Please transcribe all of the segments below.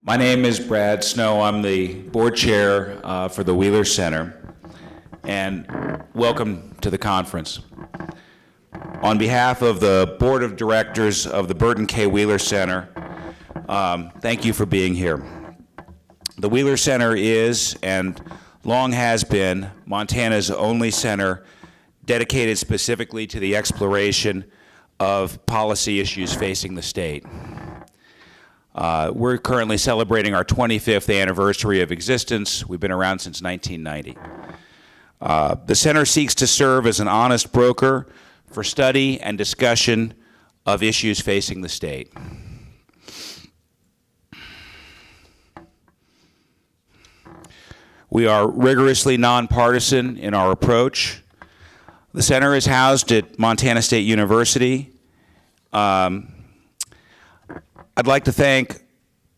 My name is Brad Snow. I'm the board chair for the Wheeler Center, and welcome to the conference. On behalf of the board of directors of the Burton K. Wheeler Center, thank you for being here. The Wheeler Center is, and long has been, Montana's only center dedicated specifically to the exploration of policy issues facing the state. We're currently celebrating our 25th anniversary of existence. We've been around since 1990. The center seeks to serve as an honest broker for study and discussion of issues facing the state. We are rigorously nonpartisan in our approach. The center is housed at Montana State University. I'd like to thank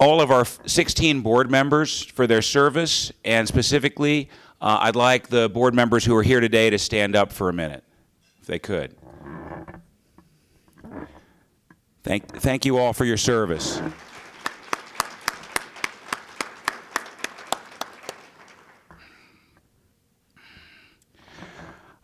all of our 16 board members for their service, and specifically, I'd like the board members who are here today to stand up for a minute, if they could. Thank you all for your service.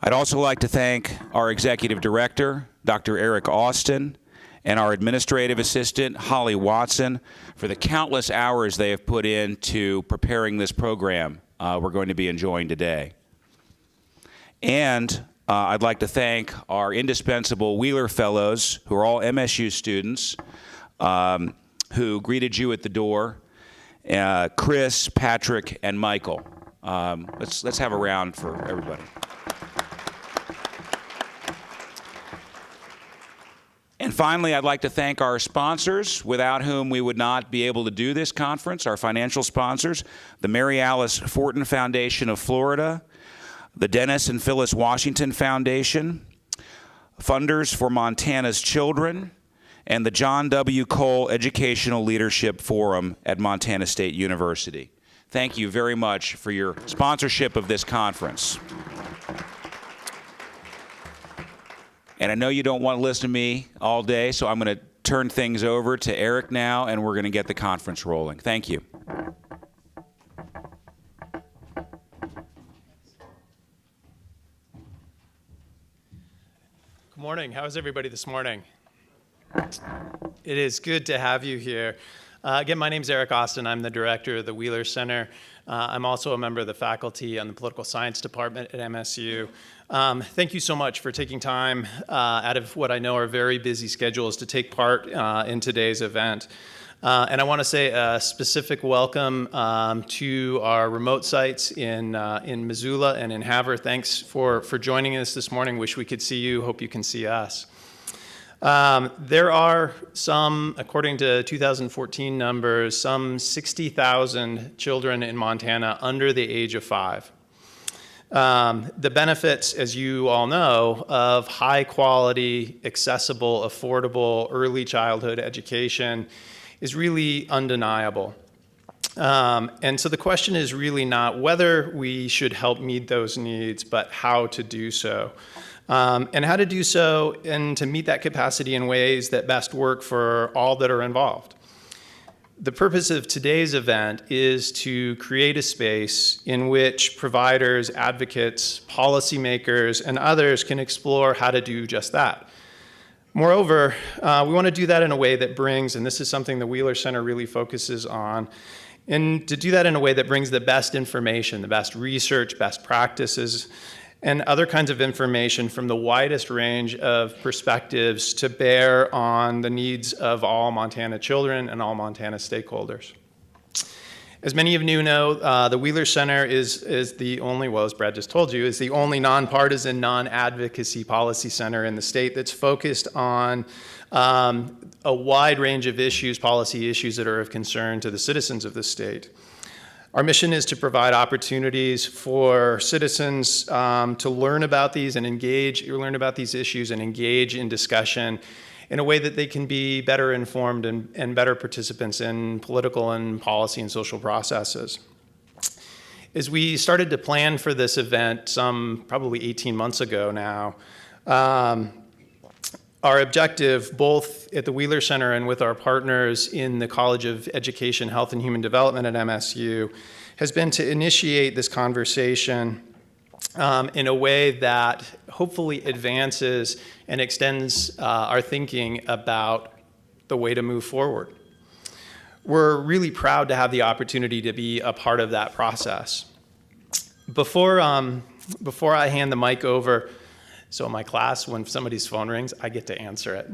I'd also like to thank our executive director, Dr. Eric Austin, and our administrative assistant, Holly Watson, for the countless hours they have put into preparing this program we're going to be enjoying today. And I'd like to thank our indispensable Wheeler Fellows, who are all MSU students, who greeted you at the door, Chris, Patrick, and Michael. Let's have a round for everybody. And finally, I'd like to thank our sponsors, without whom we would not be able to do this conference, our financial sponsors, the Mary Alice Fortin Foundation of Florida, the Dennis and Phyllis Washington Foundation, Funders for Montana's Children, and the John W. Cole Educational Leadership Forum at Montana State University. Thank you very much for your sponsorship of this conference. And I know you don't want to listen to me all day, so I'm going to turn things over to Eric now, and we're going to get the conference rolling. Thank you. Good morning. How is everybody this morning? It is good to have you here. Again, my name is Eric Austin. I'm the director of the Wheeler Center. I'm also a member of the faculty on the political science department at MSU. Thank you so much for taking time out of what I know are very busy schedules to take part in today's event. And I want to say a specific welcome to our remote sites in Missoula and in Havre. Thanks for joining us this morning. Wish we could see you. Hope you can see us. There are some, according to 2014 numbers, some 60,000 children in Montana under the age of 5. The benefits, as you all know, of high quality, accessible, affordable early childhood education is really undeniable. And so the question is really not whether we should help meet those needs, but how to do so. And how to do so and to meet that capacity in ways that best work for all that are involved. The purpose of today's event is to create a space in which providers, advocates, policymakers, and others can explore how to do just that. Moreover, we want to do that in a way that brings, and this is something the Wheeler Center really focuses on, and to do that in a way that brings the best information, the best research, best practices, and other kinds of information from the widest range of perspectives to bear on the needs of all Montana children and all Montana stakeholders. As many of you know, the Wheeler Center is the only, well, as Brad just told you, is the only nonpartisan, non-advocacy policy center in the state that's focused on a wide range of issues, policy issues that are of concern to the citizens of the state. Our mission is to provide opportunities for citizens to learn about these and learn about these issues and engage in discussion in a way that they can be better informed and better participants in political and policy and social processes. As we started to plan for this event some probably 18 months ago now, Our objective, both at the Wheeler Center and with our partners in the College of Education, Health, and Human Development at MSU, has been to initiate this conversation in a way that hopefully advances and extends our thinking about the way to move forward. We're really proud to have the opportunity to be a part of that process. Before I hand the mic over, so in my class, when somebody's phone rings, I get to answer it.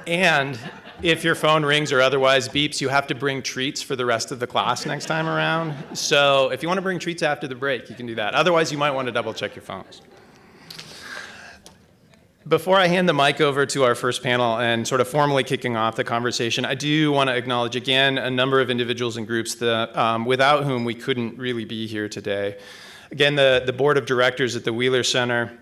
And if your phone rings or otherwise beeps, you have to bring treats for the rest of the class next time around. So if you want to bring treats after the break, you can do that. Otherwise, you might want to double check your phones. Before I hand the mic over to our first panel and sort of formally kicking off the conversation, I do want to acknowledge again a number of individuals and groups that, without whom we couldn't really be here today. Again, the board of directors at the Wheeler Center,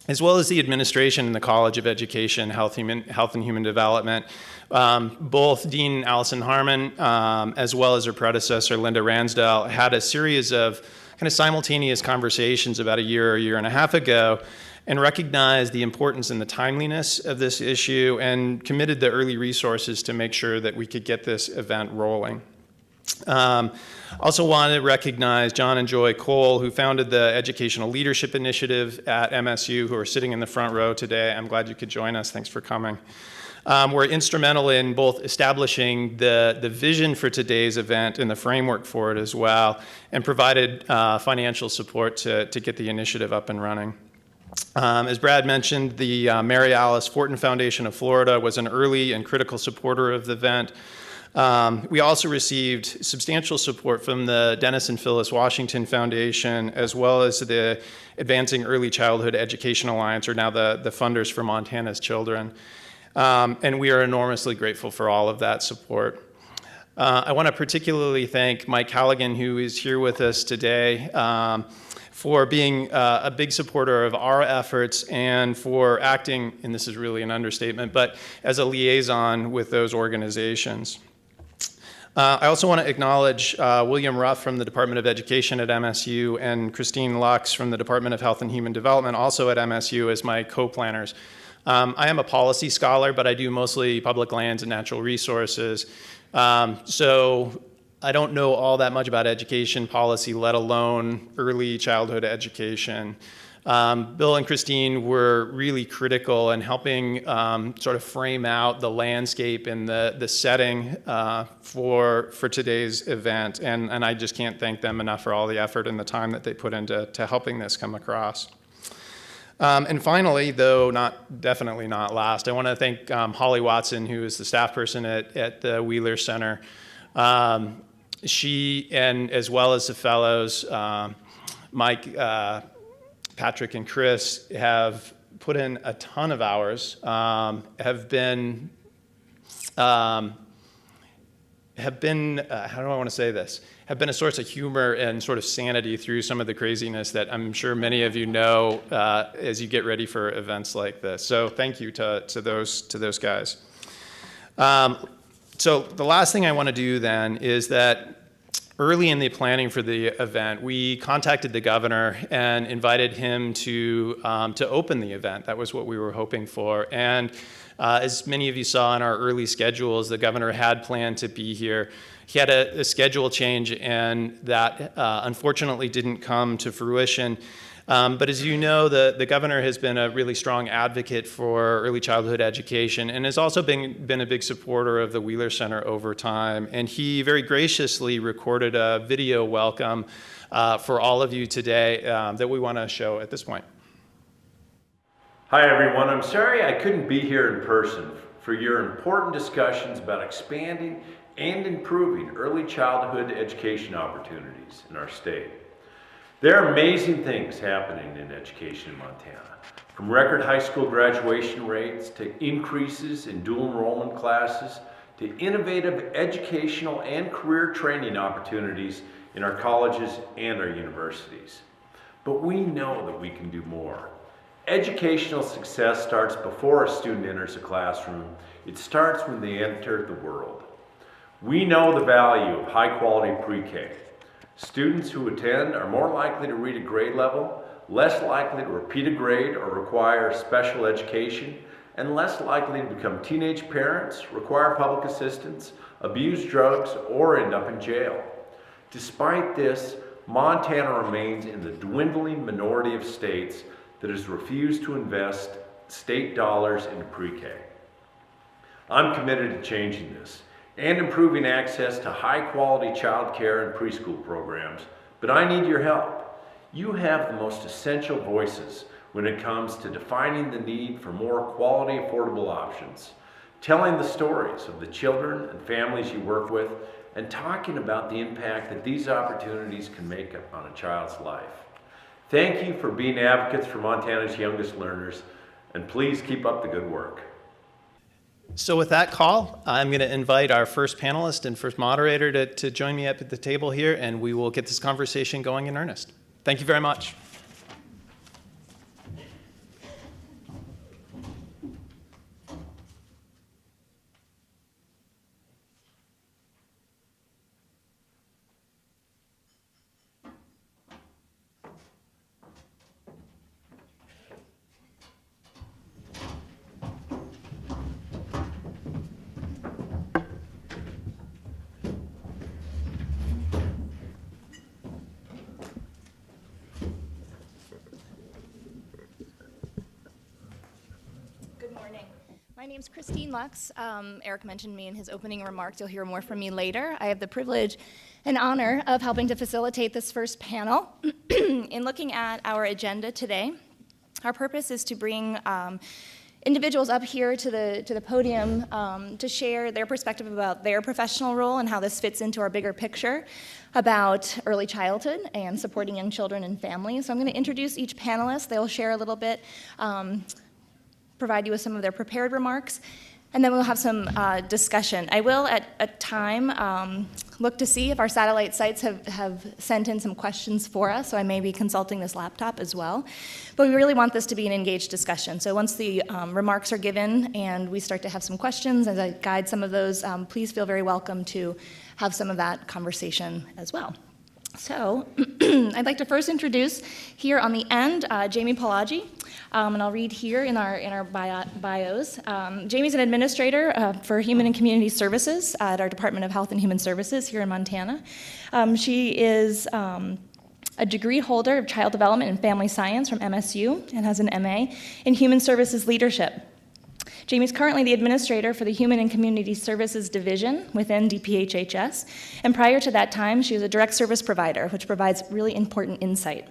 as well as the administration in the College of Education, Health and Human Development, both Dean Allison Harmon, as well as her predecessor, Linda Ransdell, had a series of kind of simultaneous conversations about a year and a half ago, and recognized the importance and the timeliness of this issue and committed the early resources to make sure that we could get this event rolling. Also want to recognize John and Joy Cole, who founded the Educational Leadership Initiative at MSU, who are sitting in the front row today. I'm glad you could join us. Thanks for coming. Were instrumental in both establishing the vision for today's event and the framework for it as well, and provided financial support to get the initiative up and running. As Brad mentioned, the Mary Alice Fortin Foundation of Florida was an early and critical supporter of the event. We also received substantial support from the Dennis and Phyllis Washington Foundation, as well as the Advancing Early Childhood Education Alliance, or now the funders for Montana's Children. And we are enormously grateful for all of that support. I want to particularly thank Mike Halligan, who is here with us today, for being a big supporter of our efforts and for acting, and this is really an understatement, but as a liaison with those organizations. I also want to acknowledge William Ruff from the Department of Education at MSU and Christine Lux from the Department of Health and Human Development, also at MSU, as my co-planners. I am a policy scholar, but I do mostly public lands and natural resources. So I don't know all that much about education policy, let alone early childhood education. Bill and Christine were really critical in helping sort of frame out the landscape and the setting for today's event. And I just can't thank them enough for all the effort and the time that they put into helping this come across. And finally, though definitely not last, I want to thank Holly Watson, who is the staff person at the Wheeler Center. She, and as well as the fellows, Mike, Patrick, and Chris, have put in a ton of hours, have been, how do I want to say this? Have been a source of humor and sort of sanity through some of the craziness that I'm sure many of you know as you get ready for events like this. So thank you to those guys. So the last thing I want to do then is that early in the planning for the event, we contacted the governor and invited him to open the event. That was what we were hoping for. And as many of you saw in our early schedules, the governor had planned to be here. He had a schedule change, and that unfortunately didn't come to fruition. But as you know, the governor has been a really strong advocate for early childhood education and has also been a big supporter of the Wheeler Center over time. And he very graciously recorded a video welcome for all of you today that we want to show at this point. Hi everyone, I'm sorry I couldn't be here in person for your important discussions about expanding and improving early childhood education opportunities in our state. There are amazing things happening in education in Montana, from record high school graduation rates to increases in dual enrollment classes to innovative educational and career training opportunities in our colleges and our universities. But we know that we can do more. Educational success starts before a student enters a classroom. It starts when they enter the world. We know the value of high-quality pre-K. Students who attend are more likely to read a grade level, less likely to repeat a grade or require special education, and less likely to become teenage parents, require public assistance, abuse drugs, or end up in jail. Despite this, Montana remains in the dwindling minority of states that has refused to invest state dollars into pre-K. I'm committed to changing this and improving access to high-quality child care and preschool programs, but I need your help. You have the most essential voices when it comes to defining the need for more quality, affordable options, telling the stories of the children and families you work with, and talking about the impact that these opportunities can make on a child's life. Thank you for being advocates for Montana's youngest learners, and please keep up the good work. So with that call, I'm going to invite our first panelist and first moderator to join me up at the table here, and we will get this conversation going in earnest. Thank you very much. My name's Christine Lux. Eric mentioned me in his opening remarks. You'll hear more from me later. I have the privilege and honor of helping to facilitate this first panel. In looking at our agenda today, our purpose is to bring individuals up here to the podium to share their perspective about their professional role and how this fits into our bigger picture about early childhood and supporting young children and families. So I'm going to introduce each panelist. They'll share a little bit, provide you with some of their prepared remarks, and then we'll have some discussion. I will, at a time, look to see if our satellite sites have sent in some questions for us, so I may be consulting this laptop as well. But we really want this to be an engaged discussion. So once the remarks are given and we start to have some questions, as I guide some of those, please feel very welcome to have some of that conversation as well. So I'd like to first introduce here on the end, Jamie Palagi, and I'll read here in our bios. Jamie's an administrator for Human and Community Services at our Department of Health and Human Services here in Montana. She is a degree holder of Child Development and Family Science from MSU and has an MA in Human Services Leadership. Jamie's currently the administrator for the Human and Community Services Division within DPHHS, and prior to that time, she was a direct service provider, which provides really important insight.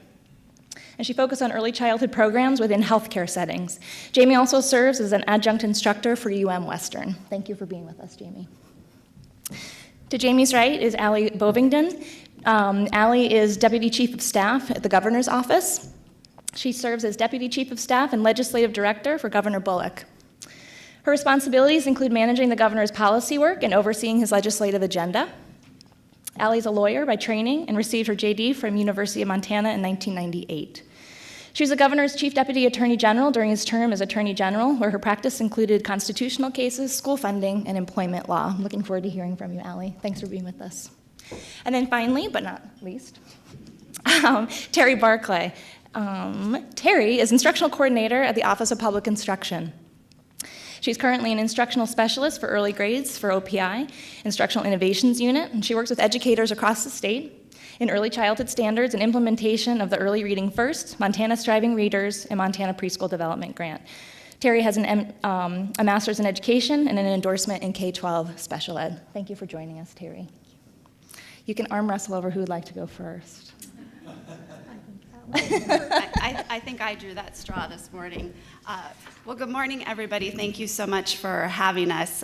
And she focused on early childhood programs within healthcare settings. Jamie also serves as an adjunct instructor for UM Western. Thank you for being with us, Jamie. To Jamie's right is Allie Bovingdon. Allie is Deputy Chief of Staff at the Governor's Office. She serves as Deputy Chief of Staff and Legislative Director for Governor Bullock. Her responsibilities include managing the governor's policy work and overseeing his legislative agenda. Allie's a lawyer by training and received her JD from University of Montana in 1998. She was the governor's chief deputy attorney general during his term as attorney general, where her practice included constitutional cases, school funding, and employment law. I'm looking forward to hearing from you, Allie. Thanks for being with us. And then finally, but not least, Terry Barclay. Terry is instructional coordinator at the Office of Public Instruction. She's currently an instructional specialist for early grades for OPI, Instructional Innovations Unit, and she works with educators across the state in early childhood standards and implementation of the Early Reading First, Montana Striving Readers, and Montana Preschool Development Grant. Terry has a master's in education and an endorsement in K-12 special ed. Thank you for joining us, Terry. You can arm wrestle over who would like to go first. I think I drew that straw this morning. Well, good morning, everybody. Thank you so much for having us.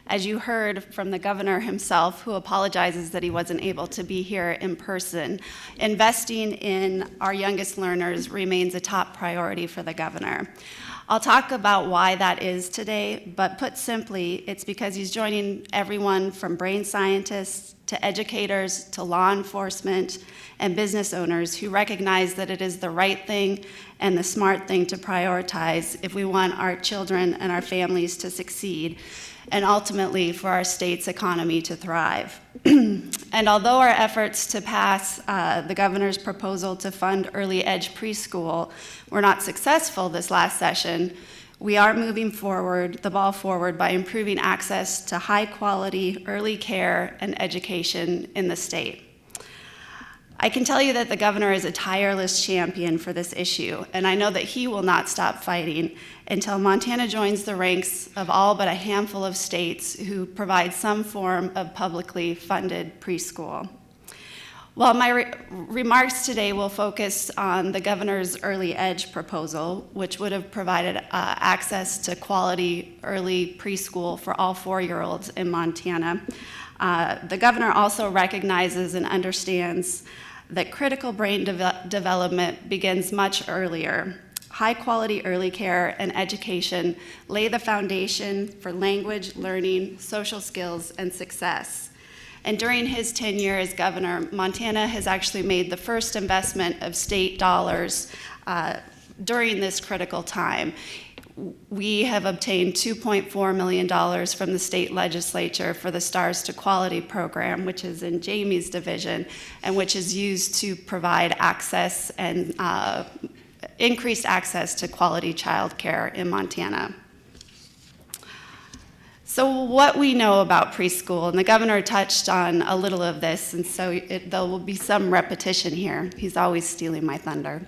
As you heard from the governor himself, who apologizes that he wasn't able to be here in person, investing in our youngest learners remains a top priority for the governor. I'll talk about why that is today, but put simply, it's because he's joining everyone from brain scientists to educators to law enforcement and business owners who recognize that it is the right thing and the smart thing to prioritize if we want our children and our families to succeed. and ultimately for our state's economy to thrive. And although our efforts to pass the governor's proposal to fund early ed preschool were not successful this last session, we are moving the ball forward by improving access to high quality early care and education in the state. I can tell you that the governor is a tireless champion for this issue, and I know that he will not stop fighting until Montana joins the ranks of all but a handful of states who provide some form of publicly funded preschool. While my remarks today will focus on the governor's early ed proposal, which would have provided access to quality early preschool for all 4-year-olds in Montana, the governor also recognizes and understands that critical brain development begins much earlier. High-quality early care and education lay the foundation for language, learning, social skills, and success. And during his tenure as governor, Montana has actually made the first investment of state dollars during this critical time. We have obtained $2.4 million from the state legislature for the Stars to Quality program, which is in Jamie's division, and which is used to provide access and increased access to quality childcare in Montana. So what we know about preschool, and the governor touched on a little of this, and so there will be some repetition here. He's always stealing my thunder.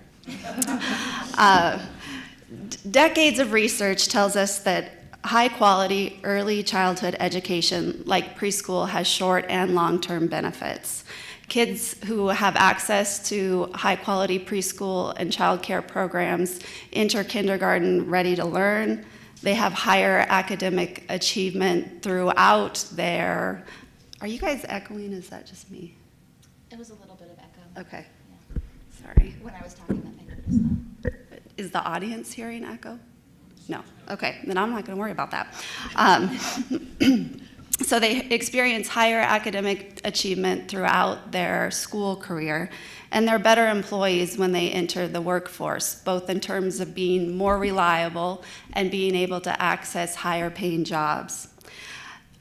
Decades of research tells us that high-quality early childhood education, like preschool, has short and long-term benefits. Kids who have access to high-quality preschool and childcare programs enter kindergarten ready to learn. They have higher academic achievement throughout their... Are you guys echoing? Is that just me? It was a little bit of echo. Okay. Sorry. When I was talking, I noticed that. Is the audience hearing echo? No. Okay, then I'm not going to worry about that. So they experience higher academic achievement throughout their school career, and they're better employees when they enter the workforce, both in terms of being more reliable and being able to access higher paying jobs.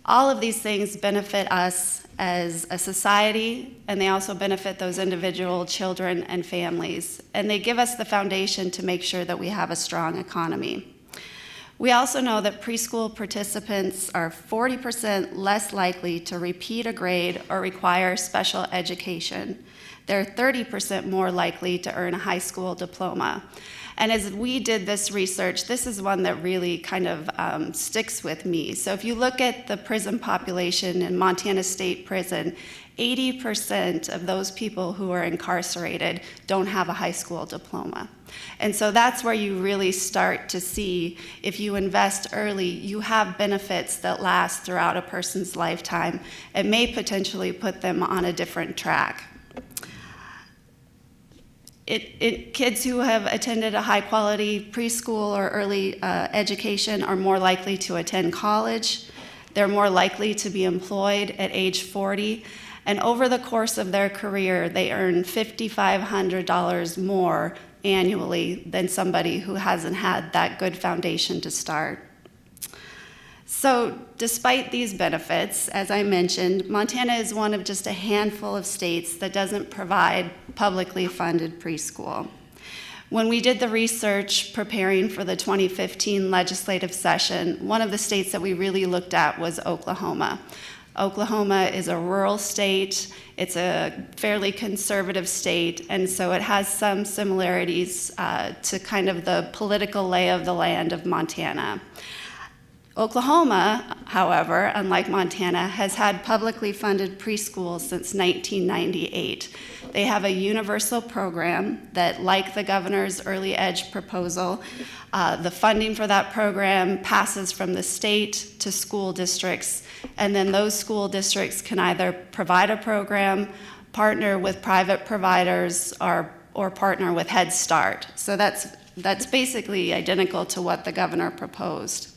All of these things benefit us as a society, and they also benefit those individual children and families, and they give us the foundation to make sure that we have a strong economy. We also know that preschool participants are 40% less likely to repeat a grade or require special education. They're 30% more likely to earn a high school diploma. And as we did this research, this is one that really kind of sticks with me. So if you look at the prison population in Montana State Prison, 80% of those people who are incarcerated don't have a high school diploma. And so that's where you really start to see, if you invest early, you have benefits that last throughout a person's lifetime and may potentially put them on a different track. Kids who have attended a high-quality preschool or early education are more likely to attend college. They're more likely to be employed at age 40. And over the course of their career, they earn $5,500 more annually than somebody who hasn't had that good foundation to start. So despite these benefits, as I mentioned, Montana is one of just a handful of states that doesn't provide publicly funded preschool. When we did the research preparing for the 2015 legislative session, one of the states that we really looked at was Oklahoma. Oklahoma is a rural state, it's a fairly conservative state, and so it has some similarities to kind of the political lay of the land of Montana. Oklahoma, however, unlike Montana, has had publicly funded preschools since 1998. They have a universal program that, like the governor's early ed proposal, the funding for that program passes from the state to school districts, and then those school districts can either provide a program, partner with private providers, or partner with Head Start. So that's basically identical to what the governor proposed.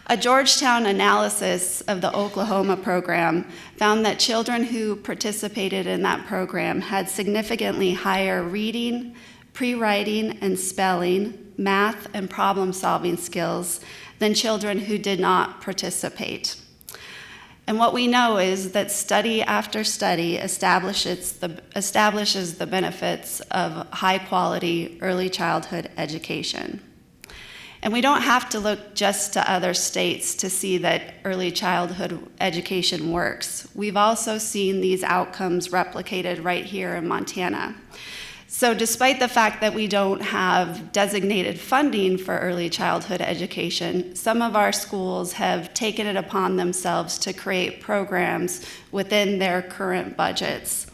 A Georgetown analysis of the Oklahoma program found that children who participated in that program had significantly higher reading, pre-writing and spelling, math and problem-solving skills than children who did not participate. And what we know is that study after study establishes the benefits of high-quality early childhood education. And we don't have to look just to other states to see that early childhood education works. We've also seen these outcomes replicated right here in Montana. So despite the fact that we don't have designated funding for early childhood education, some of our schools have taken it upon themselves to create programs within their current budgets.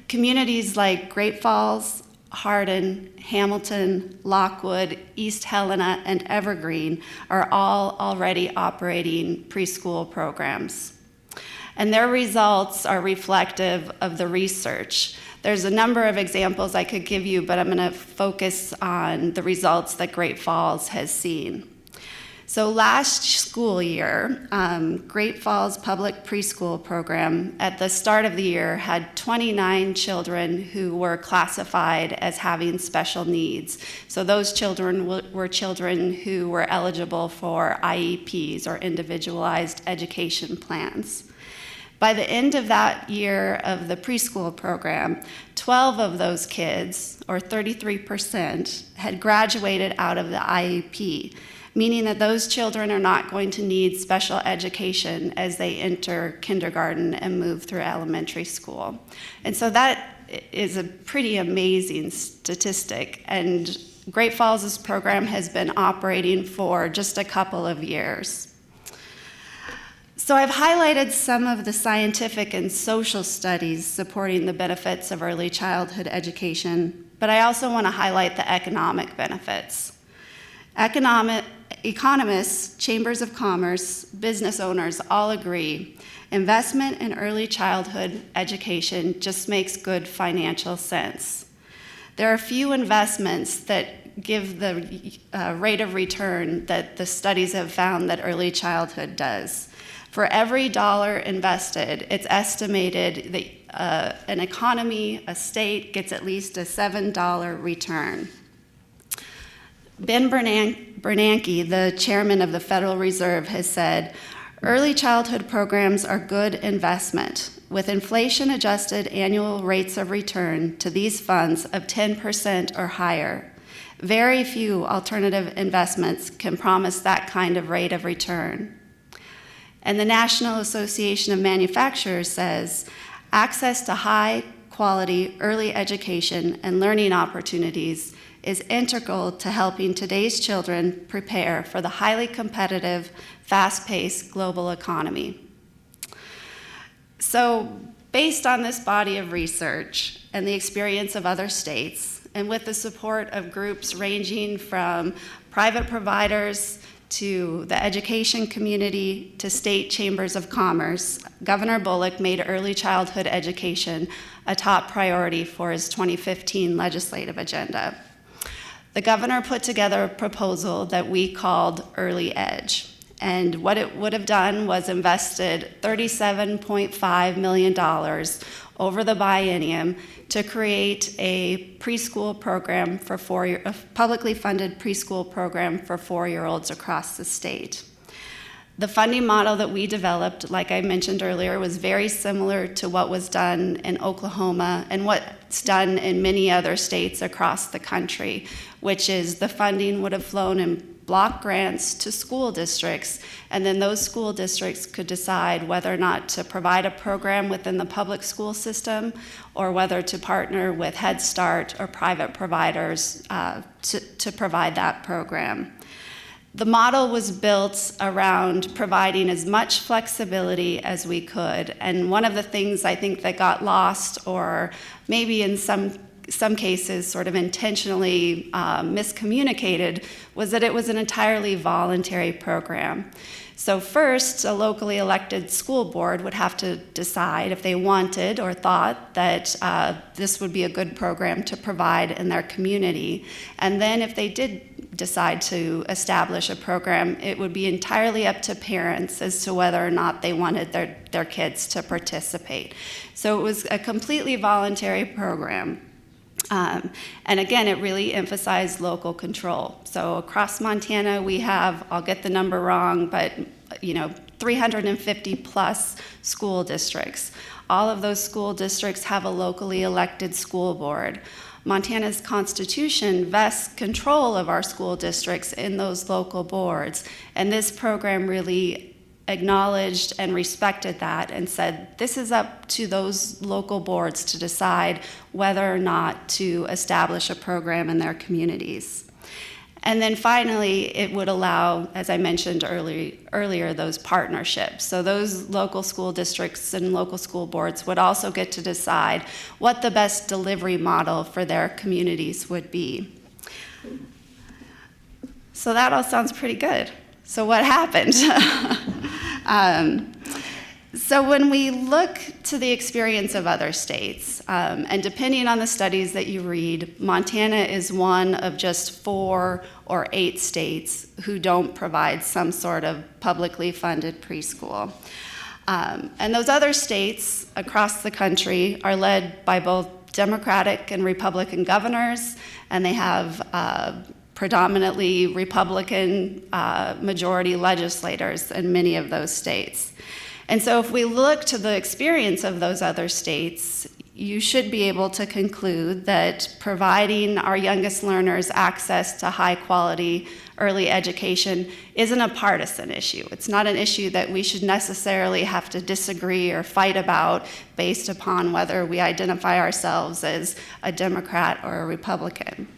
Communities like Great Falls, Hardin, Hamilton, Lockwood, East Helena, and Evergreen are all already operating preschool programs. And their results are reflective of the research. There's a number of examples I could give you, but I'm going to focus on the results that Great Falls has seen. So last school year, Great Falls Public Preschool Program at the start of the year had 29 children who were classified as having special needs. So those children were children who were eligible for IEPs, or individualized education plans. By the end of that year of the preschool program, 12 of those kids, or 33%, had graduated out of the IEP, meaning that those children are not going to need special education as they enter kindergarten and move through elementary school. And so that is a pretty amazing statistic, and Great Falls' program has been operating for just a couple of years. So I've highlighted some of the scientific and social studies supporting the benefits of early childhood education, but I also want to highlight the economic benefits. Economists, chambers of commerce, business owners all agree investment in early childhood education just makes good financial sense. There are few investments that give the rate of return that the studies have found that early childhood does. For every dollar invested, it's estimated that an economy, a state, gets at least a $7 return. Ben Bernanke, the chairman of the Federal Reserve, has said, early childhood programs are good investment. With inflation-adjusted annual rates of return to these funds of 10% or higher, very few alternative investments can promise that kind of rate of return. And the National Association of Manufacturers says, access to high-quality early education and learning opportunities is integral to helping today's children prepare for the highly competitive, fast-paced global economy. So, based on this body of research and the experience of other states, and with the support of groups ranging from private providers to the education community to state chambers of commerce, Governor Bullock made early childhood education a top priority for his 2015 legislative agenda. The governor put together a proposal that we called Early Edge. And what it would have done was invested $37.5 million over the biennium to create a preschool program for a publicly funded preschool program for 4-year-olds across the state. The funding model that we developed, like I mentioned earlier, was very similar to what was done in Oklahoma and what's done in many other states across the country, which is the funding would have flown in block grants to school districts, and then those school districts could decide whether or not to provide a program within the public school system or whether to partner with Head Start or private providers to provide that program. The model was built around providing as much flexibility as we could, and one of the things I think that got lost, or maybe in some cases sort of intentionally miscommunicated, was that it was an entirely voluntary program. So first, a locally elected school board would have to decide if they wanted or thought that this would be a good program to provide in their community. And then if they did decide to establish a program, it would be entirely up to parents as to whether or not they wanted their kids to participate. So it was a completely voluntary program. And again, it really emphasized local control. So across Montana, we have, I'll get the number wrong, but 350 plus school districts. All of those school districts have a locally elected school board. Montana's constitution vests control of our school districts in those local boards, and this program really acknowledged and respected that and said this is up to those local boards to decide whether or not to establish a program in their communities. And then finally, it would allow, as I mentioned earlier, those partnerships. So those local school districts and local school boards would also get to decide what the best delivery model for their communities would be. So that all sounds pretty good. So what happened? So when we look to the experience of other states, and depending on the studies that you read, Montana is one of just 4 or 8 states who don't provide some sort of publicly funded preschool. And those other states across the country are led by both Democratic and Republican governors, and they have predominantly Republican majority legislators in many of those states. And so if we look to the experience of those other states, you should be able to conclude that providing our youngest learners access to high quality early education isn't a partisan issue. It's not an issue that we should necessarily have to disagree or fight about based upon whether we identify ourselves as a Democrat or a Republican.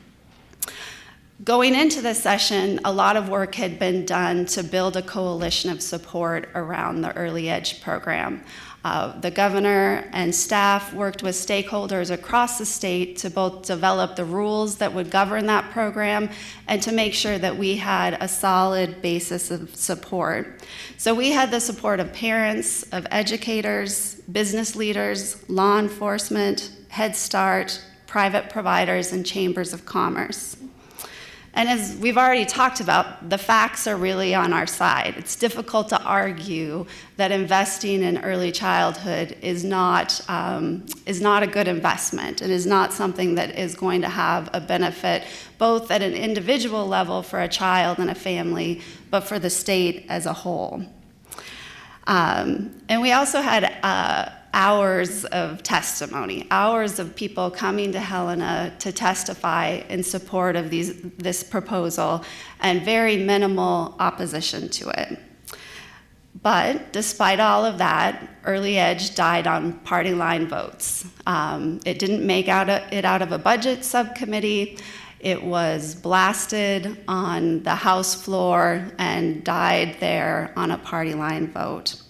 Going into this session, a lot of work had been done to build a coalition of support around the Early Edge program. The governor and staff worked with stakeholders across the state to both develop the rules that would govern that program and to make sure that we had a solid basis of support. So we had the support of parents, of educators, business leaders, law enforcement, Head Start, private providers, and chambers of commerce. And as we've already talked about, the facts are really on our side. It's difficult to argue that investing in early childhood is not a good investment and is not something that is going to have a benefit both at an individual level for a child and a family, but for the state as a whole. And we also had hours of testimony, hours of people coming to Helena to testify in support of this proposal, and very minimal opposition to it. But despite all of that, Early Edge died on party line votes. It didn't make it out of a budget subcommittee. It was blasted on the House floor and died there on a party line vote.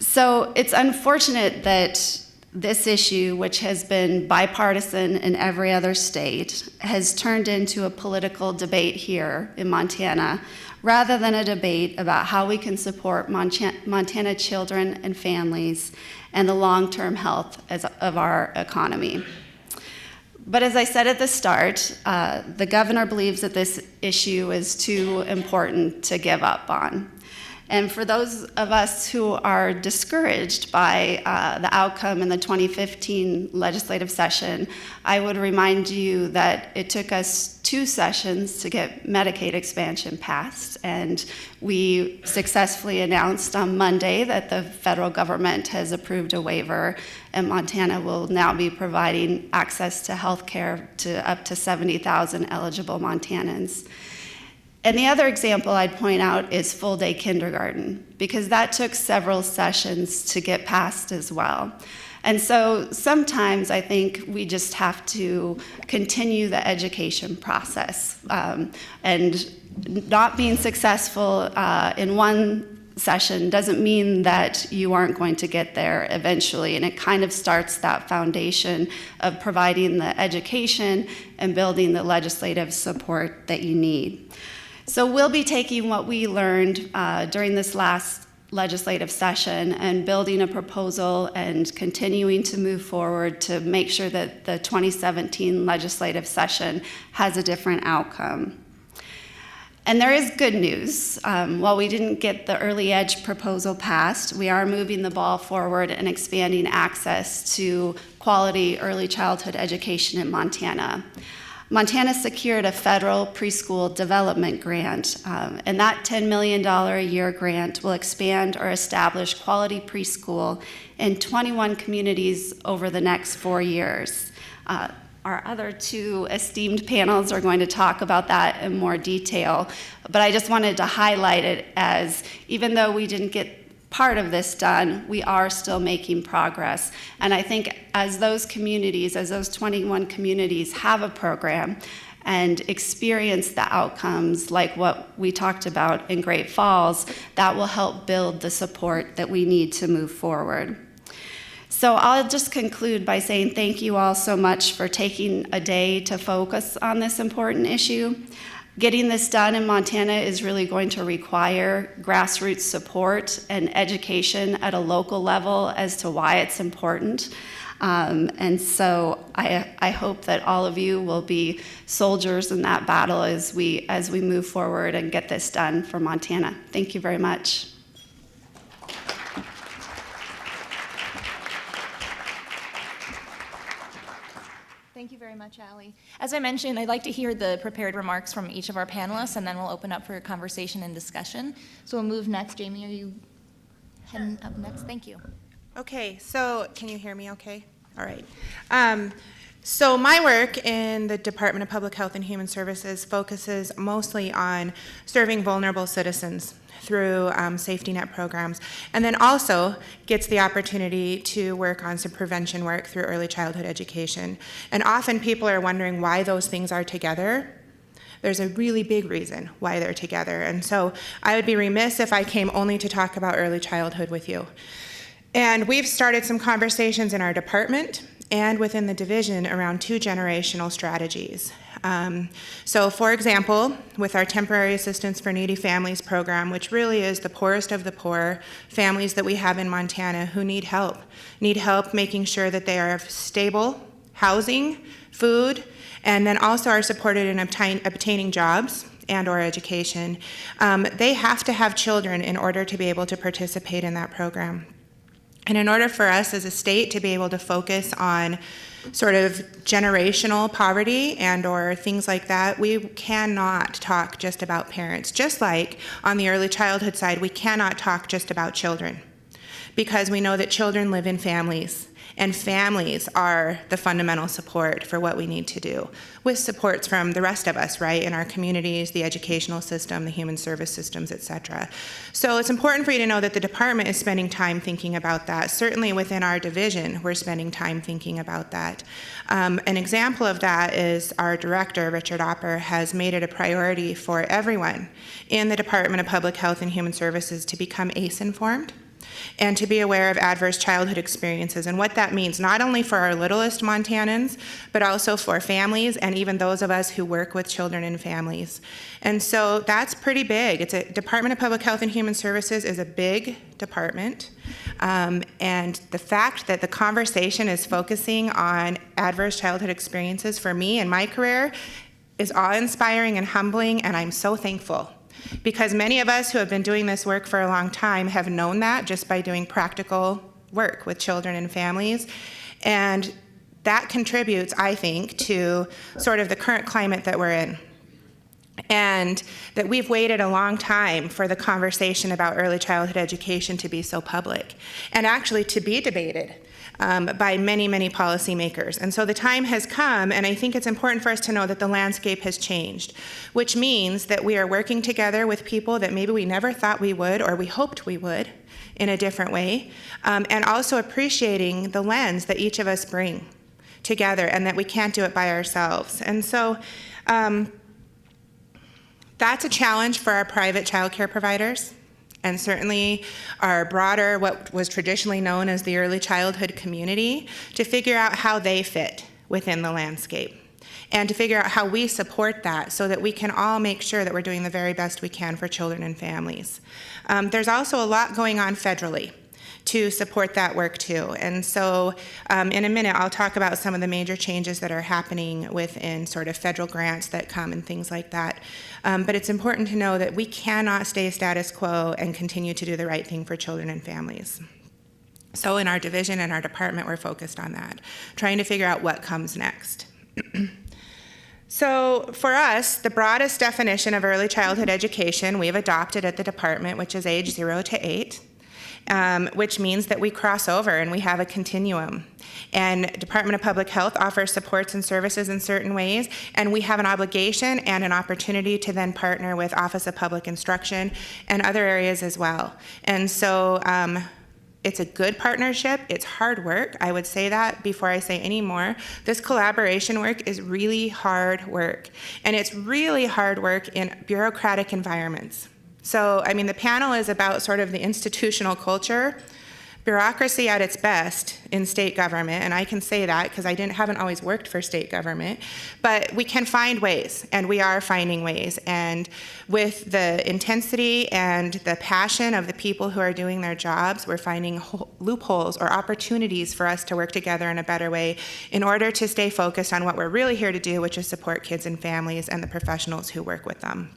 So it's unfortunate that this issue, which has been bipartisan in every other state, has turned into a political debate here in Montana, rather than a debate about how we can support Montana children and families and the long-term health of our economy. But as I said at the start, the governor believes that this issue is too important to give up on. And for those of us who are discouraged by the outcome in the 2015 legislative session, I would remind you that it took us 2 sessions to get Medicaid expansion passed, and we successfully announced on Monday that the federal government has approved a waiver, and Montana will now be providing access to health care to up to 70,000 eligible Montanans. And the other example I'd point out is full-day kindergarten, because that took several sessions to get passed as well. And so sometimes I think we just have to continue the education process. And not being successful in one session doesn't mean that you aren't going to get there eventually. And it kind of starts that foundation of providing the education and building the legislative support that you need. So we'll be taking what we learned during this last legislative session and building a proposal and continuing to move forward to make sure that the 2017 legislative session has a different outcome. And there is good news. While we didn't get the early edge proposal passed, we are moving the ball forward and expanding access to quality early childhood education in Montana. Montana secured a federal preschool development grant, and that $10 million a year grant will expand or establish quality preschool in 21 communities over the next 4 years. Our other two esteemed panels are going to talk about that in more detail, but I just wanted to highlight it as, even though we didn't get part of this done, we are still making progress. And I think as those communities, as those 21 communities have a program and experience the outcomes like what we talked about in Great Falls, that will help build the support that we need to move forward. So I'll just conclude by saying thank you all so much for taking a day to focus on this important issue. Getting this done in Montana is really going to require grassroots support and education at a local level as to why it's important. And so I hope that all of you will be soldiers in that battle as we move forward and get this done for Montana. Thank you very much. Thank you very much, Allie. As I mentioned, I'd like to hear the prepared remarks from each of our panelists, and then we'll open up for a conversation and discussion. So we'll move next. Jamie, are you heading up next? Thank you. Okay, so can you hear me okay? All right. So my work in the Department of Public Health and Human Services focuses mostly on serving vulnerable citizens through safety net programs, and then also gets the opportunity to work on some prevention work through early childhood education. And often people are wondering why those things are together. There's a really big reason why they're together. And so I would be remiss if I came only to talk about early childhood with you. And we've started some conversations in our department and within the division around 2 generational strategies. So for example, with our Temporary Assistance for Needy Families program, which really is the poorest of the poor families that we have in Montana who need help making sure that they are stable housing, food, and then also are supported in obtaining jobs and or education. They have to have children in order to be able to participate in that program. And in order for us as a state to be able to focus on sort of generational poverty and or things like that, we cannot talk just about parents. Just like on the early childhood side, we cannot talk just about children, because we know that children live in families, and families are the fundamental support for what we need to do, with supports from the rest of us, right, in our communities, the educational system, the human service systems, etc. So it's important for you to know that the department is spending time thinking about that. Certainly within our division, we're spending time thinking about that. An example of that is our director, Richard Opper, has made it a priority for everyone in the Department of Public Health and Human Services to become ACE-informed and to be aware of adverse childhood experiences and what that means, not only for our littlest Montanans, but also for families and even those of us who work with children and families. And so that's pretty big. It's a Department of Public Health and Human Services is a big department. And the fact that the conversation is focusing on adverse childhood experiences for me and my career is awe-inspiring and humbling, and I'm so thankful. Because many of us who have been doing this work for a long time have known that just by doing practical work with children and families. And that contributes, I think, to sort of the current climate that we're in. And that we've waited a long time for the conversation about early childhood education to be so public, and actually to be debated by many, many policymakers. And so the time has come, and I think it's important for us to know that the landscape has changed, which means that we are working together with people that maybe we never thought we would, or we hoped we would, in a different way, and also appreciating the lens that each of us bring together, and that we can't do it by ourselves. And so that's a challenge for our private child care providers, and certainly our broader, what was traditionally known as the early childhood community, to figure out how they fit within the landscape, and to figure out how we support that so that we can all make sure that we're doing the very best we can for children and families. There's also a lot going on federally to support that work too. And so in a minute, I'll talk about some of the major changes that are happening within sort of federal grants that come and things like that. But it's important to know that we cannot stay status quo and continue to do the right thing for children and families. So in our division and our department, we're focused on that, trying to figure out what comes next. So for us, the broadest definition of early childhood education we've adopted at the department, which is age 0 to 8, which means that we cross over and we have a continuum. And Department of Public Health offers supports and services in certain ways, and we have an obligation and an opportunity to then partner with Office of Public Instruction and other areas as well. And so it's a good partnership. It's hard work. I would say that before I say any more. This collaboration work is really hard work, and it's really hard work in bureaucratic environments. So, I mean, the panel is about sort of the institutional culture, bureaucracy at its best in state government, and I can say that because I haven't always worked for state government, but we can find ways, and we are finding ways. And with the intensity and the passion of the people who are doing their jobs, we're finding loopholes or opportunities for us to work together in a better way in order to stay focused on what we're really here to do, which is support kids and families and the professionals who work with them.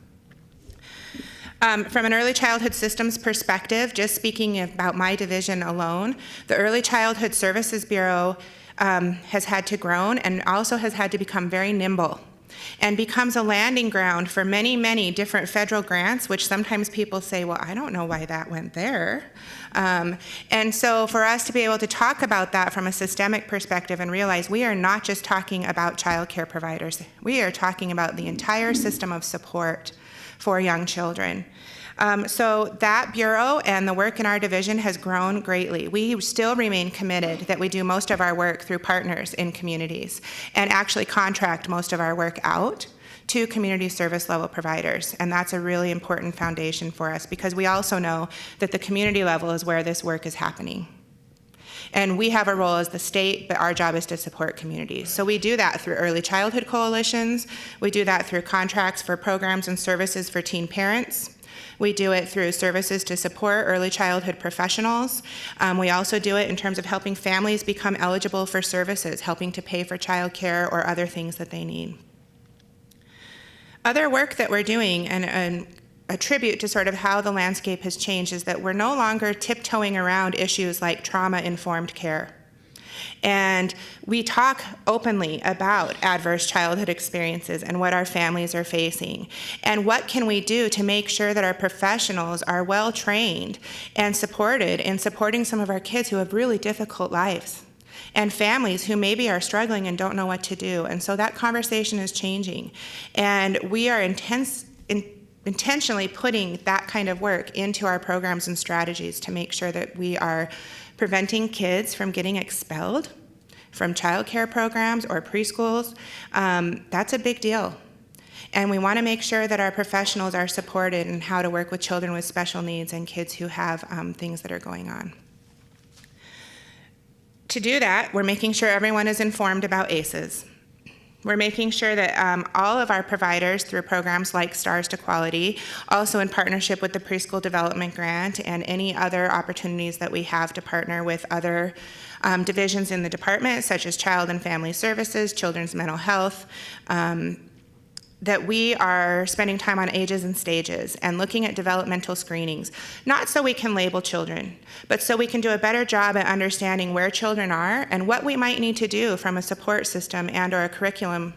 From an early childhood systems perspective, just speaking about my division alone, the Early Childhood Services Bureau has had to grow and also has had to become very nimble and becomes a landing ground for many, many different federal grants, which sometimes people say, well, I don't know why that went there. And so for us to be able to talk about that from a systemic perspective and realize we are not just talking about child care providers, we are talking about the entire system of support for young children. So that bureau and the work in our division has grown greatly. We still remain committed that we do most of our work through partners in communities and actually contract most of our work out to community service level providers. And that's a really important foundation for us because we also know that the community level is where this work is happening. And we have a role as the state, but our job is to support communities. So we do that through early childhood coalitions. We do that through contracts for programs and services for teen parents. We do it through services to support early childhood professionals. We also do it in terms of helping families become eligible for services, helping to pay for childcare or other things that they need. Other work that we're doing, and a tribute to sort of how the landscape has changed, is that we're no longer tiptoeing around issues like trauma-informed care. And we talk openly about adverse childhood experiences and what our families are facing. And what can we do to make sure that our professionals are well trained and supported in supporting some of our kids who have really difficult lives and families who maybe are struggling and don't know what to do. And so that conversation is changing. And we are intentionally putting that kind of work into our programs and strategies to make sure that we are preventing kids from getting expelled from child care programs or preschools. That's a big deal. And we want to make sure that our professionals are supported in how to work with children with special needs and kids who have things that are going on. To do that, we're making sure everyone is informed about ACEs. We're making sure that all of our providers through programs like Stars to Quality, also in partnership with the Preschool Development Grant and any other opportunities that we have to partner with other divisions in the department, such as Child and Family Services, Children's Mental Health, that we are spending time on ages and stages and looking at developmental screenings, not so we can label children, but so we can do a better job at understanding where children are and what we might need to do from a support system and or a curriculum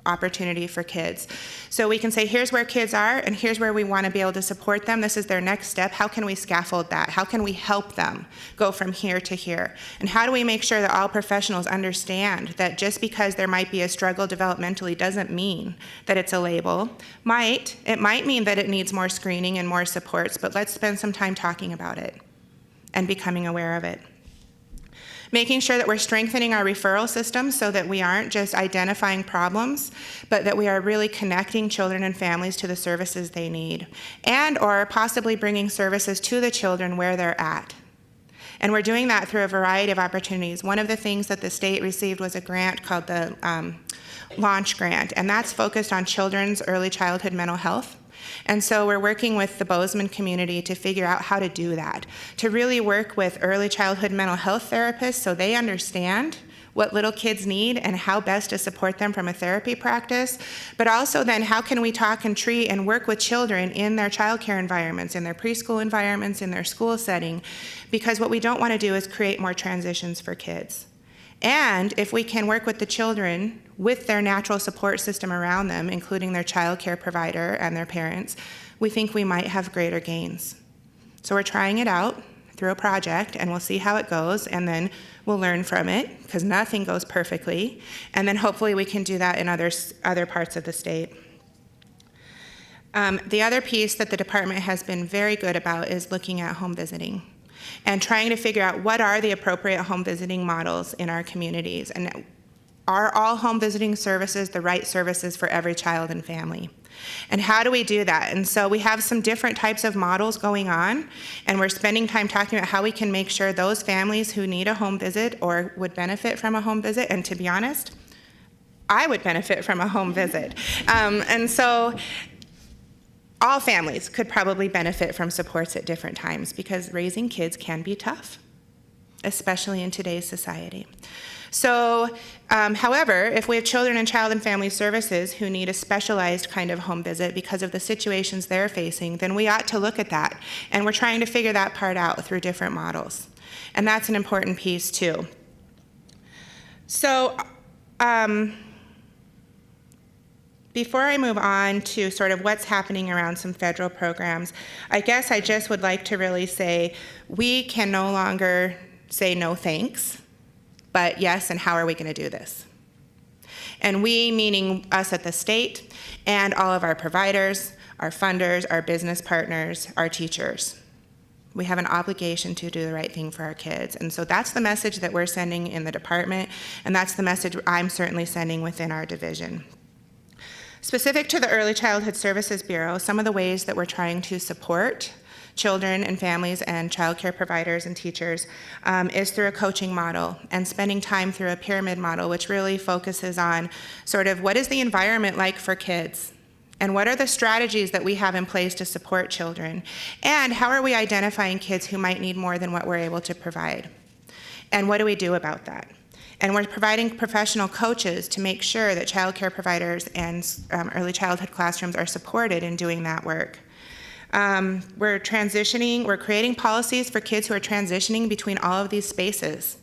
opportunity for kids. So we can say, here's where kids are and here's where we want to be able to support them. This is their next step. How can we scaffold that? How can we help them go from here to here? And how do we make sure that all professionals understand that just because there might be a struggle developmentally doesn't mean that it's a label. It might mean that it needs more screening and more supports, but let's spend some time talking about it and becoming aware of it. Making sure that we're strengthening our referral system so that we aren't just identifying problems, but that we are really connecting children and families to the services they need, and or possibly bringing services to the children where they're at. And we're doing that through a variety of opportunities. One of the things that the state received was a grant called the Launch Grant, and that's focused on children's early childhood mental health. And so we're working with the Bozeman community to figure out how to do that, to really work with early childhood mental health therapists so they understand what little kids need and how best to support them from a therapy practice, but also then how can we talk and treat and work with children in their childcare environments, in their preschool environments, in their school setting, because what we don't want to do is create more transitions for kids. And if we can work with the children with their natural support system around them, including their child care provider and their parents, we think we might have greater gains. So we're trying it out through a project, and we'll see how it goes, and then we'll learn from it, because nothing goes perfectly, and then hopefully we can do that in other parts of the state. The other piece that the department has been very good about is looking at home visiting and trying to figure out what are the appropriate home visiting models in our communities, and are all home visiting services the right services for every child and family? And how do we do that? And so we have some different types of models going on, and we're spending time talking about how we can make sure those families who need a home visit or would benefit from a home visit, and to be honest, I would benefit from a home visit. And so all families could probably benefit from supports at different times, because raising kids can be tough, especially in today's society. So, however, if we have children in child and family services who need a specialized kind of home visit because of the situations they're facing, then we ought to look at that. And we're trying to figure that part out through different models. And that's an important piece too. So, before I move on to sort of what's happening around some federal programs, I guess I just would like to really say we can no longer say no thanks, but yes, and how are we going to do this? And we, meaning us at the state and all of our providers, our funders, our business partners, our teachers. We have an obligation to do the right thing for our kids. And so that's the message that we're sending in the department, and that's the message I'm certainly sending within our division. Specific to the Early Childhood Services Bureau, some of the ways that we're trying to support children and families and child care providers and teachers is through a coaching model and spending time through a pyramid model, which really focuses on sort of what is the environment like for kids, and what are the strategies that we have in place to support children, and how are we identifying kids who might need more than what we're able to provide, and what do we do about that? And we're providing professional coaches to make sure that child care providers and early childhood classrooms are supported in doing that work. We're creating policies for kids who are transitioning between all of these spaces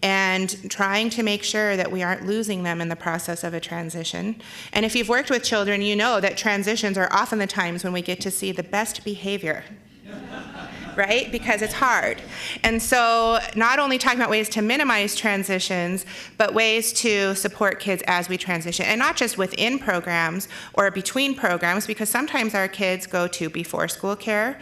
and trying to make sure that we aren't losing them in the process of a transition. And if you've worked with children, you know that transitions are often the times when we get to see the best behavior. Right? Because it's hard. And so not only talking about ways to minimize transitions, but ways to support kids as we transition. And not just within programs or between programs, because sometimes our kids go to before school care,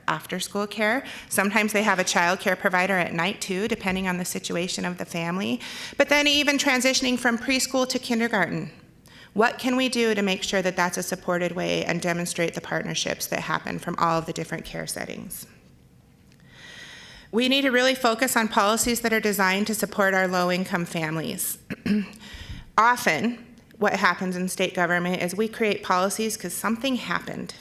after school care. Sometimes they have a child care provider at night too, depending on the situation of the family. But then even transitioning from preschool to kindergarten. What can we do to make sure that that's a supported way and demonstrate the partnerships that happen from all of the different care settings? We need to really focus on policies that are designed to support our low-income families. Often, what happens in state government is we create policies because something happened.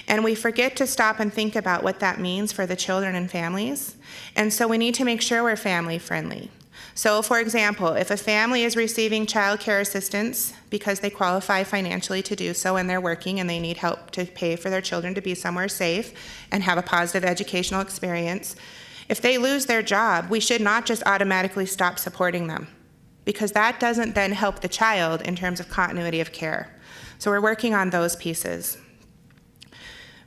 And we forget to stop and think about what that means for the children and families. And so we need to make sure we're family-friendly. So, for example, if a family is receiving child care assistance because they qualify financially to do so and they're working and they need help to pay for their children to be somewhere safe and have a positive educational experience, if they lose their job, we should not just automatically stop supporting them, because that doesn't then help the child in terms of continuity of care. So we're working on those pieces.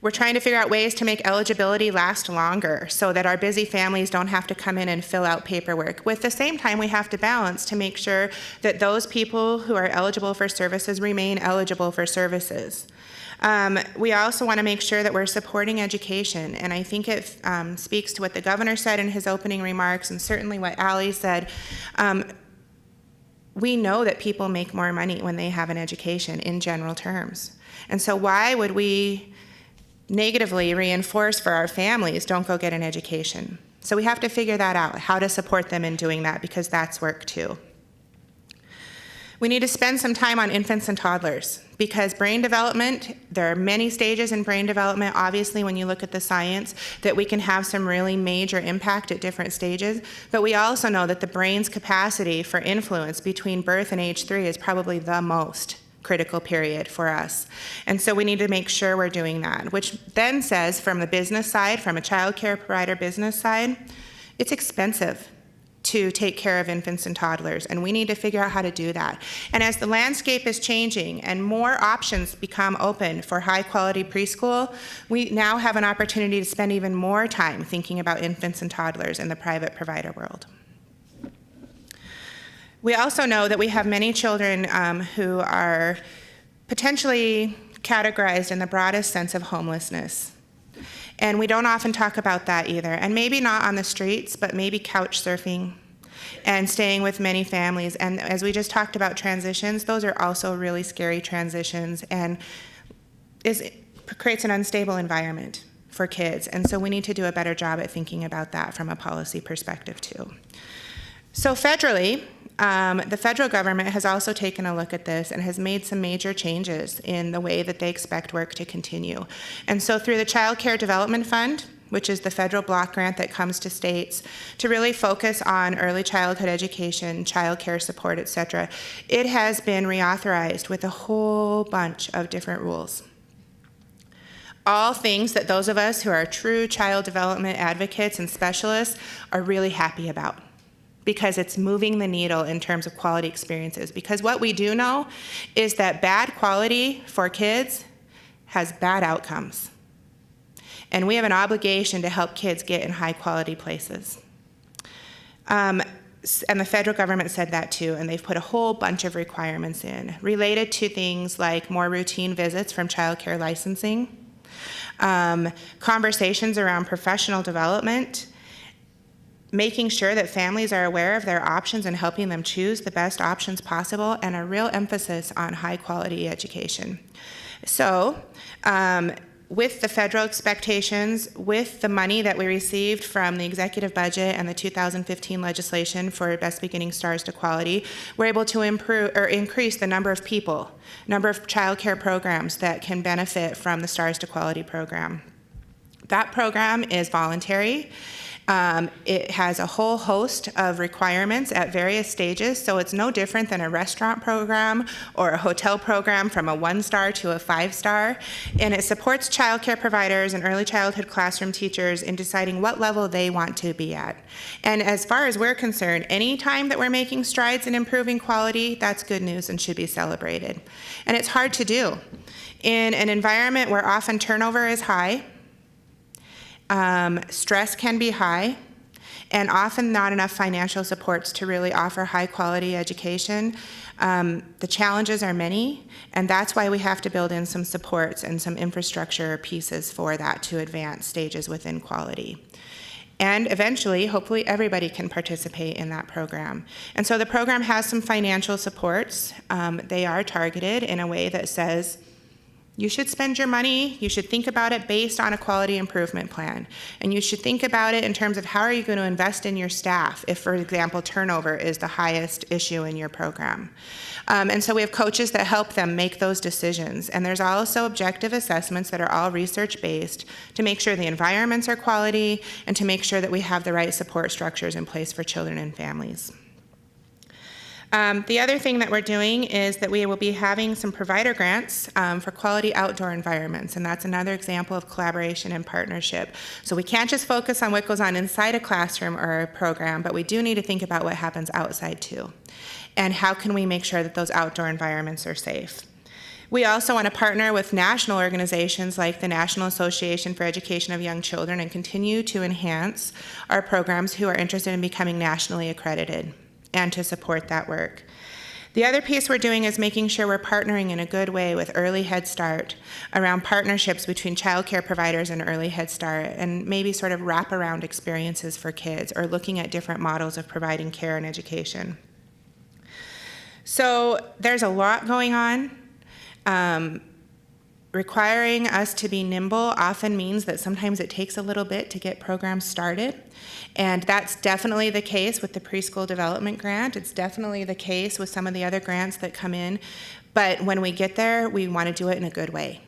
We're trying to figure out ways to make eligibility last longer so that our busy families don't have to come in and fill out paperwork. With the same time, we have to balance to make sure that those people who are eligible for services remain eligible for services. We also want to make sure that we're supporting education, and I think it speaks to what the governor said in his opening remarks, and certainly what Allie said. We know that people make more money when they have an education in general terms. And so why would we negatively reinforce for our families, don't go get an education? So we have to figure that out, how to support them in doing that, because that's work too. We need to spend some time on infants and toddlers because brain development, there are many stages in brain development. Obviously, when you look at the science, that we can have some really major impact at different stages. But we also know that the brain's capacity for influence between birth and age 3 is probably the most critical period for us. And so we need to make sure we're doing that, which then says from the business side, from a child care provider business side, it's expensive to take care of infants and toddlers, and we need to figure out how to do that. And as the landscape is changing and more options become open for high-quality preschool, we now have an opportunity to spend even more time thinking about infants and toddlers in the private provider world. We also know that we have many children who are potentially categorized in the broadest sense of homelessness. And we don't often talk about that either. And maybe not on the streets, but maybe couch surfing and staying with many families. And as we just talked about transitions, those are also really scary transitions and creates an unstable environment for kids. And so we need to do a better job at thinking about that from a policy perspective too. So federally, the federal government has also taken a look at this and has made some major changes in the way that they expect work to continue. And so through the Child Care Development Fund, which is the federal block grant that comes to states to really focus on early childhood education, child care support, et cetera, it has been reauthorized with a whole bunch of different rules. All things that those of us who are true child development advocates and specialists are really happy about, because it's moving the needle in terms of quality experiences. Because what we do know is that bad quality for kids has bad outcomes. And we have an obligation to help kids get in high quality places. And the federal government said that too, and they've put a whole bunch of requirements in related to things like more routine visits from child care licensing, conversations around professional development, making sure that families are aware of their options and helping them choose the best options possible, and a real emphasis on high quality education. So, with the federal expectations, with the money that we received from the executive budget and the 2015 legislation for Best Beginning Stars to Quality, we're able to increase the number of people, number of child care programs that can benefit from the Stars to Quality program. That program is voluntary. It has a whole host of requirements at various stages, so it's no different than a restaurant program or a hotel program from a 1-star to a 5-star, and it supports child care providers and early childhood classroom teachers in deciding what level they want to be at. And as far as we're concerned, any time that we're making strides in improving quality, that's good news and should be celebrated. And it's hard to do. In an environment where often turnover is high, stress can be high, and often not enough financial supports to really offer high quality education. The challenges are many, and that's why we have to build in some supports and some infrastructure pieces for that to advance stages within quality. And eventually, hopefully, everybody can participate in that program. And so the program has some financial supports. They are targeted in a way that says, you should spend your money, you should think about it based on a quality improvement plan. And you should think about it in terms of how are you going to invest in your staff if, for example, turnover is the highest issue in your program. And so we have coaches that help them make those decisions. And there's also objective assessments that are all research-based to make sure the environments are quality and to make sure that we have the right support structures in place for children and families. The other thing that we're doing is that we will be having some provider grants for quality outdoor environments, and that's another example of collaboration and partnership. So we can't just focus on what goes on inside a classroom or a program, but we do need to think about what happens outside too. And how can we make sure that those outdoor environments are safe? We also want to partner with national organizations like the National Association for Education of Young Children and continue to enhance our programs who are interested in becoming nationally accredited, and to support that work. The other piece we're doing is making sure we're partnering in a good way with Early Head Start around partnerships between child care providers and Early Head Start, and maybe sort of wraparound experiences for kids, or looking at different models of providing care and education. So there's a lot going on. requiring us to be nimble often means that sometimes it takes a little bit to get programs started. And that's definitely the case with the Preschool Development Grant. It's definitely the case with some of the other grants that come in. But when we get there, we want to do it in a good way.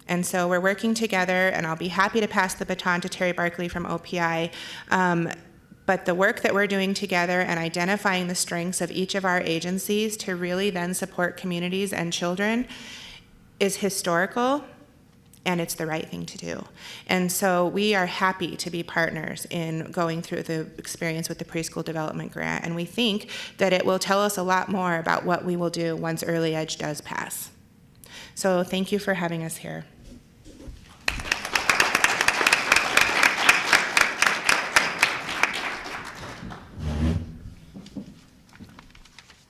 And so we're working together, and I'll be happy to pass the baton to Terry Barkley from OPI. But the work that we're doing together and identifying the strengths of each of our agencies to really then support communities and children is historical, and it's the right thing to do. And so we are happy to be partners in going through the experience with the Preschool Development Grant, and we think that it will tell us a lot more about what we will do once Early Edge does pass. So thank you for having us here.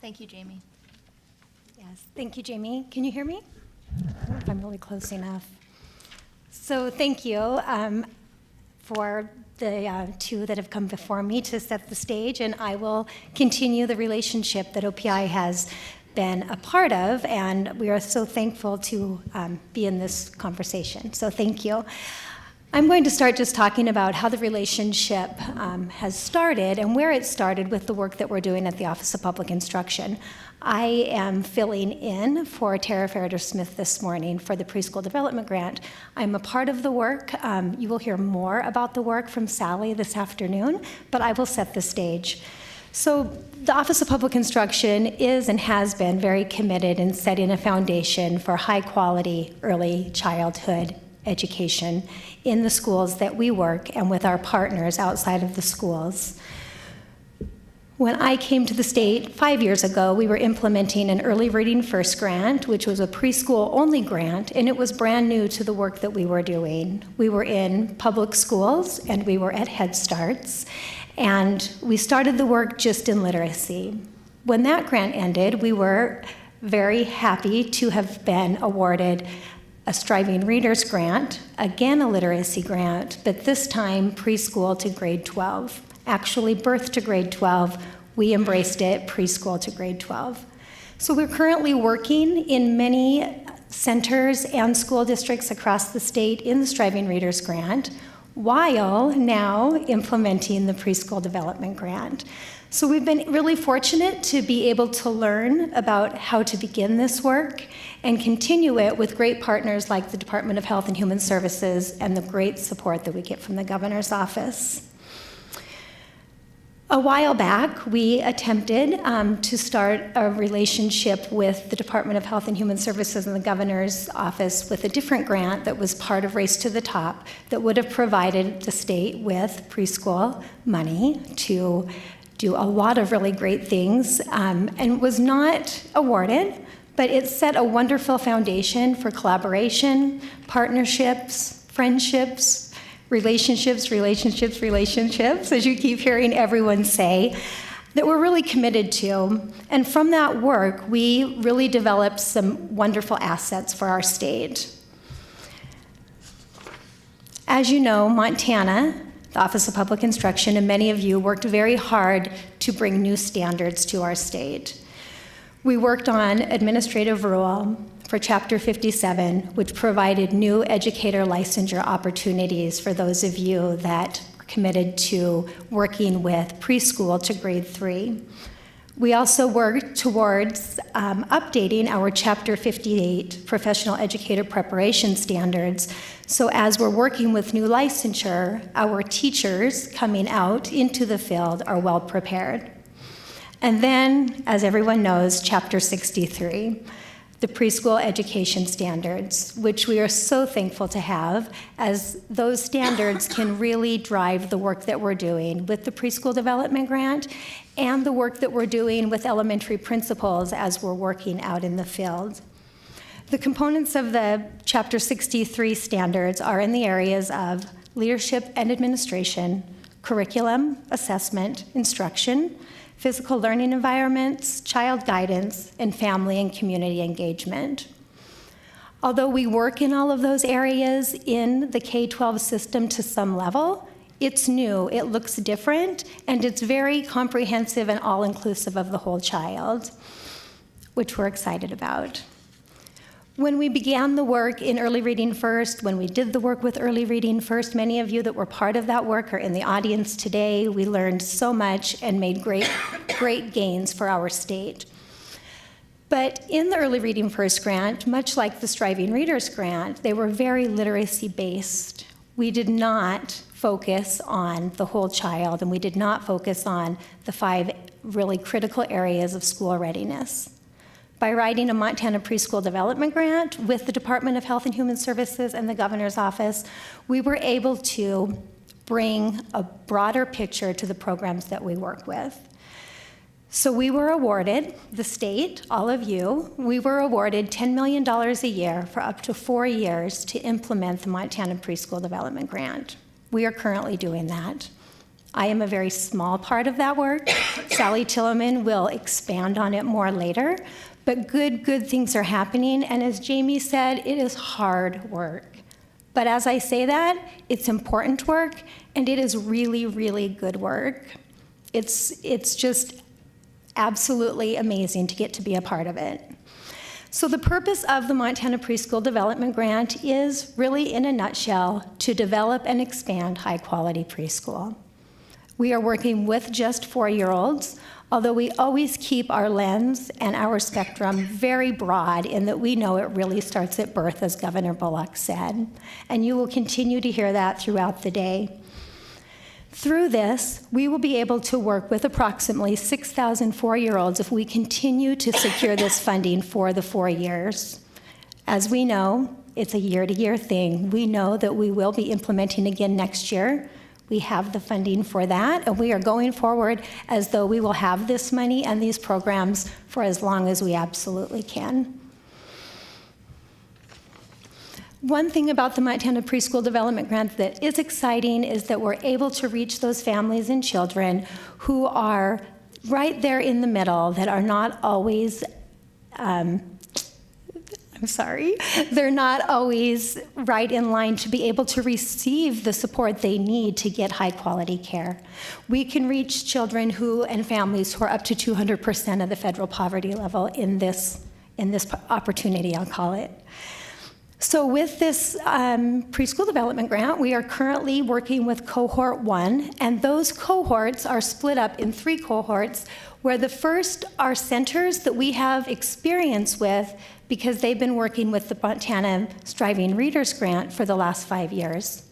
Thank you, Jamie. Yes, thank you, Jamie. Can you hear me? I don't know if I'm really close enough. So thank you for the two that have come before me to set the stage, and I will continue the relationship that OPI has been a part of, and we are so thankful to be in this conversation. So thank you. I'm going to start just talking about how the relationship has started and where it started with the work that we're doing at the Office of Public Instruction. I am filling in for Tara Ferreter-Smith this morning for the Preschool Development Grant. I'm a part of the work. You will hear more about the work from Sally this afternoon, but I will set the stage. So the Office of Public Instruction is and has been very committed in setting a foundation for high-quality early childhood education in the schools that we work and with our partners outside of the schools. When I came to the state 5 years ago, we were implementing an Early Reading First grant, which was a preschool-only grant, and it was brand new to the work that we were doing. We were in public schools, and we were at Head Starts, and we started the work just in literacy. When that grant ended, we were very happy to have been awarded a Striving Readers grant, again a literacy grant, but this time preschool to grade 12. Actually, birth to grade 12, we embraced it, preschool to grade 12. So we're currently working in many centers and school districts across the state in the Striving Readers grant, while now implementing the Preschool Development Grant. So we've been really fortunate to be able to learn about how to begin this work and continue it with great partners like the Department of Health and Human Services and the great support that we get from the governor's office. A while back, we attempted to start a relationship with the Department of Health and Human Services and the governor's office with a different grant that was part of Race to the Top that would have provided the state with preschool money to do a lot of really great things, and was not awarded, but it set a wonderful foundation for collaboration, partnerships, friendships, relationships, as you keep hearing everyone say, that we're really committed to. And from that work, we really developed some wonderful assets for our state. As you know, Montana, the Office of Public Instruction, and many of you worked very hard to bring new standards to our state. We worked on administrative rule for Chapter 57, which provided new educator licensure opportunities for those of you that are committed to working with preschool to grade 3. We also worked towards updating our Chapter 58 professional educator preparation standards. So as we're working with new licensure, our teachers coming out into the field are well prepared. And then, as everyone knows, Chapter 63, the preschool education standards, which we are so thankful to have, as those standards can really drive the work that we're doing with the Preschool Development Grant and the work that we're doing with elementary principals as we're working out in the field. The components of the Chapter 63 standards are in the areas of leadership and administration, curriculum, assessment, instruction, physical learning environments, child guidance, and family and community engagement. Although we work in all of those areas in the K-12 system to some level, it's new, it looks different, and it's very comprehensive and all-inclusive of the whole child, which we're excited about. When we began the work in Early Reading First, when we did the work with Early Reading First, many of you that were part of that work are in the audience today. We learned so much and made great gains for our state. But in the Early Reading First grant, much like the Striving Readers grant, they were very literacy-based. We did not focus on the whole child, and we did not focus on the 5 really critical areas of school readiness. By writing a Montana Preschool Development Grant with the Department of Health and Human Services and the Governor's Office, we were able to bring a broader picture to the programs that we work with. So we were awarded, the state, all of you, we were awarded $10 million a year for up to 4 years to implement the Montana Preschool Development Grant. We are currently doing that. I am a very small part of that work. Sally Tilleman will expand on it more later, but good things are happening, and as Jamie said, it is hard work. But as I say that, it's important work, and it is really good work. It's just absolutely amazing to get to be a part of it. So the purpose of the Montana Preschool Development Grant is really, in a nutshell, to develop and expand high-quality preschool. We are working with just 4-year-olds, although we always keep our lens and our spectrum very broad in that we know it really starts at birth, as Governor Bullock said. And you will continue to hear that throughout the day. Through this, we will be able to work with approximately 6,000 4-year-olds if we continue to secure this funding for the 4 years. As we know, it's a year-to-year thing. We know that we will be implementing again next year. We have the funding for that, and we are going forward as though we will have this money and these programs for as long as we absolutely can. One thing about the Montana Preschool Development Grant that is exciting is that we're able to reach those families and children who are right there in the middle, that are not always, they're not always right in line to be able to receive the support they need to get high quality care. We can reach children who and families who are up to 200% of the federal poverty level in this opportunity, I'll call it. So with this preschool development grant, we are currently working with cohort 1, and those cohorts are split up in 3 cohorts, where the first are centers that we have experience with because they've been working with the Montana Striving Readers Grant for the last 5 years.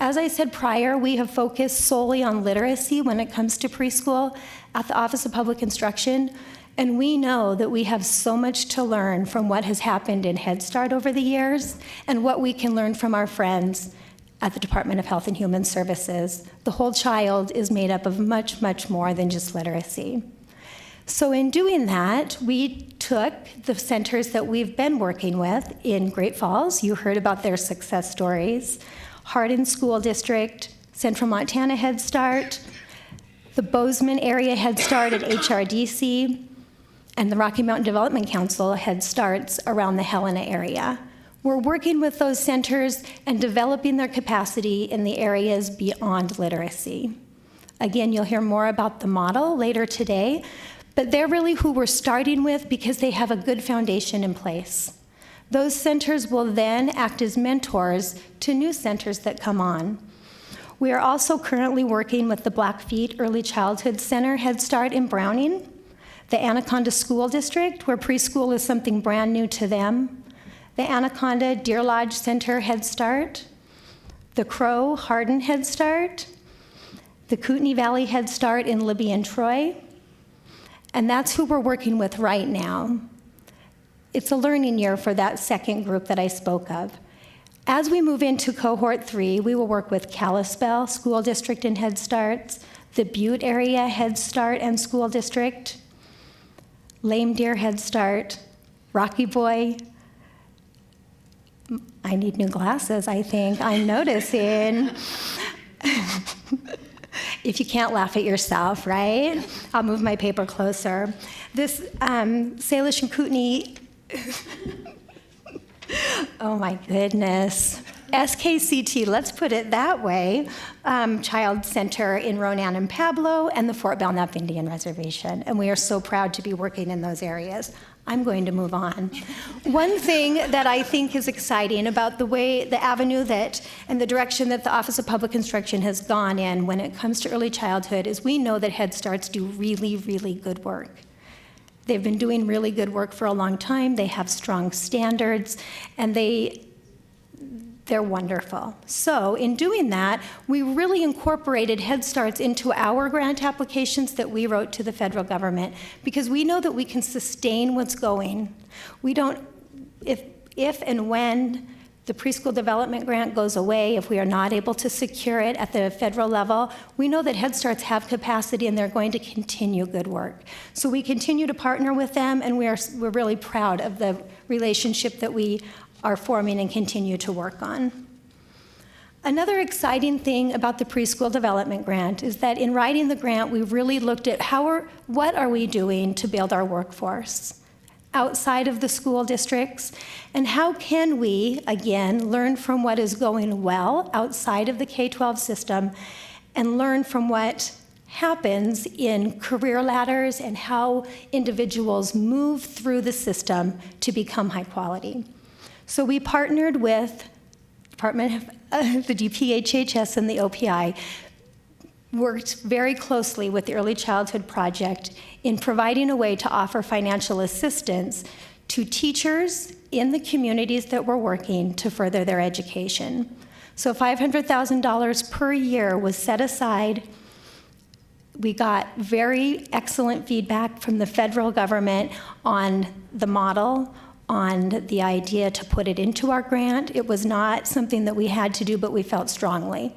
As I said prior, we have focused solely on literacy when it comes to preschool at the Office of Public Instruction. And we know that we have so much to learn from what has happened in Head Start over the years and what we can learn from our friends at the Department of Health and Human Services. The whole child is made up of much more than just literacy. So in doing that, we took the centers that we've been working with in Great Falls. You heard about their success stories. Hardin School District, Central Montana Head Start, the Bozeman Area Head Start at HRDC, and the Rocky Mountain Development Council Head Starts around the Helena area. We're working with those centers and developing their capacity in the areas beyond literacy. Again, you'll hear more about the model later today, but they're really who we're starting with because they have a good foundation in place. Those centers will then act as mentors to new centers that come on. We are also currently working with the Blackfeet Early Childhood Center Head Start in Browning, the Anaconda School District, where preschool is something brand new to them, the Anaconda Deer Lodge Center Head Start, the Crow Hardin Head Start, the Kootenai Valley Head Start in Libby and Troy, and that's who we're working with right now. It's a learning year for that second group that I spoke of. As we move into cohort 3, we will work with Kalispell School District and Head Starts, the Butte Area Head Start and School District, Lame Deer Head Start, Rocky Boy. I need new glasses, I think. I'm noticing. If you can't laugh at yourself, right? I'll move my paper closer. This Salish and Kootenai, oh my goodness. SKCT, let's put it that way, Child Center in Ronan and Pablo, and the Fort Belknap Indian Reservation. And we are so proud to be working in those areas. I'm going to move on. One thing that I think is exciting about the avenue and the direction that the Office of Public Instruction has gone in when it comes to early childhood is we know that Head Starts do really, really good work. They've been doing really good work for a long time. They have strong standards, and they're wonderful. So in doing that, we really incorporated Head Starts into our grant applications that we wrote to the federal government because we know that we can sustain what's going. We don't, if and when the preschool development grant goes away, if we are not able to secure it at the federal level, we know that Head Starts have capacity and they're going to continue good work. So we continue to partner with them, and we're really proud of the relationship that we are forming and continue to work on. Another exciting thing about the preschool development grant is that in writing the grant, we really looked at what are we doing to build our workforce outside of the school districts, and how can we, again, learn from what is going well outside of the K-12 system and learn from what happens in career ladders and how individuals move through the system to become high quality. So we partnered with the DPHHS and the OPI, worked very closely with the Early Childhood Project in providing a way to offer financial assistance to teachers in the communities that we're working to further their education. So $500,000 per year was set aside. We got very excellent feedback from the federal government on the model, on the idea to put it into our grant. It was not something that we had to do, but we felt strongly.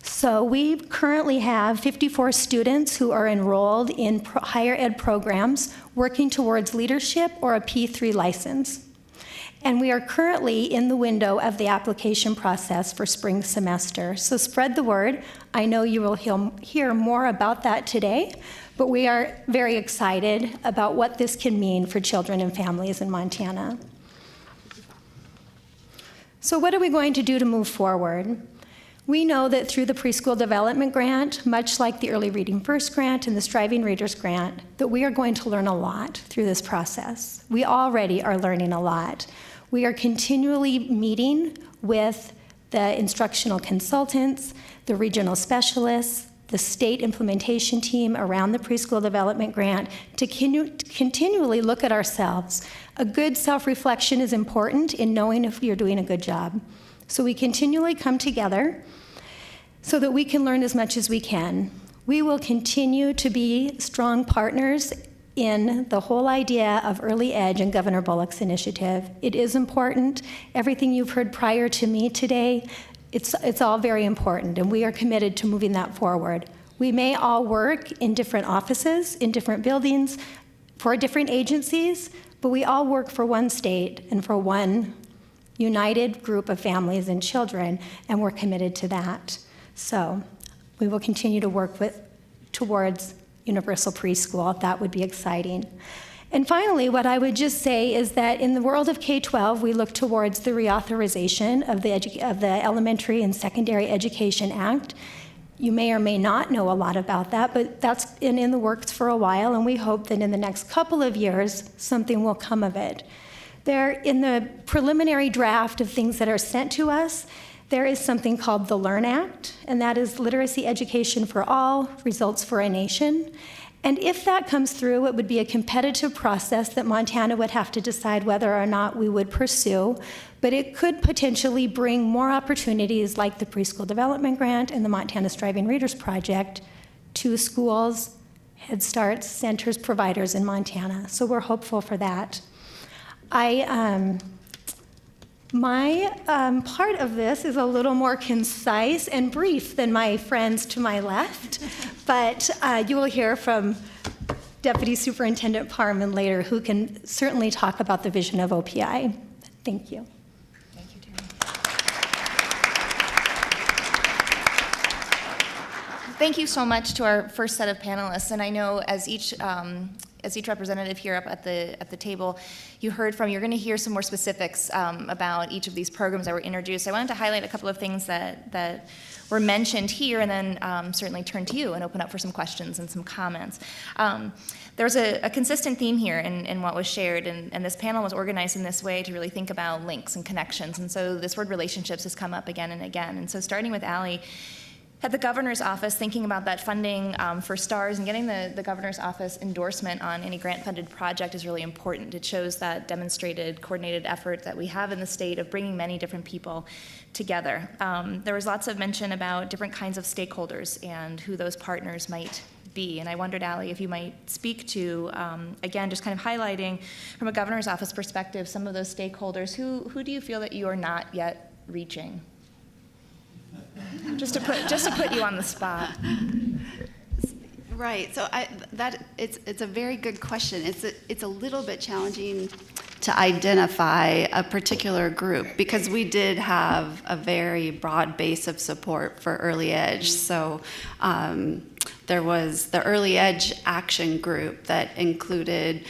So we currently have 54 students who are enrolled in higher ed programs working towards leadership or a P3 license. And we are currently in the window of the application process for spring semester. So spread the word. I know you will hear more about that today, but we are very excited about what this can mean for children and families in Montana. So what are we going to do to move forward? We know that through the Preschool Development Grant, much like the Early Reading First Grant and the Striving Readers Grant, that we are going to learn a lot through this process. We already are learning a lot. We are continually meeting with the instructional consultants, the regional specialists, the state implementation team around the Preschool Development Grant to continually look at ourselves. A good self-reflection is important in knowing if you're doing a good job. So we continually come together so that we can learn as much as we can. We will continue to be strong partners in the whole idea of Early Edge and Governor Bullock's initiative. It is important. Everything you've heard prior to me today, it's all very important, and we are committed to moving that forward. We may all work in different offices, in different buildings, for different agencies, but we all work for one state and for one united group of families and children, and we're committed to that. So we will continue to work towards universal preschool. That would be exciting. And finally, what I would just say is that in the world of K-12, we look towards the reauthorization of the Elementary and Secondary Education Act. You may or may not know a lot about that, but that's been in the works for a while, and we hope that in the next couple of years, something will come of it. In the preliminary draft of things that are sent to us, there is something called the LEARN Act, and that is literacy education for all, results for a nation. And if that comes through, it would be a competitive process that Montana would have to decide whether or not we would pursue, but it could potentially bring more opportunities like the Preschool Development Grant and the Montana Striving Readers Project to schools, Head Start centers, providers in Montana. So we're hopeful for that. My part of this is a little more concise and brief than my friends to my left, but you will hear from Deputy Superintendent Parman later, who can certainly talk about the vision of OPI. Thank you. Thank you, Terry. Thank you so much to our first set of panelists, and I know as each as each representative here up at the table, you're going to hear some more specifics about each of these programs that were introduced. I wanted to highlight a couple of things that were mentioned here, and then certainly turn to you and open up for some questions and some comments. There's a consistent theme here in what was shared, and this panel was organized in this way to really think about links and connections. And so this word relationships has come up again and again. And so starting with Allie, at the governor's office, thinking about that funding for STARS and getting the governor's office endorsement on any grant-funded project is really important. It shows that demonstrated, coordinated effort that we have in the state of bringing many different people together. There was lots of mention about different kinds of stakeholders and who those partners might be. And I wondered, Allie, if you might speak to, again, just kind of highlighting from a governor's office perspective some of those stakeholders. Who do you feel that you are not yet reaching? Just to put you on the spot. Right. So it's a very good question. It's a little bit challenging to identify a particular group because we did have a very broad base of support for Early Edge. So there was the Early Edge Action Group that included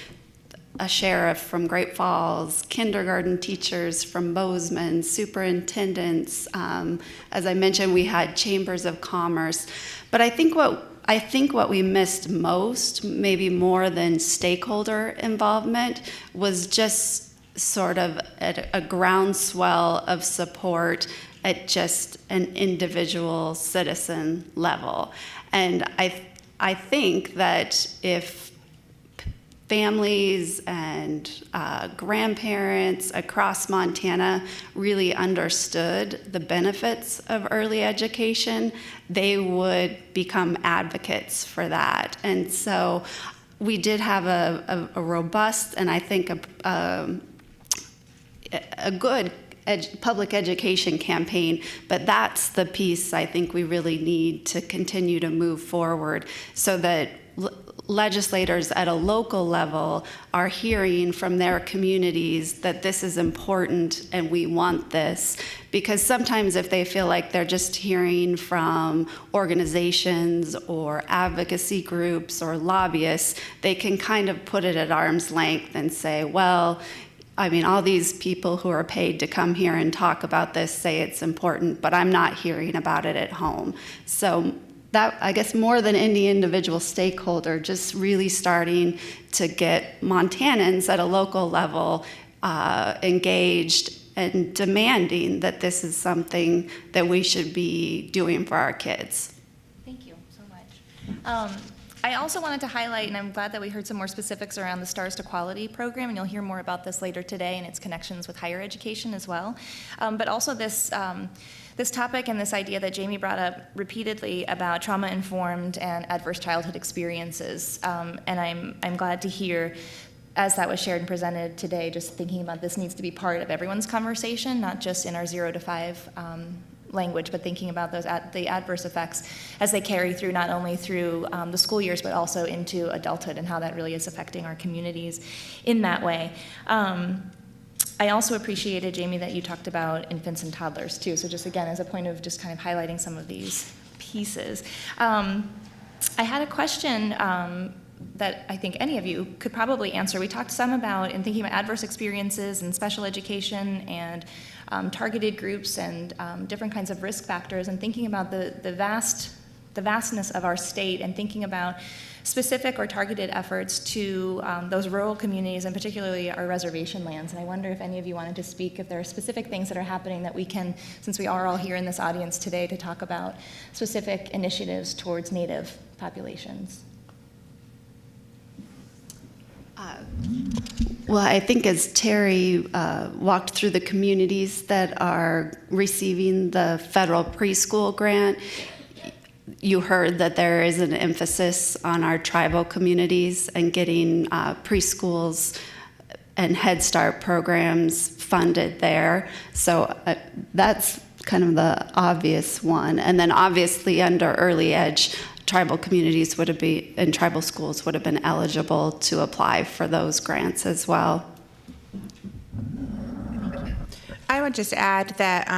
a sheriff from Great Falls, kindergarten teachers from Bozeman, superintendents. As I mentioned, we had chambers of commerce. But I think what we missed most, maybe more than stakeholder involvement, was just sort of a groundswell of support at just an individual citizen level. And I think that if families and grandparents across Montana really understood the benefits of early education, they would become advocates for that. And so we did have a robust and I think a good public education campaign, but that's the piece I think we really need to continue to move forward so that legislators at a local level are hearing from their communities that this is important and we want this. Because sometimes if they feel like they're just hearing from organizations or advocacy groups or lobbyists, they can kind of put it at arm's length and say, well, I mean, all these people who are paid to come here and talk about this say it's important, but I'm not hearing about it at home. So that, I guess, more than any individual stakeholder, just really starting to get Montanans at a local level engaged and demanding that this is something that we should be doing for our kids. Thank you so much. I also wanted to highlight, and I'm glad that we heard some more specifics around the STARS to Quality program, and you'll hear more about this later today and its connections with higher education as well. But also this topic and this idea that Jamie brought up repeatedly about trauma-informed and adverse childhood experiences. And I'm glad to hear, as that was shared and presented today, just thinking about this needs to be part of everyone's conversation, not just in our 0 to 5 language, but thinking about those the adverse effects as they carry through not only through the school years, but also into adulthood and how that really is affecting our communities in that way. I also appreciated, Jamie, that you talked about infants and toddlers too. So just again, as a point of just kind of highlighting some of these pieces. I had a question that I think any of you could probably answer. We talked some about, in thinking about adverse experiences and special education and targeted groups and different kinds of risk factors, and thinking about the vastness of our state, and thinking about specific or targeted efforts to those rural communities, and particularly our reservation lands. And I wonder if any of you wanted to speak, if there are specific things that are happening that we can, since we are all here in this audience today, to talk about specific initiatives towards Native populations. Well, I think as Terry walked through the communities that are receiving the federal preschool grant, you heard that there is an emphasis on our tribal communities and getting preschools and Head Start programs funded there. So that's kind of the obvious one. And then obviously under Early Edge, tribal communities would have been, and tribal schools would have been eligible to apply for those grants as well. I would just add that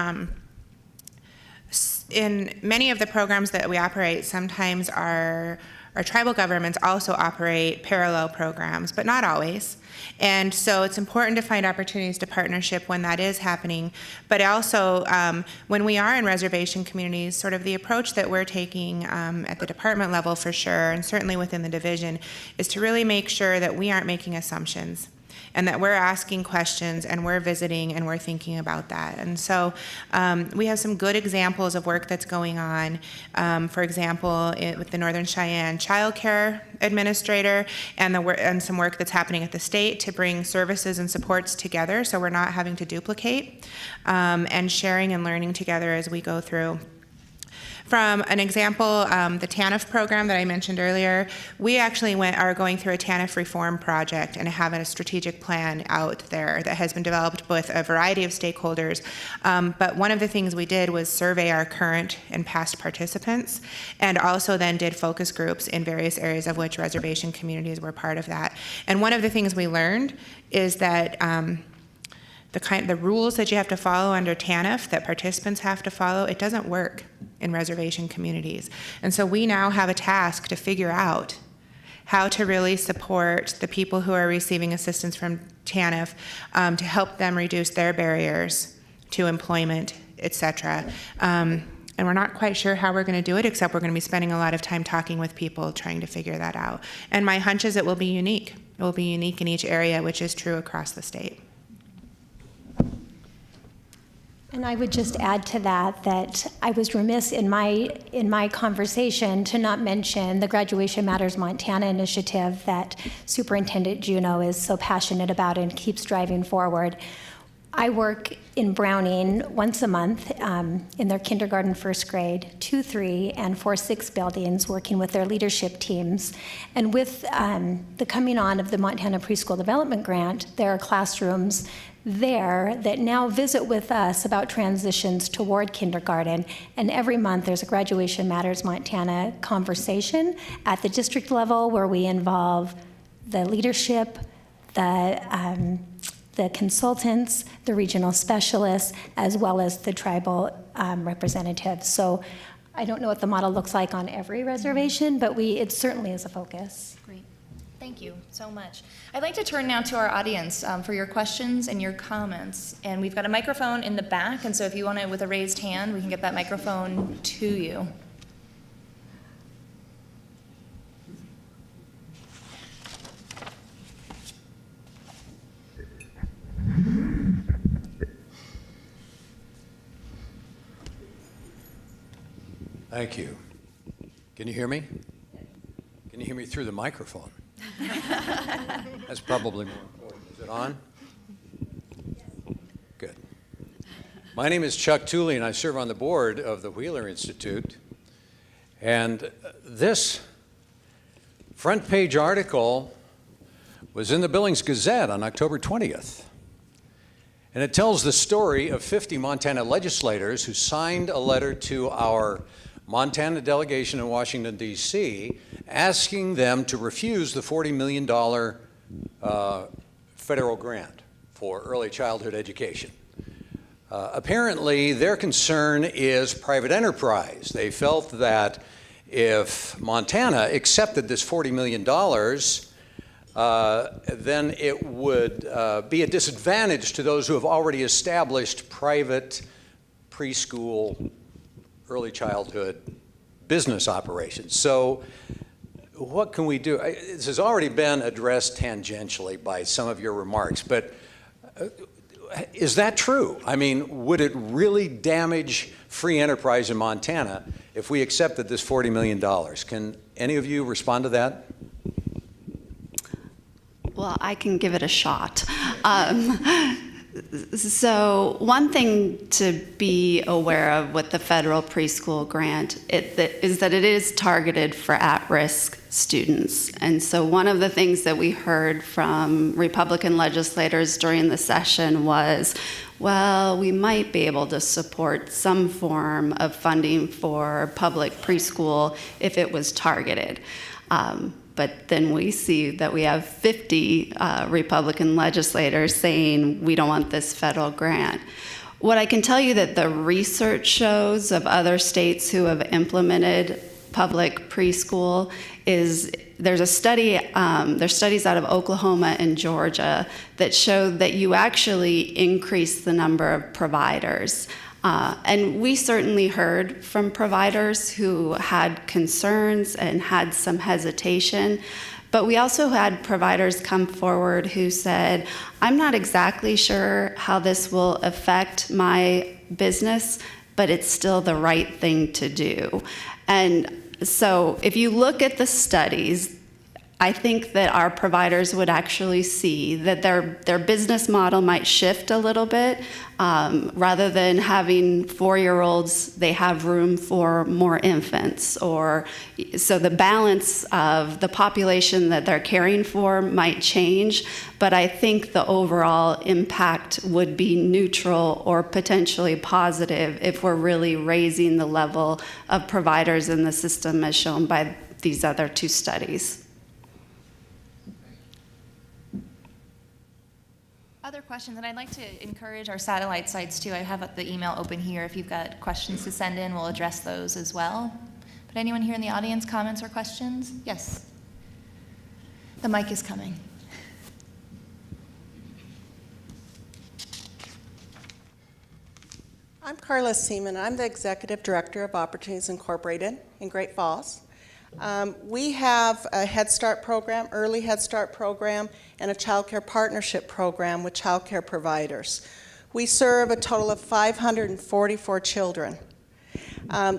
in many of the programs that we operate, sometimes our our tribal governments also operate parallel programs, but not always. And so it's important to find opportunities to partnership when that is happening. But also, when we are in reservation communities, sort of the approach that we're taking at the department level for sure, and certainly within the division, is to really make sure that we aren't making assumptions, and that we're asking questions and we're visiting and we're thinking about that. And so we have some good examples of work that's going on. For example, with the Northern Cheyenne Child Care Administrator and some work that's happening at the state to bring services and supports together so we're not having to duplicate, and sharing and learning together as we go through. From an example, the TANF program that I mentioned earlier, we actually are going through a TANF reform project and have a strategic plan out there that has been developed with a variety of stakeholders. But one of the things we did was survey our current and past participants, and also then did focus groups in various areas of which reservation communities were part of that. And one of the things we learned is that the rules that you have to follow under TANF that participants have to follow, it doesn't work in reservation communities. And so we now have a task to figure out how to really support the people who are receiving assistance from TANF to help them reduce their barriers to employment, et cetera. And we're not quite sure how we're going to do it, except we're going to be spending a lot of time talking with people trying to figure that out. And my hunch is it will be unique. It will be unique in each area, which is true across the state. And I would just add to that I was remiss in my conversation to not mention the Graduation Matters Montana initiative that Superintendent Juneau is so passionate about and keeps driving forward. I work in Browning once a month in their kindergarten, first grade, 2, 3, and 4, 6 buildings, working with their leadership teams. And with the coming on of the Montana Preschool Development Grant, there are classrooms there that now visit with us about transitions toward kindergarten. And every month there's a Graduation Matters Montana conversation at the district level where we involve the leadership, the consultants, the regional specialists, as well as the tribal representatives. So I don't know what the model looks like on every reservation, but it certainly is a focus. Great. Thank you so much. I'd like to turn now to our audience for your questions and your comments. And we've got a microphone in the back, and so if you want to, with a raised hand, we can get that microphone to you. Thank you. Can you hear me? Can you hear me through the microphone? That's probably more important. Is it on? Good. My name is Chuck Tooley, and I serve on the board of the Wheeler Institute. And this front page article was in the Billings Gazette on October 20th. And it tells the story of 50 Montana legislators who signed a letter to our Montana delegation in Washington, D.C., asking them to refuse the $40 million federal grant for early childhood education. Apparently, their concern is private enterprise. They felt that if Montana accepted this $40 million, then it would be a disadvantage to those who have already established private preschool, early childhood business operations. So what can we do? This has already been addressed tangentially by some of your remarks, but is that true? I mean, would it really damage free enterprise in Montana if we accepted this $40 million? Can any of you respond to that? Well, I can give it a shot. So one thing to be aware of with the federal preschool grant is that it is targeted for at-risk students. And so one of the things that we heard from Republican legislators during the session was, well, we might be able to support some form of funding for public preschool if it was targeted. But then we see that we have 50 Republican legislators saying we don't want this federal grant. What I can tell you that the research shows of other states who have implemented public preschool is there's a study, there's studies out of Oklahoma and Georgia that show that you actually increase the number of providers. And we certainly heard from providers who had concerns and had some hesitation, but we also had providers come forward who said, I'm not exactly sure how this will affect my business, but it's still the right thing to do. And so if you look at the studies, I think that our providers would actually see that their business model might shift a little bit. Rather than having 4-year-olds, they have room for more infants. So the balance of the population that they're caring for might change, but I think the overall impact would be neutral or potentially positive if we're really raising the level of providers in the system as shown by these other 2 studies. Other questions, and I'd like to encourage our satellite sites too. I have the email open here. If you've got questions to send in, we'll address those as well. But anyone here in the audience, comments or questions? Yes. The mic is coming. I'm Carla Seaman. I'm the Executive Director of Opportunities Incorporated in Great Falls. We have a Head Start program, early Head Start program, and a Child Care Partnership program with child care providers. We serve a total of 544 children.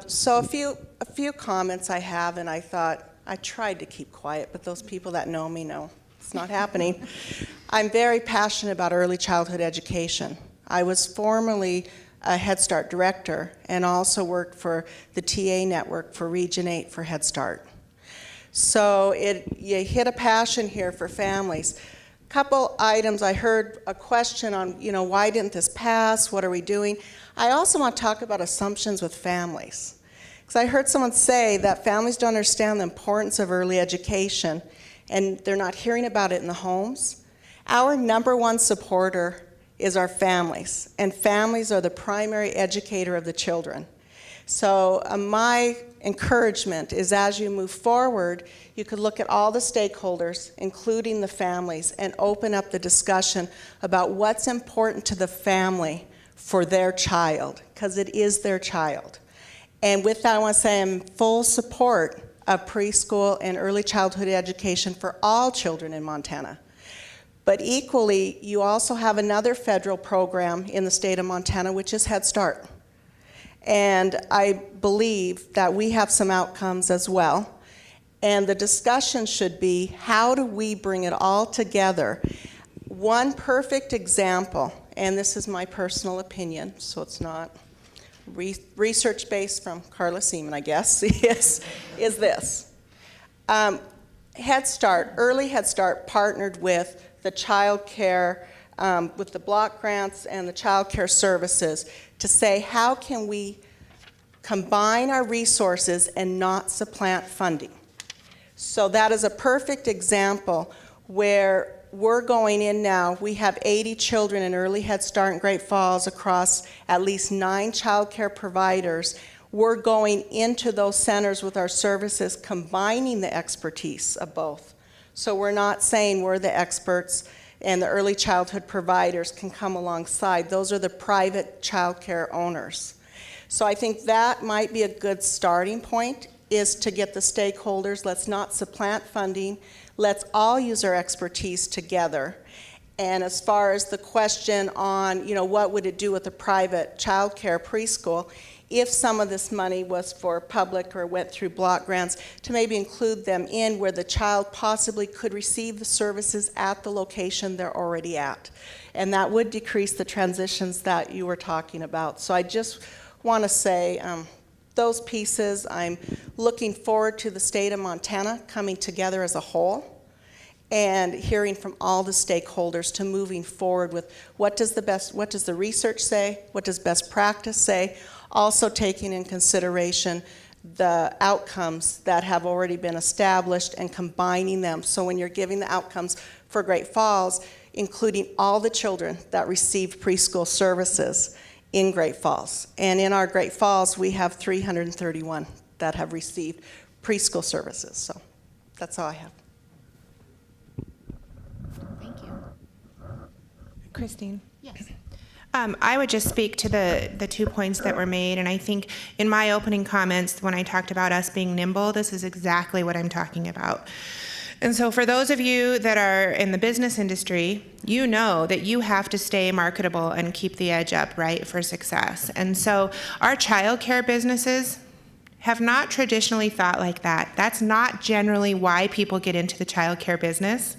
So a few comments I have, and I thought, I tried to keep quiet, but those people that know me know it's not happening. I'm very passionate about early childhood education. I was formerly a Head Start director and also worked for the TA network for Region 8 for Head Start. So you hit a passion here for families. Couple items, I heard a question on, why didn't this pass? What are we doing? I also want to talk about assumptions with families. Because I heard someone say that families don't understand the importance of early education and they're not hearing about it in the homes. Our #1 supporter is our families, and families are the primary educator of the children. So my encouragement is as you move forward, you could look at all the stakeholders, including the families, and open up the discussion about what's important to the family for their child, because it is their child. And with that, I want to say I'm in full support of preschool and early childhood education for all children in Montana. But equally, you also have another federal program in the state of Montana, which is Head Start. And I believe that we have some outcomes as well. And the discussion should be, how do we bring it all together? One perfect example, and this is my personal opinion, so it's not research-based from Carla Seaman, I guess, is this. Head Start, early Head Start partnered with the child care, with the block grants and the child care services to say, how can we combine our resources and not supplant funding? So that is a perfect example where we're going in now. We have 80 children in early Head Start in Great Falls across at least 9 child care providers. We're going into those centers with our services, combining the expertise of both. So we're not saying we're the experts and the early childhood providers can come alongside. Those are the private child care owners. So I think that might be a good starting point, is to get the stakeholders. Let's not supplant funding. Let's all use our expertise together. And as far as the question on, what would it do with a private child care preschool, if some of this money was for public or went through block grants, to maybe include them in where the child possibly could receive the services at the location they're already at. And that would decrease the transitions that you were talking about. So I just want to say those pieces, I'm looking forward to the state of Montana coming together as a whole and hearing from all the stakeholders to moving forward with what does the research say, what does best practice say, also taking in consideration the outcomes that have already been established and combining them. So when you're giving the outcomes for Great Falls, including all the children that received preschool services in Great Falls. And in our Great Falls, we have 331 that have received preschool services. So that's all I have. Thank you. Christine? Yes. I would just speak to the 2 points that were made, and I think in my opening comments, when I talked about us being nimble, this is exactly what I'm talking about. And so for those of you that are in the business industry, you know that you have to stay marketable and keep the edge up, right, for success. And so our childcare businesses have not traditionally thought like that. That's not generally why people get into the childcare business.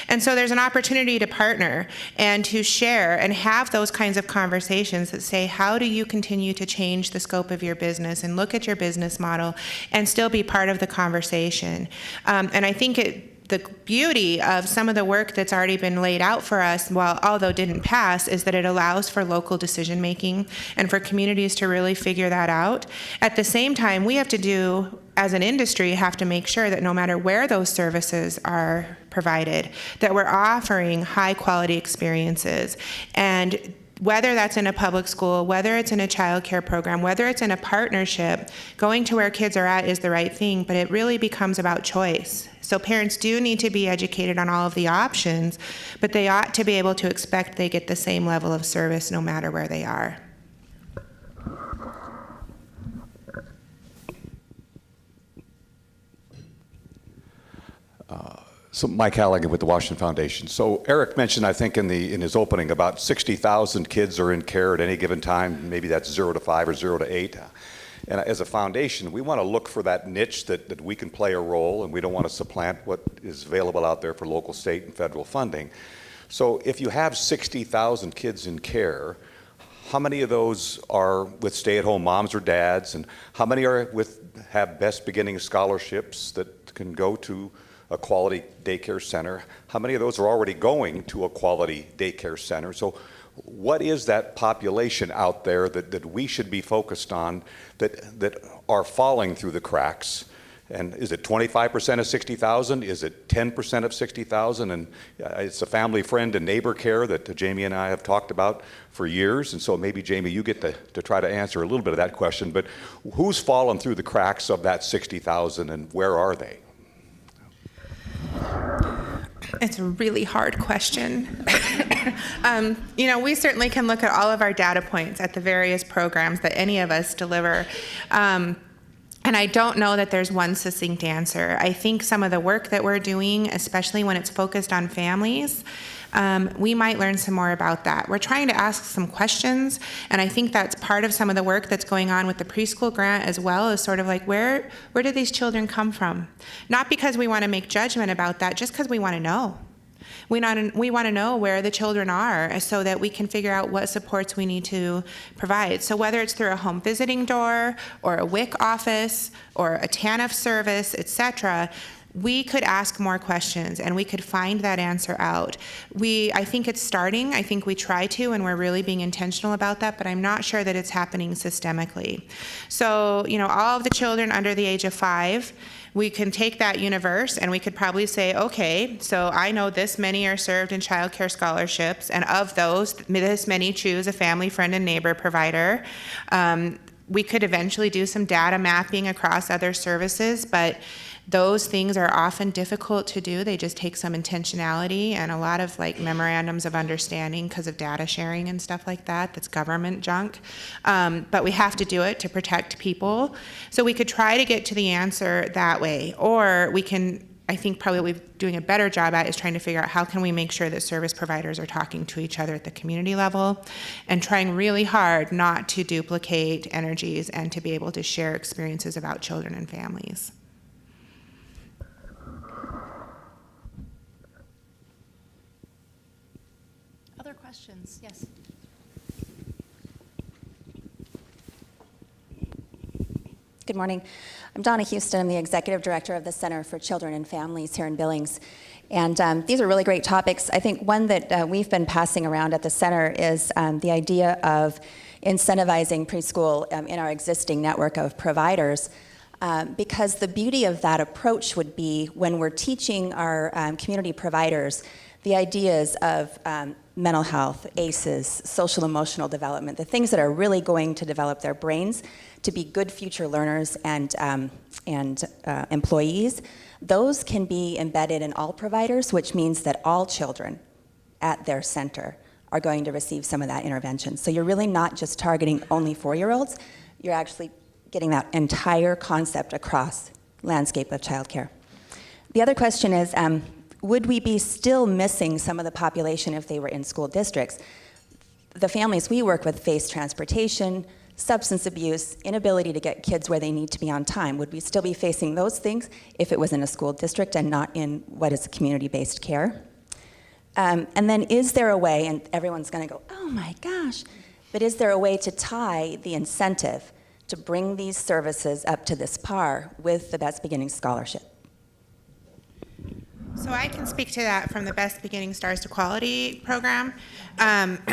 And so there's an opportunity to partner and to share and have those kinds of conversations that say, how do you continue to change the scope of your business and look at your business model and still be part of the conversation? And I think the beauty of some of the work that's already been laid out for us, although didn't pass, is that it allows for local decision making and for communities to really figure that out. At the same time, we have to as an industry, have to make sure that no matter where those services are provided, that we're offering high quality experiences. And whether that's in a public school, whether it's in a child care program, whether it's in a partnership, going to where kids are at is the right thing, but it really becomes about choice. So parents do need to be educated on all of the options, but they ought to be able to expect they get the same level of service no matter where they are. So Mike Halligan with the Washington Foundation. So Eric mentioned, I think in his opening, about 60,000 kids are in care at any given time. Maybe that's 0 to 5 or 0 to 8. And as a foundation, we want to look for that niche that we can play a role, and we don't want to supplant what is available out there for local, state, and federal funding. So if you have 60,000 kids in care, how many of those are with stay-at-home moms or dads, and how many have best beginning scholarships that can go to a quality daycare center? How many of those are already going to a quality daycare center? So what is that population out there that we should be focused on that are falling through the cracks? And is it 25% of 60,000? Is it 10% of 60,000? And it's a family, friend, and neighbor care that Jamie and I have talked about for years. And so maybe, Jamie, you get to try to answer a little bit of that question. But who's fallen through the cracks of that 60,000, and where are they? It's a really hard question. We certainly can look at all of our data points at the various programs that any of us deliver. And I don't know that there's one succinct answer. I think some of the work that we're doing, especially when it's focused on families, we might learn some more about that. We're trying to ask some questions, and I think that's part of some of the work that's going on with the preschool grant as well, is sort of like, where do these children come from? Not because we want to make judgment about that, just because we want to know. We want to know where the children are so that we can figure out what supports we need to provide. So whether it's through a home visiting door or a WIC office or a TANF service, etc., we could ask more questions and we could find that answer out. I think it's starting. I think we try to, and we're really being intentional about that, but I'm not sure that it's happening systemically. So, all of the children under the age of 5, we can take that universe and we could probably say, okay, so I know this many are served in child care scholarships, and of those, this many choose a family, friend, and neighbor provider. We could eventually do some data mapping across other services, but those things are often difficult to do. They just take some intentionality and a lot of memorandums of understanding because of data sharing and stuff like that. That's government junk. But we have to do it to protect people. So we could try to get to the answer that way. Or we can, I think probably what we're doing a better job at is trying to figure out how can we make sure that service providers are talking to each other at the community level and trying really hard not to duplicate energies and to be able to share experiences about children and families. Other questions? Yes. Good morning. I'm Donna Houston. I'm the Executive Director of the Center for Children and Families here in Billings. And these are really great topics. I think one that we've been passing around at the center is the idea of incentivizing preschool in our existing network of providers. Because the beauty of that approach would be when we're teaching our community providers the ideas of mental health, ACEs, social emotional development, the things that are really going to develop their brains to be good future learners and employees, those can be embedded in all providers, which means that all children at their center are going to receive some of that intervention. So you're really not just targeting only 4-year-olds, you're actually getting that entire concept across landscape of childcare. The other question is, would we be still missing some of the population if they were in school districts? The families we work with face transportation, substance abuse, inability to get kids where they need to be on time. Would we still be facing those things if it was in a school district and not in what is community-based care? And then is there a way, and everyone's going to go, oh my gosh, but is there a way to tie the incentive to bring these services up to this par with the Best Beginnings Scholarship? So I can speak to that from the Best Beginning Stars to Quality program.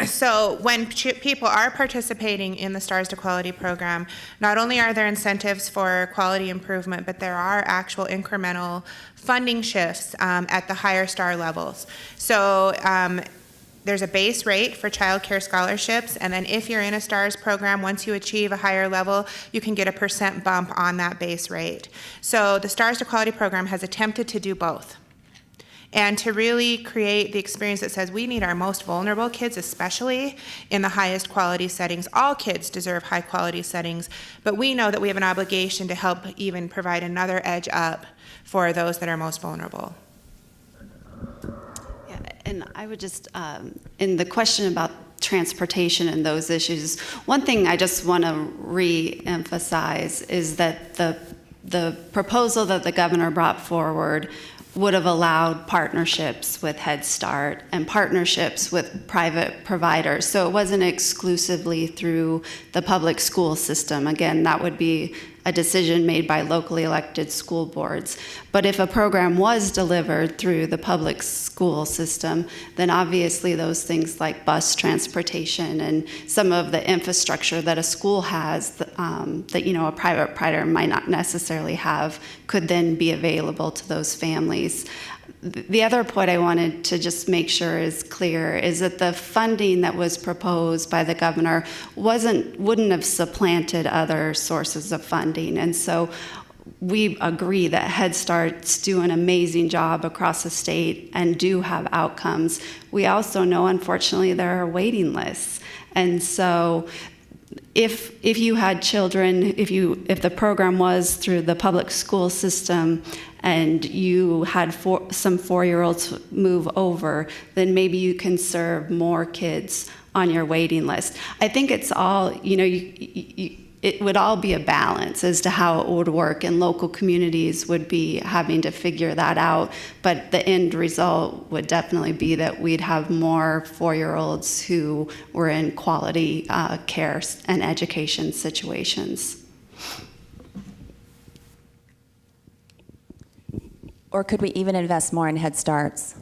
So when people are participating in the Stars to Quality program, not only are there incentives for quality improvement, but there are actual incremental funding shifts at the higher star levels. So there's a base rate for child care scholarships, and then if you're in a STARS program, once you achieve a higher level, you can get a % bump on that base rate. So the Stars to Quality program has attempted to do both, and to really create the experience that says we need our most vulnerable kids, especially in the highest quality settings. All kids deserve high quality settings, but we know that we have an obligation to help even provide another edge up for those that are most vulnerable. Yeah, and I would just, in the question about transportation and those issues, one thing I just want to re-emphasize is that the proposal that the governor brought forward would have allowed partnerships with Head Start and partnerships with private providers. So it wasn't exclusively through the public school system. Again, that would be a decision made by locally elected school boards. But if a program was delivered through the public school system, then obviously those things like bus transportation and some of the infrastructure that a school has that a private provider might not necessarily have could then be available to those families. The other point I wanted to just make sure is clear is that the funding that was proposed by the governor wouldn't have supplanted other sources of funding. And so we agree that Head Start's do an amazing job across the state and do have outcomes. We also know, unfortunately, there are waiting lists. And so if you had children, if the program was through the public school system and you had some 4-year-olds move over, then maybe you can serve more kids on your waiting list. I think it's all, it would all be a balance as to how it would work, and local communities would be having to figure that out. But the end result would definitely be that we'd have more 4-year-olds who were in quality care and education situations. Or could we even invest more in Head Starts?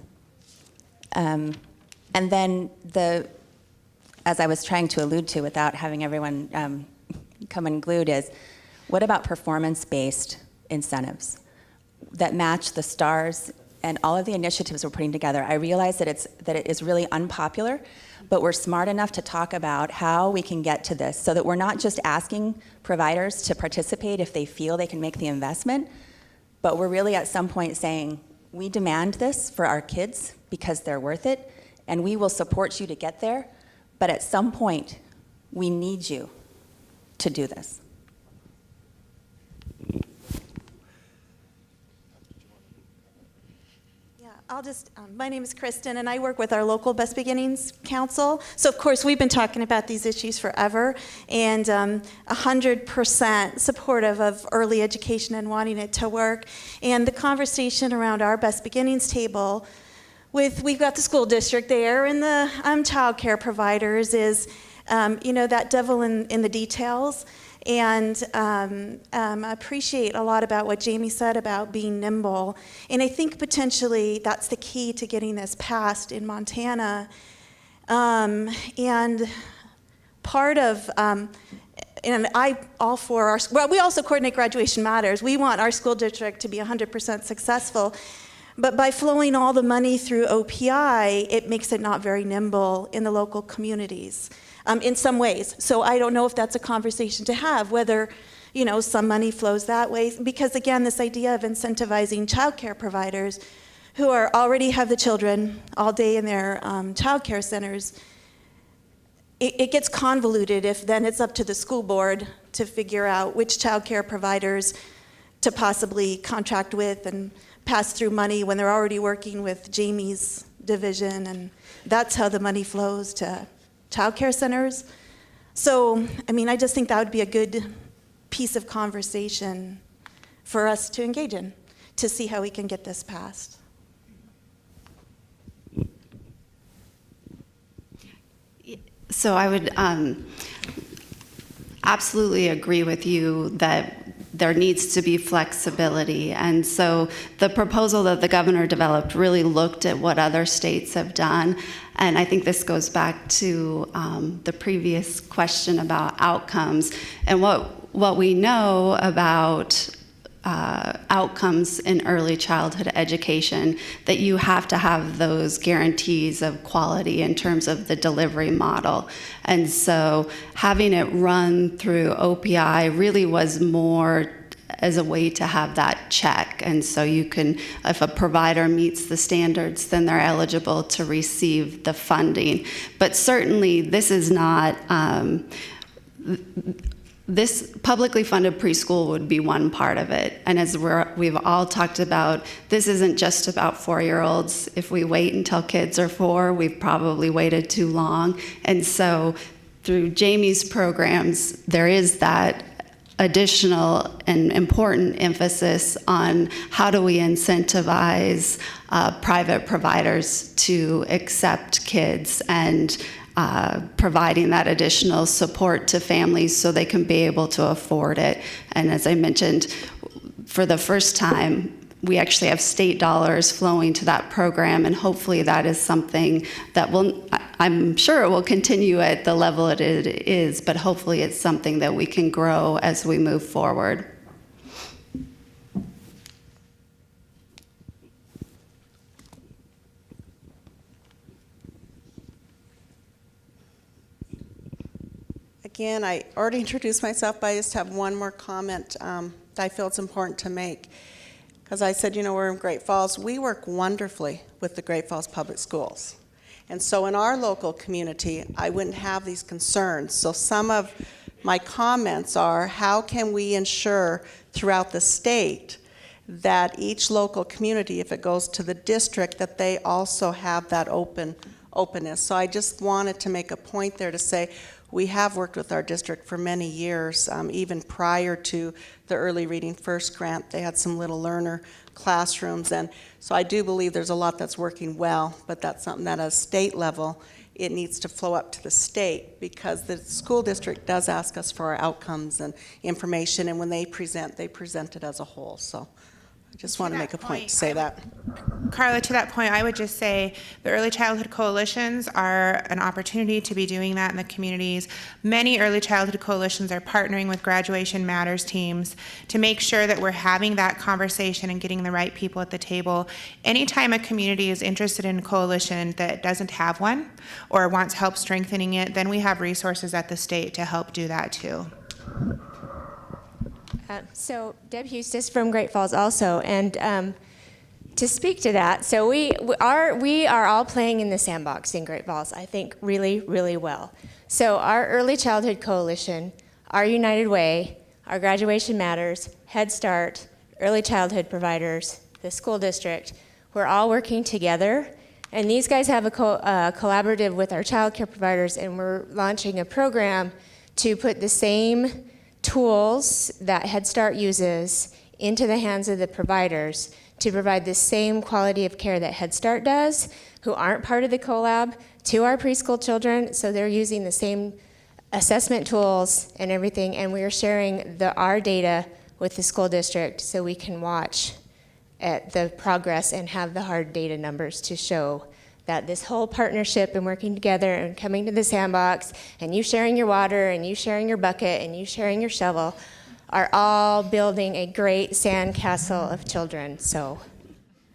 And then as I was trying to allude to without having everyone come unglued, is what about performance-based incentives that match the STARS and all of the initiatives we're putting together? I realize that it is really unpopular, but we're smart enough to talk about how we can get to this so that we're not just asking providers to participate if they feel they can make the investment, but we're really at some point saying, we demand this for our kids because they're worth it, and we will support you to get there, but at some point, we need you to do this. I'll just, my name is Kristen, and I work with our local Best Beginnings Council. So, of course, we've been talking about these issues forever, and 100% supportive of early education and wanting it to work. And the conversation around our Best Beginnings table, we've got the school district there and the child care providers is, that devil in the details. And I appreciate a lot about what Jamie said about being nimble. And I think potentially that's the key to getting this passed in Montana. And part of, and I all for we also coordinate Graduation Matters. We want our school district to be 100% successful. But by flowing all the money through OPI, it makes it not very nimble in the local communities in some ways. So I don't know if that's a conversation to have, whether some money flows that way. Because again, this idea of incentivizing childcare providers who already have the children all day in their childcare centers, it gets convoluted if then it's up to the school board to figure out which childcare providers to possibly contract with and pass through money when they're already working with Jamie's division, and that's how the money flows to childcare centers. So, I just think that would be a good piece of conversation for us to engage in, to see how we can get this passed. So I would absolutely agree with you that there needs to be flexibility. And so the proposal that the governor developed really looked at what other states have done. And I think this goes back to the previous question about outcomes. And what we know about outcomes in early childhood education, that you have to have those guarantees of quality in terms of the delivery model. And so having it run through OPI really was more as a way to have that check. And so you can, if a provider meets the standards, then they're eligible to receive the funding. But certainly this is not, this publicly funded preschool would be one part of it. And as we've all talked about, this isn't just about 4-year-olds. If we wait until kids are 4, we've probably waited too long. And so through Jamie's programs, there is that additional and important emphasis on how do we incentivize private providers to accept kids, and providing that additional support to families so they can be able to afford it. And as I mentioned, for the first time, we actually have state dollars flowing to that program, and hopefully that is something that I'm sure it will continue at the level it is, but hopefully it's something that we can grow as we move forward. Again, I already introduced myself, but I just have one more comment that I feel it's important to make. Because I said, we're in Great Falls. We work wonderfully with the Great Falls Public Schools. And so in our local community, I wouldn't have these concerns. So some of my comments are, how can we ensure throughout the state that each local community, if it goes to the district, that they also have that openness. So I just wanted to make a point there to say, we have worked with our district for many years, even prior to the Early Reading First grant. They had some little learner classrooms, and so I do believe there's a lot that's working well, but that's something that at a state level, it needs to flow up to the state, because the school district does ask us for our outcomes and information, and when they present it as a whole. So I just want to make a point to say that. Carla, to that point, I would just say the early childhood coalitions are an opportunity to be doing that in the communities. Many early childhood coalitions are partnering with Graduation Matters teams to make sure that we're having that conversation and getting the right people at the table. Anytime a community is interested in a coalition that doesn't have one or wants help strengthening it, then we have resources at the state to help do that too. So Deb Hustis from Great Falls also, and to speak to that, so we are all playing in the sandbox in Great Falls, I think really, really well. So our Early Childhood Coalition, our United Way, our Graduation Matters, Head Start, Early Childhood Providers, the school district, we're all working together, and these guys have a collaborative with our child care providers, and we're launching a program to put the same tools that Head Start uses into the hands of the providers to provide the same quality of care that Head Start does, who aren't part of the collab, to our preschool children, so they're using the same assessment tools and everything, and we are sharing our data with the school district so we can watch at the progress and have the hard data numbers to show that this whole partnership and working together and coming to the sandbox, and you sharing your water, and you sharing your bucket, and you sharing your shovel, are all building a great sandcastle of children. So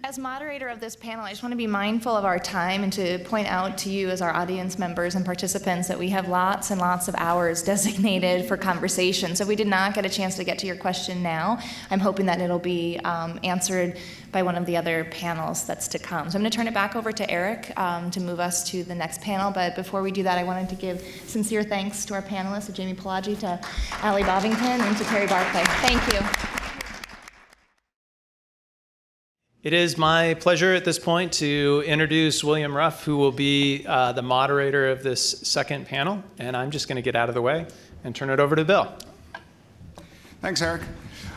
As moderator of this panel, I just want to be mindful of our time and to point out to you as our audience members and participants that we have lots and lots of hours designated for conversation. So if we did not get a chance to get to your question now, I'm hoping that it'll be answered by one of the other panels that's to come. So I'm going to turn it back over to Eric to move us to the next panel. But before we do that, I wanted to give sincere thanks to our panelists, to Jamie Pelagi, to Allie Bovington, and to Terry Barclay. Thank you. It is my pleasure at this point to introduce William Ruff, who will be the moderator of this second panel. And I'm just going to get out of the way and turn it over to Bill. Thanks, Eric.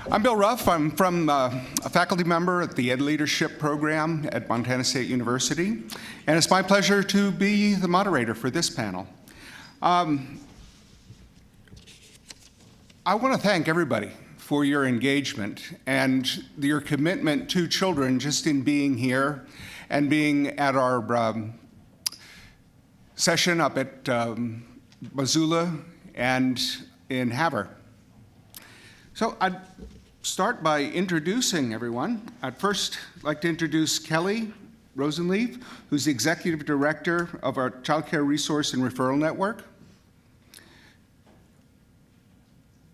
I'm Bill Ruff. I'm from a faculty member at the Ed Leadership Program at Montana State University. And it's my pleasure to be the moderator for this panel. I want to thank everybody for your engagement and your commitment to children just in being here and being at our session up at Missoula and in Havre. So I'd start by introducing everyone. I'd first like to introduce Kelly Rosenleaf, who's the Executive Director of our Child Care Resource and Referral Network.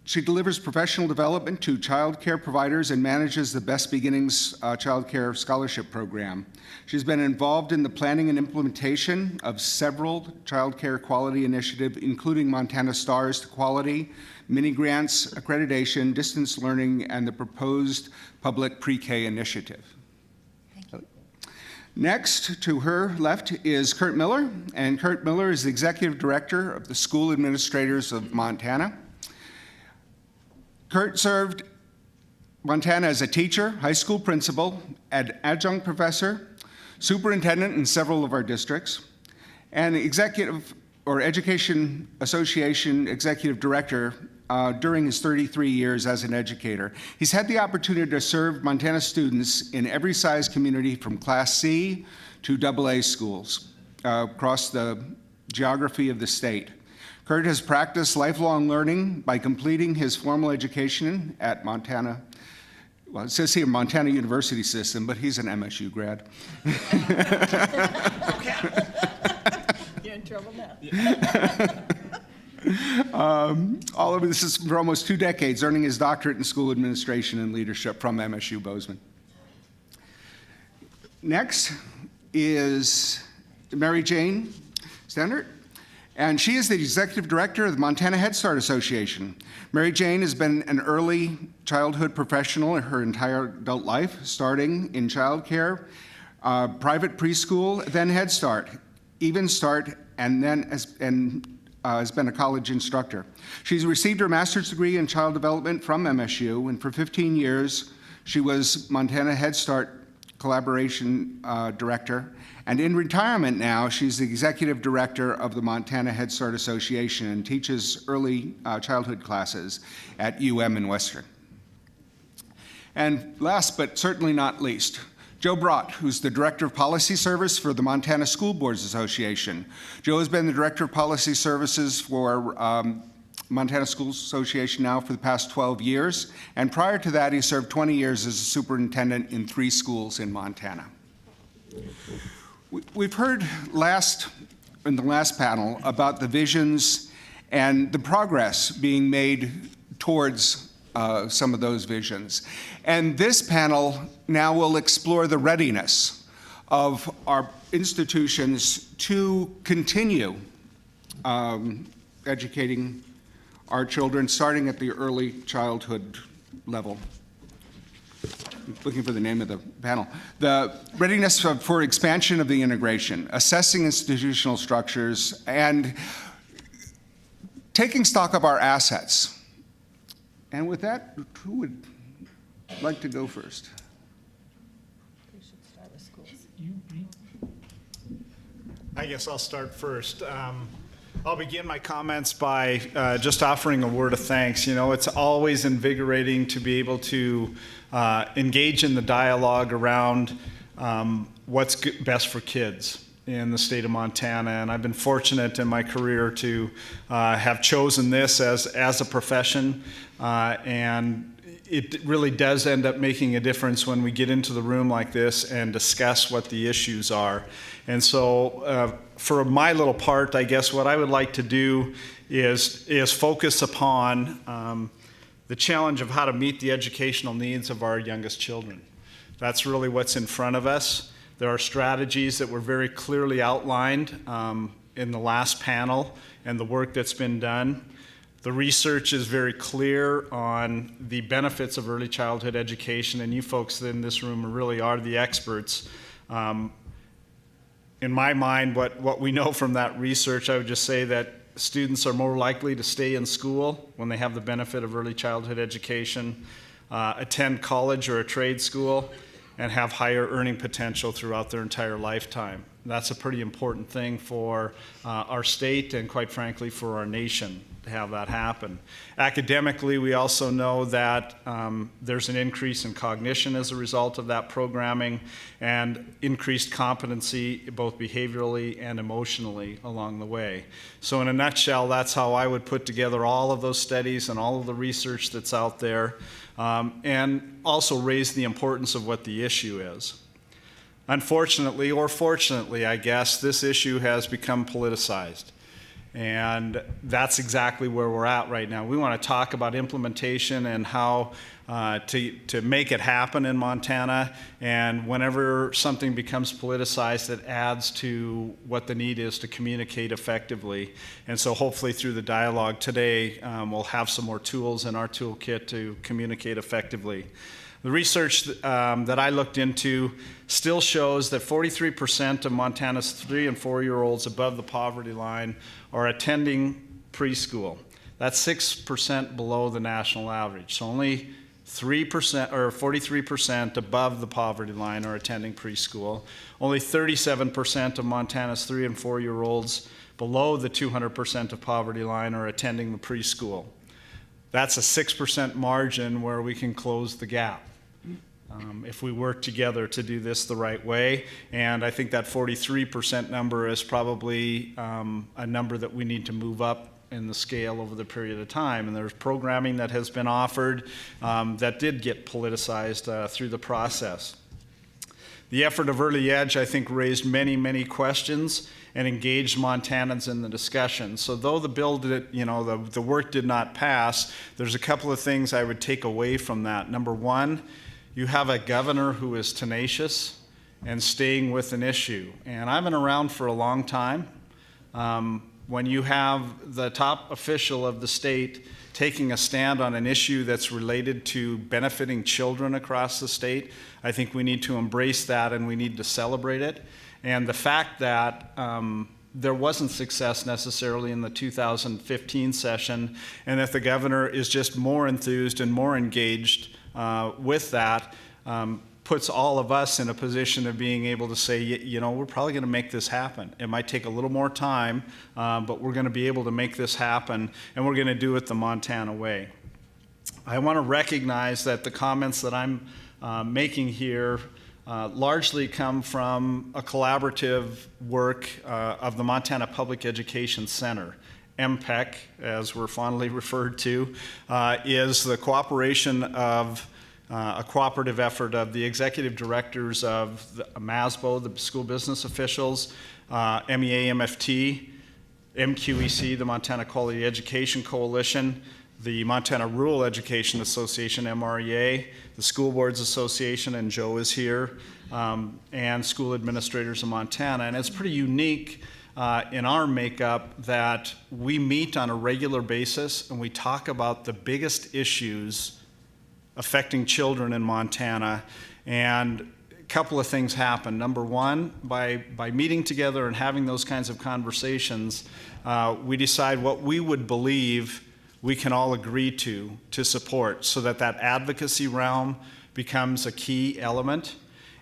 She delivers professional development to child care providers and manages the Best Beginnings Child Care Scholarship Program. She's been involved in the planning and implementation of several child care quality initiatives, including Montana Stars to Quality, mini grants, accreditation, distance learning, and the proposed public pre-K initiative. Next, to her left, is Kurt Miller, and Kurt Miller is the Executive Director of the School Administrators of Montana. Kurt served Montana as a teacher, high school principal, adjunct professor, superintendent in several of our districts, and executive or Education Association executive director during his 33 years as an educator. He's had the opportunity to serve Montana students in every size community from Class C to AA schools across the geography of the state. Kurt has practiced lifelong learning by completing his formal education at Montana. Well, it says here Montana University System, but he's an MSU grad. You're in trouble now. All of this is for almost 2 decades, earning his doctorate in school administration and leadership from MSU Bozeman. Next is Mary Jane Stendert, and she is the Executive Director of the Montana Head Start Association. Mary Jane has been an early childhood professional in her entire adult life, starting in child care, private preschool, then Head Start, Even Start, and then has been a college instructor. She's received her master's degree in child development from MSU, and for 15 years, she was Montana Head Start Collaboration Director. And in retirement now, she's the Executive Director of the Montana Head Start Association and teaches early childhood classes at UM in Western. And last but certainly not least, Joe Brott, who's the Director of Policy Service for the Montana School Boards Association. Joe has been the Director of Policy Services for Montana Schools Association now for the past 12 years, and prior to that, he served 20 years as a superintendent in 3 schools in Montana. We've heard in the last panel about the visions and the progress being made towards some of those visions. And this panel now will explore the readiness of our institutions to continue educating our children, starting at the early childhood level. Looking for the name of the panel. The readiness for expansion of the integration, assessing institutional structures, and taking stock of our assets. And with that, who would like to go first? We should start with schools. I guess I'll start first. I'll begin my comments by just offering a word of thanks. You know, it's always invigorating to be able to engage in the dialogue around what's best for kids in the state of Montana. And I've been fortunate in my career to have chosen this as a profession. And it really does end up making a difference when we get into the room like this and discuss what the issues are. And so for my little part, I guess what I would like to do is focus upon the challenge of how to meet the educational needs of our youngest children. That's really what's in front of us. There are strategies that were very clearly outlined in the last panel and the work that's been done. The research is very clear on the benefits of early childhood education, and you folks in this room really are the experts. In my mind, what we know from that research, I would just say that students are more likely to stay in school when they have the benefit of early childhood education, attend college or a trade school, and have higher earning potential throughout their entire lifetime. That's a pretty important thing for our state and, quite frankly, for our nation to have that happen. Academically, we also know that there's an increase in cognition as a result of that programming and increased competency both behaviorally and emotionally along the way. So in a nutshell, that's how I would put together all of those studies and all of the research that's out there, and also raise the importance of what the issue is. Unfortunately, or fortunately, I guess, this issue has become politicized. And that's exactly where we're at right now. We want to talk about implementation and how to make it happen in Montana. And whenever something becomes politicized, it adds to what the need is to communicate effectively. And so hopefully through the dialogue today, we'll have some more tools in our toolkit to communicate effectively. The research that I looked into still shows that 43% of Montana's 3 and 4-year-olds above the poverty line are attending preschool. That's 6% below the national average. So only 3% or 43% above the poverty line are attending preschool. Only 37% of Montana's 3 and 4-year-olds below the 200% of poverty line are attending the preschool. That's a 6% margin where we can close the gap if we work together to do this the right way. And I think that 43% number is probably a number that we need to move up in the scale over the period of time. And there's programming that has been offered that did get politicized through the process. The effort of Early Edge, I think, raised many, many questions and engaged Montanans in the discussion. So though the bill did, the work did not pass, there's a couple of things I would take away from that. Number one, you have a governor who is tenacious and staying with an issue. And I've been around for a long time. When you have the top official of the state taking a stand on an issue that's related to benefiting children across the state, I think we need to embrace that and we need to celebrate it. And the fact that there wasn't success necessarily in the 2015 session, and that the governor is just more enthused and more engaged with that, puts all of us in a position of being able to say, we're probably going to make this happen. It might take a little more time, but we're going to be able to make this happen, and we're going to do it the Montana way. I want to recognize that the comments that I'm making here largely come from a collaborative work of the Montana Public Education Center. MPEC, as we're fondly referred to, is the cooperation of a cooperative effort of the executive directors of the MASBO, the school business officials, MEA, MFT, MQEC, the Montana Quality Education Coalition, the Montana Rural Education Association, MREA, the School Boards Association, and Joe is here, and School Administrators of Montana. And it's pretty unique in our makeup that we meet on a regular basis and we talk about the biggest issues affecting children in Montana. And a couple of things happen. Number one, by meeting together and having those kinds of conversations, we decide what we would believe we can all agree to support, so that advocacy realm becomes a key element.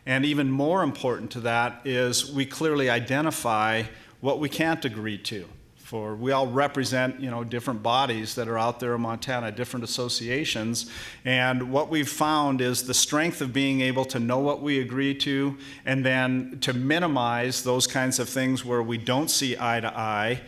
And even more important to that is we clearly identify what we can't agree to. we all represent, different bodies that are out there in Montana, different associations. And what we've found is the strength of being able to know what we agree to and then to minimize those kinds of things where we don't see eye to eye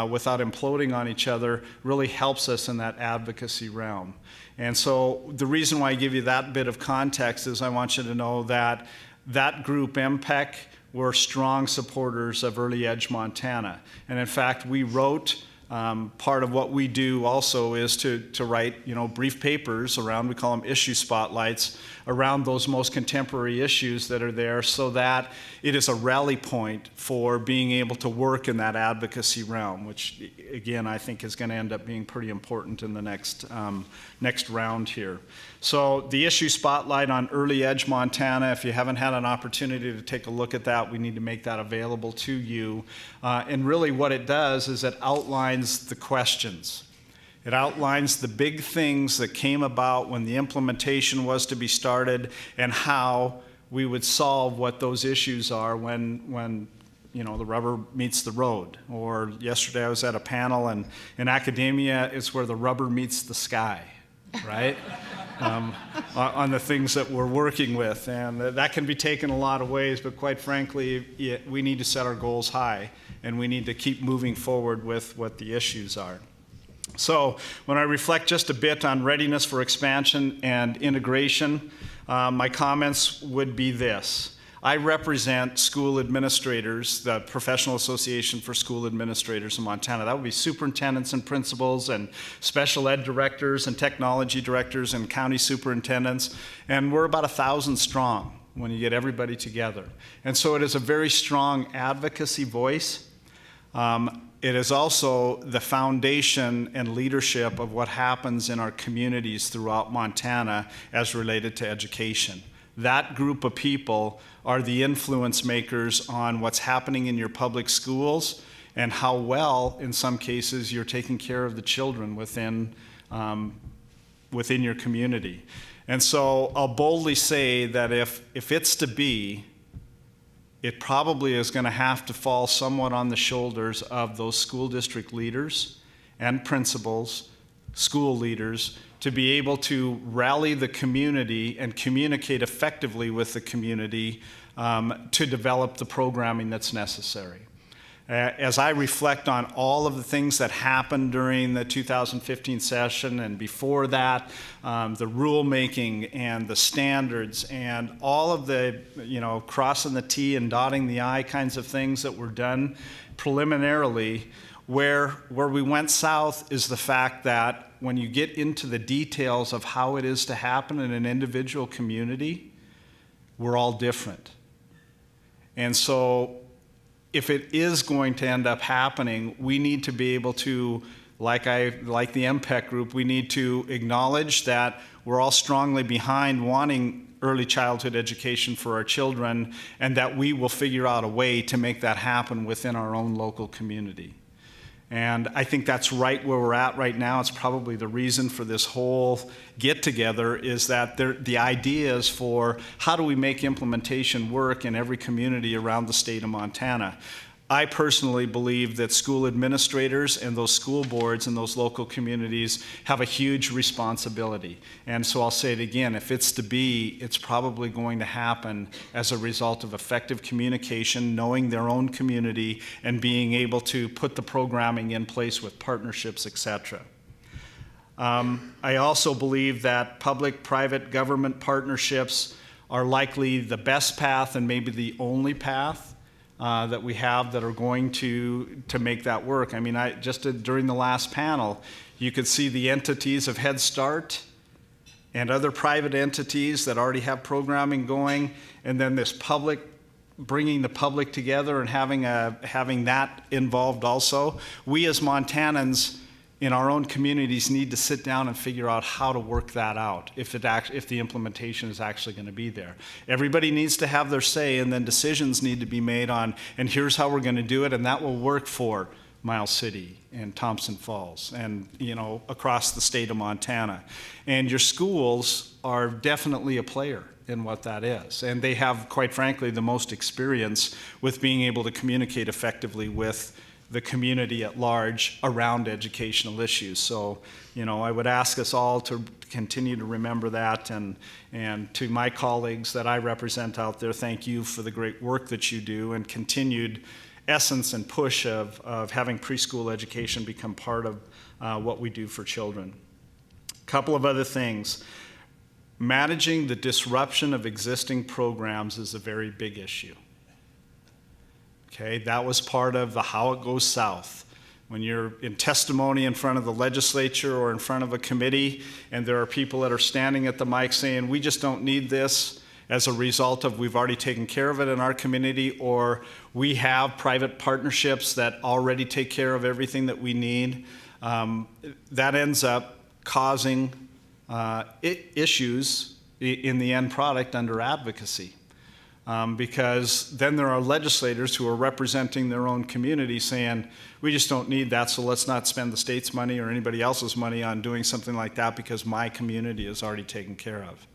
without imploding on each other really helps us in that advocacy realm. And so the reason why I give you that bit of context is I want you to know that that group, MPEC, were strong supporters of Early Edge Montana. And in fact, we wrote, part of what we do also is to write, brief papers around, we call them issue spotlights, around those most contemporary issues that are there so that it is a rally point for being able to work in that advocacy realm, which again, I think is going to end up being pretty important in the next round here. So the issue spotlight on Early Edge Montana, if you haven't had an opportunity to take a look at that, we need to make that available to you. And really what it does is it outlines the questions. It outlines the big things that came about when the implementation was to be started and how we would solve what those issues are when the rubber meets the road. Or yesterday I was at a panel, and in academia, it's where the rubber meets the sky, right? On the things that we're working with. And that can be taken a lot of ways, but quite frankly, we need to set our goals high, and we need to keep moving forward with what the issues are. So when I reflect just a bit on readiness for expansion and integration, my comments would be this. I represent school administrators, the Professional Association for School Administrators in Montana. That would be superintendents and principals and special ed directors and technology directors and county superintendents. And we're about 1,000 strong when you get everybody together. And so it is a very strong advocacy voice. It is also the foundation and leadership of what happens in our communities throughout Montana as related to education. That group of people are the influence makers on what's happening in your public schools and how well, in some cases, you're taking care of the children within your community. And so I'll boldly say that if it's to be, it probably is going to have to fall somewhat on the shoulders of those school district leaders and principals, school leaders, to be able to rally the community and communicate effectively with the community to develop the programming that's necessary. As I reflect on all of the things that happened during the 2015 session and before that, the rulemaking and the standards and all of the, crossing the T and dotting the I kinds of things that were done preliminarily, where we went south is the fact that when you get into the details of how it is to happen in an individual community, we're all different. And so if it is going to end up happening, we need to be able to, like the MPEC group, we need to acknowledge that we're all strongly behind wanting early childhood education for our children, and that we will figure out a way to make that happen within our own local community. And I think that's right where we're at right now. It's probably the reason for this whole get-together is that the idea is for how do we make implementation work in every community around the state of Montana. I personally believe that school administrators and those school boards in those local communities have a huge responsibility. And so I'll say it again, if it's to be, it's probably going to happen as a result of effective communication, knowing their own community, and being able to put the programming in place with partnerships, etc. I also believe that public-private government partnerships are likely the best path and maybe the only path that we have that are going to make that work. I mean, during the last panel, you could see the entities of Head Start and other private entities that already have programming going, and then this public, bringing the public together and having that involved also. We as Montanans in our own communities need to sit down and figure out how to work that out if the implementation is actually going to be there. Everybody needs to have their say, and then decisions need to be made on, and here's how we're going to do it, and that will work for Miles City and Thompson Falls and across the state of Montana. And your schools are definitely a player in what that is. And they have, quite frankly, the most experience with being able to communicate effectively with the community at large around educational issues. So, I would ask us all to continue to remember that, and to my colleagues that I represent out there, thank you for the great work that you do and continued essence and push of having preschool education become part of what we do for children. A couple of other things. Managing the disruption of existing programs is a very big issue. Okay, that was part of the How It Goes South. When you're in testimony in front of the legislature or in front of a committee, and there are people that are standing at the mic saying, we just don't need this as a result of we've already taken care of it in our community, or we have private partnerships that already take care of everything that we need, that ends up causing issues in the end product under advocacy. Because then there are legislators who are representing their own community saying, we just don't need that, so let's not spend the state's money or anybody else's money on doing something like that because my community is already taken care of.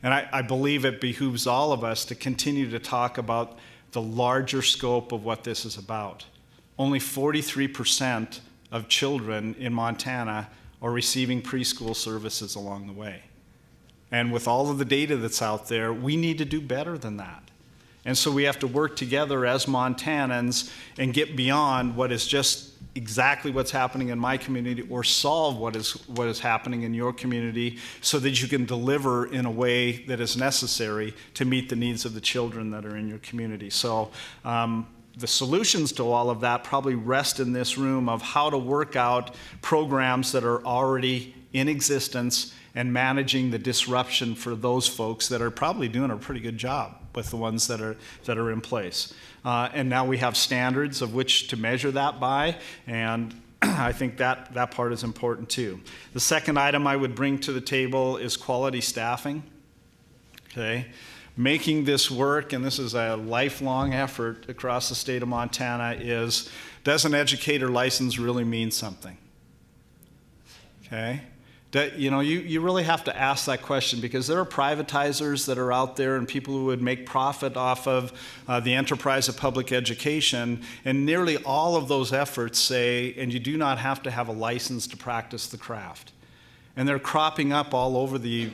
And I believe it behooves all of us to continue to talk about the larger scope of what this is about. Only 43% of children in Montana are receiving preschool services along the way. And with all of the data that's out there, we need to do better than that. And so we have to work together as Montanans and get beyond what is just exactly what's happening in my community, or solve what is happening in your community so that you can deliver in a way that is necessary to meet the needs of the children that are in your community. So the solutions to all of that probably rest in this room of how to work out programs that are already in existence and managing the disruption for those folks that are probably doing a pretty good job with the ones that are in place. And now we have standards of which to measure that by, and I think that part is important too. The second item I would bring to the table is quality staffing. Okay, making this work, and this is a lifelong effort across the state of Montana, is, does an educator license really mean something? Okay. You really have to ask that question, because there are privatizers that are out there and people who would make profit off of the enterprise of public education, and nearly all of those efforts say, and you do not have to have a license to practice the craft. And they're cropping up all over the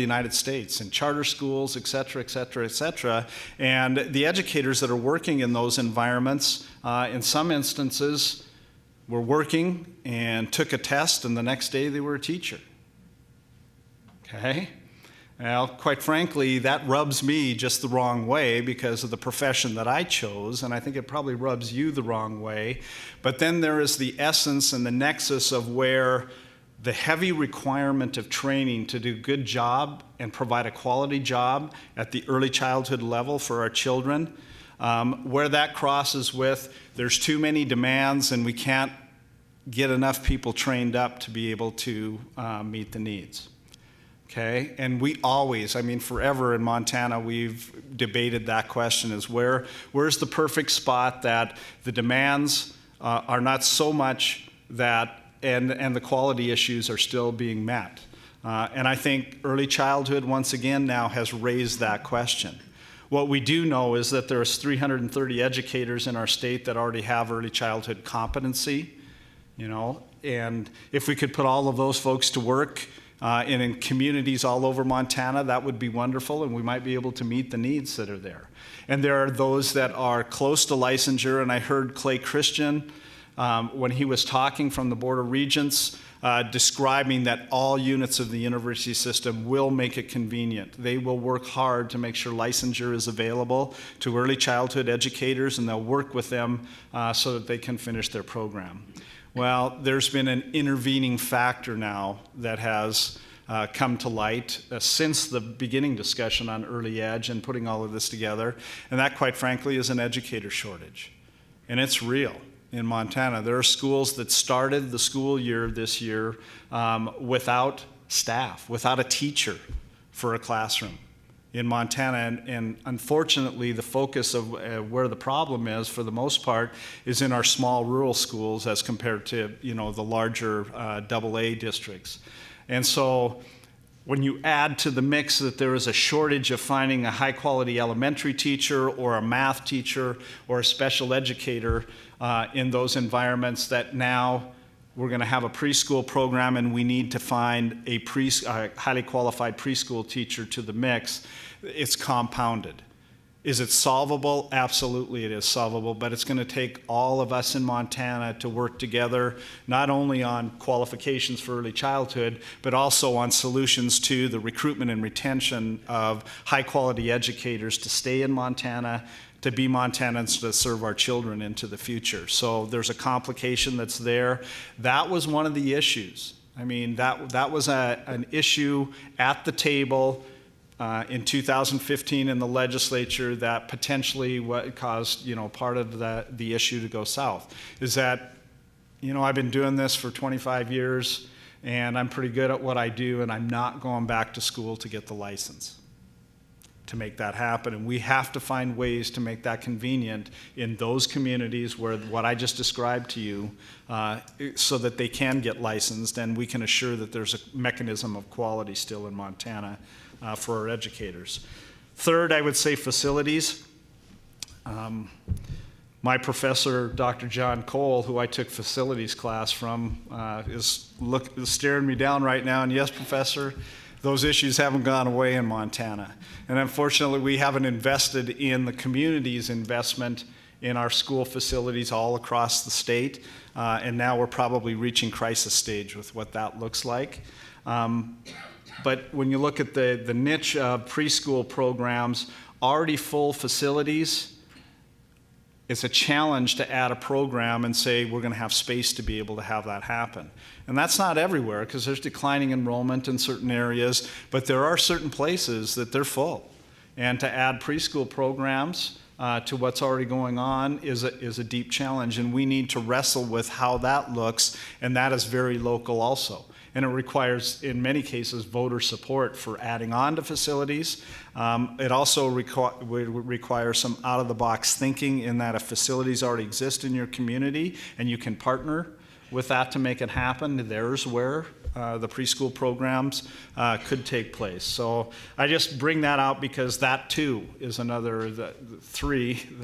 United States in charter schools, et cetera, et cetera, et cetera. And the educators that are working in those environments, in some instances, were working and took a test, and the next day they were a teacher. Okay? Well, quite frankly, that rubs me just the wrong way because of the profession that I chose, and I think it probably rubs you the wrong way. But then there is the essence and the nexus of where the heavy requirement of training to do a good job and provide a quality job at the early childhood level for our children, where that crosses with there's too many demands and we can't get enough people trained up to be able to meet the needs. Okay, and we always, forever in Montana, we've debated that question: is where's the perfect spot that the demands are not so much that and the quality issues are still being met. And I think early childhood, once again, now has raised that question. What we do know is that there's 330 educators in our state that already have early childhood competency, and if we could put all of those folks to work in communities all over Montana, that would be wonderful, and we might be able to meet the needs that are there. And there are those that are close to licensure, and I heard Clay Christian, when he was talking from the Board of Regents, describing that all units of the university system will make it convenient. They will work hard to make sure licensure is available to early childhood educators, and they'll work with them so that they can finish their program. Well, there's been an intervening factor now that has come to light since the beginning discussion on early ed and putting all of this together, and that, quite frankly, is an educator shortage. And it's real. In Montana, there are schools that started the school year this year without staff, without a teacher for a classroom in Montana. And unfortunately, the focus of where the problem is, for the most part, is in our small rural schools as compared to the larger AA districts. And so when you add to the mix that there is a shortage of finding a high-quality elementary teacher or a math teacher or a special educator, in those environments that now we're going to have a preschool program and we need to find a highly qualified preschool teacher to the mix. It's compounded. Is it solvable? Absolutely it is solvable, but it's going to take all of us in Montana to work together, not only on qualifications for early childhood, but also on solutions to the recruitment and retention of high-quality educators to stay in Montana, to be Montanans, to serve our children into the future. So there's a complication that's there. That was one of the issues. I mean, that was an issue at the table in 2015 in the legislature that potentially what caused, part of the issue to go south. Is that, I've been doing this for 25 years and I'm pretty good at what I do, and I'm not going back to school to get the license to make that happen. And we have to find ways to make that convenient in those communities where what I just described to you, so that they can get licensed and we can assure that there's a mechanism of quality still in Montana for our educators. Third, I would say facilities. My professor, Dr. John Cole, who I took facilities class from, is staring me down right now, and yes, Professor, those issues haven't gone away in Montana. And unfortunately, we haven't invested in the community's investment in our school facilities all across the state, and now we're probably reaching crisis stage with what that looks like. But when you look at the niche of preschool programs, already full facilities, it's a challenge to add a program and say we're going to have space to be able to have that happen. And that's not everywhere because there's declining enrollment in certain areas, but there are certain places that they're full. And to add preschool programs to what's already going on is a deep challenge, and we need to wrestle with how that looks, and that is very local also. And it requires, in many cases, voter support for adding on to facilities. It also requires some out-of-the-box thinking in that if facilities already exist in your community and you can partner with that to make it happen, there's where the preschool programs could take place. So I just bring that out because that too is another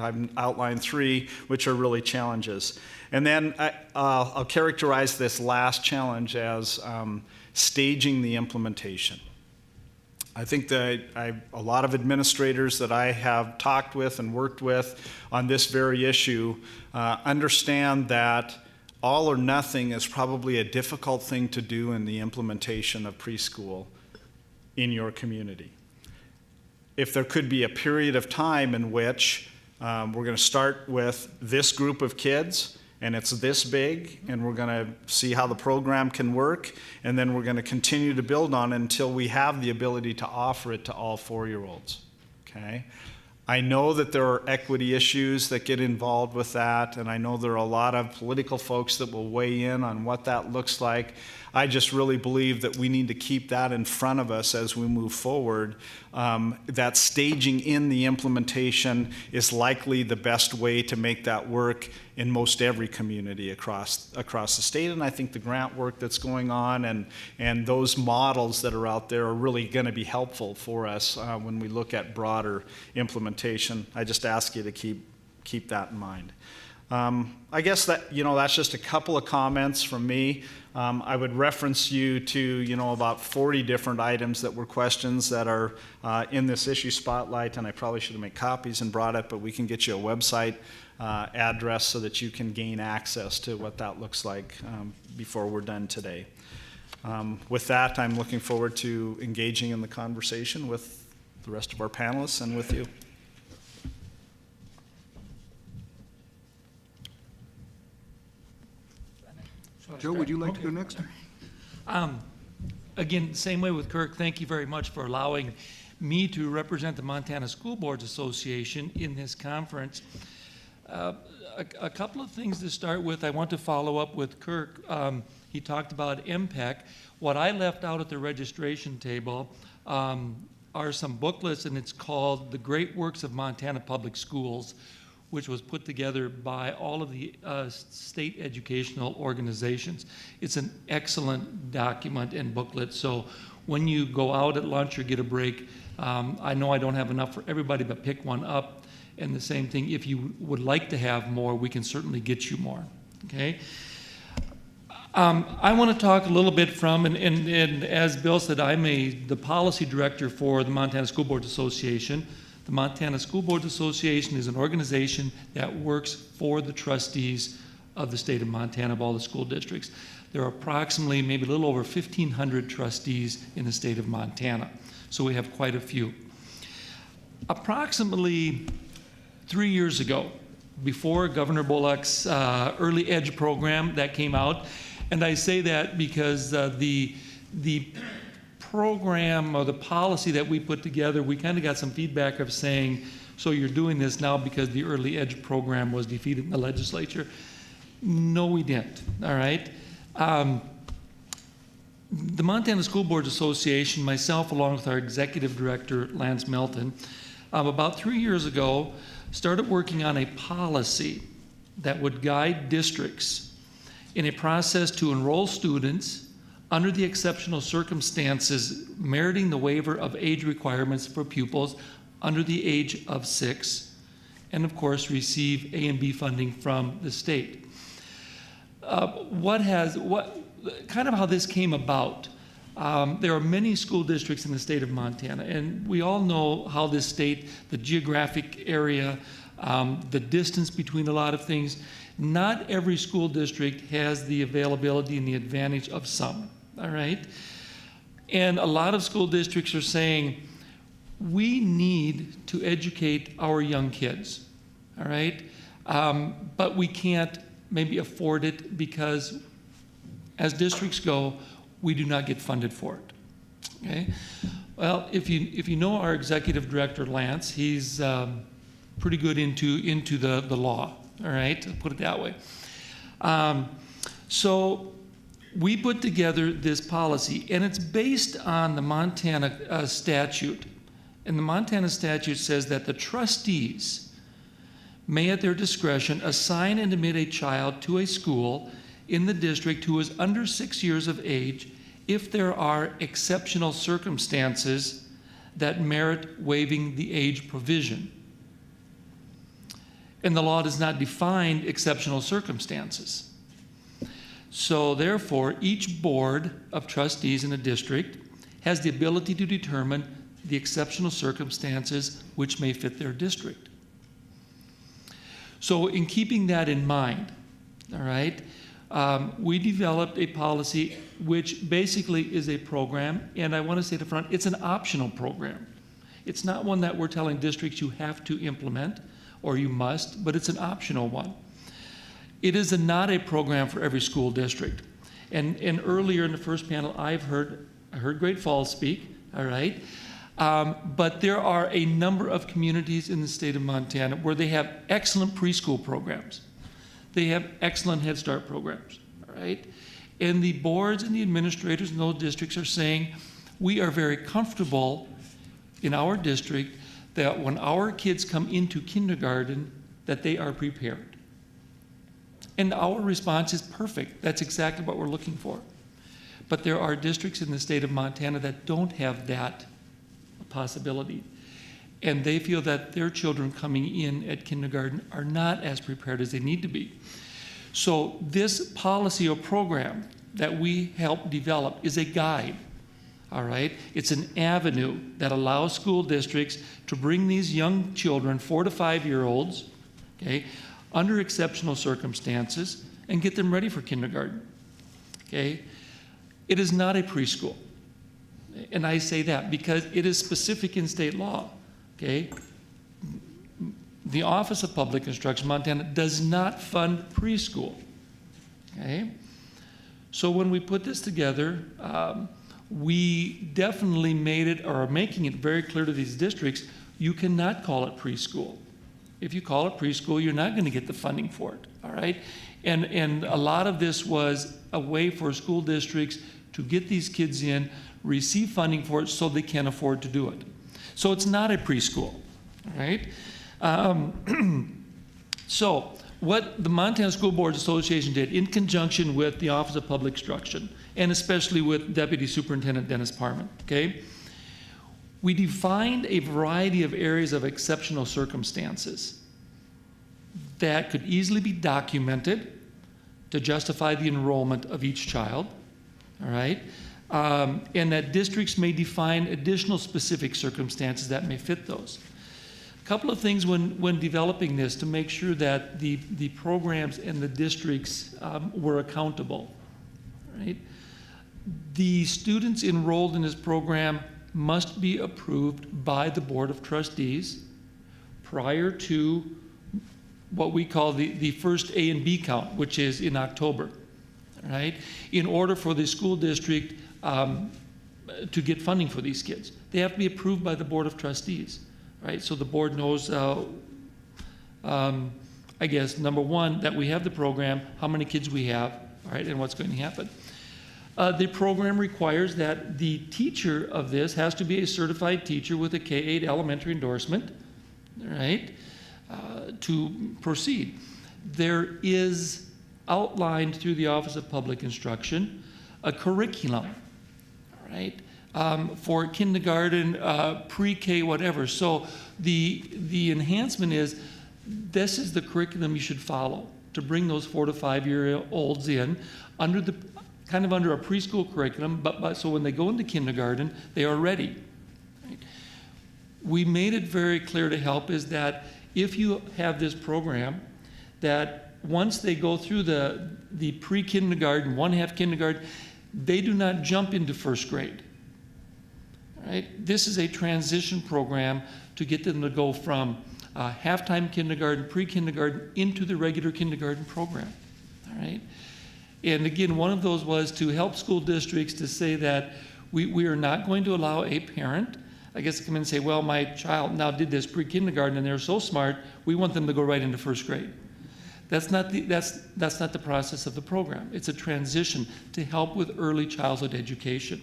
I've outlined three, which are really challenges. And then I'll characterize this last challenge as staging the implementation. I think that a lot of administrators that I have talked with and worked with on this very issue understand that all or nothing is probably a difficult thing to do in the implementation of preschool in your community. If there could be a period of time in which we're going to start with this group of kids and it's this big, and we're going to see how the program can work, and then we're going to continue to build on it until we have the ability to offer it to all 4-year-olds, okay? I know that there are equity issues that get involved with that, and I know there are a lot of political folks that will weigh in on what that looks like. I just really believe that we need to keep that in front of us as we move forward. That staging in the implementation is likely the best way to make that work in most every community across the state. And I think the grant work that's going on and those models that are out there are really going to be helpful for us when we look at broader implementation. I just ask you to keep that in mind. I guess that, that's just a couple of comments from me. I would reference you to, about 40 different items that were questions that are in this issue spotlight, and I probably should have made copies and brought it, but we can get you a website address so that you can gain access to what that looks like before we're done today. With that, I'm looking forward to engaging in the conversation with the rest of our panelists and with you. Joe, would you like to go next? Again, same way with Kirk, thank you very much for allowing me to represent the Montana School Boards Association in this conference. A couple of things to start with. I want to follow up with Kirk. He talked about MPEC. What I left out at the registration table are some booklets, and it's called The Great Works of Montana Public Schools, which was put together by all of the state educational organizations. It's an excellent document and booklet, so when you go out at lunch or get a break, I know I don't have enough for everybody, but pick one up And the same thing, if you would like to have more, we can certainly get you more, okay? I want to talk a little bit from, and as Bill said, I'm the policy director for the Montana School Boards Association. The Montana School Boards Association is an organization that works for the trustees of the state of Montana, of all the school districts. There are approximately maybe a little over 1,500 trustees in the state of Montana, so we have quite a few. Approximately 3 years ago, before Governor Bullock's Early Edge program that came out, and I say that because the program or the policy that we put together, we kind of got some feedback of saying, so you're doing this now because the Early Edge program was defeated in the legislature. No, we didn't, all right? The Montana School Boards Association, myself along with our executive director, Lance Melton, about 3 years ago, started working on a policy that would guide districts in a process to enroll students under the exceptional circumstances meriting the waiver of age requirements for pupils under the age of 6, and of course receive A and B funding from the state. Kind of how this came about. There are many school districts in the state of Montana, and we all know how this state, the geographic area, the distance between a lot of things. Not every school district has the availability and the advantage of some, all right? And a lot of school districts are saying, we need to educate our young kids, all right? But we can't maybe afford it because as districts go, we do not get funded for it, okay? Well, if you know our executive director, Lance, he's pretty good into the law, all right? I'll put it that way. So we put together this policy, and it's based on the Montana statute. And the Montana statute says that the trustees may at their discretion assign and admit a child to a school in the district who is under 6 years of age if there are exceptional circumstances that merit waiving the age provision. And the law does not define exceptional circumstances. So therefore, each board of trustees in a district has the ability to determine the exceptional circumstances which may fit their district. So in keeping that in mind, all right, we developed a policy which basically is a program, and I want to say at the front, it's an optional program. It's not one that we're telling districts you have to implement or you must, but it's an optional one. It is not a program for every school district. And earlier in the first panel, I heard Great Falls speak, all right? But there are a number of communities in the state of Montana where they have excellent preschool programs. They have excellent Head Start programs, all right? And the boards and the administrators in those districts are saying, we are very comfortable in our district that when our kids come into kindergarten, that they are prepared. And our response is perfect. That's exactly what we're looking for. But there are districts in the state of Montana that don't have that possibility. And they feel that their children coming in at kindergarten are not as prepared as they need to be. So this policy or program that we help develop is a guide, all right? It's an avenue that allows school districts to bring these young children, 4 to 5-year-olds, okay, under exceptional circumstances and get them ready for kindergarten, okay? It is not a preschool. And I say that because it is specific in state law, okay? The Office of Public Instruction, Montana, does not fund preschool, okay? So when we put this together, we definitely made it, or are making it very clear to these districts, you cannot call it preschool. If you call it preschool, you're not going to get the funding for it, all right? And a lot of this was a way for school districts to get these kids in, receive funding for it so they can afford to do it. So it's not a preschool, all right? So what the Montana School Boards Association did in conjunction with the Office of Public Instruction, and especially with Deputy Superintendent Dennis Parman, okay? We defined a variety of areas of exceptional circumstances that could easily be documented to justify the enrollment of each child, all right? And that districts may define additional specific circumstances that may fit those. A couple of things when developing this to make sure that the programs and the districts were accountable, right? The students enrolled in this program must be approved by the Board of Trustees prior to what we call the first A and B count, which is in October, right? In order for the school district to get funding for these kids, they have to be approved by the Board of Trustees, right? So the board knows, I guess, number one, that we have the program, how many kids we have, all right, and what's going to happen. The program requires that the teacher of this has to be a certified teacher with a K-8 elementary endorsement, right, to proceed. There is outlined through the Office of Public Instruction a curriculum, right, for kindergarten, pre-K, whatever. So the enhancement is, this is the curriculum you should follow to bring those 4 to 5 year olds in under the kind of under a preschool curriculum, but so when they go into kindergarten, they are ready. Right? We made it very clear to help is that if you have this program, that once they go through the pre-kindergarten, 1/2 kindergarten, they do not jump into first grade. Right? This is a transition program to get them to go from half-time kindergarten, pre-kindergarten, into the regular kindergarten program. All right? And again, one of those was to help school districts to say that we are not going to allow a parent, I guess, to come in and say, well, my child now did this pre-kindergarten and they're so smart, we want them to go right into first grade. That's not the process of the program. It's a transition to help with early childhood education.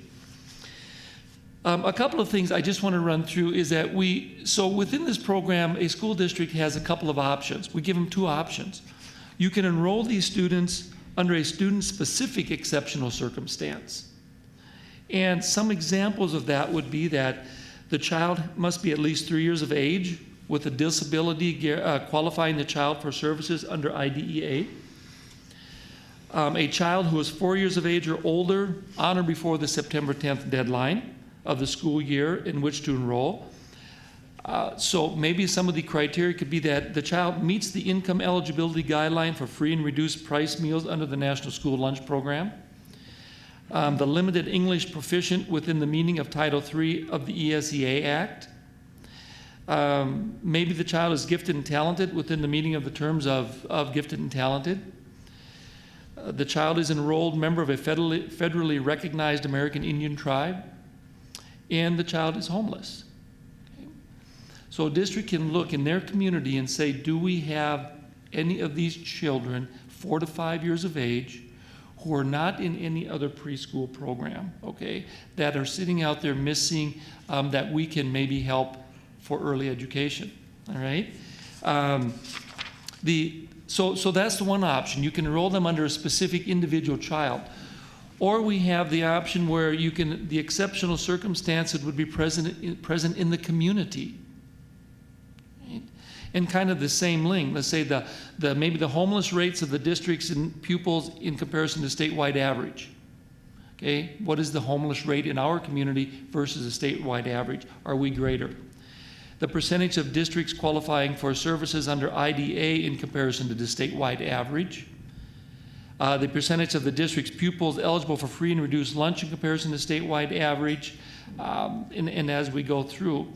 A couple of things I just want to run through is that so within this program, a school district has a couple of options. We give them 2 options. You can enroll these students under a student-specific exceptional circumstance. And some examples of that would be that the child must be at least 3 years of age with a disability qualifying the child for services under IDEA. A child who is 4 years of age or older on or before the September 10th deadline of the school year in which to enroll. So maybe some of the criteria could be that the child meets the income eligibility guideline for free and reduced price meals under the National School Lunch Program. The limited English proficient within the meaning of Title III of the ESEA Act. Maybe the child is gifted and talented within the meaning of the terms of gifted and talented. The child is an enrolled member of a federally recognized American Indian tribe. And the child is homeless. So a district can look in their community and say, do we have any of these children 4 to 5 years of age who are not in any other preschool program, okay, that are sitting out there missing, that we can maybe help for early education, all right? So that's the one option. You can enroll them under a specific individual child. Or we have the option where the exceptional circumstances would be present in the community. And kind of the same link. Let's say maybe the homeless rates of the districts and pupils in comparison to statewide average. Okay, what is the homeless rate in our community versus the statewide average? Are we greater? The percentage of districts qualifying for services under IDA in comparison to the statewide average. The percentage of the district's pupils eligible for free and reduced lunch in comparison to statewide average. And as we go through,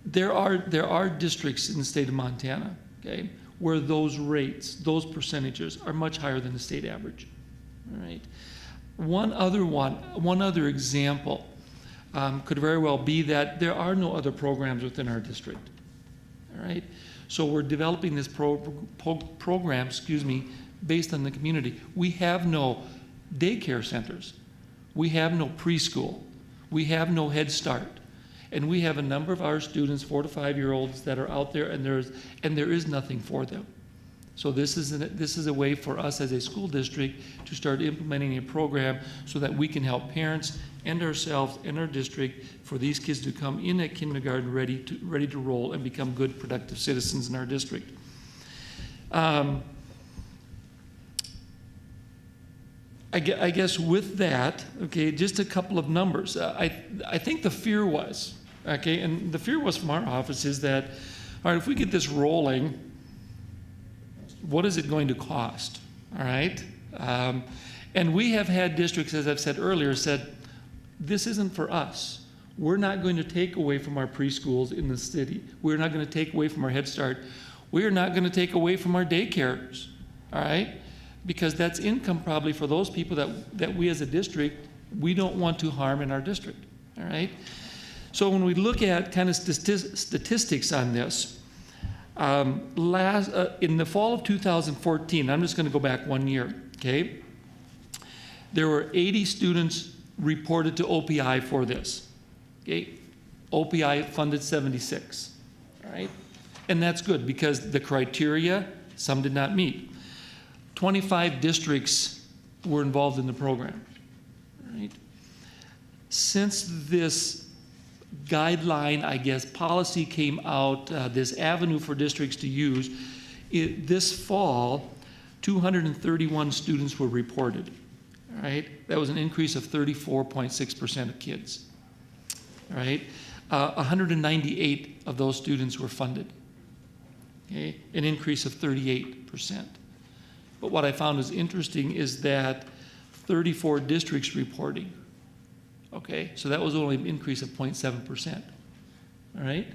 there are districts in the state of Montana, okay, where those rates, those percentages are much higher than the state average. All right. One other example could very well be that there are no other programs within our district. All right. So we're developing this program, based on the community. We have no daycare centers. We have no preschool. We have no Head Start. And we have a number of our students, 4 to 5 year olds, that are out there, and there is nothing for them. So this is a way for us as a school district to start implementing a program so that we can help parents and ourselves and our district for these kids to come in at kindergarten ready to roll and become good, productive citizens in our district. I guess with that, okay, just a couple of numbers. I think the fear was, okay, and the fear was from our office is that, all right, if we get this rolling, what is it going to cost? All right? And we have had districts, as I've said earlier, said, this isn't for us. We're not going to take away from our preschools in the city. We're not going to take away from our Head Start. We're not going to take away from our daycares, all right? Because that's income probably for those people that we as a district, we don't want to harm in our district, all right? So when we look at kind of statistics on this, in the fall of 2014, I'm just going to go back 1 year, okay? There were 80 students reported to OPI for this, okay? OPI funded 76, all right? And that's good because the criteria, some did not meet. 25 districts were involved in the program, right? Since this guideline, I guess, policy came out, this avenue for districts to use, this fall, 231 students were reported, all right? That was an increase of 34.6% of kids, all right? 198 of those students were funded, okay? An increase of 38%. But what I found is interesting is that 34 districts reporting. Okay, so that was only an increase of 0.7%. All right,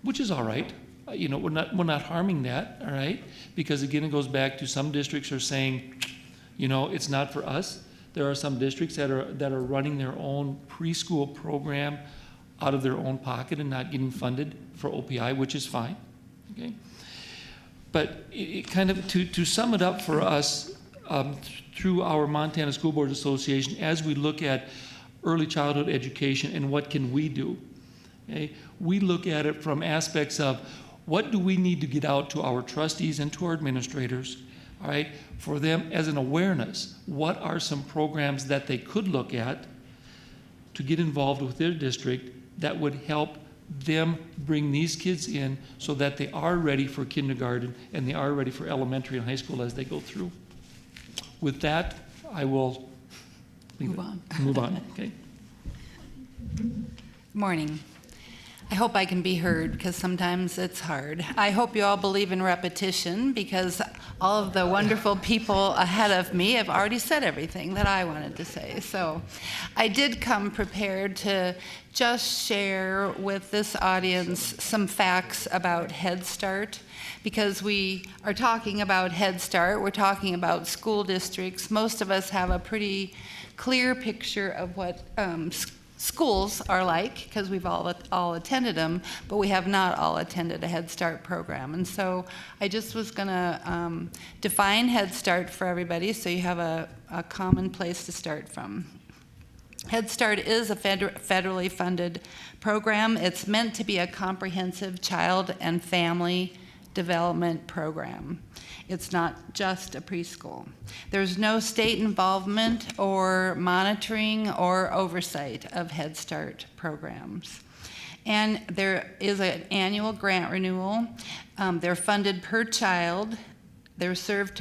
which is all right. You know, we're not harming that. All right, because again, it goes back to some districts are saying, you know, it's not for us. There are some districts that are running their own preschool program out of their own pocket and not getting funded for OPI, which is fine. Okay. But it kind of, to sum it up for us, through our Montana School Boards Association, as we look at early childhood education and what can we do, okay, we look at it from aspects of what do we need to get out to our trustees and to our administrators, all right, for them as an awareness. What are some programs that they could look at to get involved with their district that would help them bring these kids in so that they are ready for kindergarten and they are ready for elementary and high school as they go through. With that, I will move on. Okay. Morning. I hope I can be heard because sometimes it's hard. I hope you all believe in repetition because all of the wonderful people ahead of me have already said everything that I wanted to say. So I did come prepared to just share with this audience some facts about Head Start because we are talking about Head Start, we're talking about school districts. Most of us have a pretty clear picture of what schools are like because we've all attended them, but we have not all attended a Head Start program. And so I just was going to define Head Start for everybody so you have a common place to start from. Head Start is a federally funded program. It's meant to be a comprehensive child and family development program. It's not just a preschool. There's no state involvement or monitoring or oversight of Head Start programs. And there is an annual grant renewal. They're funded per child. They're supposed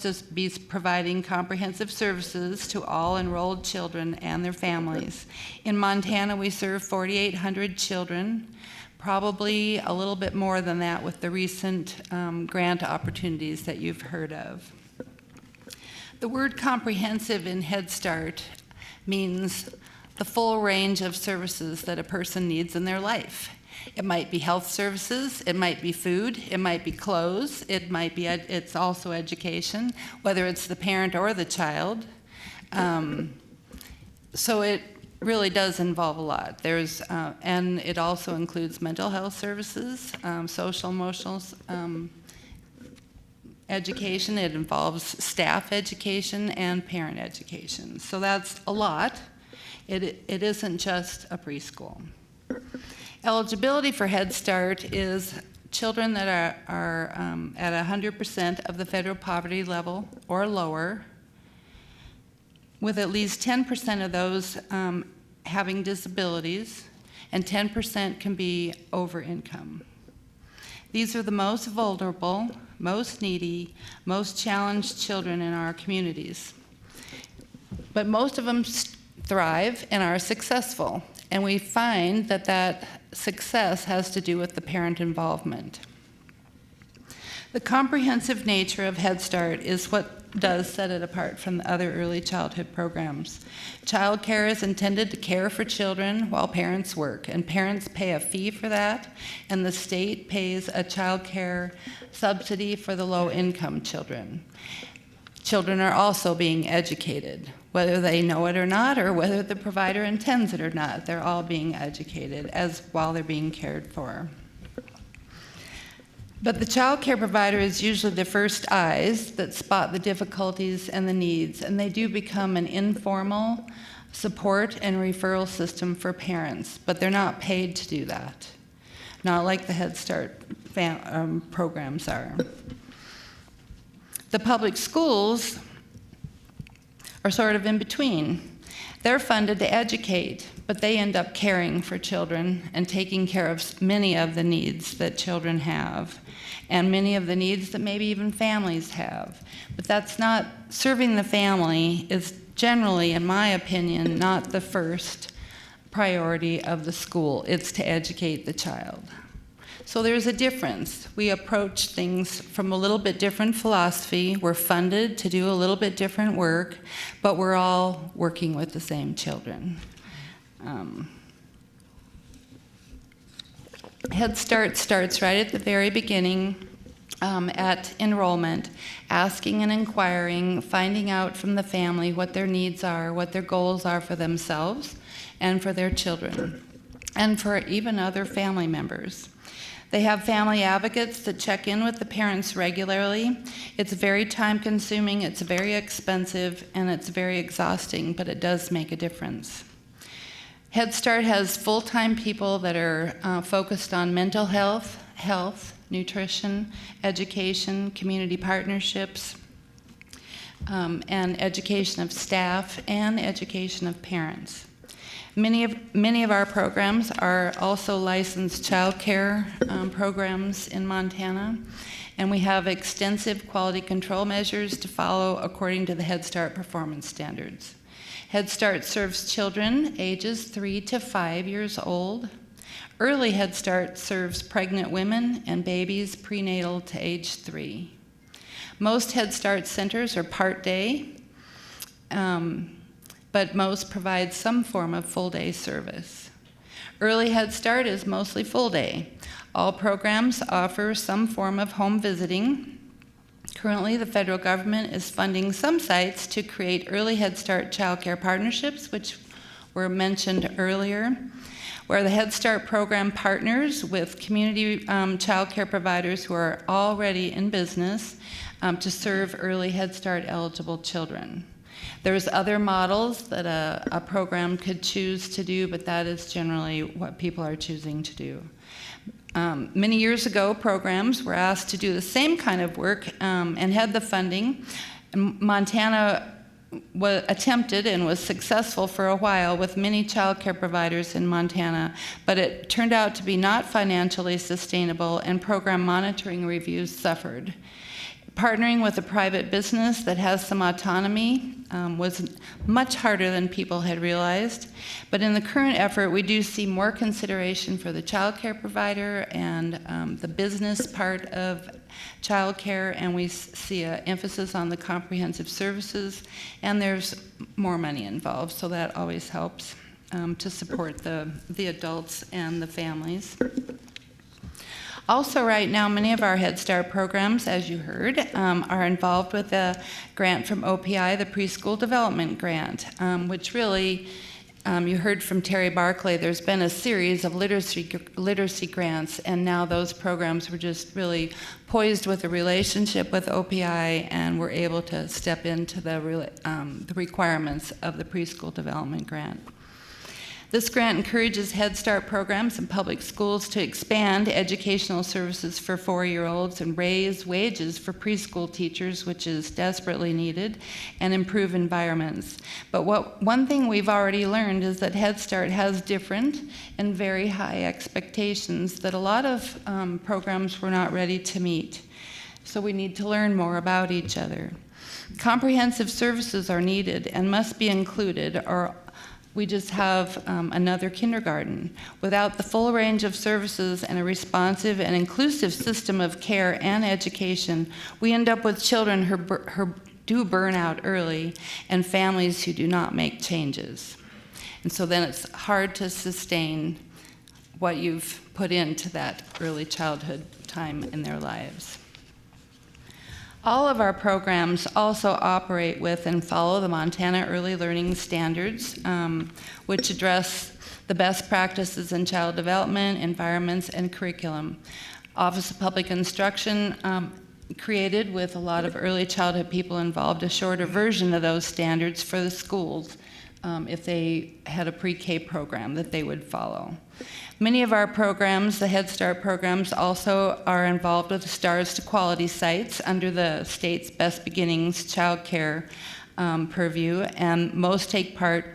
to be providing comprehensive services to all enrolled children and their families. In Montana, we serve 4,800 children. Probably a little bit more than that with the recent grant opportunities that you've heard of. The word comprehensive in Head Start means the full range of services that a person needs in their life. It might be health services, it might be food, it might be clothes, it's also education, whether it's the parent or the child. So it really does involve a lot. And it also includes mental health services, social, emotional education. It involves staff education and parent education. So that's a lot. It isn't just a preschool. Eligibility for Head Start is children that are at 100% of the federal poverty level or lower, with at least 10% of those having disabilities, and 10% can be over income. These are the most vulnerable, most needy, most challenged children in our communities. But most of them thrive and are successful, and we find that that success has to do with the parent involvement. The comprehensive nature of Head Start is what does set it apart from the other early childhood programs. Child care is intended to care for children while parents work, and parents pay a fee for that, and the state pays a child care subsidy for the low-income children. Children are also being educated, whether they know it or not, or whether the provider intends it or not. They're all being educated while they're being cared for. But the child care provider is usually the first eyes that spot the difficulties and the needs, and they do become an informal support and referral system for parents, but they're not paid to do that, not like the Head Start programs are. The public schools are sort of in between. They're funded to educate, but they end up caring for children and taking care of many of the needs that children have, and many of the needs that maybe even families have. But that's not, serving the family is generally, in my opinion, not the first priority of the school. It's to educate the child. So there's a difference. We approach things from a little bit different philosophy. We're funded to do a little bit different work, but we're all working with the same children. Head Start starts right at the very beginning at enrollment, asking and inquiring, finding out from the family what their needs are, what their goals are for themselves and for their children, and for even other family members. They have family advocates that check in with the parents regularly. It's very time-consuming, it's very expensive, and it's very exhausting, but it does make a difference. Head Start has full-time people that are focused on mental health, nutrition, education, community partnerships, and education of staff and education of parents. Many of our programs are also licensed child care programs in Montana, and we have extensive quality control measures to follow according to the Head Start performance standards. Head Start serves children ages 3 to 5 years old. Early Head Start serves pregnant women and babies prenatal to age 3. Most Head Start centers are part-day, but most provide some form of full-day service. Early Head Start is mostly full-day. All programs offer some form of home visiting. Currently, the federal government is funding some sites to create early Head Start child care partnerships, which were mentioned earlier, where the Head Start program partners with community child care providers who are already in business to serve early Head Start eligible children. There's other models that a program could choose to do, but that is generally what people are choosing to do. Many years ago, programs were asked to do the same kind of work and had the funding. Montana attempted and was successful for a while with many child care providers in Montana, but it turned out to be not financially sustainable, and program monitoring reviews suffered. Partnering with a private business that has some autonomy was much harder than people had realized. But in the current effort, we do see more consideration for the child care provider and the business part of child care, and we see an emphasis on the comprehensive services, and there's more money involved, so that always helps to support the adults and the families. Also, right now, many of our Head Start programs, as you heard, are involved with a grant from OPI, the Preschool Development Grant, which really, you heard from Terry Barclay, there's been a series of literacy grants, and now those programs were just really poised with a relationship with OPI, and were able to step into the requirements of the Preschool Development Grant. This grant encourages Head Start programs in public schools to expand educational services for 4-year-olds and raise wages for preschool teachers, which is desperately needed, and improve environments. But one thing we've already learned is that Head Start has different and very high expectations that a lot of programs were not ready to meet. So we need to learn more about each other. Comprehensive services are needed and must be included, or we just have another kindergarten. Without the full range of services and a responsive and inclusive system of care and education, we end up with children who do burn out early and families who do not make changes. And so then it's hard to sustain what you've put into that early childhood time in their lives. All of our programs also operate with and follow the Montana Early Learning Standards, which address the best practices in child development, environments, and curriculum. Office of Public Instruction created, with a lot of early childhood people involved, a shorter version of those standards for the schools if they had a pre-K program that they would follow. Many of our programs, the Head Start programs, also are involved with the Stars to Quality sites under the state's Best Beginnings child care purview, and most take part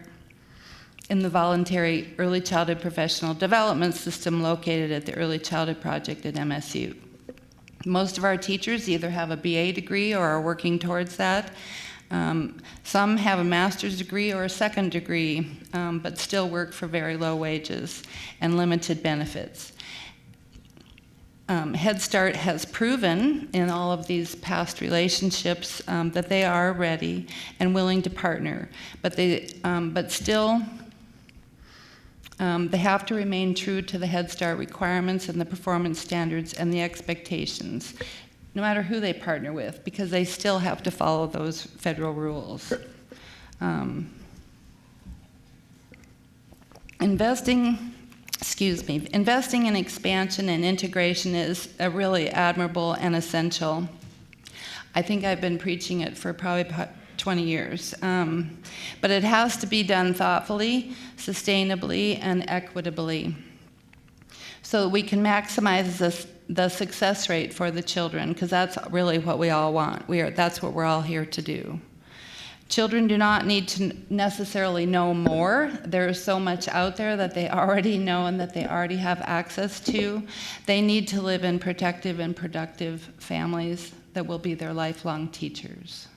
in the voluntary early childhood professional development system located at the Early Childhood Project at MSU. Most of our teachers either have a BA degree or are working towards that. Some have a master's degree or a second degree, but still work for very low wages and limited benefits. Head Start has proven in all of these past relationships that they are ready and willing to partner, but still they have to remain true to the Head Start requirements and the performance standards and the expectations, no matter who they partner with, because they still have to follow those federal rules. Investing in expansion and integration is really admirable and essential. I think I've been preaching it for probably 20 years. But it has to be done thoughtfully, sustainably, and equitably, so that we can maximize the success rate for the children, because that's really what we all want. That's what we're all here to do. Children do not need to necessarily know more. There is so much out there that they already know and that they already have access to. They need to live in protective and productive families that will be their lifelong teachers.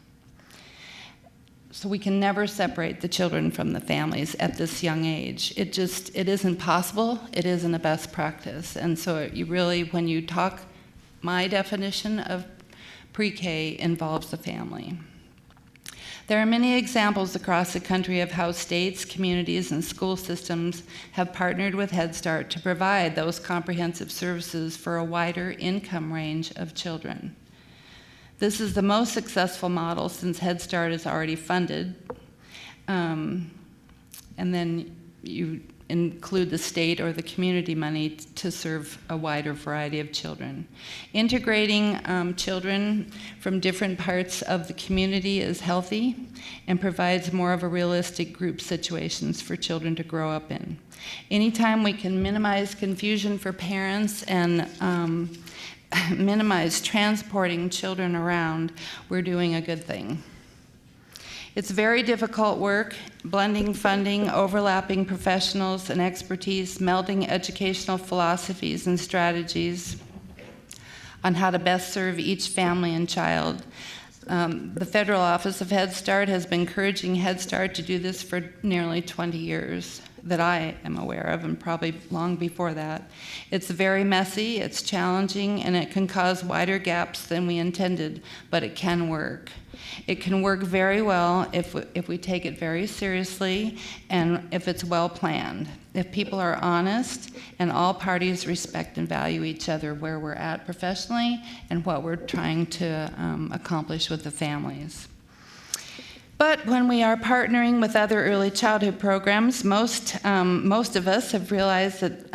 So we can never separate the children from the families at this young age. It isn't possible. It isn't a best practice. And so you really, when you talk, my definition of pre-K involves the family. There are many examples across the country of how states, communities, and school systems have partnered with Head Start to provide those comprehensive services for a wider income range of children. This is the most successful model since Head Start is already funded. And then you include the state or the community money to serve a wider variety of children. Integrating children from different parts of the community is healthy and provides more of a realistic group situations for children to grow up in. Anytime we can minimize confusion for parents and minimize transporting children around, we're doing a good thing. It's very difficult work, blending funding, overlapping professionals and expertise, melding educational philosophies and strategies on how to best serve each family and child. The Federal Office of Head Start has been encouraging Head Start to do this for nearly 20 years that I am aware of, and probably long before that. It's very messy, it's challenging, and it can cause wider gaps than we intended, but it can work. It can work very well if we take it very seriously and if it's well planned. If people are honest and all parties respect and value each other where we're at professionally and what we're trying to accomplish with the families. But when we are partnering with other early childhood programs, most of us have realized that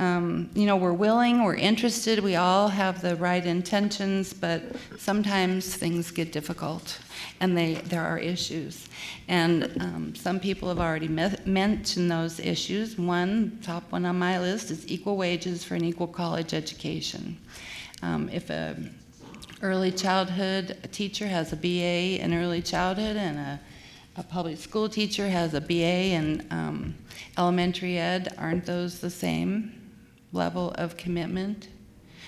we're willing, we're interested, we all have the right intentions, but sometimes things get difficult, and there are issues. And some people have already mentioned those issues. Top one on my list is equal wages for an equal college education. If a early childhood teacher has a BA in early childhood and a public school teacher has a BA in elementary ed, aren't those the same level of commitment?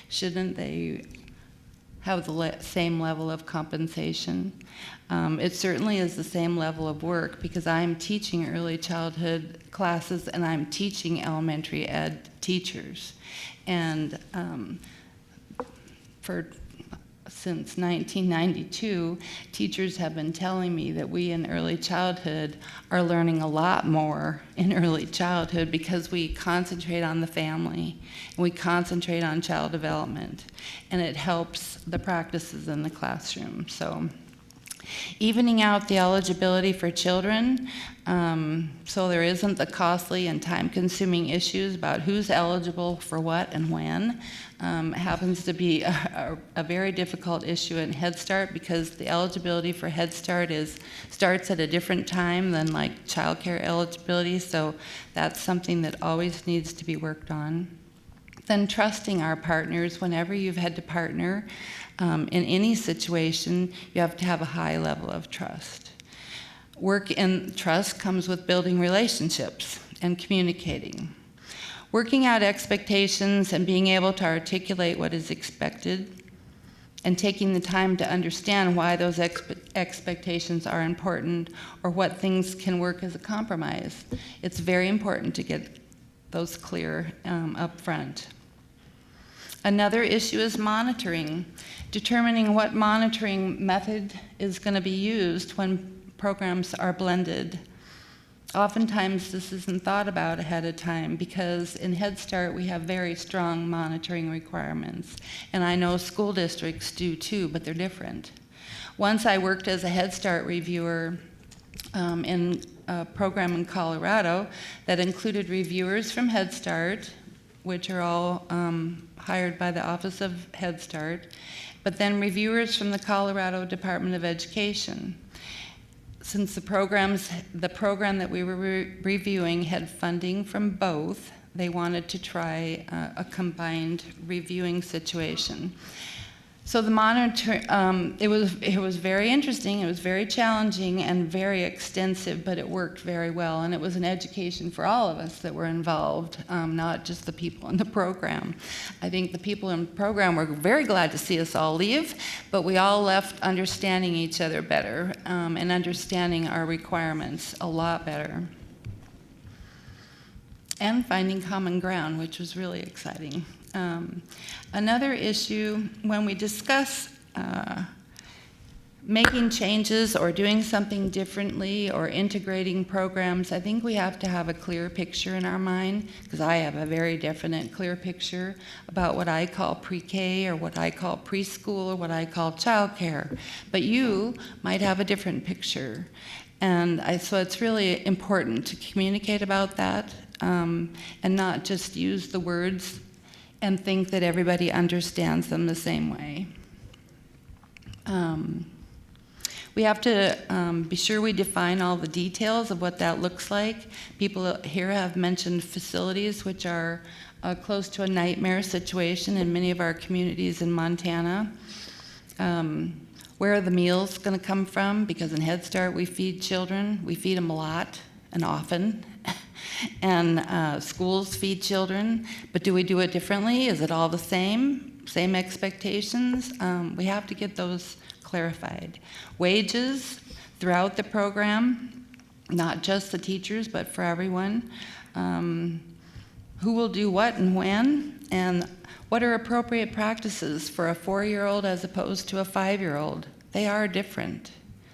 Shouldn't they have the same level of compensation? It certainly is the same level of work, because I'm teaching early childhood classes and I'm teaching elementary ed teachers. And since 1992, teachers have been telling me that we in early childhood are learning a lot more in early childhood because we concentrate on the family and we concentrate on child development, and it helps the practices in the classroom. So evening out the eligibility for children, so there isn't the costly and time-consuming issues about who's eligible for what and when, happens to be a very difficult issue in Head Start, because the eligibility for Head Start starts at a different time than like child care eligibility, so that's something that always needs to be worked on. Then trusting our partners. Whenever you've had to partner in any situation, you have to have a high level of trust. Work in trust comes with building relationships and communicating. Working out expectations and being able to articulate what is expected, and taking the time to understand why those expectations are important or what things can work as a compromise. It's very important to get those clear up front. Another issue is monitoring, determining what monitoring method is going to be used when programs are blended. Oftentimes this isn't thought about ahead of time, because in Head Start we have very strong monitoring requirements, and I know school districts do too, but they're different. Once I worked as a Head Start reviewer in a program in Colorado that included reviewers from Head Start, which are all hired by the Office of Head Start, but then reviewers from the Colorado Department of Education. Since the program that we were reviewing had funding from both, they wanted to try a combined reviewing situation. So the monitor, it was very interesting, it was very challenging and very extensive, but it worked very well, and it was an education for all of us that were involved, not just the people in the program. I think the people in the program were very glad to see us all leave, but we all left understanding each other better and understanding our requirements a lot better. And finding common ground, which was really exciting. Another issue, when we discuss making changes or doing something differently or integrating programs, I think we have to have a clear picture in our mind, because I have a very definite, clear picture about what I call pre-K or what I call preschool or what I call childcare. But you might have a different picture. And so it's really important to communicate about that and not just use the words and think that everybody understands them the same way. We have to be sure we define all the details of what that looks like. People here have mentioned facilities, which are close to a nightmare situation in many of our communities in Montana. Where are the meals going to come from? Because in Head Start we feed children. We feed them a lot and often. And schools feed children, but do we do it differently? Is it all the same? Same expectations? We have to get those clarified. Wages throughout the program, not just the teachers, but for everyone. Who will do what and when? And what are appropriate practices for a 4-year-old as opposed to a 5-year-old? They are different.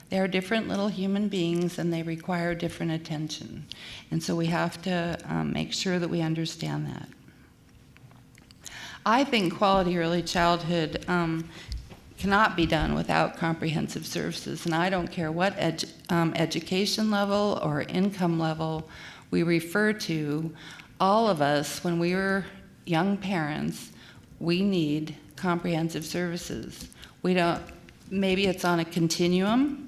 They are different little human beings, and they require different attention. And so we have to make sure that we understand that. I think quality early childhood cannot be done without comprehensive services. And I don't care what education level or income level we refer to, all of us, when we were young parents, we need comprehensive services. We don't, maybe it's on a continuum.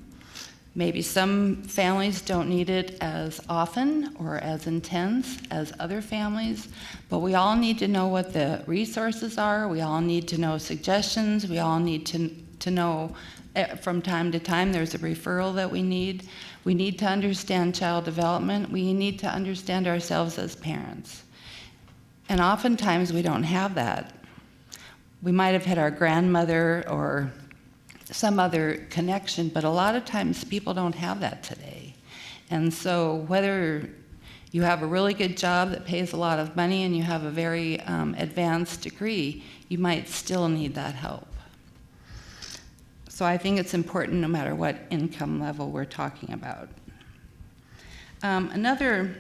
Maybe some families don't need it as often or as intense as other families, but we all need to know what the resources are. We all need to know suggestions. We all need to know from time to time there's a referral that we need. We need to understand child development. We need to understand ourselves as parents. And oftentimes we don't have that. We might have had our grandmother or some other connection, but a lot of times people don't have that today. And so whether you have a really good job that pays a lot of money and you have a very advanced degree, you might still need that help. So I think it's important no matter what income level we're talking about. Another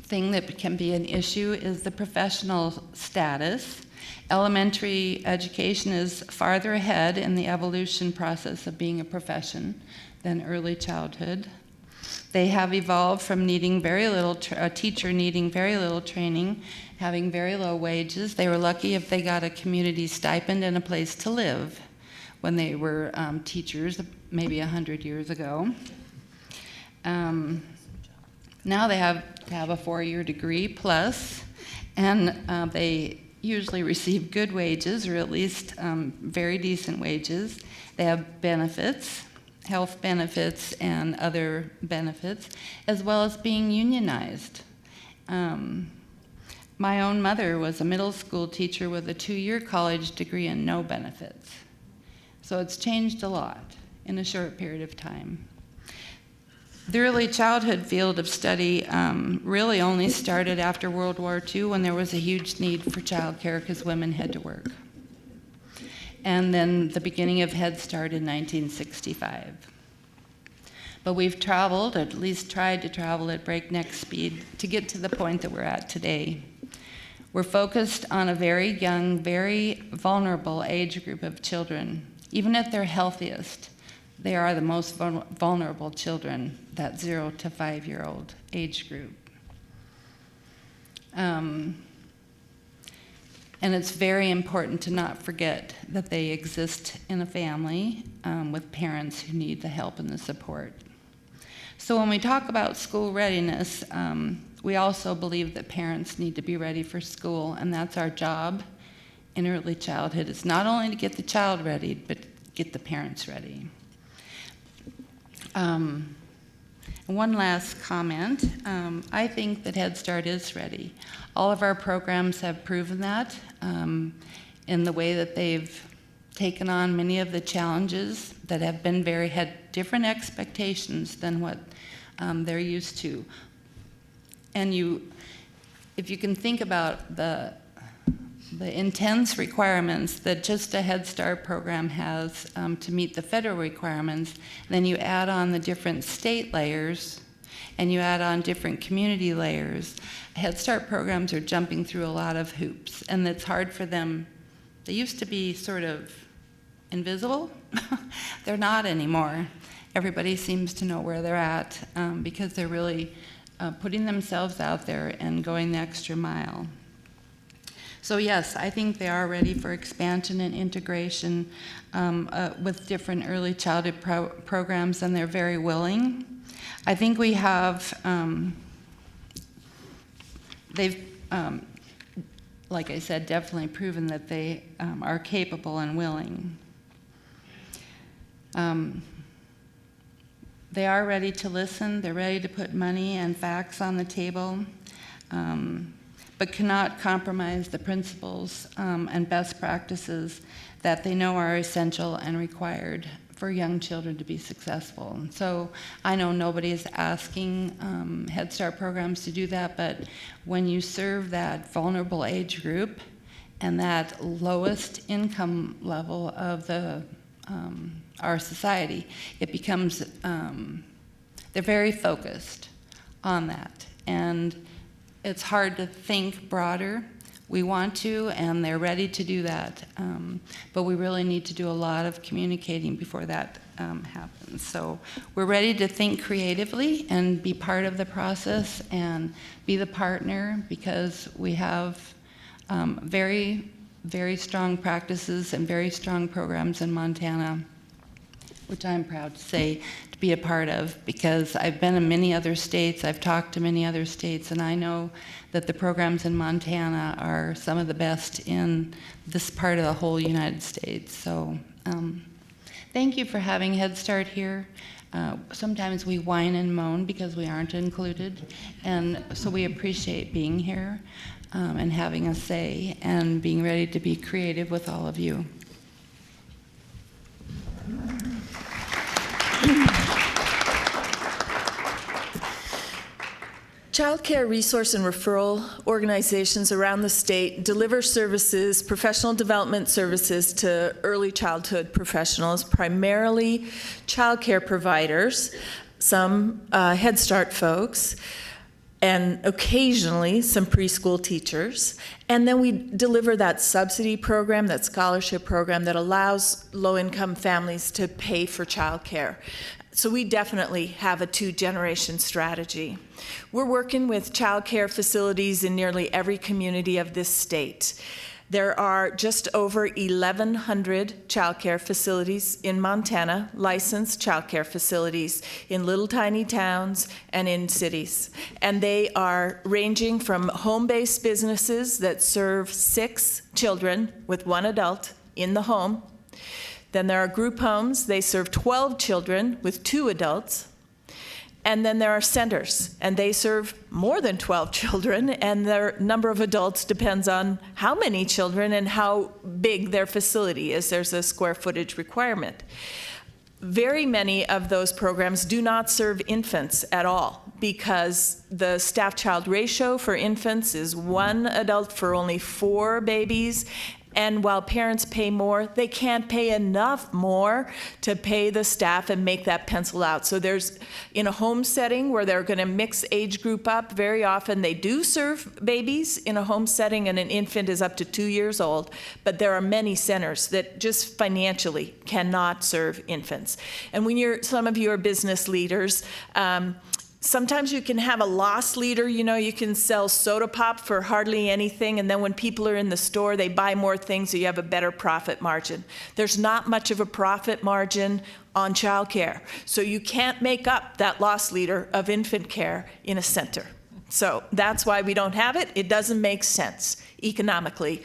thing that can be an issue is the professional status. Elementary education is farther ahead in the evolution process of being a profession than early childhood. They have evolved from needing very little, a teacher needing very little training, having very low wages. They were lucky if they got a community stipend and a place to live when they were teachers, maybe 100 years ago. Now they have to have a 4-year degree plus, and they usually receive good wages, or at least very decent wages. They have benefits, health benefits and other benefits, as well as being unionized. My own mother was a middle school teacher with a 2-year college degree and no benefits. So it's changed a lot in a short period of time. The early childhood field of study really only started after World War II, when there was a huge need for childcare because women had to work. And then the beginning of Head Start in 1965. But we've traveled, at least tried to travel at breakneck speed to get to the point that we're at today. We're focused on a very young, very vulnerable age group of children. Even at their healthiest, they are the most vulnerable children, that 0 to 5-year-old age group. And it's very important to not forget that they exist in a family with parents who need the help and the support. So when we talk about school readiness, we also believe that parents need to be ready for school, and that's our job in early childhood. It's not only to get the child ready, but get the parents ready. One last comment. I think that Head Start is ready. All of our programs have proven that in the way that they've taken on many of the challenges that have been had different expectations than what they're used to. And if you can think about the intense requirements that just a Head Start program has to meet the federal requirements, then you add on the different state layers and you add on different community layers. Head Start programs are jumping through a lot of hoops, and it's hard for them. They used to be sort of invisible. They're not anymore. Everybody seems to know where they're at because they're really putting themselves out there and going the extra mile. So yes, I think they are ready for expansion and integration with different early childhood programs, and they're very willing. I think we have, they've, like I said, definitely proven that they are capable and willing. They are ready to listen. They're ready to put money and facts on the table. But cannot compromise the principles and best practices that they know are essential and required for young children to be successful. So I know nobody is asking Head Start programs to do that, but when you serve that vulnerable age group and that lowest income level of our society, it becomes, they're very focused on that. And it's hard to think broader We want to, and they're ready to do that. But we really need to do a lot of communicating before that happens. So we're ready to think creatively and be part of the process and be the partner, because we have very, very strong practices and very strong programs in Montana, which I'm proud to say to be a part of, because I've been in many other states, I've talked to many other states, and I know that the programs in Montana are some of the best in this part of the whole United States. So thank you for having Head Start here. Sometimes we whine and moan because we aren't included, and so we appreciate being here and having a say and being ready to be creative with all of you. Child care resource and referral organizations around the state deliver services, professional development services to early childhood professionals, primarily child care providers, some Head Start folks, and occasionally some preschool teachers. And then we deliver that subsidy program, that scholarship program that allows low-income families to pay for child care. So we definitely have a two-generation strategy. We're working with child care facilities in nearly every community of this state. There are just over 1,100 child care facilities in Montana, licensed child care facilities in little tiny towns and in cities. And they are ranging from home-based businesses that serve 6 children with 1 adult in the home. Then there are group homes. They serve 12 children with 2 adults. And then there are centers, and they serve more than 12 children, and their number of adults depends on how many children and how big their facility is. There's a square footage requirement. Very many of those programs do not serve infants at all, because the staff-child ratio for infants is 1 adult for only 4 babies. And while parents pay more, they can't pay enough more to pay the staff and make that pencil out. So there's, in a home setting where they're going to mix age group up, very often they do serve babies in a home setting, and an infant is up to 2 years old. But there are many centers that just financially cannot serve infants. And when some of you are business leaders, sometimes you can have a loss leader. You can sell soda pop for hardly anything, and then when people are in the store, they buy more things, so you have a better profit margin. There's not much of a profit margin on childcare, so you can't make up that loss leader of infant care in a center. So that's why we don't have it. It doesn't make sense economically,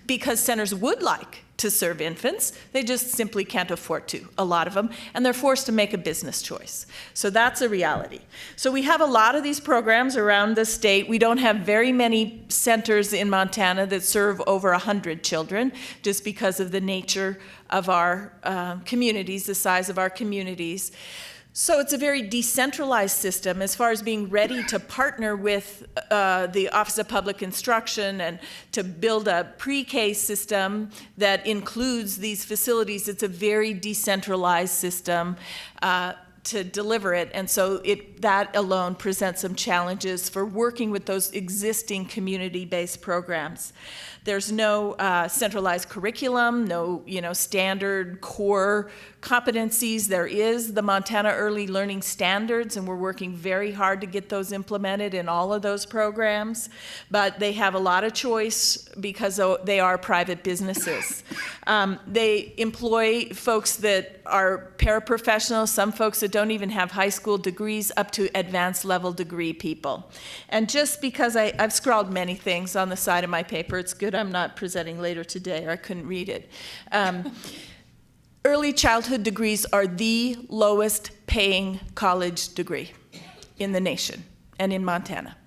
because centers would like to serve infants. They just simply can't afford to, a lot of them, and they're forced to make a business choice. So that's a reality. So we have a lot of these programs around the state. We don't have very many centers in Montana that serve over 100 children, just because of the nature of our communities, the size of our communities. So it's a very decentralized system as far as being ready to partner with the Office of Public Instruction and to build a pre-K system that includes these facilities. It's a very decentralized system to deliver it, and so that alone presents some challenges for working with those existing community-based programs. There's no centralized curriculum, no standard core competencies. There is the Montana Early Learning Standards, and we're working very hard to get those implemented in all of those programs. But they have a lot of choice because they are private businesses. They employ folks that are paraprofessionals, some folks that don't even have high school degrees, up to advanced level degree people. And just because I've scrawled many things on the side of my paper, it's good I'm not presenting later today, or I couldn't read it. Early childhood degrees are the lowest paying college degree in the nation and in Montana.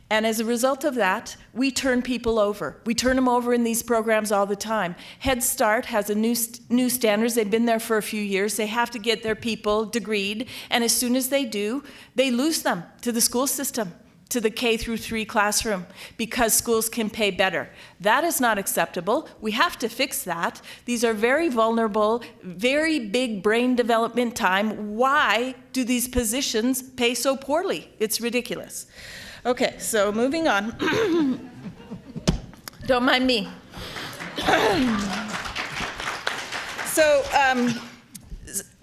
And as a result of that, we turn people over. We turn them over in these programs all the time. Head Start has a new standards. They've been there for a few years. They have to get their people degreed, and as soon as they do, they lose them to the school system, to the K through 3 classroom, because schools can pay better. That is not acceptable. We have to fix that. These are very vulnerable, very big brain development time. Why do these positions pay so poorly? It's ridiculous. Okay, so moving on. Don't mind me. So,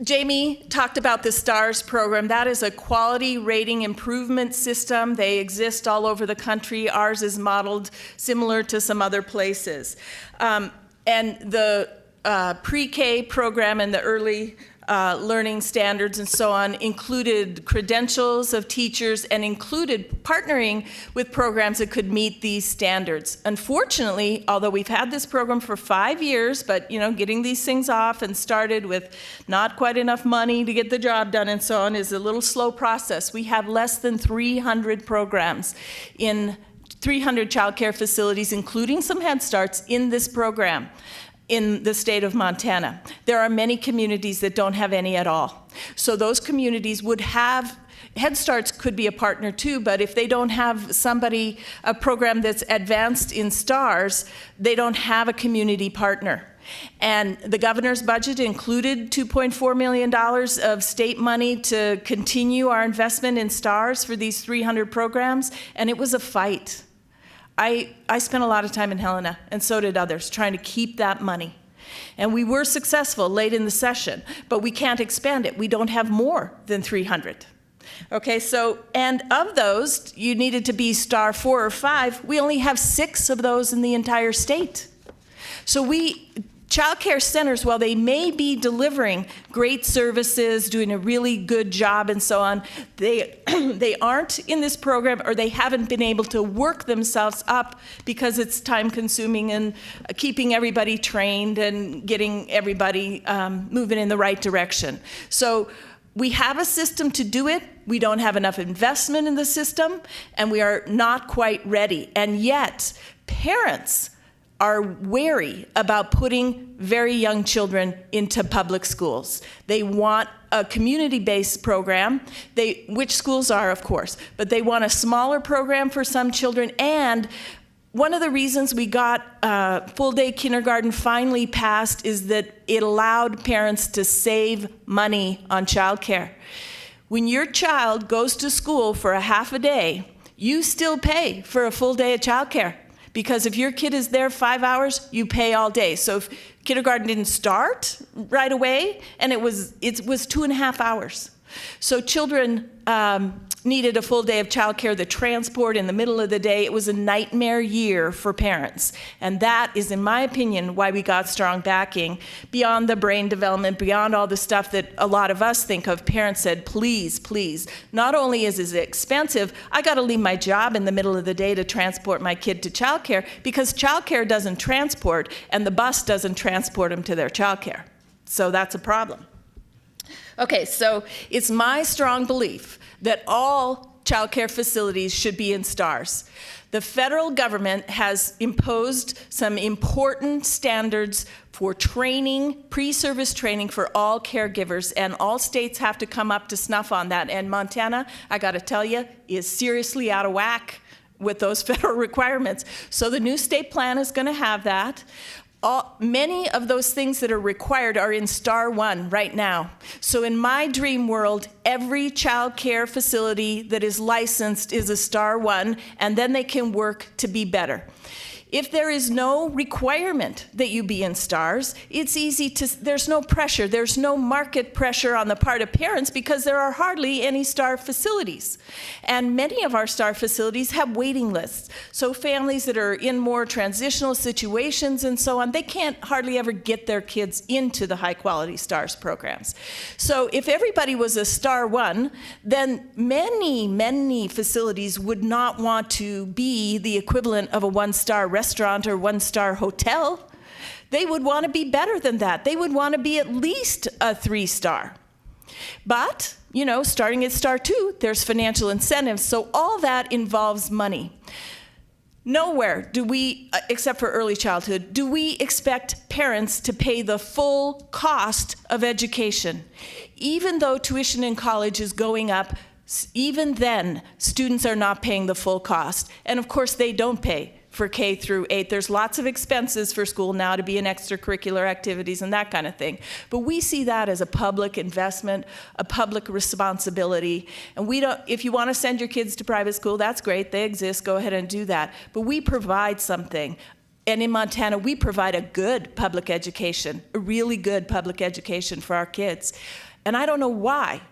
Jamie talked about the STARS program. That is a quality rating improvement system. They exist all over the country. Ours is modeled similar to some other places. And the pre-K program and the early learning standards and so on included credentials of teachers and included partnering with programs that could meet these standards. Unfortunately, although we've had this program for 5 years, but getting these things off and started with not quite enough money to get the job done and so on is a little slow process. We have less than 300 programs in 300 childcare facilities, including some Head Starts, in this program in the state of Montana. There are many communities that don't have any at all. So those communities would have, Head Starts could be a partner too, but if they don't have a program that's advanced in STARS, they don't have a community partner. And the governor's budget included $2.4 million of state money to continue our investment in STARS for these 300 programs, and it was a fight. I spent a lot of time in Helena, and so did others, trying to keep that money. And we were successful late in the session, but we can't expand it. We don't have more than 300. Okay, so, and of those, you needed to be star 4 or 5. We only have 6 of those in the entire state. So child care centers, while they may be delivering great services, doing a really good job and so on, they aren't in this program, or they haven't been able to work themselves up because it's time consuming and keeping everybody trained and getting everybody moving in the right direction. So we have a system to do it. We don't have enough investment in the system, and we are not quite ready. And yet, parents are wary about putting very young children into public schools. They want a community-based program, which schools are, of course, but they want a smaller program for some children. And one of the reasons we got full-day kindergarten finally passed is that it allowed parents to save money on childcare. When your child goes to school for a half a day, you still pay for a full day of childcare. Because if your kid is there 5 hours, you pay all day. So if kindergarten didn't start right away, and it was 2.5 hours. So children needed a full day of childcare, the transport in the middle of the day. It was a nightmare year for parents. And that is, in my opinion, why we got strong backing. Beyond the brain development, beyond all the stuff that a lot of us think of, parents said, please, please. Not only is it expensive, I got to leave my job in the middle of the day to transport my kid to childcare, because childcare doesn't transport, and the bus doesn't transport them to their childcare. So that's a problem. Okay, so it's my strong belief that all childcare facilities should be in STARS. The federal government has imposed some important standards for training, pre-service training for all caregivers, and all states have to come up to snuff on that. And Montana, I gotta tell you, is seriously out of whack with those federal requirements. So the new state plan is gonna have that. Many of those things that are required are in Star 1 right now. So in my dream world, every child care facility that is licensed is a Star 1, and then they can work to be better. If there is no requirement that you be in STARS, it's easy to, there's no pressure, there's no market pressure on the part of parents, because there are hardly any STAR facilities. And many of our STAR facilities have waiting lists. So families that are in more transitional situations and so on, they can't hardly ever get their kids into the high quality STARS programs. So if everybody was a Star 1, then many facilities would not want to be the equivalent of a 1-star restaurant or 1-star hotel. They would want to be better than that. They would want to be at least a 3-star. But, you know, starting at Star 2, there's financial incentives, so all that involves money. Nowhere do we, except for early childhood, do we expect parents to pay the full cost of education. Even though tuition in college is going up, even then, students are not paying the full cost. And of course, they don't pay for K through 8. There's lots of expenses for school now to be in extracurricular activities and that kind of thing. But we see that as a public investment, a public responsibility. And we don't, if you want to send your kids to private school, that's great, they exist, go ahead and do that. But we provide something. And in Montana, we provide a good public education, a really good public education for our kids. And I don't know why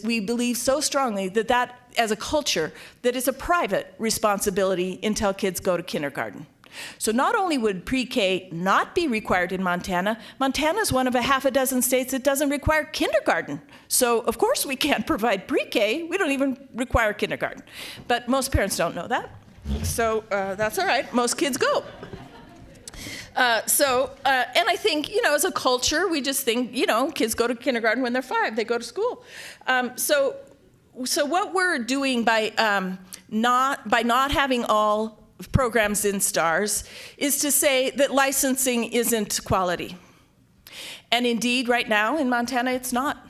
we believe so strongly that as a culture, that is a private responsibility until kids go to kindergarten. So not only would pre-K not be required in Montana, Montana is one of a half a dozen states that doesn't require kindergarten. So of course we can't provide pre-K, we don't even require kindergarten. But most parents don't know that. So that's all right, most kids go. And I think, as a culture, we just think, kids go to kindergarten when they're 5, they go to school. So what we're doing by not having all programs in STARS is to say that licensing isn't quality. And indeed, right now in Montana, it's not.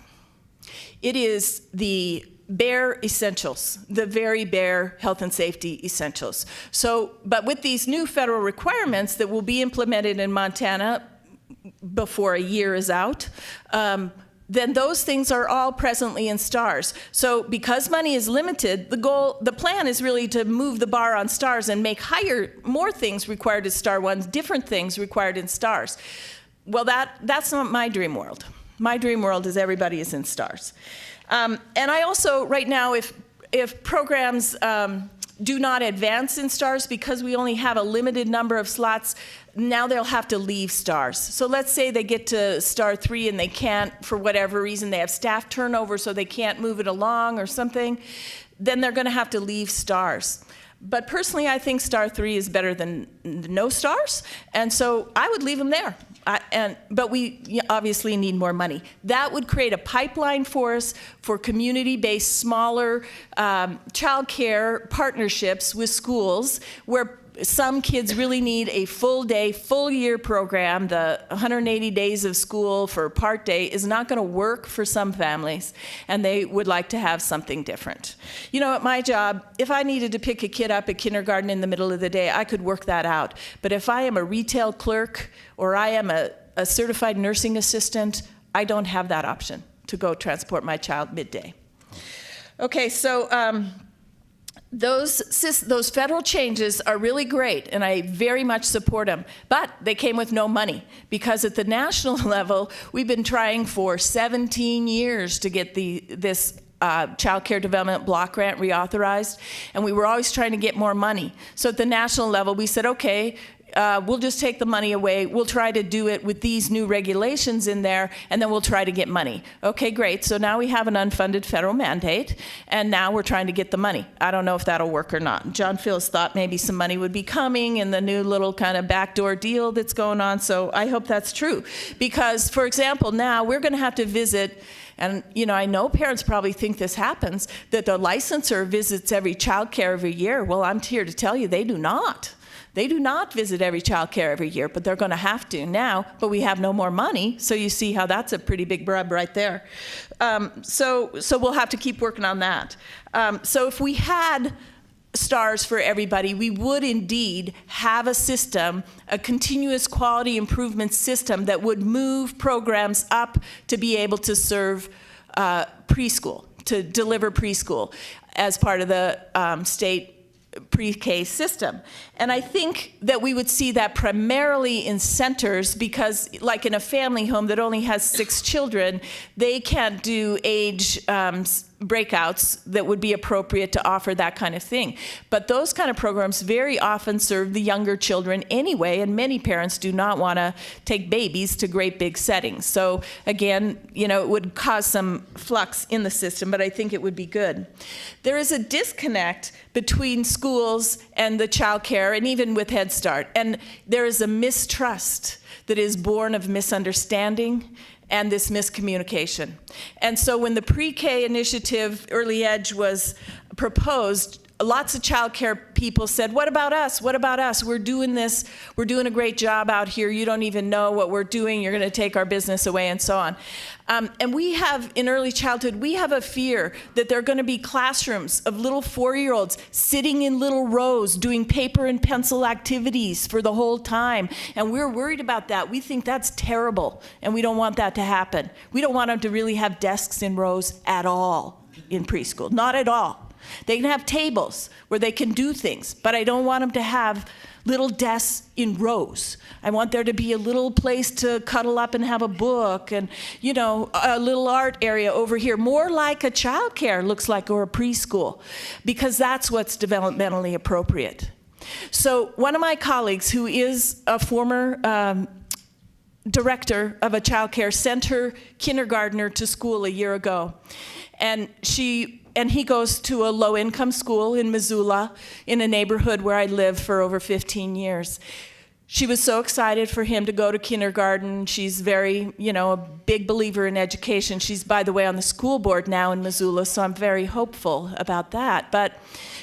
It is the bare essentials, the very bare health and safety essentials. But with these new federal requirements that will be implemented in Montana before a year is out, then those things are all presently in STARS. So because money is limited, the plan is really to move the bar on STARS and make more things required as STAR 1, different things required in STARS. Well, that's not my dream world. My dream world is everybody is in STARS. And I also, right now, if programs do not advance in STARS because we only have a limited number of slots, now they'll have to leave STARS. So let's say they get to STAR 3 and they can't, for whatever reason, they have staff turnover so they can't move it along or something, then they're going to have to leave STARS. But personally, I think STAR 3 is better than no STARS, and so I would leave them there. But we obviously need more money. That would create a pipeline for us for community-based, smaller child care partnerships with schools where some kids really need a full-day, full-year program. The 180 days of school for part day is not going to work for some families, and they would like to have something different. At my job, if I needed to pick a kid up at kindergarten in the middle of the day, I could work that out. But if I am a retail clerk or I am a certified nursing assistant, I don't have that option to go transport my child midday. Okay, so those federal changes are really great, and I very much support them, but they came with no money, because at the national level, we've been trying for 17 years to get this Child Care Development Block Grant reauthorized, and we were always trying to get more money. So at the national level, we said, okay, we'll just take the money away. We'll try to do it with these new regulations in there, and then we'll try to get money. Okay, great. So now we have an unfunded federal mandate, and now we're trying to get the money. I don't know if that'll work or not. John Phillips thought maybe some money would be coming in the new little kind of backdoor deal that's going on, so I hope that's true. Because, for example, now we're going to have to visit, and I know parents probably think this happens, that the licensor visits every child care every year. Well, I'm here to tell you they do not. They do not visit every child care every year, but they're going to have to now, but we have no more money, so you see how that's a pretty big rub right there. So we'll have to keep working on that. So if we had STARS for everybody, we would indeed have a system, a continuous quality improvement system that would move programs up to be able to serve preschool, to deliver preschool as part of the state pre-K system. And I think that we would see that primarily in centers, because like in a family home that only has 6 children, they can't do age breakouts that would be appropriate to offer that kind of thing. But those kind of programs very often serve the younger children anyway, and many parents do not want to take babies to great big settings. So again, it would cause some flux in the system, but I think it would be good. There is a disconnect between schools and the child care, and even with Head Start. And there is a mistrust that is born of misunderstanding and this miscommunication. And so when the pre-K initiative, Early Edge, was proposed, lots of child care people said, what about us? What about us? We're doing this. We're doing a great job out here. You don't even know what we're doing. You're going to take our business away, and so on. And we have, in early childhood, we have a fear that there are going to be classrooms of little 4-year-olds sitting in little rows doing paper and pencil activities for the whole time. And we're worried about that. We think that's terrible, and we don't want that to happen. We don't want them to really have desks in rows at all in preschool, not at all. They can have tables where they can do things, but I don't want them to have little desks in rows. I want there to be a little place to cuddle up and have a book and, you know, a little art area over here, more like a childcare looks like, or a preschool, because that's what's developmentally appropriate. So one of my colleagues, who is a former director of a childcare, sent her kindergartner to school a year ago. And he goes to a low-income school in Missoula, in a neighborhood where I lived for over 15 years. She was so excited for him to go to kindergarten. She's very, you know, a big believer in education. She's, by the way, on the school board now in Missoula, so I'm very hopeful about that. But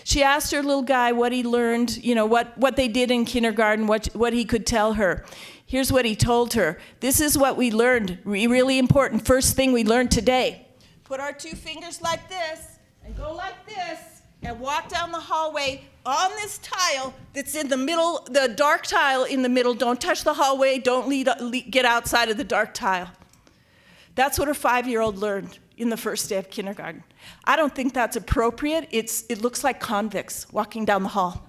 she asked her little guy what he learned, you know, what they did in kindergarten, what he could tell her. Here's what he told her. This is what we learned, really important. First thing we learned today. Put our 2 fingers like this and go like this and walk down the hallway on this tile that's in the middle, the dark tile in the middle. Don't touch the hallway. Don't get outside of the dark tile. That's what her 5-year-old learned in the first day of kindergarten. I don't think that's appropriate. It looks like convicts walking down the hall.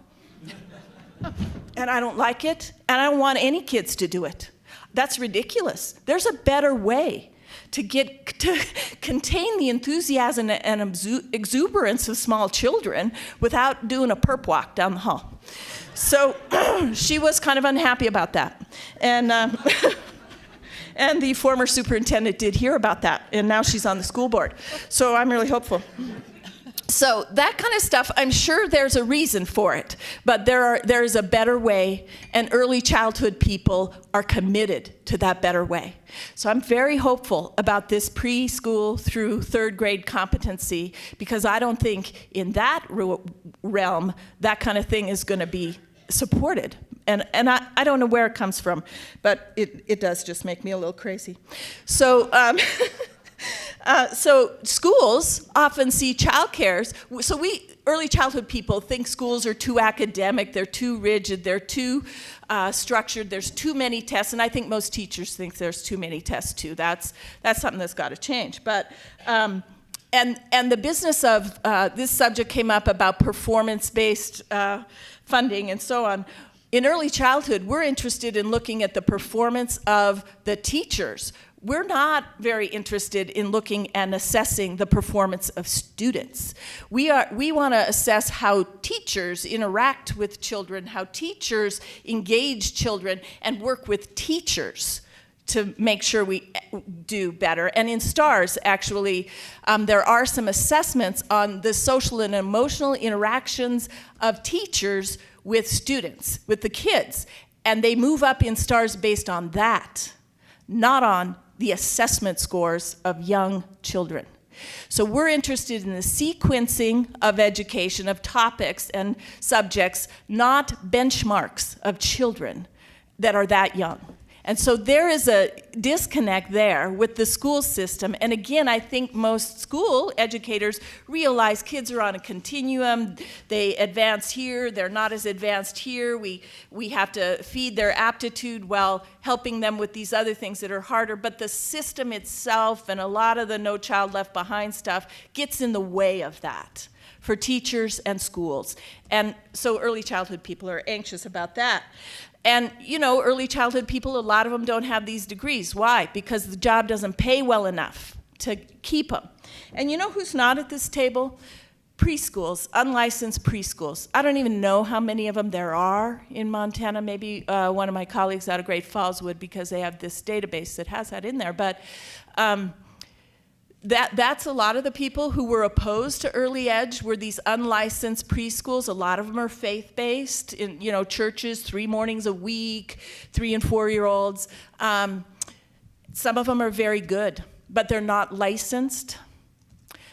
And I don't like it, and I don't want any kids to do it. That's ridiculous. There's a better way to contain the enthusiasm and exuberance of small children without doing a perp walk down the hall. So she was kind of unhappy about that. And and the former superintendent did hear about that, and now she's on the school board. So I'm really hopeful. So that kind of stuff, I'm sure there's a reason for it, but there is a better way, and early childhood people are committed to that better way. So I'm very hopeful about this preschool through 3rd grade competency, because I don't think in that realm that kind of thing is going to be supported. And I don't know where it comes from, but it does just make me a little crazy. So so schools often see childcares. So we early childhood people think schools are too academic, they're too rigid, they're too structured, there's too many tests, and I think most teachers think there's too many tests too. That's something that's got to change. But and the business of this subject came up about performance-based funding and so on. In early childhood, we're interested in looking at the performance of the teachers. We're not very interested in looking and assessing the performance of students. We want to assess how teachers interact with children, how teachers engage children, and work with teachers to make sure we do better. And in STARS, actually, there are some assessments on the social and emotional interactions of teachers with students, with the kids. And they move up in STARS based on that, not on the assessment scores of young children. So we're interested in the sequencing of education, of topics and subjects, not benchmarks of children that are that young. And so there is a disconnect there with the school system. And again, I think most school educators realize kids are on a continuum. They advance here, they're not as advanced here. We have to feed their aptitude while helping them with these other things that are harder. But the system itself and a lot of the No Child Left Behind stuff gets in the way of that for teachers and schools. And so early childhood people are anxious about that. And, you know, early childhood people, a lot of them don't have these degrees. Why? Because the job doesn't pay well enough to keep them. And you know who's not at this table? Preschools, unlicensed preschools. I don't even know how many of them there are in Montana. Maybe one of my colleagues out of Great Falls would, because they have this database that has that in there. But that's a lot of the people who were opposed to early ed were these unlicensed preschools. A lot of them are faith-based in, you know, churches, 3 mornings a week, 3 and 4-year-olds. Some of them are very good, but they're not licensed.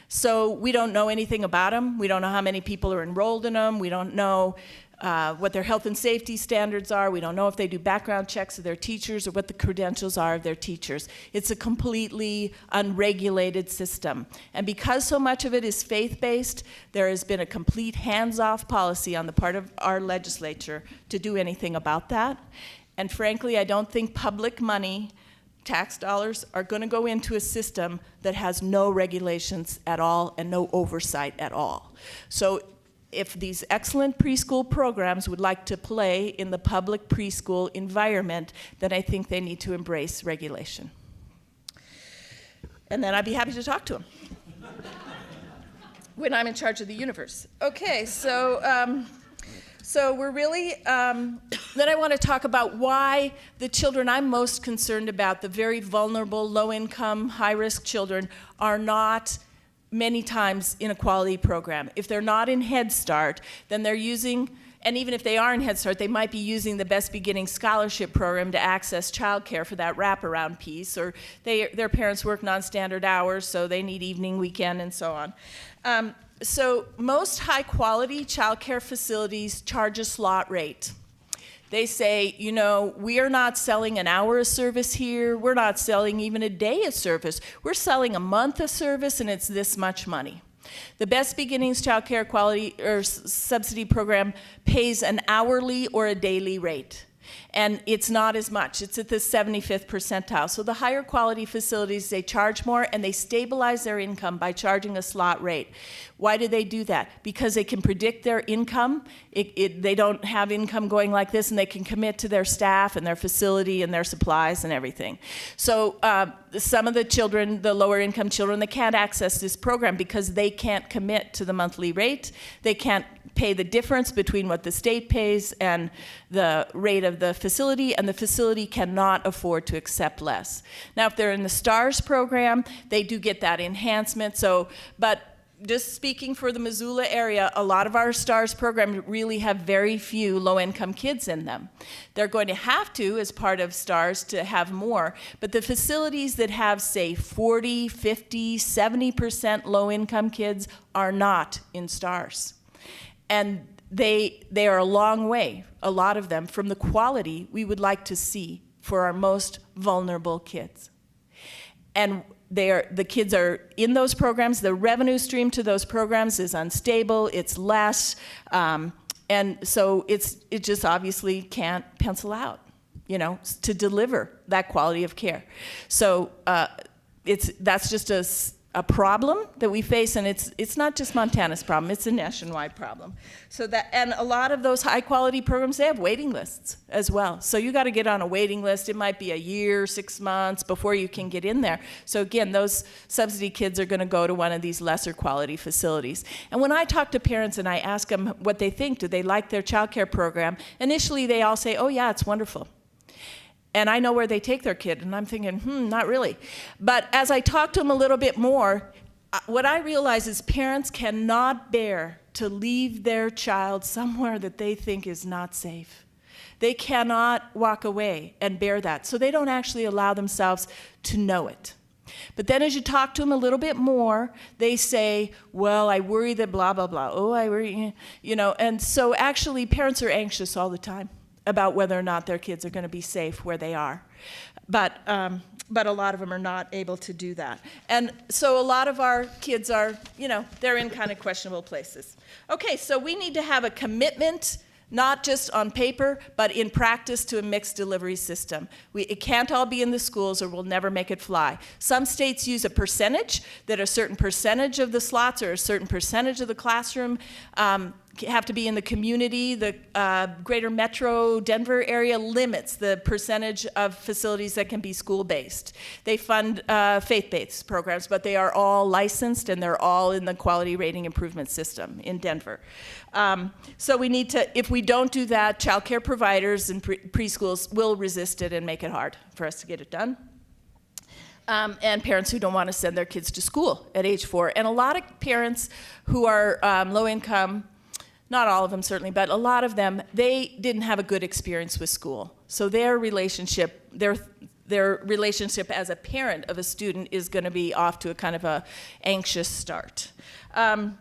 So we don't know anything about them. We don't know how many people are enrolled in them. We don't know what their health and safety standards are. We don't know if they do background checks of their teachers or what the credentials are of their teachers. It's a completely unregulated system. And because so much of it is faith-based, there has been a complete hands-off policy on the part of our legislature to do anything about that. And frankly, I don't think public money tax dollars are going to go into a system that has no regulations at all and no oversight at all. So if these excellent preschool programs would like to play in the public preschool environment, then I think they need to embrace regulation. And then I'd be happy to talk to them when I'm in charge of the universe. Okay, so we're really, then I want to talk about why the children I'm most concerned about, the very vulnerable, low-income, high-risk children, are not many times in a quality program. If they're not in Head Start, then they're using, and even if they are in Head Start, they might be using the Best Beginning Scholarship Program to access childcare for that wraparound piece, or their parents work non-standard hours, so they need evening, weekend, and so on. So most high-quality childcare facilities charge a slot rate. They say, you know, we are not selling an hour of service here. We're not selling even a day of service. We're selling a month of service, and it's this much money. The Best Beginnings Child Care Quality or Subsidy Program pays an hourly or a daily rate. And it's not as much. It's at the 75th percentile. So the higher quality facilities, they charge more and they stabilize their income by charging a slot rate. Why do they do that? Because they can predict their income. They don't have income going like this, and they can commit to their staff and their facility and their supplies and everything. So some of the children, the lower income children, they can't access this program because they can't commit to the monthly rate. They can't pay the difference between what the state pays and the rate of the facility, and the facility cannot afford to accept less. Now, if they're in the STARS program, they do get that enhancement. But just speaking for the Missoula area, a lot of our STARS programs really have very few low-income kids in them. They're going to have to, as part of STARS, to have more. But the facilities that have, say, 40, 50, 70% low-income kids are not in STARS. And they are a long way, a lot of them, from the quality we would like to see for our most vulnerable kids. And the kids are in those programs. The revenue stream to those programs is unstable. It's less. And so it just obviously can't pencil out, you know, to deliver that quality of care. So that's just a problem that we face, and it's not just Montana's problem, it's a nationwide problem. So and a lot of those high quality programs, they have waiting lists as well. So you got to get on a waiting list. It might be a year, 6 months before you can get in there. So again, those subsidy kids are going to go to one of these lesser quality facilities. And when I talk to parents and I ask them what they think, do they like their child care program, initially they all say, oh yeah, it's wonderful. And I know where they take their kid, and I'm thinking, not really. But as I talk to them a little bit more, what I realize is parents cannot bear to leave their child somewhere that they think is not safe. They cannot walk away and bear that, so they don't actually allow themselves to know it. But then as you talk to them a little bit more, they say, well, I worry that blah, blah, blah. Oh, I worry, you know. And so actually parents are anxious all the time about whether or not their kids are going to be safe where they are. But a lot of them are not able to do that. And so a lot of our kids are, you know, they're in kind of questionable places. Okay, so we need to have a commitment, not just on paper, but in practice, to a mixed delivery system. It can't all be in the schools or we'll never make it fly. Some states use a percentage, that a certain percentage of the slots or a certain percentage of the classroom have to be in the community. The greater metro Denver area limits the percentage of facilities that can be school-based. They fund faith-based programs, but they are all licensed and they're all in the quality rating improvement system in Denver. So we need to, if we don't do that, child care providers and preschools will resist it and make it hard for us to get it done. And parents who don't want to send their kids to school at age 4. And a lot of parents who are low income, not all of them certainly, but a lot of them, they didn't have a good experience with school. So their relationship as a parent of a student is going to be off to a kind of a anxious start. And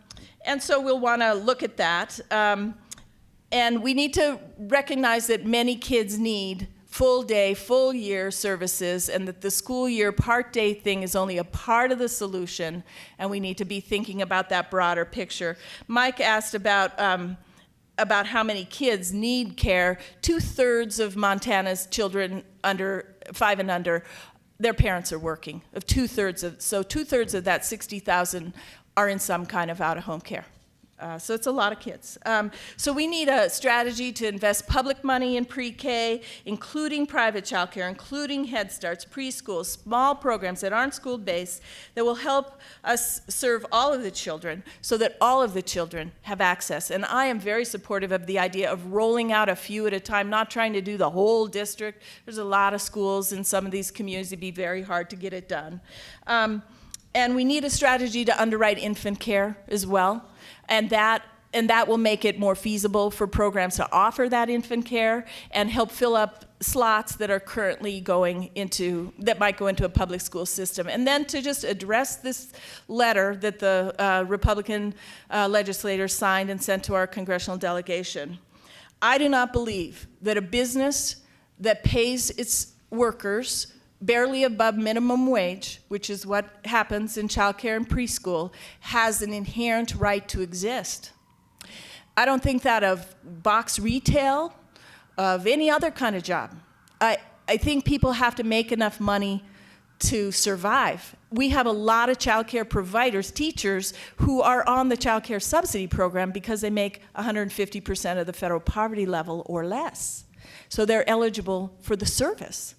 so we'll want to look at that. And we need to recognize that many kids need full day, full year services, and that the school year part day thing is only a part of the solution, and we need to be thinking about that broader picture. Mike asked about how many kids need care. 2/3 of Montana's children under 5 and under their parents are working, of two-thirds of that 60,000 are in some kind of out-of-home care. So it's a lot of kids. So we need a strategy to invest public money in pre-K, including private childcare, including Head Starts, preschools, small programs that aren't school-based that will help us serve all of the children so that all of the children have access. And I am very supportive of the idea of rolling out a few at a time, not trying to do the whole district. There's a lot of schools in some of these communities. It'd be very hard to get it done. And we need a strategy to underwrite infant care as well. And that will make it more feasible for programs to offer that infant care and help fill up slots that are currently that might go into a public school system. And then to just address this letter that the Republican legislators signed and sent to our congressional delegation. I do not believe that a business that pays its workers barely above minimum wage, which is what happens in childcare and preschool, has an inherent right to exist. I don't think that of box retail, of any other kind of job. I think people have to make enough money to survive. We have a lot of childcare providers, teachers, who are on the childcare subsidy program because they make 150% of the federal poverty level or less. So they're eligible for the service.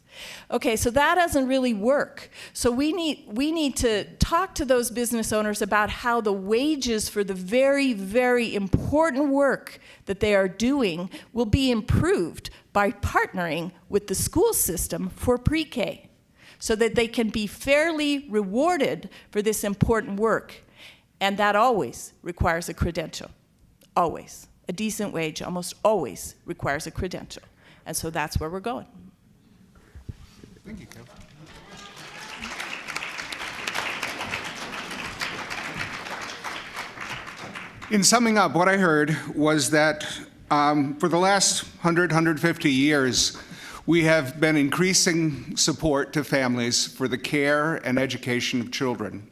Okay, so that doesn't really work. So we need to talk to those business owners about how the wages for the very, very important work that they are doing will be improved by partnering with the school system for pre-K so that they can be fairly rewarded for this important work. And that always requires a credential, always. A decent wage almost always requires a credential. And so that's where we're going. Thank you, Kev. In summing up, what I heard was that for the last 150 years, we have been increasing support to families for the care and education of children.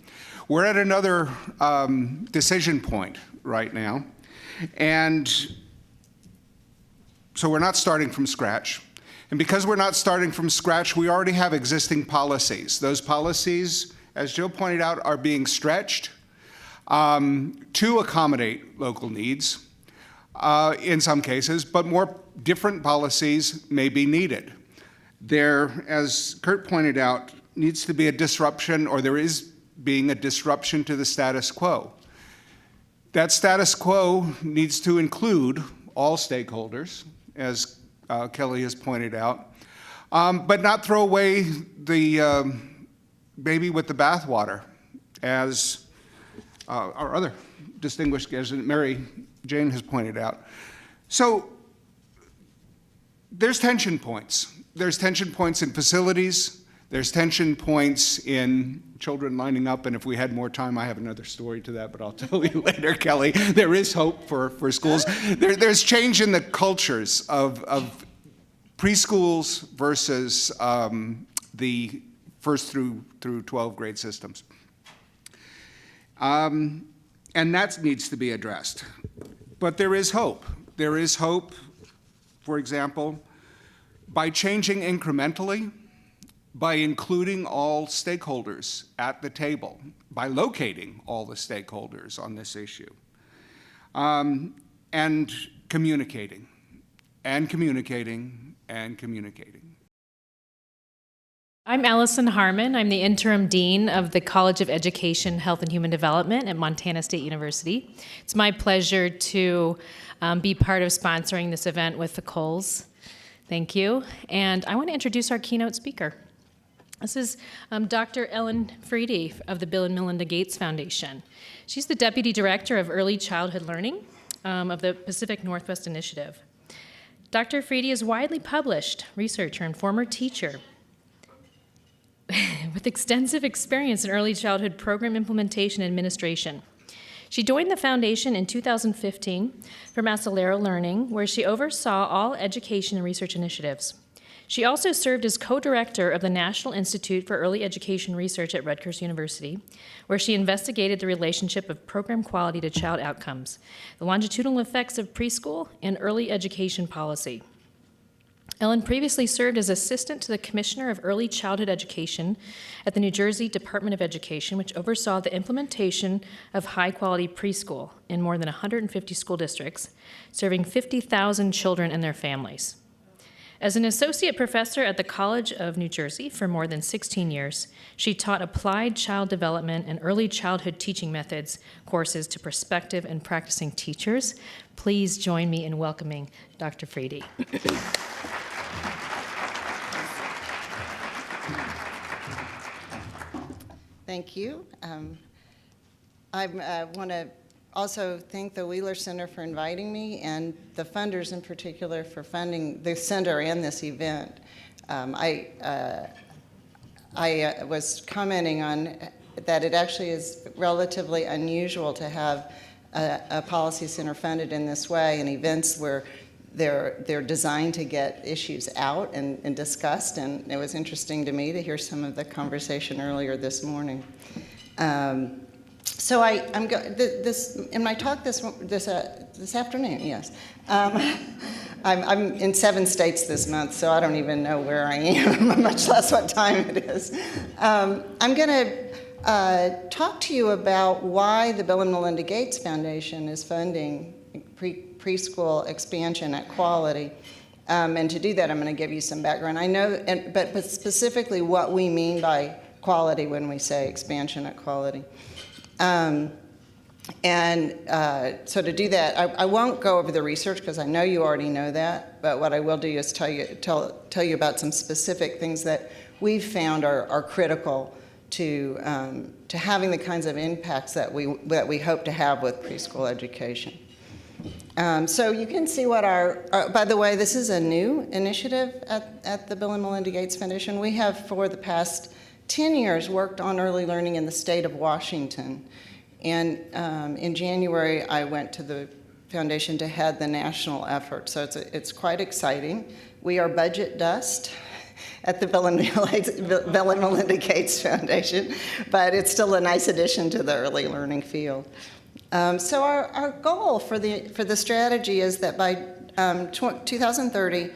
We're at another decision point right now, and so we're not starting from scratch. And because we're not starting from scratch, we already have existing policies. Those policies, as Jill pointed out, are being stretched to accommodate local needs in some cases, but more different policies may be needed. There, as Kurt pointed out, needs to be a disruption, or there is being a disruption to the status quo. That status quo needs to include all stakeholders, as Kelly has pointed out, but not throw away the baby with the bathwater, as our other distinguished guest, Mary Jane, has pointed out. So there's tension points. There's tension points in facilities. There's tension points in children lining up, and if we had more time, I have another story to that, but I'll tell you later, Kelly. There is hope for schools. There's change in the cultures of preschools versus the first through 12 grade systems. And that needs to be addressed. But there is hope. There is hope, for example, by changing incrementally, by including all stakeholders at the table, by locating all the stakeholders on this issue, and communicating, and communicating, and communicating. I'm Allison Harmon. I'm the interim dean of the College of Education, Health, and Human Development at Montana State University. It's my pleasure to be part of sponsoring this event with the Coles. Thank you. And I want to introduce our keynote speaker. This is Dr. Ellen Freedy of the Bill and Melinda Gates Foundation. She's the Deputy Director of Early Childhood Learning of the Pacific Northwest Initiative. Dr. Freedy is widely published researcher and former teacher with extensive experience in early childhood program implementation and administration. She joined the foundation in 2015 for Macellaro Learning, where she oversaw all education and research initiatives. She also served as co-director of the National Institute for Early Education Research at Rutgers University, where she investigated the relationship of program quality to child outcomes, the longitudinal effects of preschool, and early education policy. Ellen previously served as assistant to the Commissioner of Early Childhood Education at the New Jersey Department of Education, which oversaw the implementation of high-quality preschool in more than 150 school districts, serving 50,000 children and their families. As an associate professor at the College of New Jersey for more than 16 years, she taught applied child development and early childhood teaching methods courses to prospective and practicing teachers. Please join me in welcoming Dr. Frady. Thank you. I want to also thank the Wheeler Center for inviting me and the funders in particular for funding the center and this event. I was commenting on that it actually is relatively unusual to have a policy center funded in this way, and events where they're designed to get issues out and discussed, and it was interesting to me to hear some of the conversation earlier this morning. So I'm in my talk this afternoon. Yes, I'm in 7 states this month, so I don't even know where I am, much less what time it is. I'm going to talk to you about why the Bill and Melinda Gates Foundation is funding preschool expansion at Quality. And to do that, I'm going to give you some background. I know, but specifically what we mean by quality when we say expansion at Quality. So to do that, I won't go over the research because I know you already know that, but what I will do is tell you about some specific things that we've found are critical to having the kinds of impacts that we hope to have with preschool education. So you can see what by the way, this is a new initiative at the Bill and Melinda Gates Foundation. We have, for the past 10 years, worked on early learning in the state of Washington. And in January, I went to the foundation to head the national effort. So it's quite exciting. We are budget dust at the Bill and Melinda Gates Foundation, but it's still a nice addition to the early learning field. So our goal for the strategy is that by 2030,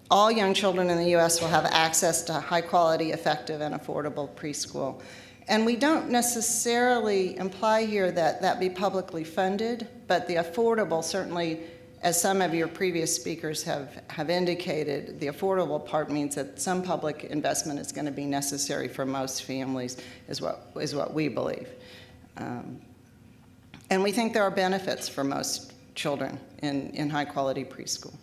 all young children in the U.S. will have access to high-quality, effective, and affordable preschool. And we don't necessarily imply here that be publicly funded, but the affordable, certainly, as some of your previous speakers have indicated, the affordable part means that some public investment is going to be necessary for most families, is what we believe. And we think there are benefits for most children in high-quality preschool.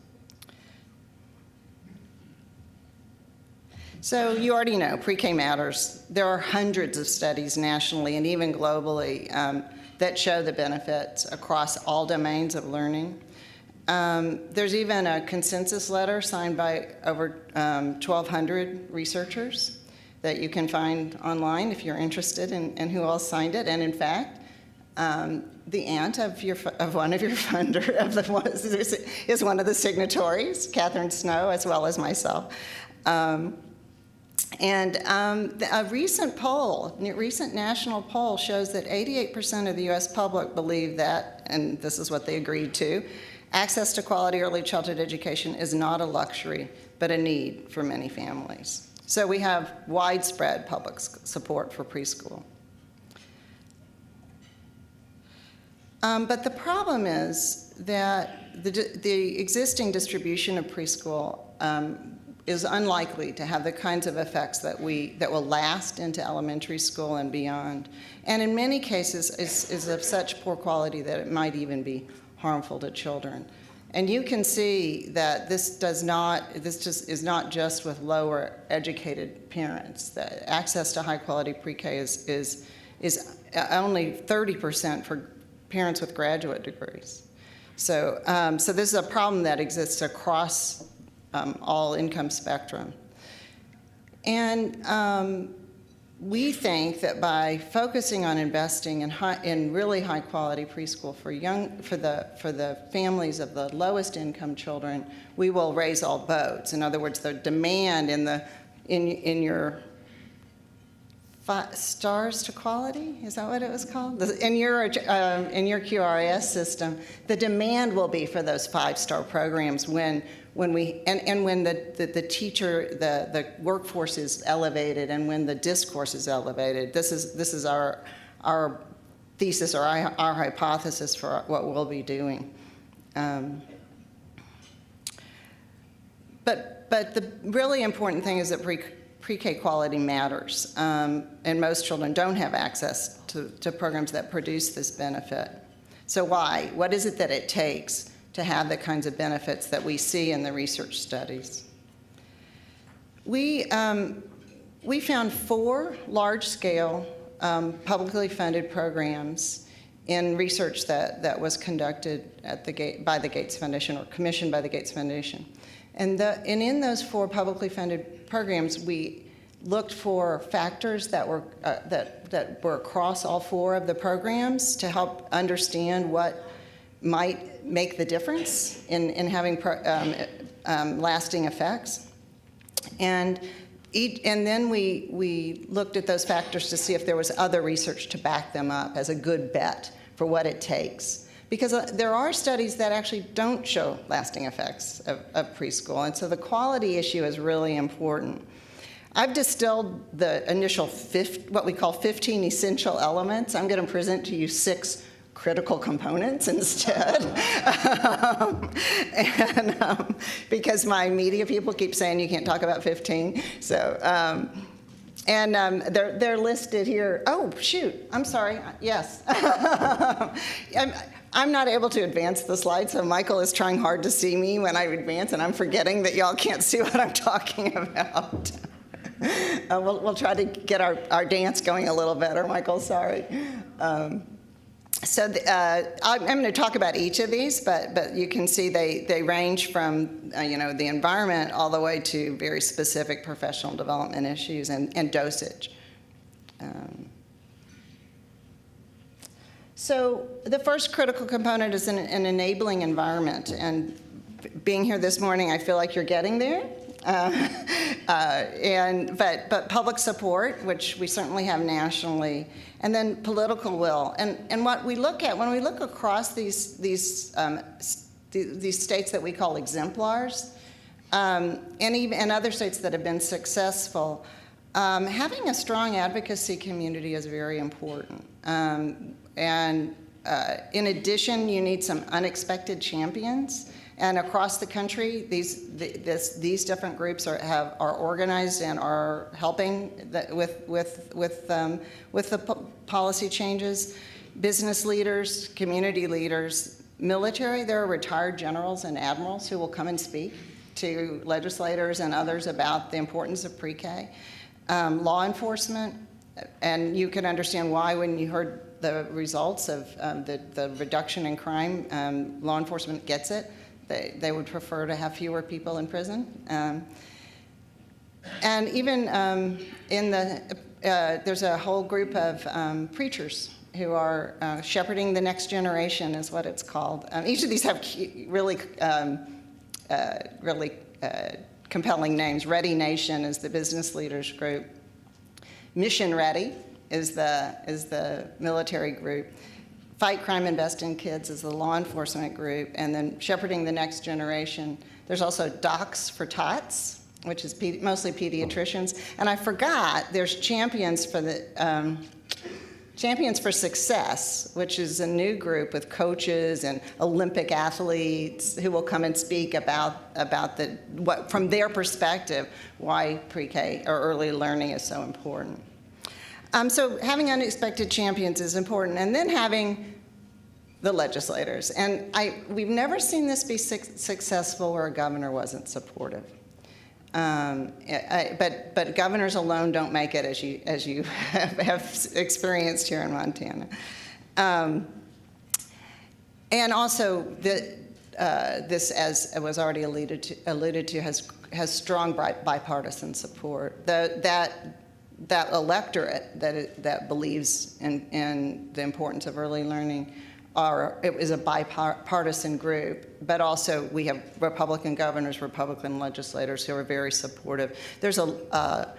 So you already know, pre-K matters. There are hundreds of studies nationally and even globally that show the benefits across all domains of learning. There's even a consensus letter signed by over 1,200 researchers that you can find online if you're interested in who else signed it. And in fact, the aunt of one of your funders is one of the signatories, Catherine Snow, as well as myself. A recent national poll shows that 88% of the U.S. public believe that, and this is what they agreed to, access to quality early childhood education is not a luxury, but a need for many families. So we have widespread public support for preschool. But the problem is that the existing distribution of preschool is unlikely to have the kinds of effects that will last into elementary school and beyond, and in many cases is of such poor quality that it might even be harmful to children. And you can see that this is not just with lower educated parents. The access to high quality pre-K is only 30% for parents with graduate degrees. So this is a problem that exists across all income spectrum. And we think that by focusing on investing in really high quality preschool for the families of the lowest income children, we will raise all boats. In other words, the demand in your stars to quality, is that what it was called? In your QRIS system, the demand will be for those 5-star programs when the teacher, the workforce is elevated and when the discourse is elevated. This is our thesis or our hypothesis for what we'll be doing. But the really important thing is that pre-K quality matters, and most children don't have access to programs that produce this benefit. So why? What is it that it takes to have the kinds of benefits that we see in the research studies? We found 4 large-scale publicly funded programs in research that was conducted by the Gates Foundation or commissioned by the Gates Foundation. And in those 4 publicly funded programs, we looked for factors that were across all 4 of the programs to help understand what might make the difference in having lasting effects. And then we looked at those factors to see if there was other research to back them up as a good bet for what it takes. Because there are studies that actually don't show lasting effects of preschool, and so the quality issue is really important. I've distilled the initial what we call 15 essential elements. I'm going to present to you 6 critical components instead. Because my media people keep saying you can't talk about 15. So, they're listed here. Oh, shoot, I'm sorry, yes. I'm not able to advance the slide, so Michael is trying hard to see me when I advance, and I'm forgetting that y'all can't see what I'm talking about. We'll try to get our dance going a little better, Michael, sorry. I'm going to talk about each of these, but you can see they range from the environment all the way to very specific professional development issues and dosage. So the first critical component is an enabling environment, and being here this morning, I feel like you're getting there. But public support, which we certainly have nationally, and then political will. And what we look at when we look across these states that we call exemplars, and other states that have been successful, having a strong advocacy community is very important. In addition, you need some unexpected champions. And across the country, these different groups are organized and are helping with the policy changes. Business leaders, community leaders, military. There are retired generals and admirals who will come and speak to legislators and others about the importance of pre-K. Law enforcement, and you can understand why when you heard the results of the reduction in crime, law enforcement gets it. They would prefer to have fewer people in prison. And even there's a whole group of preachers who are shepherding the next generation is what it's called. Each of these have really compelling names. Ready Nation is the business leaders group. Mission Ready is the military group. Fight Crime, Invest in Kids is the law enforcement group, and then Shepherding the Next Generation. There's also Docs for Tots, which is mostly pediatricians. And I forgot, there's Champions for Success, which is a new group with coaches and Olympic athletes who will come and speak about what from their perspective, why pre-K or early learning is so important. So having unexpected champions is important, and then having the legislators. And we've never seen this be successful where a governor wasn't supportive. But governors alone don't make it, as you have experienced here in Montana. And also, this, as was already alluded to, has strong bipartisan support. That electorate that believes in the importance of early learning it is a bipartisan group, but also we have Republican governors, Republican legislators who are very supportive. There's a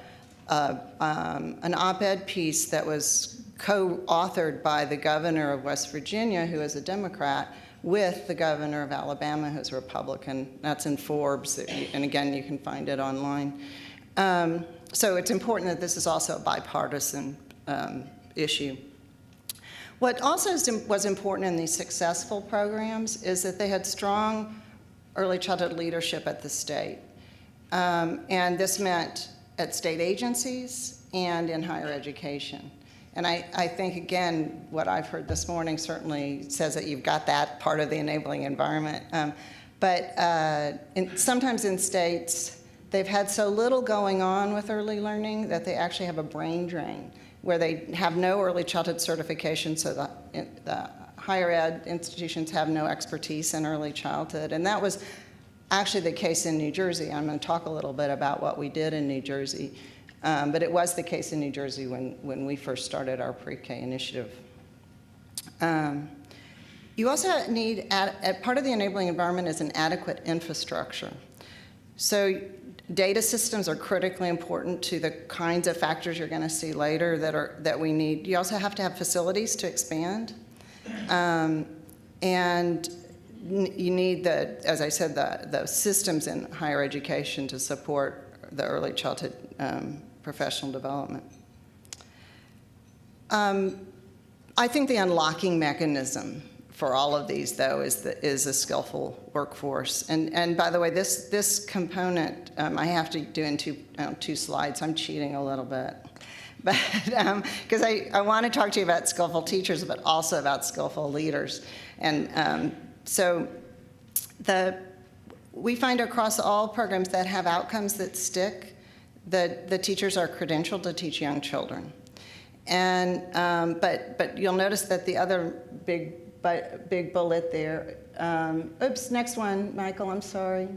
an op-ed piece that was co-authored by the governor of West Virginia, who is a Democrat, with the governor of Alabama, who's a Republican. That's in Forbes, and again, you can find it online. So it's important that this is also a bipartisan issue. What also was important in these successful programs is that they had strong early childhood leadership at the state. And this meant at state agencies and in higher education. And I think, again, what I've heard this morning certainly says that you've got that part of the enabling environment. Sometimes in states, they've had so little going on with early learning that they actually have a brain drain, where they have no early childhood certification, so the higher ed institutions have no expertise in early childhood. And that was actually the case in New Jersey. I'm going to talk a little bit about what we did in New Jersey. But it was the case in New Jersey when we first started our pre-K initiative. You also need, part of the enabling environment is an adequate infrastructure. So data systems are critically important to the kinds of factors you're going to see later that we need. You also have to have facilities to expand. And you need, as I said, the systems in higher education to support the early childhood professional development. I think the unlocking mechanism for all of these, though, is a skillful workforce. And by the way, this component I have to do in two slides. I'm cheating a little bit. But because I want to talk to you about skillful teachers, but also about skillful leaders. And so we find across all programs that have outcomes that stick, the teachers are credentialed to teach young children. And but you'll notice that the other big bullet there. Oops, next one, Michael. I'm sorry.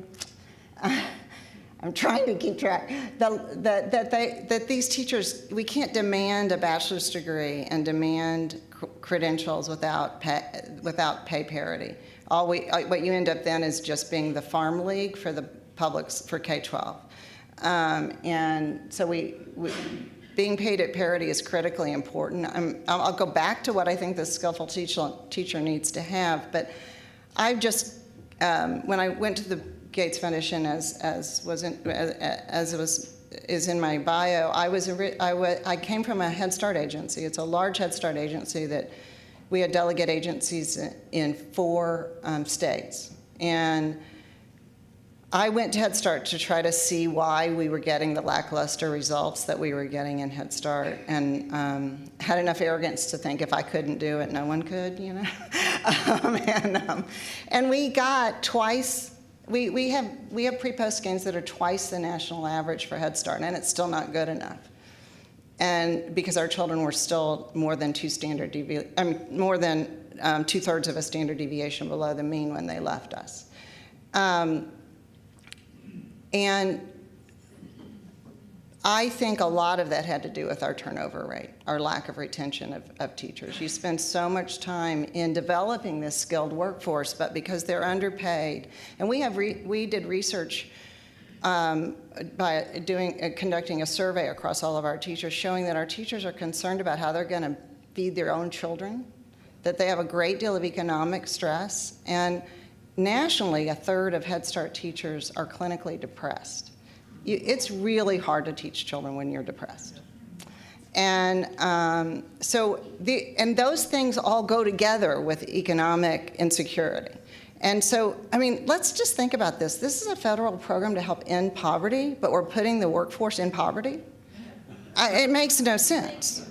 I'm trying to keep track. That these teachers, we can't demand a bachelor's degree and demand credentials without pay parity. What you end up then is just being the farm league for the publics for K-12. And so being paid at parity is critically important. I'll go back to what I think the skillful teacher needs to have, but I've just, when I went to the Gates Foundation, as is in my bio, I came from a Head Start agency. It's a large Head Start agency that we had delegate agencies in 4 states. And I went to Head Start to try to see why we were getting the lackluster results that we were getting in Head Start, and had enough arrogance to think if I couldn't do it, no one could, you know. And we got twice. We have pre-post gains that are twice the national average for Head Start, and it's still not good enough. And because our children were still more than more than 2/3 of a standard deviation below the mean when they left us. And I think a lot of that had to do with our turnover rate, our lack of retention of teachers. You spend so much time in developing this skilled workforce, but because they're underpaid, and we did research by conducting a survey across all of our teachers, showing that our teachers are concerned about how they're going to feed their own children, that they have a great deal of economic stress, and nationally, 1/3 of Head Start teachers are clinically depressed. It's really hard to teach children when you're depressed. And and those things all go together with economic insecurity. And so, I mean, let's just think about this. This is a federal program to help end poverty, but we're putting the workforce in poverty? It makes no sense.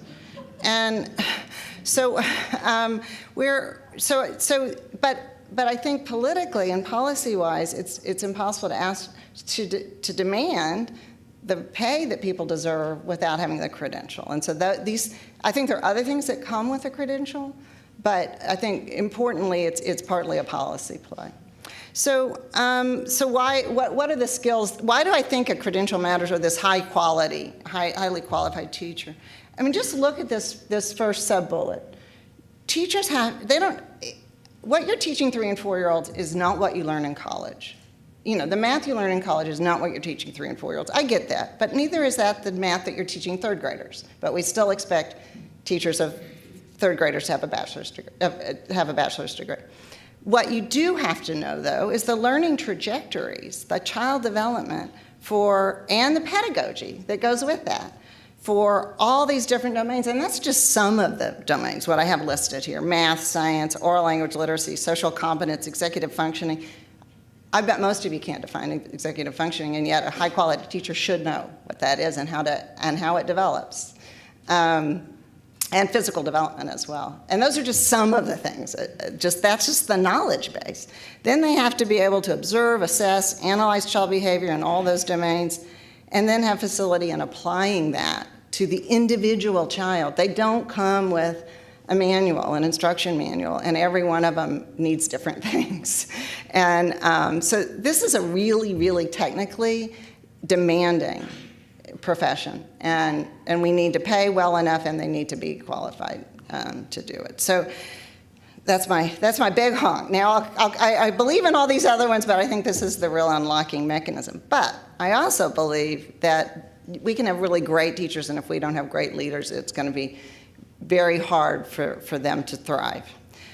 And so but I think politically and policy-wise, it's impossible to ask to demand the pay that people deserve without having the credential. And so I think there are other things that come with a credential, but I think importantly, it's partly a policy play. So what are the skills? Why do I think a credential matters, or this highly qualified teacher? I mean, just look at this first sub-bullet. Teachers what you're teaching 3- and 4-year-olds is not what you learn in college. the math you learn in college is not what you're teaching 3- and 4-year-olds. I get that, but neither is that the math that you're teaching 3rd graders. But we still expect teachers of 3rd graders to have a bachelor's degree. What you do have to know, though, is the learning trajectories, the child development and the pedagogy that goes with that for all these different domains. And that's just some of the domains, what I have listed here: math, science, oral language literacy, social competence, executive functioning. I bet most of you can't define executive functioning, and yet a high-quality teacher should know what that is and how it develops. And physical development as well. And those are just some of the things. That's just the knowledge base. Then they have to be able to observe, assess, analyze child behavior in all those domains, and then have facility in applying that to the individual child. They don't come with a manual, an instruction manual, and every one of them needs different things. And so this is a really, really technically demanding profession, and we need to pay well enough, and they need to be qualified to do it. So that's my big honk. Now I believe in all these other ones, but I think this is the real unlocking mechanism. But I also believe that we can have really great teachers, and if we don't have great leaders, it's going to be very hard for them to thrive.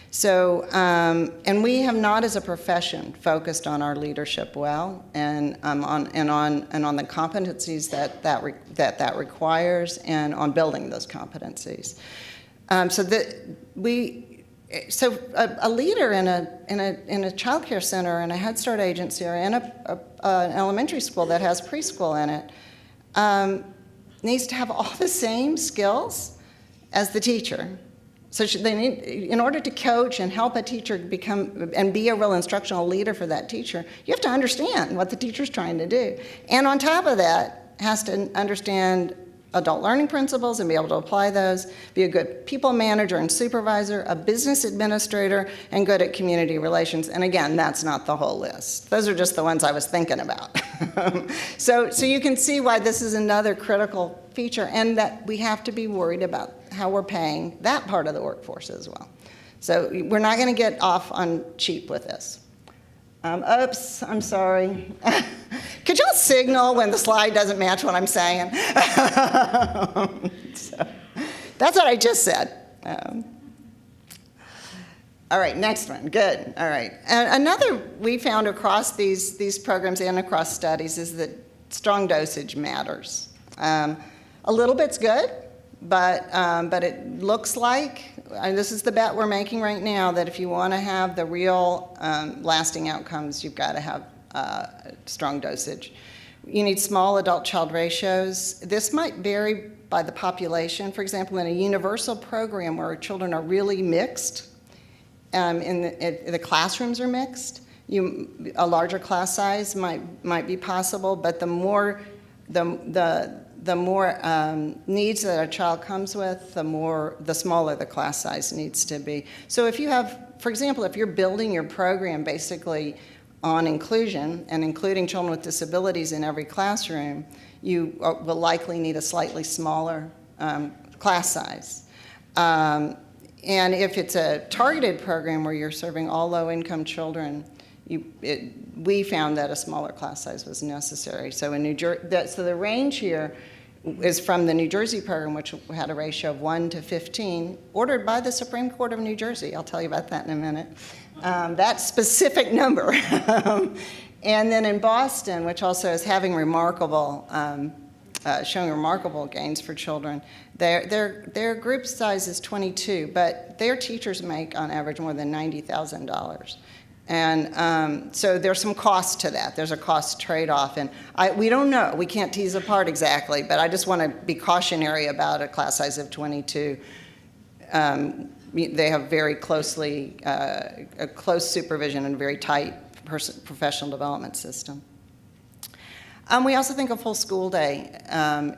So, and we have not, as a profession, focused on our leadership well, and on the competencies that requires, and on building those competencies. So a leader in a child care center, and a Head Start agency, or in an elementary school that has preschool in it, needs to have all the same skills as the teacher. So they need, in order to coach and help a teacher become and be a real instructional leader for that teacher, you have to understand what the teacher's trying to do. And on top of that, has to understand adult learning principles and be able to apply those, be a good people manager and supervisor, a business administrator, and good at community relations. And again, that's not the whole list. Those are just the ones I was thinking about. So you can see why this is another critical feature, and that we have to be worried about how we're paying that part of the workforce as well. So we're not going to get off on cheap with this. Oops, I'm sorry. Could y'all signal when the slide doesn't match what I'm saying? So, that's what I just said. All right, next one. Good. All right. Another we found across these programs and across studies is that strong dosage matters. A little bit's good, but it looks like, and this is the bet we're making right now, that if you want to have the real lasting outcomes, you've got to have strong dosage. You need small adult-child ratios. This might vary by the population. For example, in a universal program where children are really mixed, the classrooms are mixed, a larger class size might be possible, but the more needs that a child comes with, the smaller the class size needs to be. So if you have, for example, if you're building your program basically on inclusion and including children with disabilities in every classroom, you will likely need a slightly smaller class size. And if it's a targeted program where you're serving all low-income children, we found that a smaller class size was necessary. So in New Jersey, so the range here is from the New Jersey program, which had a ratio of 1 to 15, ordered by the Supreme Court of New Jersey. I'll tell you about that in a minute. That specific number. And then in Boston, which also is having showing remarkable gains for children, their group size is 22, but their teachers make on average more than $90,000. And so there's some cost to that. There's a cost trade-off. And we don't know. We can't tease apart exactly, but I just want to be cautionary about a class size of 22. They have very closely, a close supervision and a very tight professional development system. We also think a full school day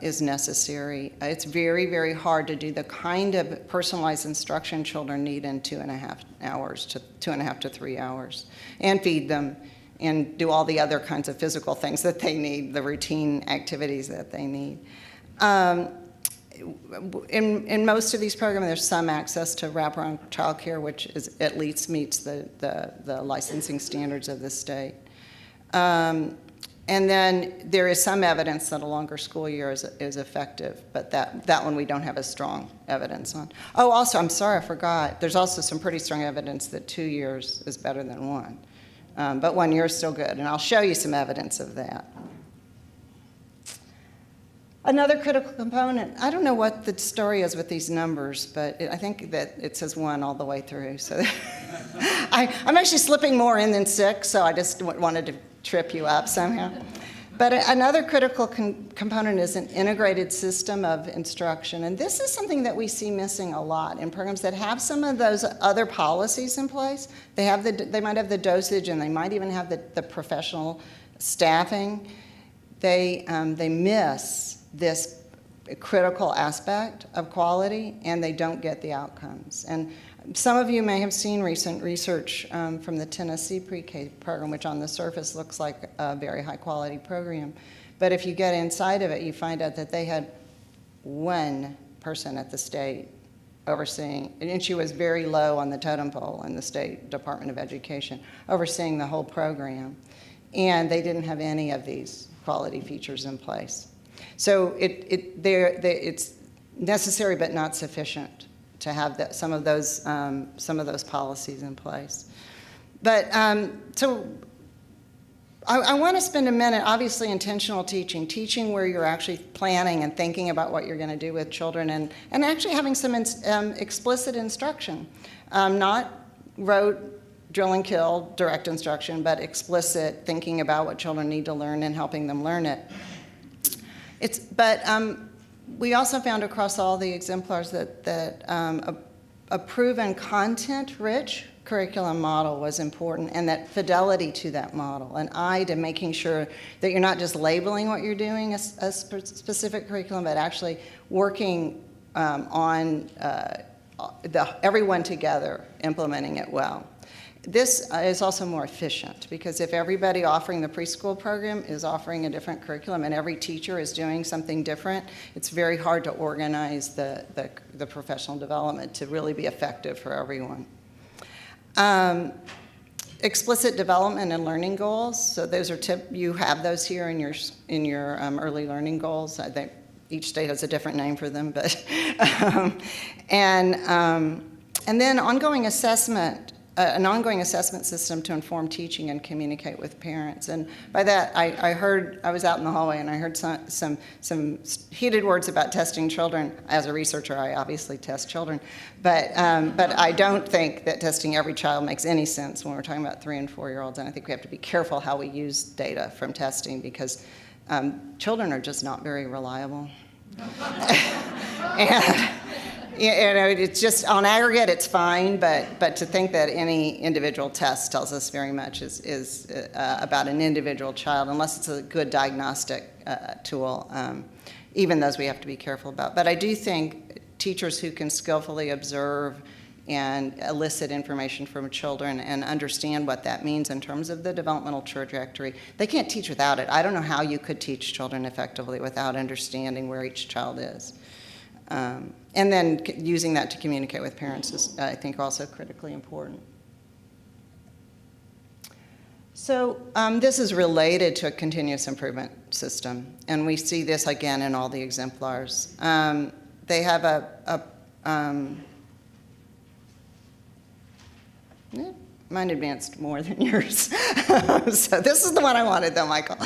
is necessary. It's very, very hard to do the kind of personalized instruction children need in 2.5 hours to 2.5 to 3 hours, and feed them and do all the other kinds of physical things that they need, the routine activities that they need. In most of these programs, there's some access to wraparound childcare, which at least meets the licensing standards of the state. And then there is some evidence that a longer school year is effective, but that one we don't have as strong evidence on. Oh, also, I'm sorry, I forgot. There's also some pretty strong evidence that 2 years is better than 1. But 1 year is still good, and I'll show you some evidence of that. Another critical component, I don't know what the story is with these numbers, but I think that it says 1 all the way through. So I'm actually slipping more in than 6, so I just wanted to trip you up somehow. But another critical component is an integrated system of instruction. And this is something that we see missing a lot in programs that have some of those other policies in place. They might have the dosage, and they might even have the professional staffing. They miss this critical aspect of quality, and they don't get the outcomes. And some of you may have seen recent research from the Tennessee pre-K program, which on the surface looks like a very high-quality program. But if you get inside of it, you find out that they had 1 person at the state overseeing, and she was very low on the totem pole in the State Department of Education, overseeing the whole program. And they didn't have any of these quality features in place. So it's necessary but not sufficient to have some of those policies in place. But so I want to spend a minute, obviously intentional teaching where you're actually planning and thinking about what you're going to do with children, and actually having some explicit instruction, not rote drill and kill direct instruction, but explicit thinking about what children need to learn and helping them learn it. We also found across all the exemplars that a proven content-rich curriculum model was important, and that fidelity to that model, an eye to making sure that you're not just labeling what you're doing as a specific curriculum, but actually working on everyone together implementing it well. This is also more efficient, because if everybody offering the preschool program is offering a different curriculum and every teacher is doing something different, it's very hard to organize the professional development to really be effective for everyone. Explicit development and learning goals. So those are you have those here in your early learning goals. I think each state has a different name for them, but and then ongoing assessment. An ongoing assessment system to inform teaching and communicate with parents. And by that, I was out in the hallway and I heard some heated words about testing children. As a researcher, I obviously test children, but I don't think that testing every child makes any sense when we're talking about 3- and 4-year-olds. And I think we have to be careful how we use data from testing, because children are just not very reliable. It's just, on aggregate, it's fine, but to think that any individual test tells us very much is about an individual child, unless it's a good diagnostic tool. Even those we have to be careful about. But I do think teachers who can skillfully observe and elicit information from children and understand what that means in terms of the developmental trajectory, they can't teach without it. I don't know how you could teach children effectively without understanding where each child is. And then using that to communicate with parents is, I think, also critically important. So this is related to a continuous improvement system, and we see this again in all the exemplars. They have mine advanced more than yours. So this is the one I wanted, though, Michael.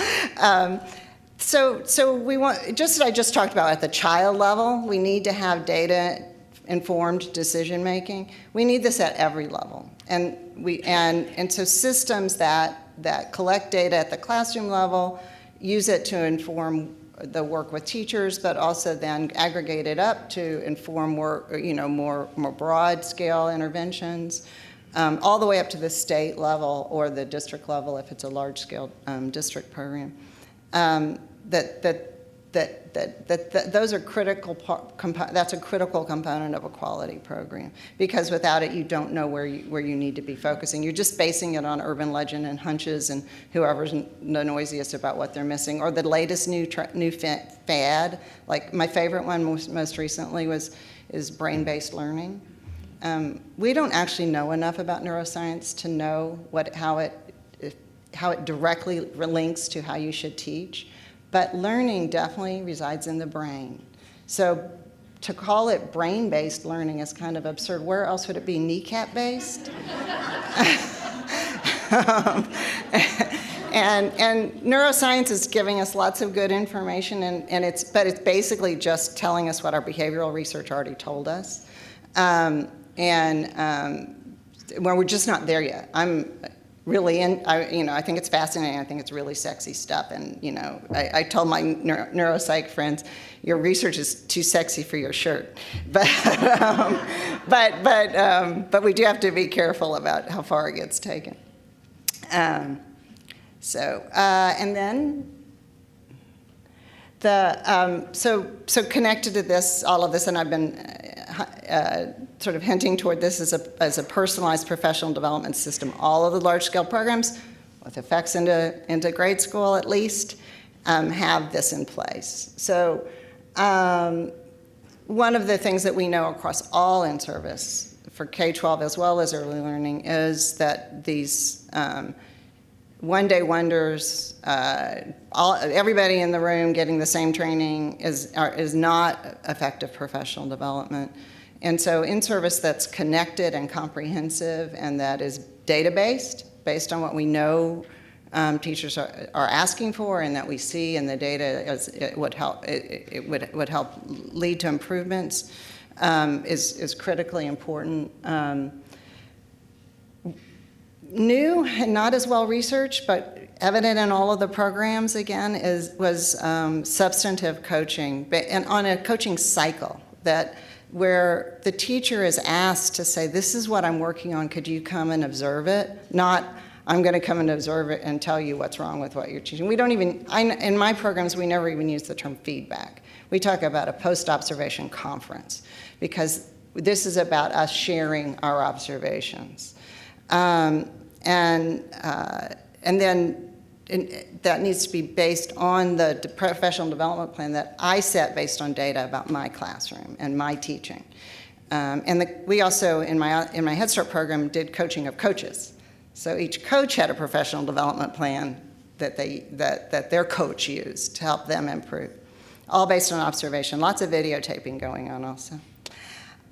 So we want, just as I just talked about at the child level, we need to have data-informed decision-making. We need this at every level. And so systems that collect data at the classroom level, use it to inform the work with teachers, but also then aggregate it up to inform work, more broad-scale interventions, all the way up to the state level or the district level if it's a large-scale district program. Those are critical. That's a critical component of a quality program, because without it, you don't know where you need to be focusing. You're just basing it on urban legend and hunches and whoever's the noisiest about what they're missing, or the latest new fad. Like my favorite one most recently is brain-based learning. We don't actually know enough about neuroscience to know how it it directly links to how you should teach. But learning definitely resides in the brain. So to call it brain-based learning is kind of absurd. Where else would it be? Kneecap-based? And neuroscience is giving us lots of good information, but it's basically just telling us what our behavioral research already told us. Well, we're just not there yet. I'm really I think it's fascinating. I think it's really sexy stuff. And I told my neuropsych friends, your research is too sexy for your shirt. But we do have to be careful about how far it gets taken. And then so connected to this, all of this, and I've been sort of hinting toward this as a personalized professional development system. All of the large-scale programs, with effects into grade school at least, have this in place. So one of the things that we know across all in-service for K-12 as well as early learning is that these one-day wonders, everybody in the room getting the same training is not effective professional development. And so in-service that's connected and comprehensive and that is data-based, based on what we know teachers are asking for and that we see in the data, it would help lead to improvements, is critically important. New and not as well researched, but evident in all of the programs, again, was substantive coaching, and on a coaching cycle where the teacher is asked to say, this is what I'm working on, could you come and observe it? Not, I'm going to come and observe it and tell you what's wrong with what you're teaching. We don't even, in my programs, we never even use the term feedback. We talk about a post-observation conference because this is about us sharing our observations. And then that needs to be based on the professional development plan that I set based on data about my classroom and my teaching. We also, in my Head Start program, did coaching of coaches. So each coach had a professional development plan that their coach used to help them improve, all based on observation. Lots of videotaping going on also.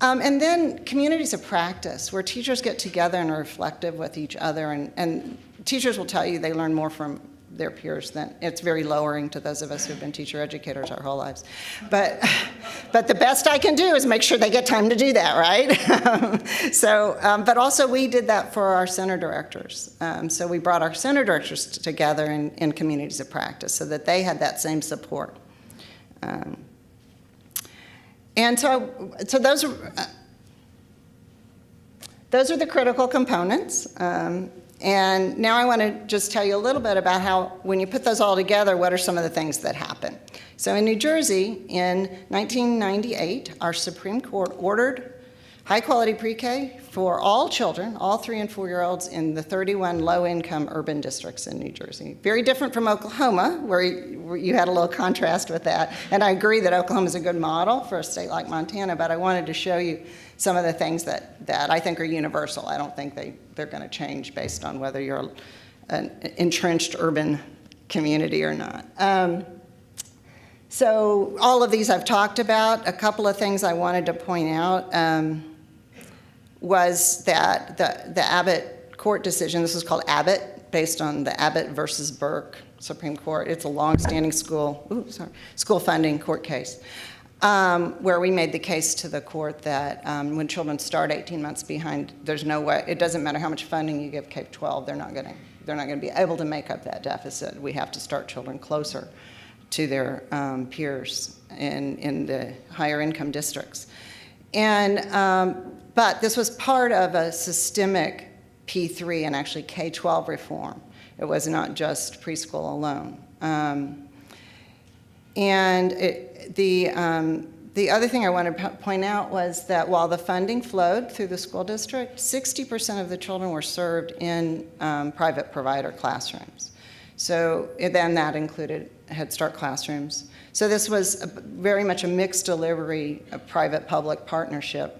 And then communities of practice, where teachers get together and are reflective with each other, and teachers will tell you they learn more from their peers than, it's very lowering to those of us who've been teacher educators our whole lives. But the best I can do is make sure they get time to do that, right? But also we did that for our center directors. So we brought our center directors together in communities of practice so that they had that same support. And so those are the critical components. And now I want to just tell you a little bit about how, when you put those all together, what are some of the things that happen. So in New Jersey, in 1998, our Supreme Court ordered high-quality pre-K for all children, all 3- and 4-year-olds in the 31 low-income urban districts in New Jersey. Very different from Oklahoma, where you had a little contrast with that. And I agree that Oklahoma is a good model for a state like Montana, but I wanted to show you some of the things that I think are universal. I don't think they're going to change based on whether you're an entrenched urban community or not. So all of these I've talked about. A couple of things I wanted to point out was that the Abbott court decision, this was called Abbott, based on the Abbott versus Burke Supreme Court. It's a long-standing school funding court case, where we made the case to the court that when children start 18 months behind, there's no way, it doesn't matter how much funding you give K-12, they're not going to be able to make up that deficit. We have to start children closer to their peers in the higher income districts. But this was part of a systemic P3 and actually K-12 reform. It was not just preschool alone. The other thing I want to point out was that while the funding flowed through the school district, 60% of the children were served in private provider classrooms. So then that included Head Start classrooms. So this was very much a mixed delivery, a private-public partnership.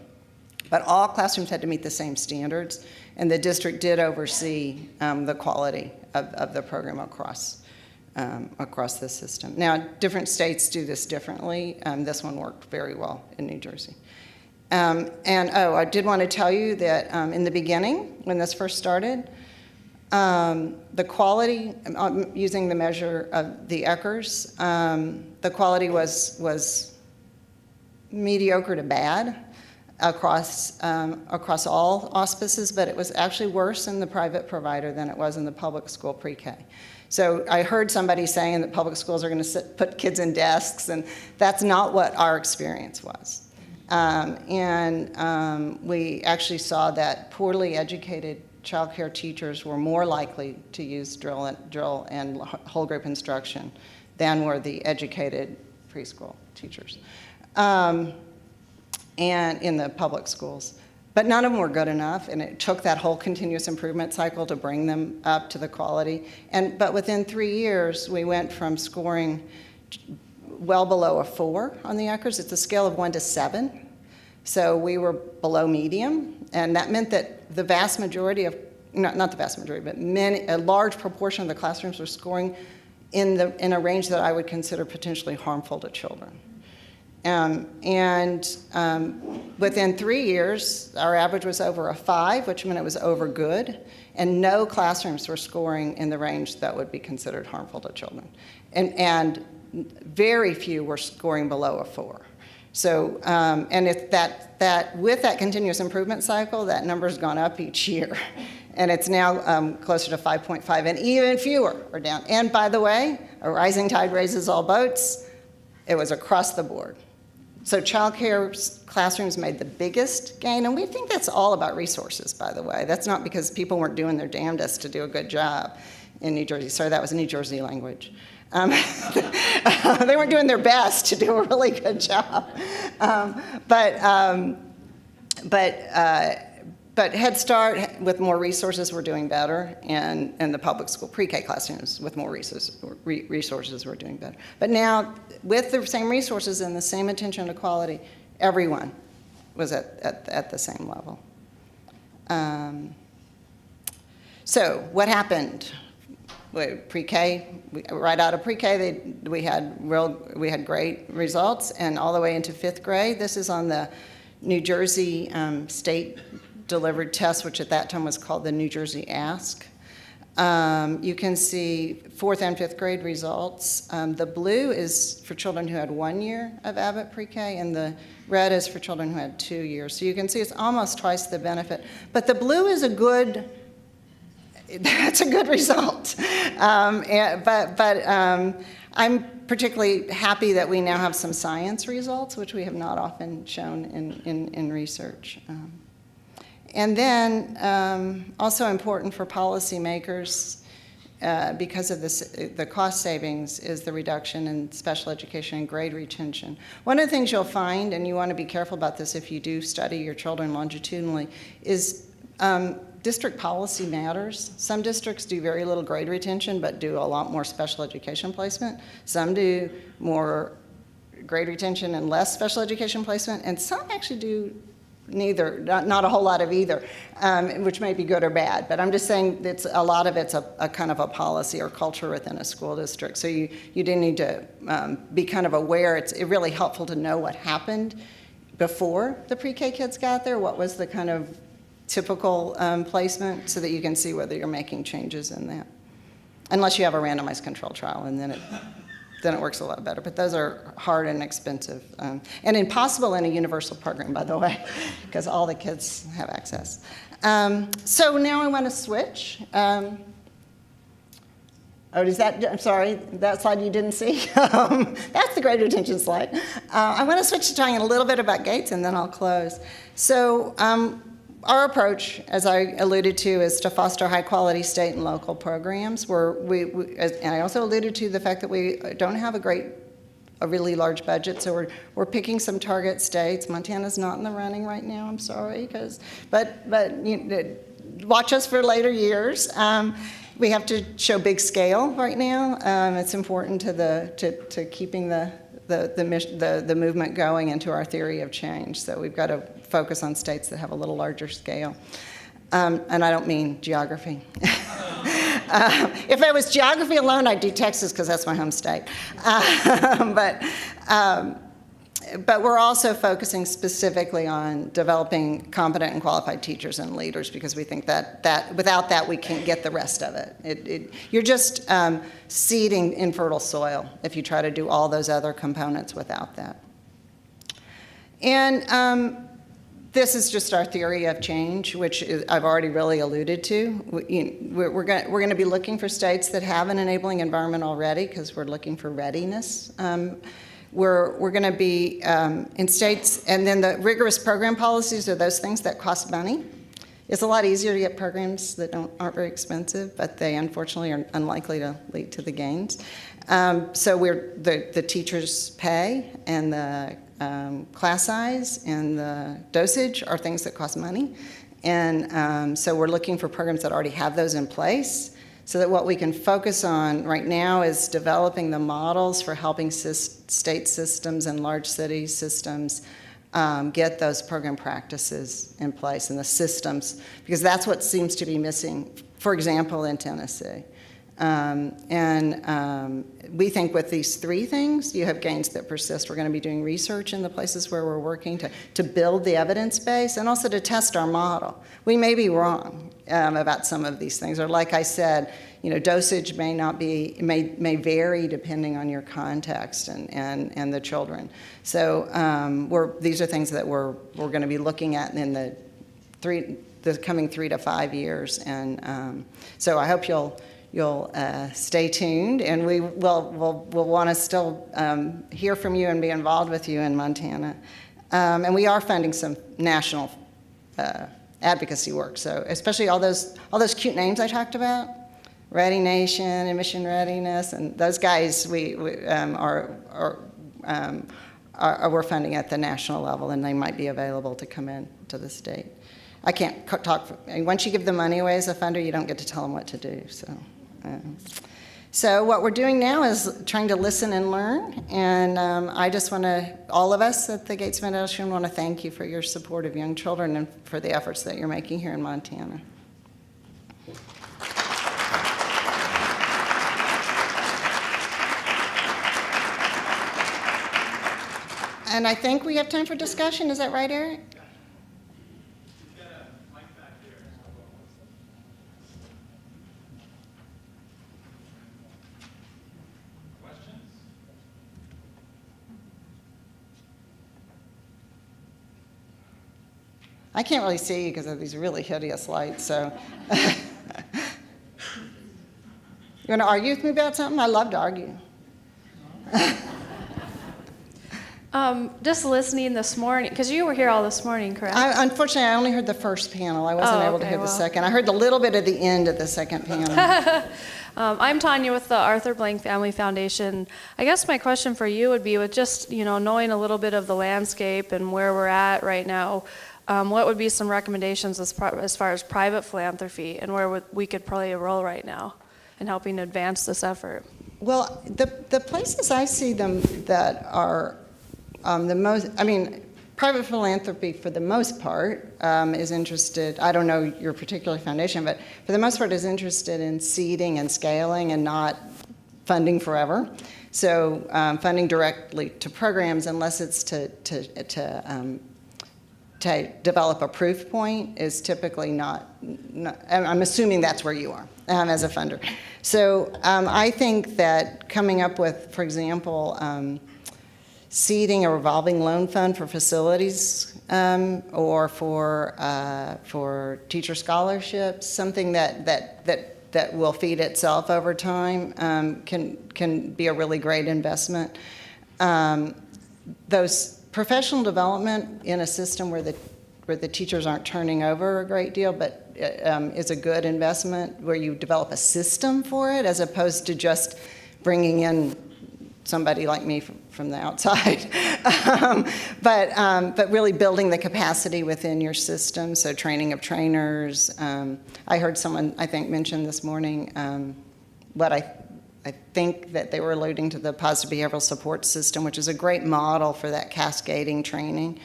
but all classrooms had to meet the same standards, and the district did oversee the quality of the program across the system. Now, different states do this differently. This one worked very well in New Jersey. I did want to tell you that in the beginning, when this first started, the quality, using the measure of the ECHRS, the quality was mediocre to bad across all auspices, but it was actually worse in the private provider than it was in the public school pre-K. So I heard somebody saying that public schools are going to put kids in desks, and that's not what our experience was. We actually saw that poorly educated child care teachers were more likely to use drill and whole group instruction than were the educated preschool teachers and in the public schools. But none of them were good enough, and it took that whole continuous improvement cycle to bring them up to the quality. But within 3 years, we went from scoring well below a 4 on the ECHRS. It's a scale of 1 to 7. So we were below medium, and that meant that the vast majority of, not the vast majority, but a large proportion of the classrooms were scoring in a range that I would consider potentially harmful to children. Within 3 years, our average was over a 5, which meant it was over good, and no classrooms were scoring in the range that would be considered harmful to children. And very few were scoring below a 4. So, and if that with that continuous improvement cycle, that number's gone up each year. And it's now closer to 5.5, and even fewer are down. And by the way, a rising tide raises all boats. It was across the board. So child care classrooms made the biggest gain, and we think that's all about resources, by the way. That's not because people weren't doing their damnedest to do a good job in New Jersey. Sorry, that was New Jersey language. They weren't doing their best to do a really good job. But Head Start, with more resources, were doing better, and the public school pre-K classrooms with more resources were doing better. But now, with the same resources and the same attention to quality, everyone was at the same level. So what happened? Pre-K, right out of pre-K, we had great results, and all the way into 5th grade. This is on the New Jersey state delivered test, which at that time was called the New Jersey Ask. You can see 4th and 5th grade results. The blue is for children who had 1 year of Abbott pre-K, and the red is for children who had 2 years. So you can see it's almost twice the benefit. But the blue is that's a good result. I'm particularly happy that we now have some science results, which we have not often shown in research. And then also important for policymakers because of the cost savings is the reduction in special education and grade retention. One of the things you'll find, and you want to be careful about this if you do study your children longitudinally, is district policy matters. Some districts do very little grade retention but do a lot more special education placement. Some do more grade retention and less special education placement, and some actually do neither, not a whole lot of either, which may be good or bad. But I'm just saying a lot of it's a kind of a policy or culture within a school district. So you do need to be kind of aware. It's really helpful to know what happened before the pre-K kids got there, what was the kind of typical placement, so that you can see whether you're making changes in that. Unless you have a randomized control trial, and then it works a lot better. But those are hard and expensive, and impossible in a universal program, by the way, because all the kids have access. So now I want to switch. I'm sorry, that slide you didn't see? That's the grade retention slide. I want to switch to talking a little bit about Gates, and then I'll close. So our approach, as I alluded to, is to foster high-quality state and local programs. And I also alluded to the fact that we don't have a really large budget, so we're picking some target states. Montana's not in the running right now. I'm sorry, but watch us for later years. We have to show big scale right now. It's important to keeping the movement going into our theory of change. So we've got to focus on states that have a little larger scale. And I don't mean geography. If it was geography alone, I'd do Texas because that's my home state. But we're also focusing specifically on developing competent and qualified teachers and leaders because we think that without that we can't get the rest of it. You're just seeding infertile soil if you try to do all those other components without that. And this is just our theory of change, which I've already really alluded to. We're going to be looking for states that have an enabling environment already because we're looking for readiness. We're going to be in states, and then the rigorous program policies are those things that cost money. It's a lot easier to get programs that aren't very expensive, but they unfortunately are unlikely to lead to the gains. So the teachers' pay and the class size and the dosage are things that cost money. And so we're looking for programs that already have those in place so that what we can focus on right now is developing the models for helping state systems and large city systems get those program practices in place and the systems, because that's what seems to be missing, for example, in Tennessee. We think with these three things, you have gains that persist. We're going to be doing research in the places where we're working to build the evidence base and also to test our model. We may be wrong about some of these things, or like I said, dosage may vary depending on your context and the children. So these are things that we're going to be looking at in the coming 3 to 5 years, and so I hope you'll stay tuned, and we'll want to still hear from you and be involved with you in Montana. And we are funding some national advocacy work, so especially all those cute names I talked about, Ready Nation, Emission Readiness, and those guys we're funding at the national level, and they might be available to come in to the state. I can't talk. Once you give the money away as a funder, you don't get to tell them what to do. So what we're doing now is trying to listen and learn, and I just want to, all of us at the Gates Foundation want to thank you for your support of young children and for the efforts that you're making here in Montana. And I think we have time for discussion. Is that right, Eric? I can't really see you because of these really hideous lights, so. You want to argue with me about something? I love to argue. Just listening this morning, because you were here all this morning, correct? Unfortunately, I only heard the first panel. I wasn't able to hear the second. I heard a little bit of the end of the second panel. I'm Tanya with the Arthur Blank Family Foundation. I guess my question for you would be, with just knowing a little bit of the landscape and where we're at right now, what would be some recommendations as far as private philanthropy and where we could play a role right now in helping advance this effort? Well, the places I see them that are the most, private philanthropy for the most part is interested, I don't know your particular foundation, but for the most part is interested in seeding and scaling and not funding forever. So funding directly to programs, unless it's to develop a proof point, is typically not, I'm assuming that's where you are as a funder. So I think that coming up with, for example, seeding a revolving loan fund for facilities or for teacher scholarships, something that will feed itself over time, can be a really great investment. Those professional development in a system where the teachers aren't turning over a great deal, but is a good investment where you develop a system for it as opposed to just bringing in somebody like me from the outside, but really building the capacity within your system, so training of trainers. I heard someone, I think, mention this morning think that they were alluding to the positive behavioral support system, which is a great model for that cascading training.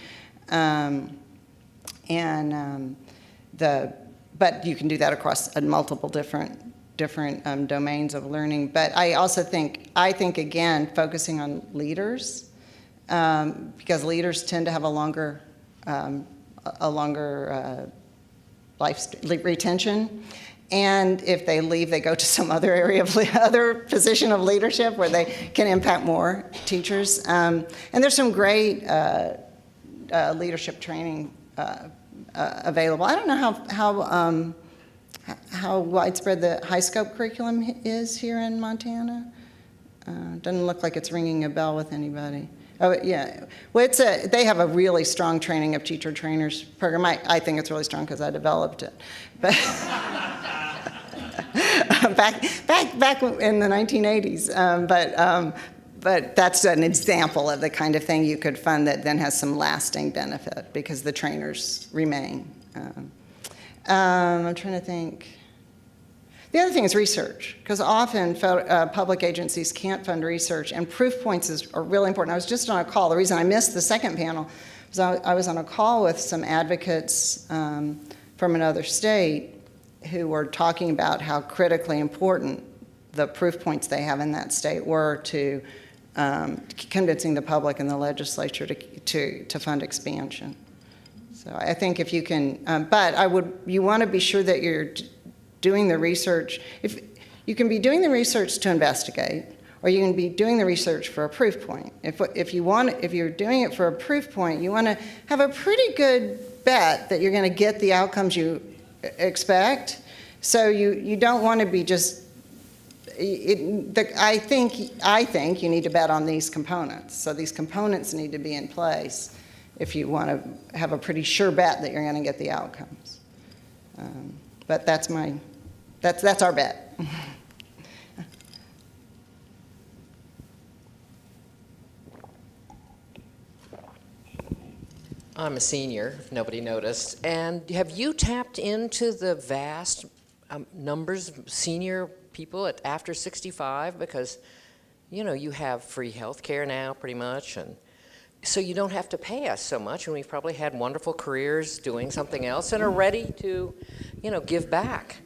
But you can do that across multiple different domains of learning. But I also think again, focusing on leaders, because leaders tend to have a longer life retention. And if they leave, they go to some other area of other position of leadership where they can impact more teachers. And there's some great leadership training available. I don't know how widespread the high scope curriculum is here in Montana. Doesn't look like it's ringing a bell with anybody. Oh yeah, well they have a really strong training of teacher trainers program. I think it's really strong because I developed it, but back in the 1980s. But that's an example of the kind of thing you could fund that then has some lasting benefit because the trainers remain. I'm trying to think. The other thing is research, because often public agencies can't fund research, and proof points are really important. I was just on a call. The reason I missed the second panel was I was on a call with some advocates from another state who were talking about how critically important the proof points they have in that state were to convincing the public and the legislature to fund expansion. So I think if you can, you want to be sure that you're doing the research. If you can be doing the research to investigate, or you can be doing the research for a proof point. If you're doing it for a proof point, you want to have a pretty good bet that you're going to get the outcomes you expect. So you don't want to be just. I think you need to bet on these components. So these components need to be in place if you want to have a pretty sure bet that you're going to get the outcomes. But that's our bet. I'm a senior, if nobody noticed. And have you tapped into the vast numbers of senior people after 65? Because, you have free health care now pretty much. And so you don't have to pay us so much. And we've probably had wonderful careers doing something else and are ready to, give back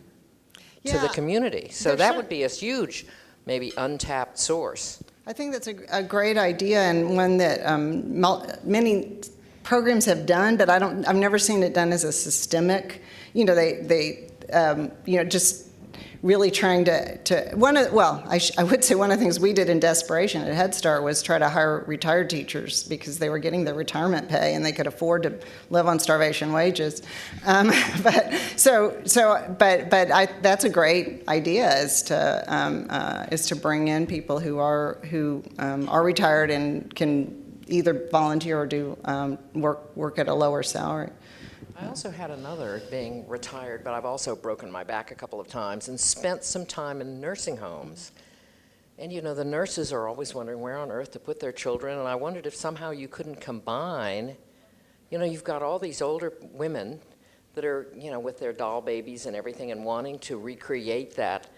to the community. So that would be a huge, maybe untapped source. I think that's a great idea, and one that many programs have done, but I've never seen it done as a systemic. They just really trying to I would say one of the things we did in desperation at Head Start was try to hire retired teachers because they were getting the retirement pay and they could afford to live on starvation wages. That's a great idea is to bring in people who are retired and can either volunteer or do work at a lower salary. I also had another being retired, but I've also broken my back a couple of times and spent some time in nursing homes. And the nurses are always wondering where on earth to put their children, and I wondered if somehow you couldn't combine, you've got all these older women that are, with their doll babies and everything and wanting to recreate that,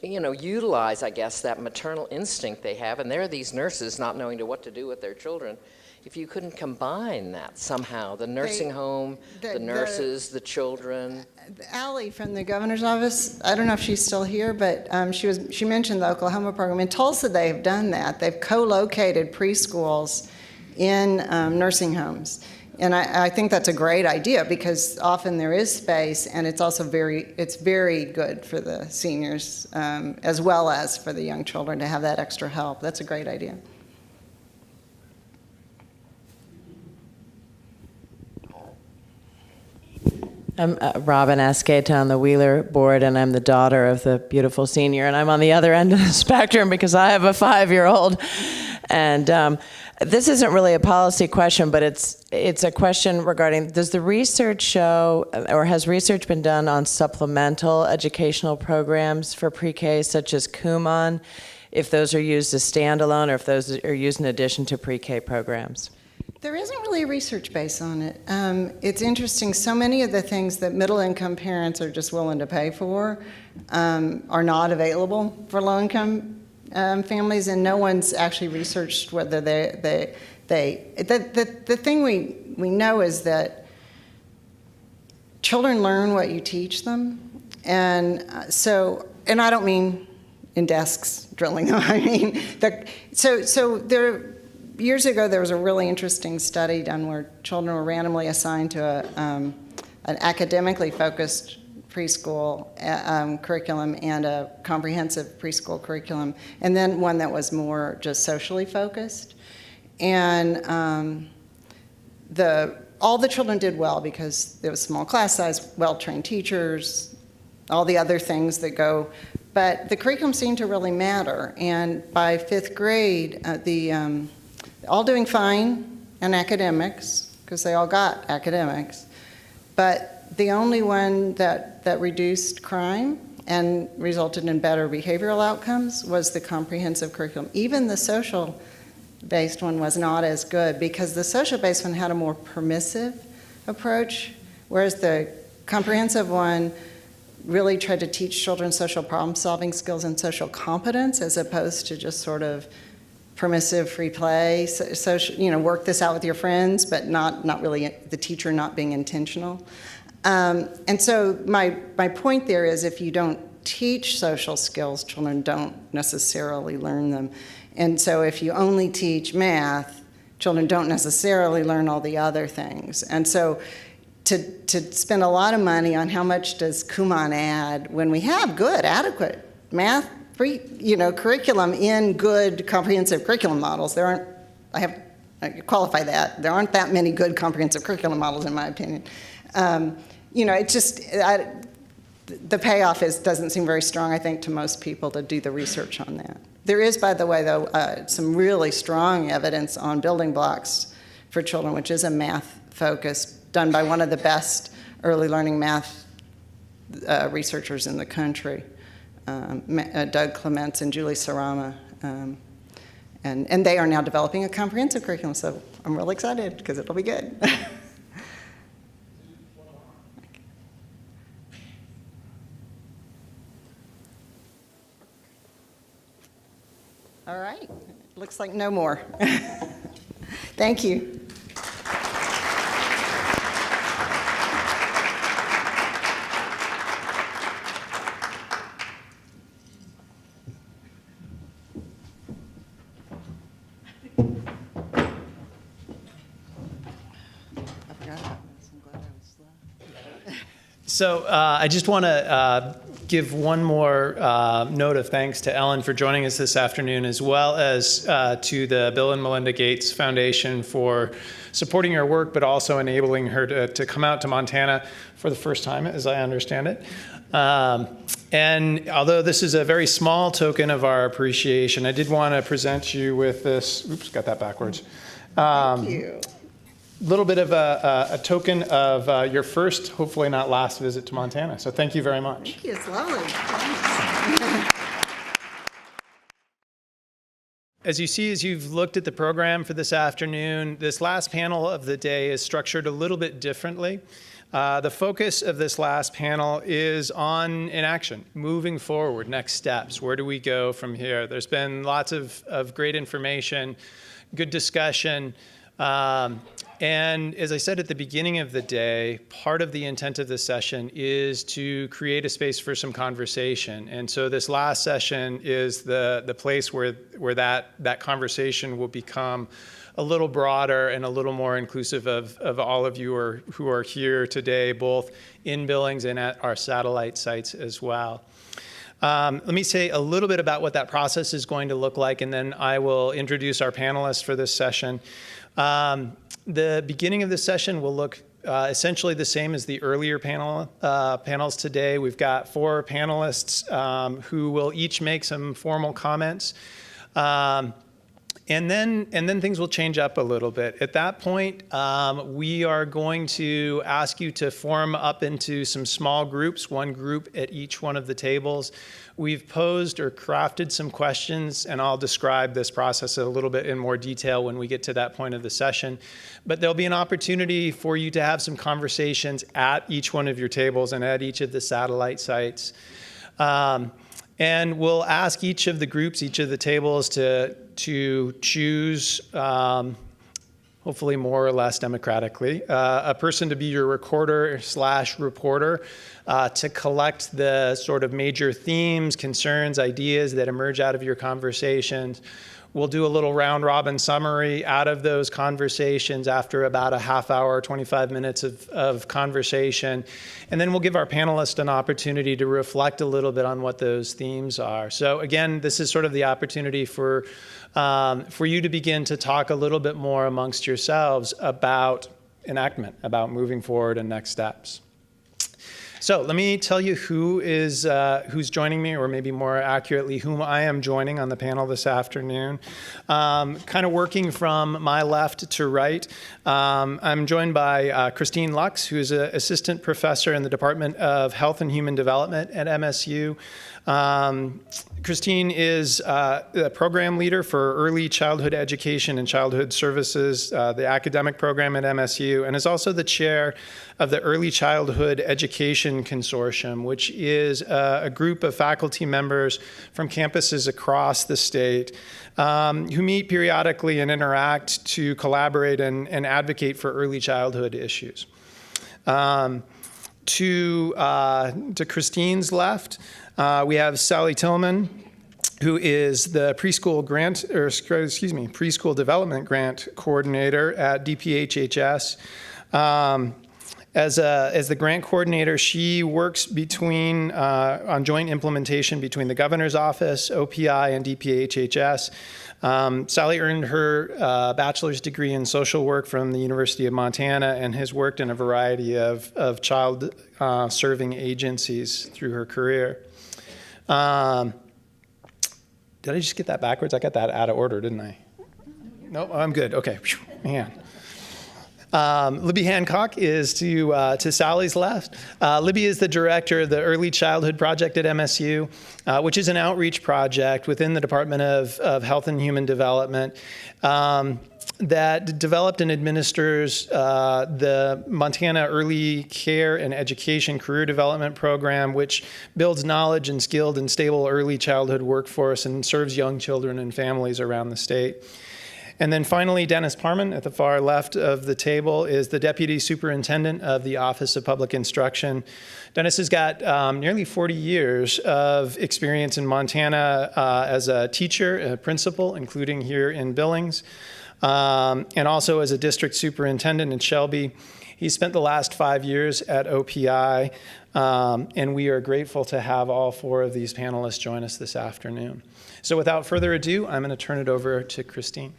utilize, I guess, that maternal instinct they have, and there are these nurses not knowing what to do with their children. If you couldn't combine that somehow, the nursing home, the nurses, the children. Allie from the governor's office, I don't know if she's still here, but she mentioned the Oklahoma program. In Tulsa, they have done that. They've co-located preschools in nursing homes. And I think that's a great idea because often there is space, and it's also very good for the seniors as well as for the young children to have that extra help. That's a great idea. I'm Robin Asqueta on the Wheeler board, and I'm the daughter of the beautiful senior, and I'm on the other end of the spectrum because I have a 5-year-old. And this isn't really a policy question, but it's a question regarding, does the research show, or has research been done on supplemental educational programs for pre-K, such as Kumon, if those are used as standalone or if those are used in addition to pre-K programs? There isn't really a research base on it. It's interesting, so many of the things that middle-income parents are just willing to pay for are not available for low-income families, and no one's actually researched whether the thing we know is that children learn what you teach them, and I don't mean in desks drilling them. I mean, years ago, there was a really interesting study done where children were randomly assigned to an academically focused preschool curriculum and a comprehensive preschool curriculum, and then one that was more just socially focused. And all the children did well because there was small class size, well-trained teachers, all the other things that go. But the curriculum seemed to really matter. And by 5th grade, all doing fine in academics, because they all got academics, but the only one that reduced crime and resulted in better behavioral outcomes was the comprehensive curriculum. Even the social-based one was not as good, because the social-based one had a more permissive approach, whereas the comprehensive one really tried to teach children social problem-solving skills and social competence, as opposed to just sort of permissive free play, work this out with your friends, but not really the teacher not being intentional. And so my point there is, if you don't teach social skills, children don't necessarily learn them. And so if you only teach math, children don't necessarily learn all the other things. And so to spend a lot of money on how much does Kumon add when we have good, adequate math curriculum in good comprehensive curriculum models. I qualify that. There aren't that many good comprehensive curriculum models, in my opinion. It's just, the payoff doesn't seem very strong, I think, to most people to do the research on that. There is, by the way, though, some really strong evidence on building blocks for children, which is a math focus done by one of the best early learning math researchers in the country. Doug Clements and Julie Sarama, and they are now developing a comprehensive curriculum, so I'm really excited because it'll be good. All right, looks like no more. Thank you. So I just want to give one more note of thanks to Ellen for joining us this afternoon, as well as to the Bill and Melinda Gates Foundation for supporting her work, but also enabling her to come out to Montana for the first time, as I understand it. And although this is a very small token of our appreciation, I did want to present you with this. Oops, got that backwards. Thank you. Little bit of a token of your first, hopefully not last, visit to Montana. So thank you very much. Thank you. It's lovely. Thanks. As you see, as you've looked at the program for this afternoon, this last panel of the day is structured a little bit differently. The focus of this last panel is on inaction, moving forward, next steps. Where do we go from here? There's been lots of great information, good discussion. And as I said at the beginning of the day, part of the intent of this session is to create a space for some conversation. And so this last session is the place where that conversation will become a little broader and a little more inclusive of all of you who are here today, both in Billings and at our satellite sites as well. Let me say a little bit about what that process is going to look like, and then I will introduce our panelists for this session. The beginning of this session will look essentially the same as the earlier panels today. We've got 4 panelists who will each make some formal comments. And then things will change up a little bit. At that point, we are going to ask you to form up into some small groups, one group at each one of the tables. We've posed or crafted some questions, and I'll describe this process a little bit in more detail when we get to that point of the session. But there'll be an opportunity for you to have some conversations at each one of your tables and at each of the satellite sites. And we'll ask each of the groups, each of the tables to choose, hopefully more or less democratically, a person to be your recorder/reporter to collect the sort of major themes, concerns, ideas that emerge out of your conversations. We'll do a little round robin summary out of those conversations after about a half hour, 25 minutes of conversation. And then we'll give our panelists an opportunity to reflect a little bit on what those themes are. So again, this is sort of the opportunity for you to begin to talk a little bit more amongst yourselves about enactment, about moving forward and next steps. So let me tell you who's joining me, or maybe more accurately, whom I am joining on the panel this afternoon. Kind of working from my left to right, I'm joined by Christine Lux, who is an assistant professor in the Department of Health and Human Development at MSU. Christine is the program leader for early childhood education and childhood services, the academic program at MSU, and is also the chair of the Early Childhood Education Consortium, which is a group of faculty members from campuses across the state who meet periodically and interact to collaborate and advocate for early childhood issues. To Christine's left, we have Sally Tillman, who is the preschool development grant coordinator at DPHHS. As the grant coordinator, she works on joint implementation between the governor's office, OPI, and DPHHS. Sally earned her bachelor's degree in social work from the University of Montana and has worked in a variety of child serving agencies through her career. Did I just get that backwards? I got that out of order, didn't I? Nope, I'm good. Okay, man. Libby Hancock is to Sally's left. Libby is the director of the Early Childhood Project at MSU, which is an outreach project within the Department of Health and Human Development that developed and administers the Montana Early Care and Education Career Development Program, which builds knowledge and skilled and stable early childhood workforce and serves young children and families around the state. And then finally, Dennis Parman at the far left of the table is the Deputy Superintendent of the Office of Public Instruction. Dennis has got nearly 40 years of experience in Montana as a teacher, a principal, including here in Billings, and also as a district superintendent in Shelby. He spent the last 5 years at OPI, and we are grateful to have all four of these panelists join us this afternoon. So without further ado, I'm going to turn it over to Christine.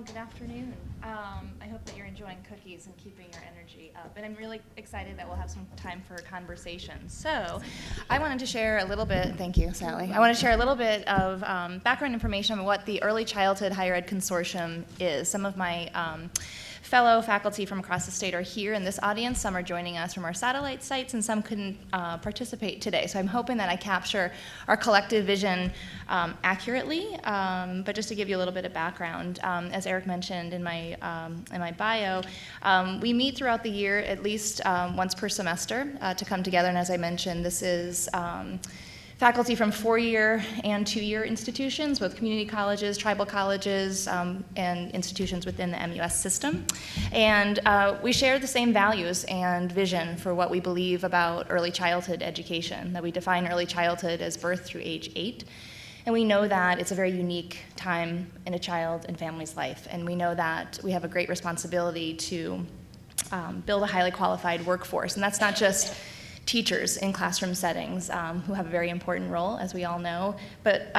Good afternoon. I hope that you're enjoying cookies and keeping your energy up. And I'm really excited that we'll have some time for conversation. So I wanted to share a little bit, thank you, Sally. I want to share a little bit of background information on what the Early Childhood Higher Ed Consortium is. Some of my fellow faculty from across the state are here in this audience. Some are joining us from our satellite sites, and some couldn't participate today. So I'm hoping that I capture our collective vision accurately. But just to give you a little bit of background, as Eric mentioned in my bio, we meet throughout the year at least once per semester to come together. And as I mentioned, this is faculty from 4-year and 2-year institutions, both community colleges, tribal colleges, and institutions within the MUS system. And we share the same values and vision for what we believe about early childhood education, that we define early childhood as birth through age 8. And we know that it's a very unique time in a child and family's life. And we know that we have a great responsibility to build a highly qualified workforce. And that's not just teachers in classroom settings who have a very important role, as we all know, but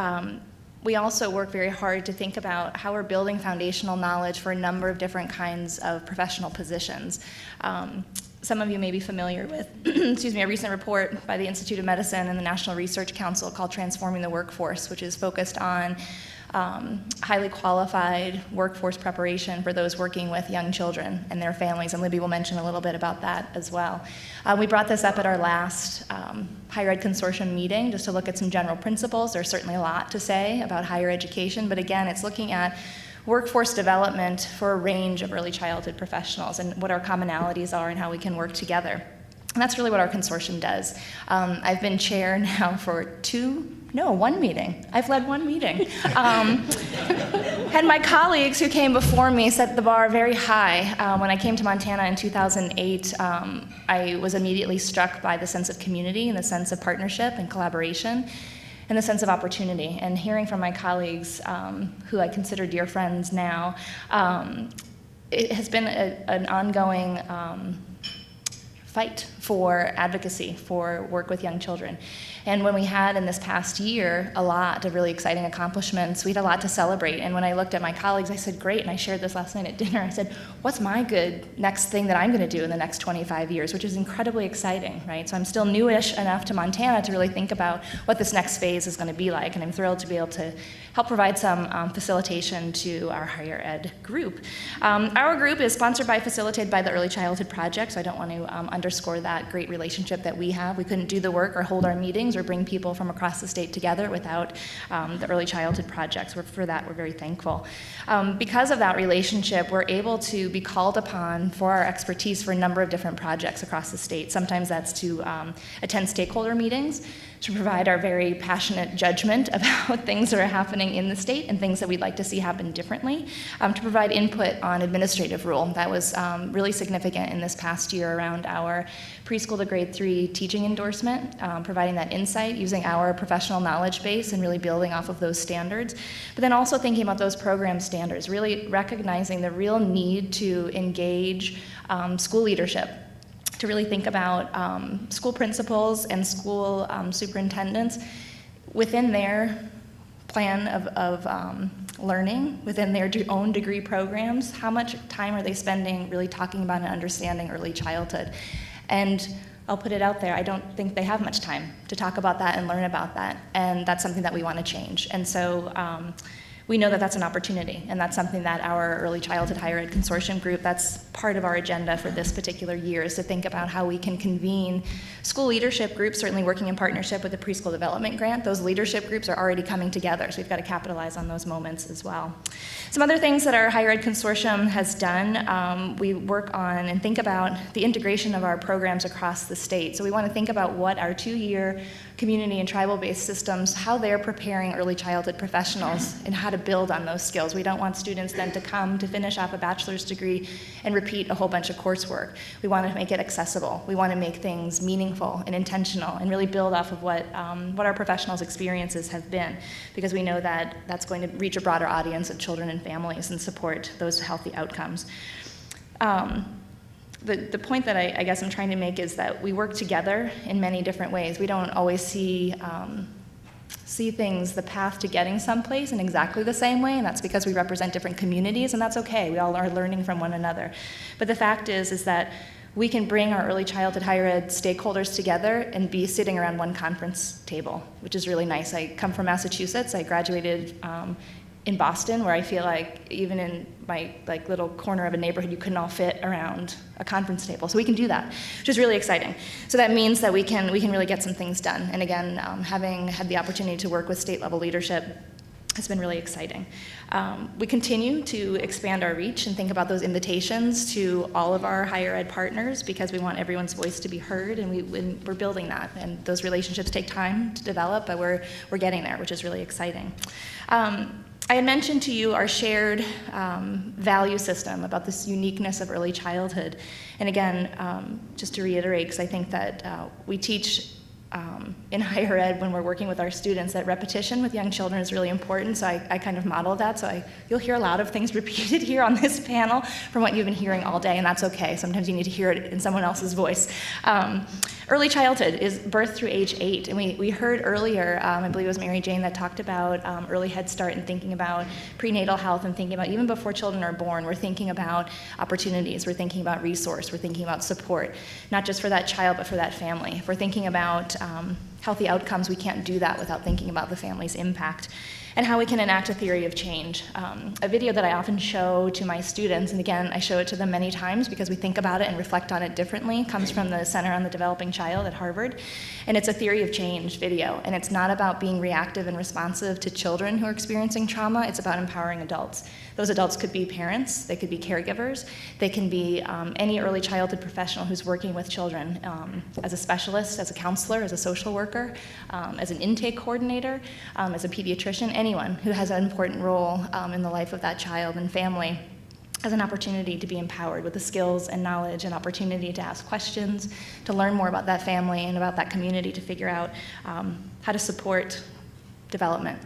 we also work very hard to think about how we're building foundational knowledge for a number of different kinds of professional positions. Some of you may be familiar with a recent report by the Institute of Medicine and the National Research Council called Transforming the Workforce, which is focused on highly qualified workforce preparation for those working with young children and their families, and Libby will mention a little bit about that as well. We brought this up at our last Higher Ed Consortium meeting just to look at some general principles. There's certainly a lot to say about higher education, but again, it's looking at workforce development for a range of early childhood professionals and what our commonalities are and how we can work together. And that's really what our consortium does. I've been chair now for one meeting. I've led one meeting. And my colleagues who came before me set the bar very high. When I came to Montana in 2008, I was immediately struck by the sense of community and the sense of partnership and collaboration and the sense of opportunity. And hearing from my colleagues, who I consider dear friends now, it has been an ongoing fight for advocacy for work with young children. And when we had in this past year a lot of really exciting accomplishments, we had a lot to celebrate. And when I looked at my colleagues, I said, great, and I shared this last night at dinner, I said, what's my good next thing that I'm gonna do in the next 25 years, which is incredibly exciting, right? So I'm still newish enough to Montana to really think about what this next phase is gonna be like, and I'm thrilled to be able to help provide some facilitation to our higher ed group. Our group is sponsored by, facilitated by the Early Childhood Project, so I don't want to underscore that great relationship that we have. We couldn't do the work or hold our meetings or bring people from across the state together without the Early Childhood Projects. For that, we're very thankful. Because of that relationship, we're able to be called upon for our expertise for a number of different projects across the state. Sometimes that's to attend stakeholder meetings, to provide our very passionate judgment about things that are happening in the state and things that we'd like to see happen differently, to provide input on administrative rule. That was really significant in this past year around our preschool to grade 3 teaching endorsement, providing that insight, using our professional knowledge base and really building off of those standards, but then also thinking about those program standards, really recognizing the real need to engage school leadership, to really think about school principals and school superintendents within their plan of learning, within their own degree programs. How much time are they spending really talking about and understanding early childhood? And I'll put it out there, I don't think they have much time to talk about that and learn about that, and that's something that we want to change. And so we know that that's an opportunity, and that's something that our Early Childhood Higher Ed Consortium group, that's part of our agenda for this particular year, is to think about how we can convene school leadership groups, certainly working in partnership with the Preschool Development Grant. Those leadership groups are already coming together, so we've got to capitalize on those moments as well. Some other things that our Higher Ed Consortium has done, we work on and think about the integration of our programs across the state. So we want to think about what our 2-year community and tribal-based systems, how they're preparing early childhood professionals and how to build on those skills. We don't want students then to come to finish off a bachelor's degree and repeat a whole bunch of coursework. We want to make it accessible. We want to make things meaningful and intentional and really build off of what our professionals' experiences have been, because we know that that's going to reach a broader audience of children and families and support those healthy outcomes. The point that I guess I'm trying to make is that we work together in many different ways. We don't always see things, the path to getting someplace in exactly the same way, and that's because we represent different communities, and that's okay. We all are learning from one another. But the fact is that we can bring our early childhood higher ed stakeholders together and be sitting around one conference table, which is really nice. I come from Massachusetts. I graduated in Boston, where I feel like even in my little corner of a neighborhood, you couldn't all fit around a conference table. So we can do that, which is really exciting. So that means that we can really get some things done. And again, having had the opportunity to work with state level leadership has been really exciting. We continue to expand our reach and think about those invitations to all of our higher ed partners, because we want everyone's voice to be heard, and we're building that. And those relationships take time to develop, but we're getting there, which is really exciting. I had mentioned to you our shared value system about this uniqueness of early childhood. And again, just to reiterate, because I think that we teach in higher ed when we're working with our students that repetition with young children is really important, so I kind of model that. So you'll hear a lot of things repeated here on this panel from what you've been hearing all day, and that's okay. Sometimes you need to hear it in someone else's voice. Early childhood is birth through age 8, and we heard earlier, I believe it was Mary Jane that talked about early Head Start and thinking about prenatal health and thinking about even before children are born, we're thinking about opportunities, we're thinking about resource, we're thinking about support, not just for that child, but for that family. If we're thinking about healthy outcomes, we can't do that without thinking about the family's impact and how we can enact a theory of change. A video that I often show to my students, and again, I show it to them many times because we think about it and reflect on it differently, comes from the Center on the Developing Child at Harvard. And it's a theory of change video. And it's not about being reactive and responsive to children who are experiencing trauma, it's about empowering adults. Those adults could be parents, they could be caregivers, they can be any early childhood professional who's working with children as a specialist, as a counselor, as a social worker, as an intake coordinator, as a pediatrician, anyone who has an important role in the life of that child and family has an opportunity to be empowered with the skills and knowledge and opportunity to ask questions, to learn more about that family and about that community, to figure out how to support development.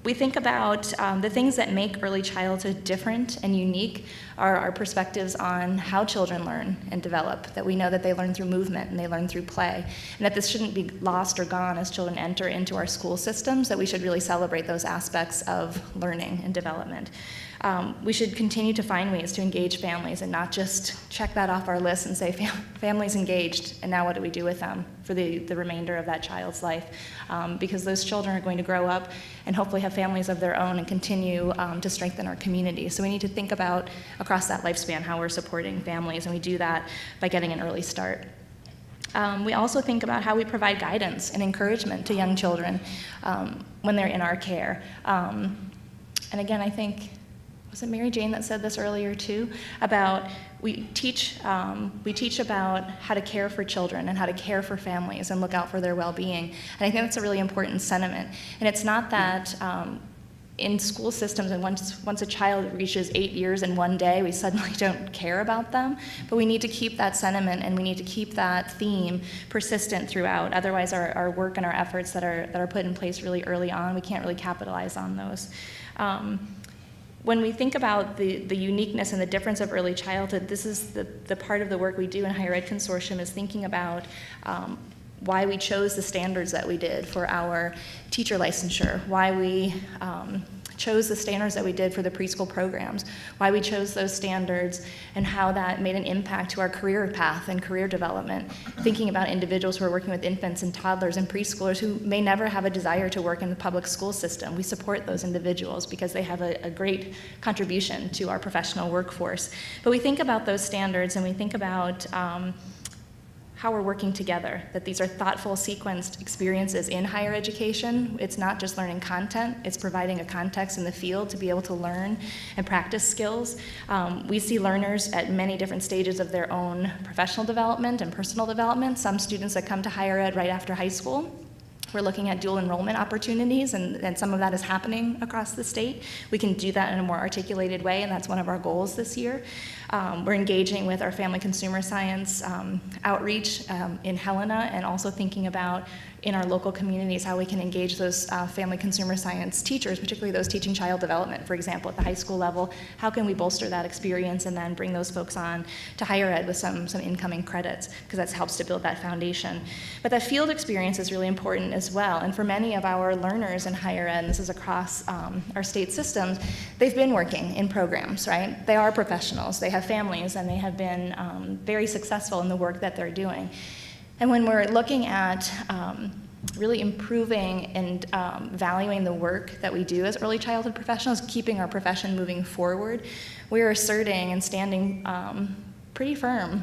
We think about the things that make early childhood different and unique are our perspectives on how children learn and develop, that we know that they learn through movement and they learn through play, and that this shouldn't be lost or gone as children enter into our school systems, that we should really celebrate those aspects of learning and development. We should continue to find ways to engage families and not just check that off our list and say, family's engaged, and now what do we do with them for the remainder of that child's life? Because those children are going to grow up and hopefully have families of their own and continue to strengthen our community. So we need to think about across that lifespan how we're supporting families, and we do that by getting an early start. We also think about how we provide guidance and encouragement to young children when they're in our care. And again, I think, was it Mary Jane that said this earlier too? About we teach about how to care for children and how to care for families and look out for their well-being. And I think that's a really important sentiment. And it's not that in school systems, and once a child reaches 8 years in one day, we suddenly don't care about them. But we need to keep that sentiment and we need to keep that theme persistent throughout. Otherwise, our work and our efforts that are put in place really early on, we can't really capitalize on those. When we think about the uniqueness and the difference of early childhood, this is the part of the work we do in Higher Ed Consortium is thinking about why we chose the standards that we did for our teacher licensure, why we chose the standards that we did for the preschool programs, why we chose those standards, and how that made an impact to our career path and career development, thinking about individuals who are working with infants and toddlers and preschoolers who may never have a desire to work in the public school system. We support those individuals because they have a great contribution to our professional workforce. But we think about those standards and we think about how we're working together, that these are thoughtful, sequenced experiences in higher education. It's not just learning content, it's providing a context in the field to be able to learn and practice skills. We see learners at many different stages of their own professional development and personal development. Some students that come to higher ed right after high school. We're looking at dual enrollment opportunities, and some of that is happening across the state. We can do that in a more articulated way, and that's one of our goals this year. We're engaging with our family consumer science outreach in Helena, and also thinking about in our local communities how we can engage those family consumer science teachers, particularly those teaching child development, for example, at the high school level. How can we bolster that experience and then bring those folks on to higher ed with some incoming credits, because that helps to build that foundation. But that field experience is really important as well, and for many of our learners in higher ed, and this is across our state systems, they've been working in programs, right? They are professionals, they have families, and they have been very successful in the work that they're doing. And when we're looking at really improving and valuing the work that we do as early childhood professionals, keeping our profession moving forward, we're asserting and standing pretty firm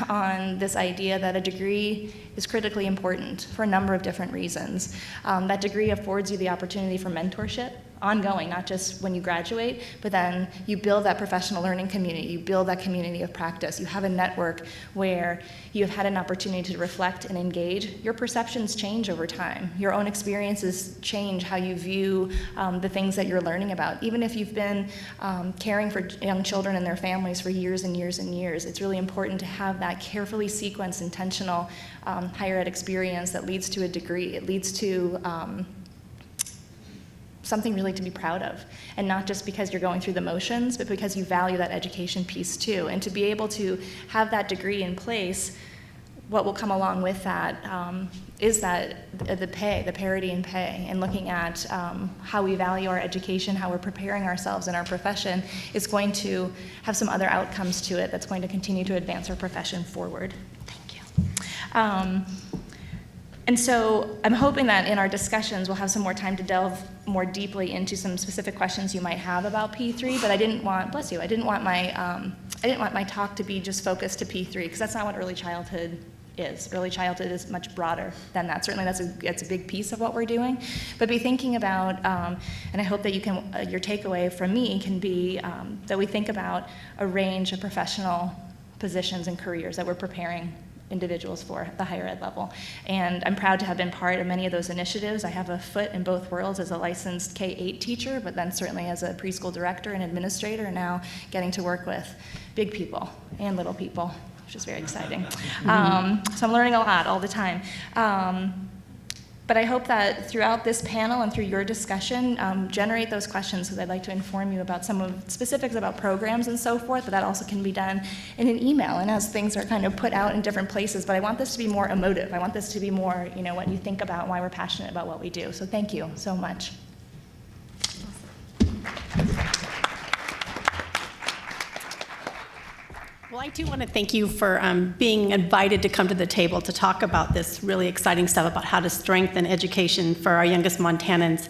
on this idea that a degree is critically important for a number of different reasons. That degree affords you the opportunity for mentorship, ongoing, not just when you graduate, but then you build that professional learning community, you build that community of practice, you have a network where you have had an opportunity to reflect and engage. Your perceptions change over time. Your own experiences change how you view the things that you're learning about. Even if you've been caring for young children and their families for years and years and years, it's really important to have that carefully sequenced, intentional higher ed experience that leads to a degree. It leads to something really to be proud of, and not just because you're going through the motions, but because you value that education piece too. And to be able to have that degree in place, what will come along with that is that the pay, the parity in pay, and looking at how we value our education, how we're preparing ourselves in our profession is going to have some other outcomes to it that's going to continue to advance our profession forward. Thank you. And so I'm hoping that in our discussions, we'll have some more time to delve more deeply into some specific questions you might have about P3, but I didn't want, bless you, I didn't want my talk to be just focused to P3, because that's not what early childhood is. Early childhood is much broader than that. Certainly that's a big piece of what we're doing, but be thinking about, and I hope that you can, your takeaway from me can be that we think about a range of professional positions and careers that we're preparing individuals for at the higher ed level. And I'm proud to have been part of many of those initiatives. I have a foot in both worlds as a licensed K-8 teacher, but then certainly as a preschool director and administrator, and now getting to work with big people and little people, which is very exciting. So I'm learning a lot all the time. But I hope that throughout this panel and through your discussion, generate those questions, because I'd like to inform you about some of the specifics about programs and so forth, but that also can be done in an email and as things are kind of put out in different places. But I want this to be more emotive. I want this to be more, what you think about, why we're passionate about what we do. So thank you so much. Well, I do want to thank you for being invited to come to the table to talk about this really exciting stuff about how to strengthen education for our youngest Montanans.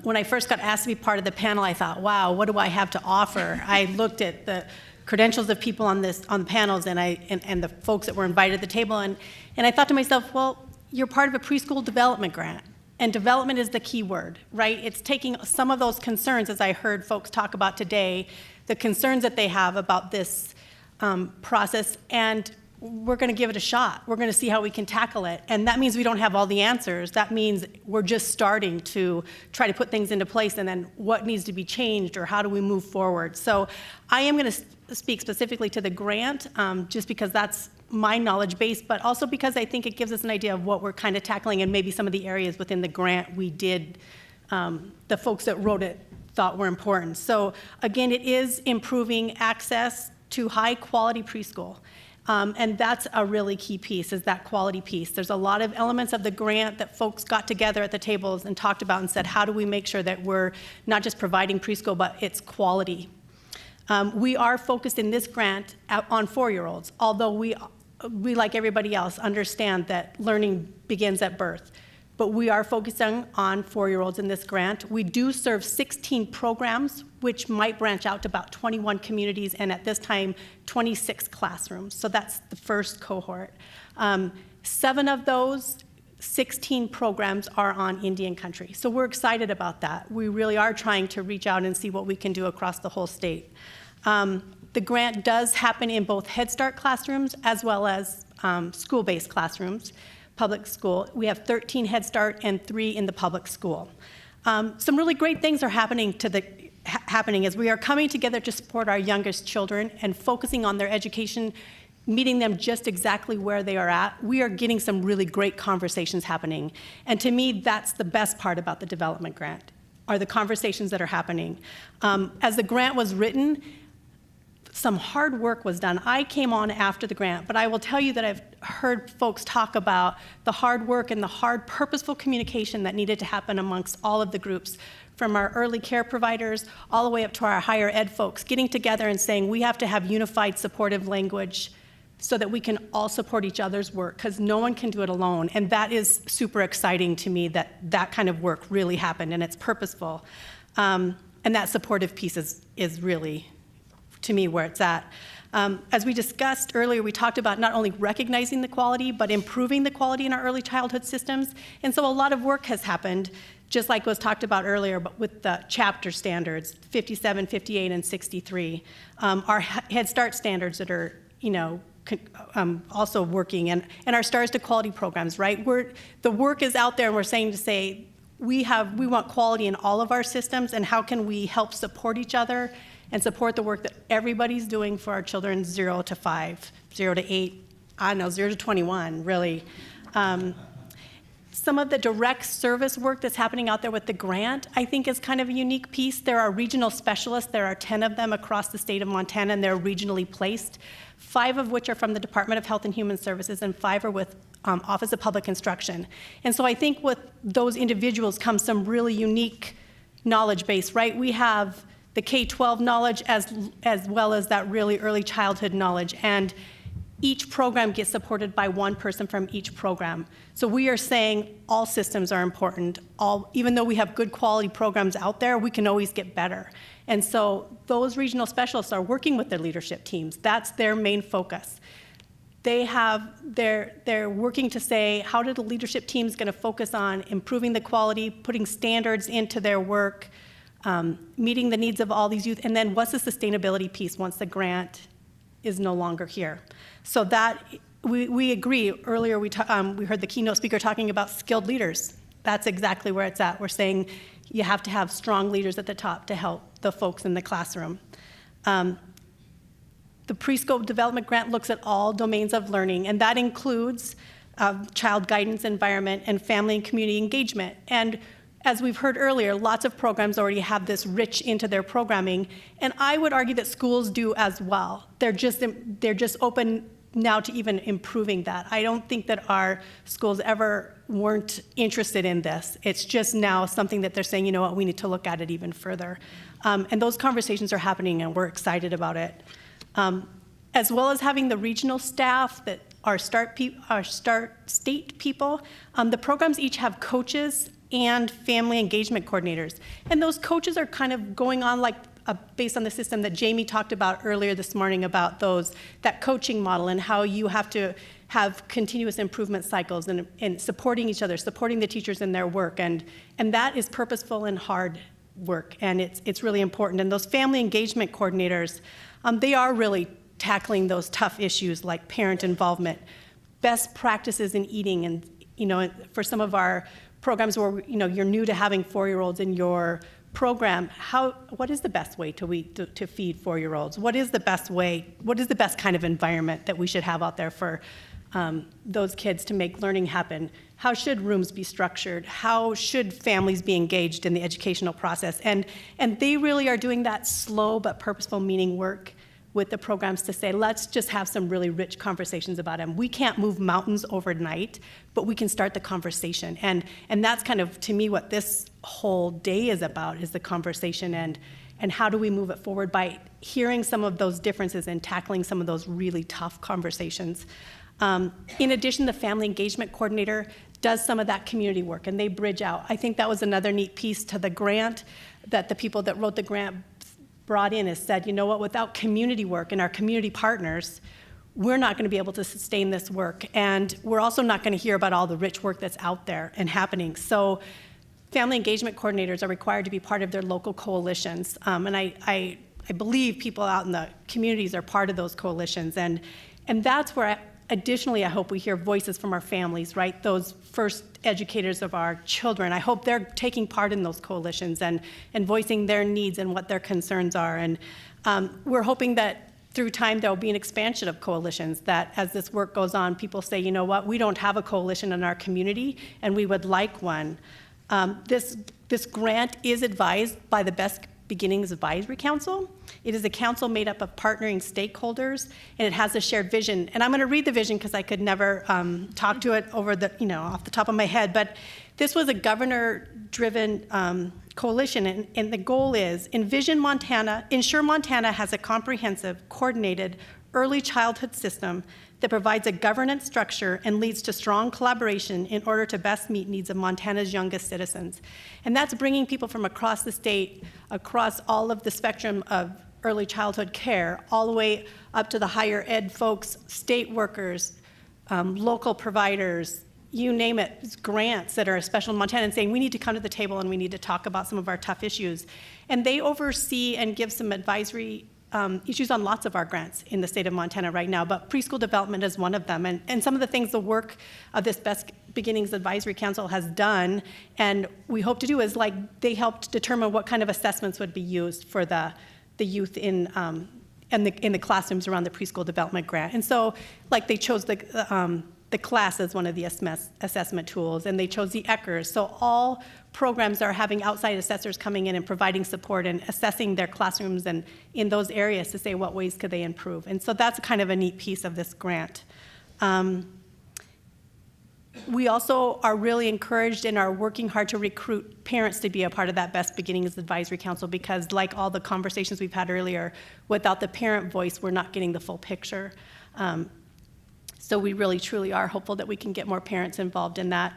When I first got asked to be part of the panel, I thought, wow, what do I have to offer? I looked at the credentials of people on the panels and the folks that were invited to the table, and I thought to myself, well, you're part of a preschool development grant. And development is the key word, right? It's taking some of those concerns, as I heard folks talk about today, the concerns that they have about this process, and we're going to give it a shot. We're going to see how we can tackle it. And that means we don't have all the answers. That means we're just starting to try to put things into place, and then what needs to be changed, or how do we move forward. So I am going to speak specifically to the grant, just because that's my knowledge base, but also because I think it gives us an idea of what we're kind of tackling, and maybe some of the areas within the grant we did, the folks that wrote it thought were important. So again, it is improving access to high quality preschool. And that's a really key piece, is that quality piece. There's a lot of elements of the grant that folks got together at the tables and talked about and said, how do we make sure that we're not just providing preschool, but it's quality. We are focused in this grant on 4-year-olds, although we, like everybody else, understand that learning begins at birth. But we are focusing on 4-year-olds in this grant. We do serve 16 programs, which might branch out to about 21 communities, and at this time, 26 classrooms. So that's the first cohort. 7 of those 16 programs are on Indian country. So we're excited about that. We really are trying to reach out and see what we can do across the whole state. The grant does happen in both Head Start classrooms as well as school-based classrooms. Public school. We have 13 Head Start and 3 in the public school. Some really great things are happening as we are coming together to support our youngest children and focusing on their education, meeting them just exactly where they are at. We are getting some really great conversations happening. And to me, that's the best part about the development grant, are the conversations that are happening. As the grant was written, some hard work was done. I came on after the grant, but I will tell you that I've heard folks talk about the hard work and the hard, purposeful communication that needed to happen amongst all of the groups, from our early care providers all the way up to our higher ed folks, getting together and saying we have to have unified supportive language so that we can all support each other's work, because no one can do it alone. And that is super exciting to me, that that kind of work really happened and it's purposeful. And that supportive piece is really, to me, where it's at. As we discussed earlier, we talked about not only recognizing the quality, but improving the quality in our early childhood systems. And so a lot of work has happened, just like was talked about earlier, but with the chapter standards, 57, 58, and 63. Our Head Start standards that are, also working, and our Stars to Quality programs, right? The work is out there, and we're saying we want quality in all of our systems, and how can we help support each other and support the work that everybody's doing for our children 0 to 5, 0 to 8, 0 to 21, really. Some of the direct service work that's happening out there with the grant, I think, is kind of a unique piece. There are regional specialists. There are 10 of them across the state of Montana, and they're regionally placed, 5 of which are from the Department of Health and Human Services, and 5 are with Office of Public Instruction. And so I think with those individuals comes some really unique knowledge base, right? We have the K-12 knowledge as well as that really early childhood knowledge. And each program gets supported by one person from each program. So we are saying all systems are important. Even though we have good quality programs out there, we can always get better. And so those regional specialists are working with their leadership teams. That's their main focus. They're working to say, how do the leadership teams going to focus on improving the quality, putting standards into their work, meeting the needs of all these youth, and then what's the sustainability piece once the grant is no longer here. So that, we agree. Earlier we heard the keynote speaker talking about skilled leaders. That's exactly where it's at. We're saying you have to have strong leaders at the top to help the folks in the classroom. The Preschool Development Grant looks at all domains of learning, and that includes child guidance, environment, and family and community engagement. And as we've heard earlier, lots of programs already have this rich into their programming, and I would argue that schools do as well. They're just open now to even improving that. I don't think that our schools ever weren't interested in this. It's just now something that they're saying, you know what, we need to look at it even further. And those conversations are happening, and we're excited about it. As well as having the regional staff that are START state people, the programs each have coaches and family engagement coordinators. And those coaches are kind of going on like based on the system that Jamie talked about earlier this morning about that coaching model and how you have to have continuous improvement cycles and supporting each other, supporting the teachers in their work. And that is purposeful and hard work, and it's really important. And those family engagement coordinators, they are really tackling those tough issues like parent involvement, best practices in eating, and for some of our programs where you're new to having 4-year-olds in your program, what is the best way to feed 4-year-olds? What is the best kind of environment that we should have out there for those kids to make learning happen? How should rooms be structured? How should families be engaged in the educational process? And they really are doing that slow but purposeful meaning work with the programs to say, let's just have some really rich conversations about them. We can't move mountains overnight, but we can start the conversation. And that's kind of, to me, what this whole day is about, is the conversation and how do we move it forward by hearing some of those differences and tackling some of those really tough conversations. In addition, the family engagement coordinator does some of that community work, and they bridge out. I think that was another neat piece to the grant that the people that wrote the grant brought in, is said, you know what, without community work and our community partners, we're not going to be able to sustain this work. And we're also not going to hear about all the rich work that's out there and happening. So family engagement coordinators are required to be part of their local coalitions. And I believe people out in the communities are part of those coalitions. And that's where, additionally, I hope we hear voices from our families, right? Those first educators of our children. I hope they're taking part in those coalitions and voicing their needs and what their concerns are. And we're hoping that through time there'll be an expansion of coalitions, that as this work goes on, people say, you know what, we don't have a coalition in our community and we would like one. This grant is advised by the Best Beginnings Advisory Council. It is a council made up of partnering stakeholders, and it has a shared vision. And I'm going to read the vision because I could never talk to it over off the top of my head. But this was a governor-driven coalition, and the goal is ensure Montana has a comprehensive, coordinated early childhood system that provides a governance structure and leads to strong collaboration in order to best meet needs of Montana's youngest citizens. And that's bringing people from across the state, across all of the spectrum of early childhood care, all the way up to the higher ed folks, state workers, local providers, you name it, grants that are special in Montana, and saying we need to come to the table and we need to talk about some of our tough issues. And they oversee and give some advisory issues on lots of our grants in the state of Montana right now, but preschool development is one of them. And some of the things the work of this Best Beginnings Advisory Council has done, and we hope to do, is they helped determine what kind of assessments would be used for the youth in the classrooms around the preschool development grant. And so they chose the class as one of the assessment tools, and they chose the ECHRs. So all programs are having outside assessors coming in and providing support and assessing their classrooms and in those areas to say what ways could they improve. And so that's kind of a neat piece of this grant. We also are really encouraged and are working hard to recruit parents to be a part of that Best Beginnings Advisory Council, because like all the conversations we've had earlier, without the parent voice, we're not getting the full picture. So we really, truly are hopeful that we can get more parents involved in that.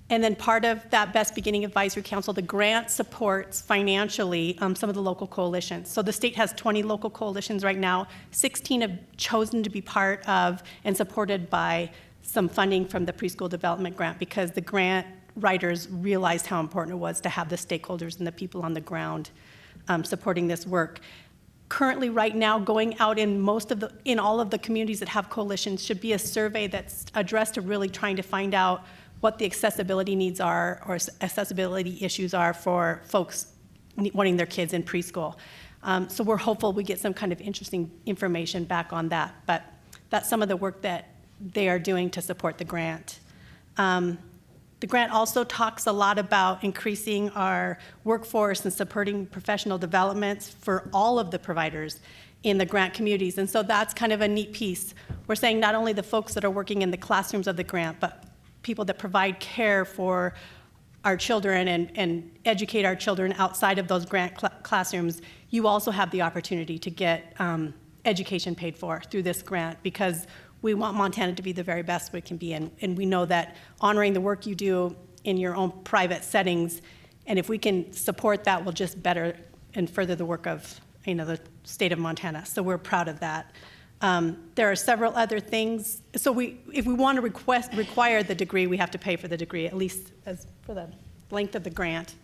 And then part of that Best Beginning Advisory Council, the grant supports financially some of the local coalitions. So the state has 20 local coalitions right now. 16 have chosen to be part of and supported by some funding from the preschool development grant, because the grant writers realized how important it was to have the stakeholders and the people on the ground supporting this work. Currently, right now, going out in all of the communities that have coalitions should be a survey that's addressed to really trying to find out what the accessibility needs are or accessibility issues are for folks wanting their kids in preschool. So we're hopeful we get some kind of interesting information back on that, but that's some of the work that they are doing to support the grant. The grant also talks a lot about increasing our workforce and supporting professional developments for all of the providers in the grant communities. And so that's kind of a neat piece. We're saying not only the folks that are working in the classrooms of the grant, but people that provide care for our children and educate our children outside of those grant classrooms. You also have the opportunity to get education paid for through this grant, because we want Montana to be the very best we can be, and we know that honoring the work you do in your own private settings, and if we can support that, will just better and further the work of the state of Montana. So we're proud of that. There are several other things. So if we want to require the degree, we have to pay for the degree, at least as for the length of the grant.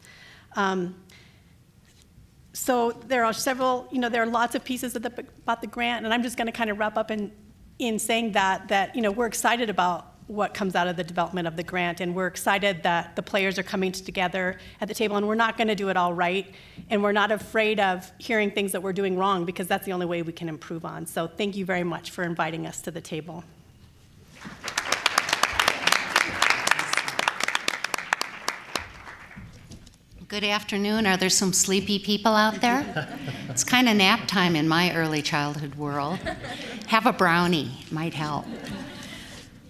So there are several, there are lots of pieces about the grant, and I'm just going to kind of wrap up in saying that we're excited about what comes out of the development of the grant, and we're excited that the players are coming together at the table, and we're not going to do it all right, and we're not afraid of hearing things that we're doing wrong, because that's the only way we can improve on. So thank you very much for inviting us to the table. Good afternoon. Are there some sleepy people out there? It's kind of nap time in my early childhood world. Have a brownie, might help.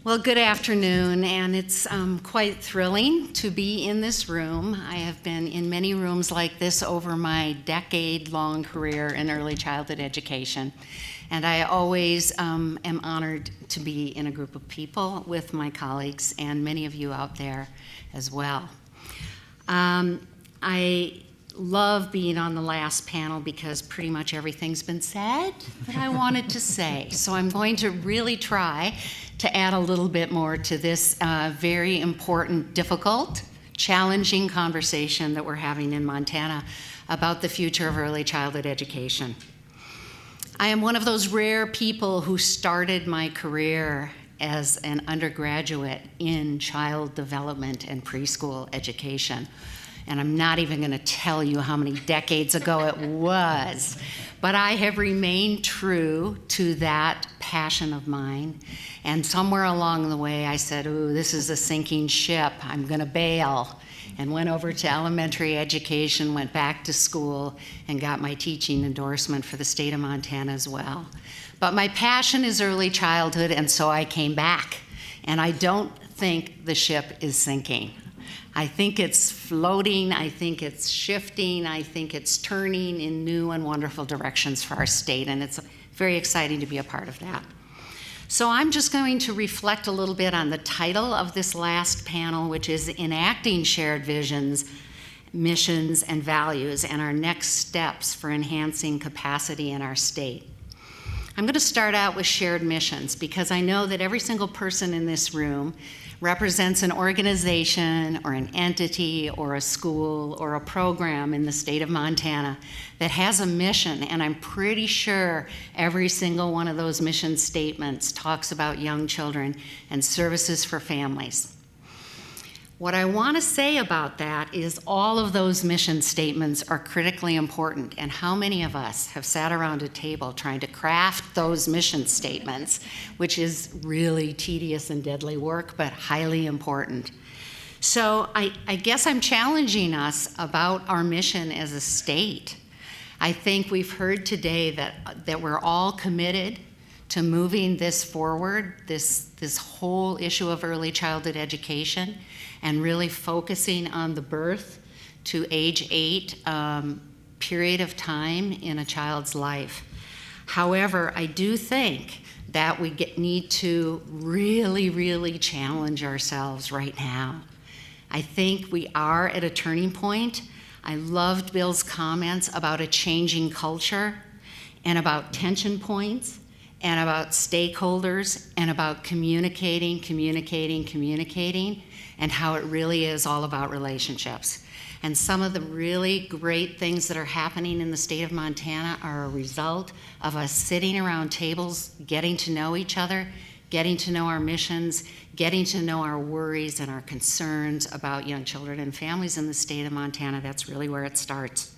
Well, good afternoon, and it's quite thrilling to be in this room. I have been in many rooms like this over my decade-long career in early childhood education, and I always am honored to be in a group of people with my colleagues and many of you out there as well. I love being on the last panel because pretty much everything's been said that I wanted to say. So I'm going to really try to add a little bit more to this very important, difficult, challenging conversation that we're having in Montana about the future of early childhood education. I am one of those rare people who started my career as an undergraduate in child development and preschool education. And I'm not even going to tell you how many decades ago it was. But I have remained true to that passion of mine. And somewhere along the way, I said, ooh, this is a sinking ship. I'm going to bail. And went over to elementary education, went back to school, and got my teaching endorsement for the state of Montana as well. But my passion is early childhood, and so I came back. And I don't think the ship is sinking. I think it's floating, I think it's shifting, I think it's turning in new and wonderful directions for our state, and it's very exciting to be a part of that. So I'm just going to reflect a little bit on the title of this last panel, which is Enacting Shared Visions, Missions, and Values, and our next steps for enhancing capacity in our state. I'm going to start out with shared missions, because I know that every single person in this room represents an organization or an entity or a school or a program in the state of Montana that has a mission, and I'm pretty sure every single one of those mission statements talks about young children and services for families. What I want to say about that is all of those mission statements are critically important, and how many of us have sat around a table trying to craft those mission statements, which is really tedious and deadly work, but highly important. So I guess I'm challenging us about our mission as a state. I think we've heard today that we're all committed to moving this forward, this whole issue of early childhood education, and really focusing on the birth to age 8 period of time in a child's life. However, I do think that we need to really, really challenge ourselves right now. I think we are at a turning point. I loved Bill's comments about a changing culture and about tension points and about stakeholders and about communicating, and how it really is all about relationships. And some of the really great things that are happening in the state of Montana are a result of us sitting around tables, getting to know each other, getting to know our missions, getting to know our worries and our concerns about young children and families in the state of Montana. That's really where it starts.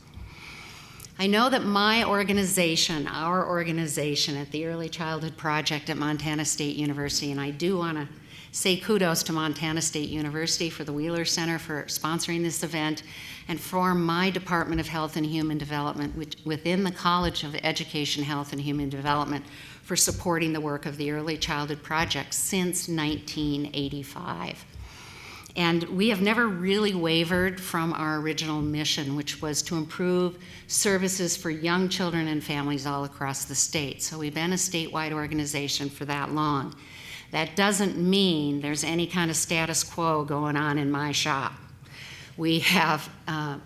I know that my organization, our organization at the Early Childhood Project at Montana State University, and I do want to say kudos to Montana State University for the Wheeler Center for sponsoring this event, and for my Department of Health and Human Development within the College of Education, Health and Human Development for supporting the work of the Early Childhood Project since 1985. And we have never really wavered from our original mission, which was to improve services for young children and families all across the state. So we've been a statewide organization for that long. That doesn't mean there's any kind of status quo going on in my shop. We have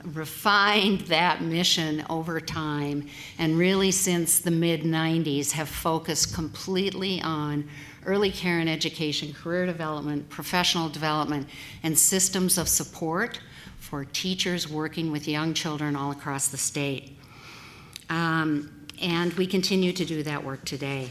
refined that mission over time, and really since the mid-90s have focused completely on early care and education, career development, professional development, and systems of support for teachers working with young children all across the state. And we continue to do that work today.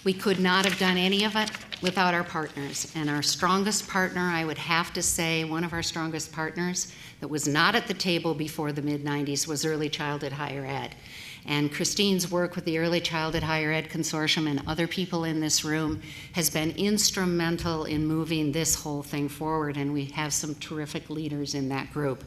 We could not have done any of it without our partners. And our strongest partner, I would have to say, one of our strongest partners that was not at the table before the mid-90s was Early Childhood Higher Ed. And Christine's work with the Early Childhood Higher Ed Consortium and other people in this room has been instrumental in moving this whole thing forward, and we have some terrific leaders in that group.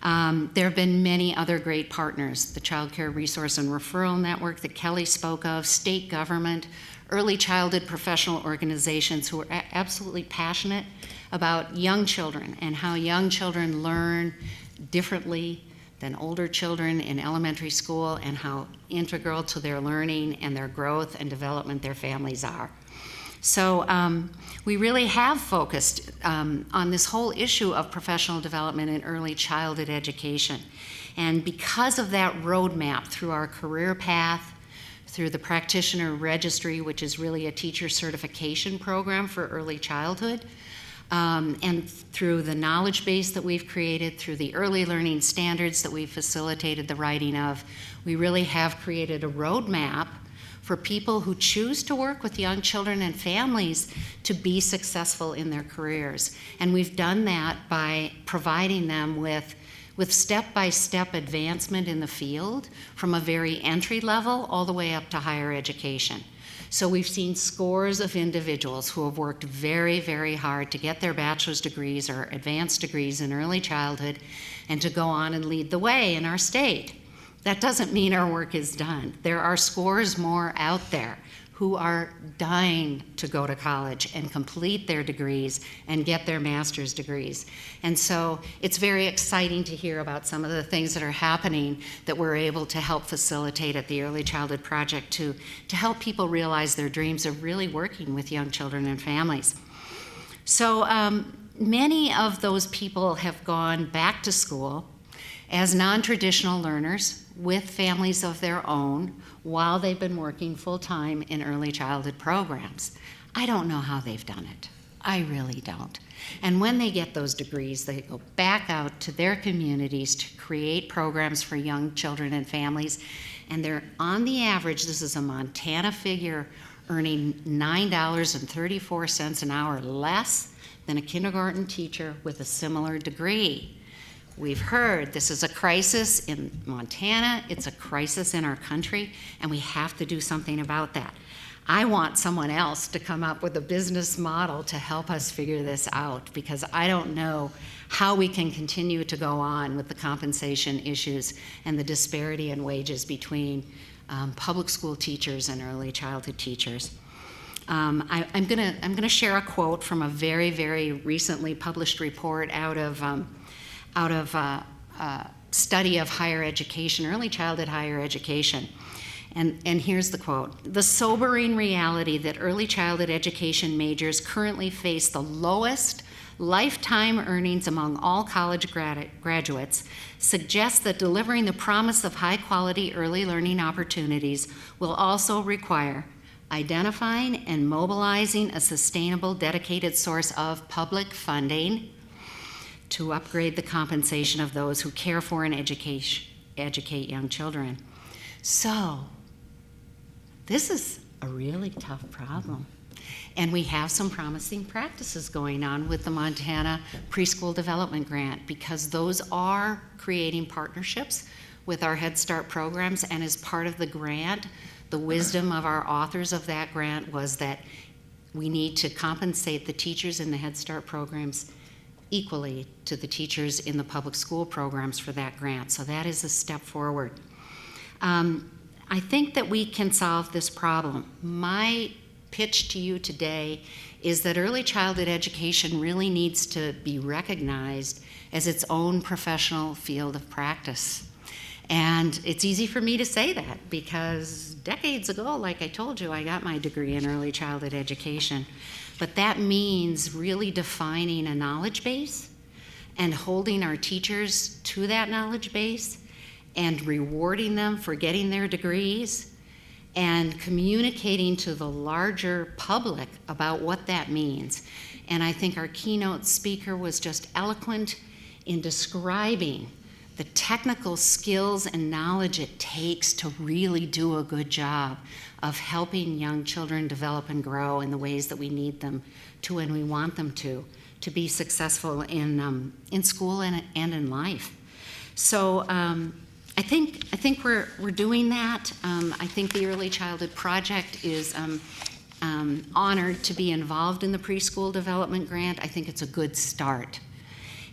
There have been many other great partners, the Child Care Resource and Referral Network that Kelly spoke of, state government, early childhood professional organizations who are absolutely passionate about young children and how young children learn differently than older children in elementary school, and how integral to their learning and their growth and development their families are. So we really have focused on this whole issue of professional development in early childhood education. And because of that roadmap through our career path, through the practitioner registry, which is really a teacher certification program for early childhood, and through the knowledge base that we've created, through the early learning standards that we've facilitated the writing of, we really have created a roadmap for people who choose to work with young children and families to be successful in their careers. And we've done that by providing them with step-by-step advancement in the field from a very entry level all the way up to higher education. So we've seen scores of individuals who have worked very, very hard to get their bachelor's degrees or advanced degrees in early childhood and to go on and lead the way in our state. That doesn't mean our work is done. There are scores more out there who are dying to go to college and complete their degrees and get their master's degrees. And so it's very exciting to hear about some of the things that are happening that we're able to help facilitate at the Early Childhood Project to help people realize their dreams of really working with young children and families. So many of those people have gone back to school as non-traditional learners with families of their own while they've been working full-time in early childhood programs. I don't know how they've done it. I really don't. And when they get those degrees, they go back out to their communities to create programs for young children and families. And they're, on the average, this is a Montana figure, earning $9.34 an hour less than a kindergarten teacher with a similar degree. We've heard this is a crisis in Montana, it's a crisis in our country, and we have to do something about that. I want someone else to come up with a business model to help us figure this out, because I don't know how we can continue to go on with the compensation issues and the disparity in wages between public school teachers and early childhood teachers. I'm gonna share a quote from a very, very recently published report out of study of higher education, early childhood higher education. And here's the quote: "The sobering reality that early childhood education majors currently face the lowest lifetime earnings among all college graduates suggests that delivering the promise of high-quality early learning opportunities will also require identifying and mobilizing a sustainable, dedicated source of public funding to upgrade the compensation of those who care for and educate young children." So, this is a really tough problem. And we have some promising practices going on with the Montana Preschool Development Grant, because those are creating partnerships with our Head Start programs. And as part of the grant, the wisdom of our authors of that grant was that we need to compensate the teachers in the Head Start programs equally to the teachers in the public school programs for that grant. So that is a step forward. I think that we can solve this problem. My pitch to you today is that early childhood education really needs to be recognized as its own professional field of practice. And it's easy for me to say that because decades ago, like I told you, I got my degree in early childhood education. But that means really defining a knowledge base and holding our teachers to that knowledge base and rewarding them for getting their degrees and communicating to the larger public about what that means. And I think our keynote speaker was just eloquent in describing the technical skills and knowledge it takes to really do a good job of helping young children develop and grow in the ways that we need them to and we want them to be successful in school and in life. So I think we're doing that. I think the Early Childhood Project is honored to be involved in the Preschool Development Grant. I think it's a good start.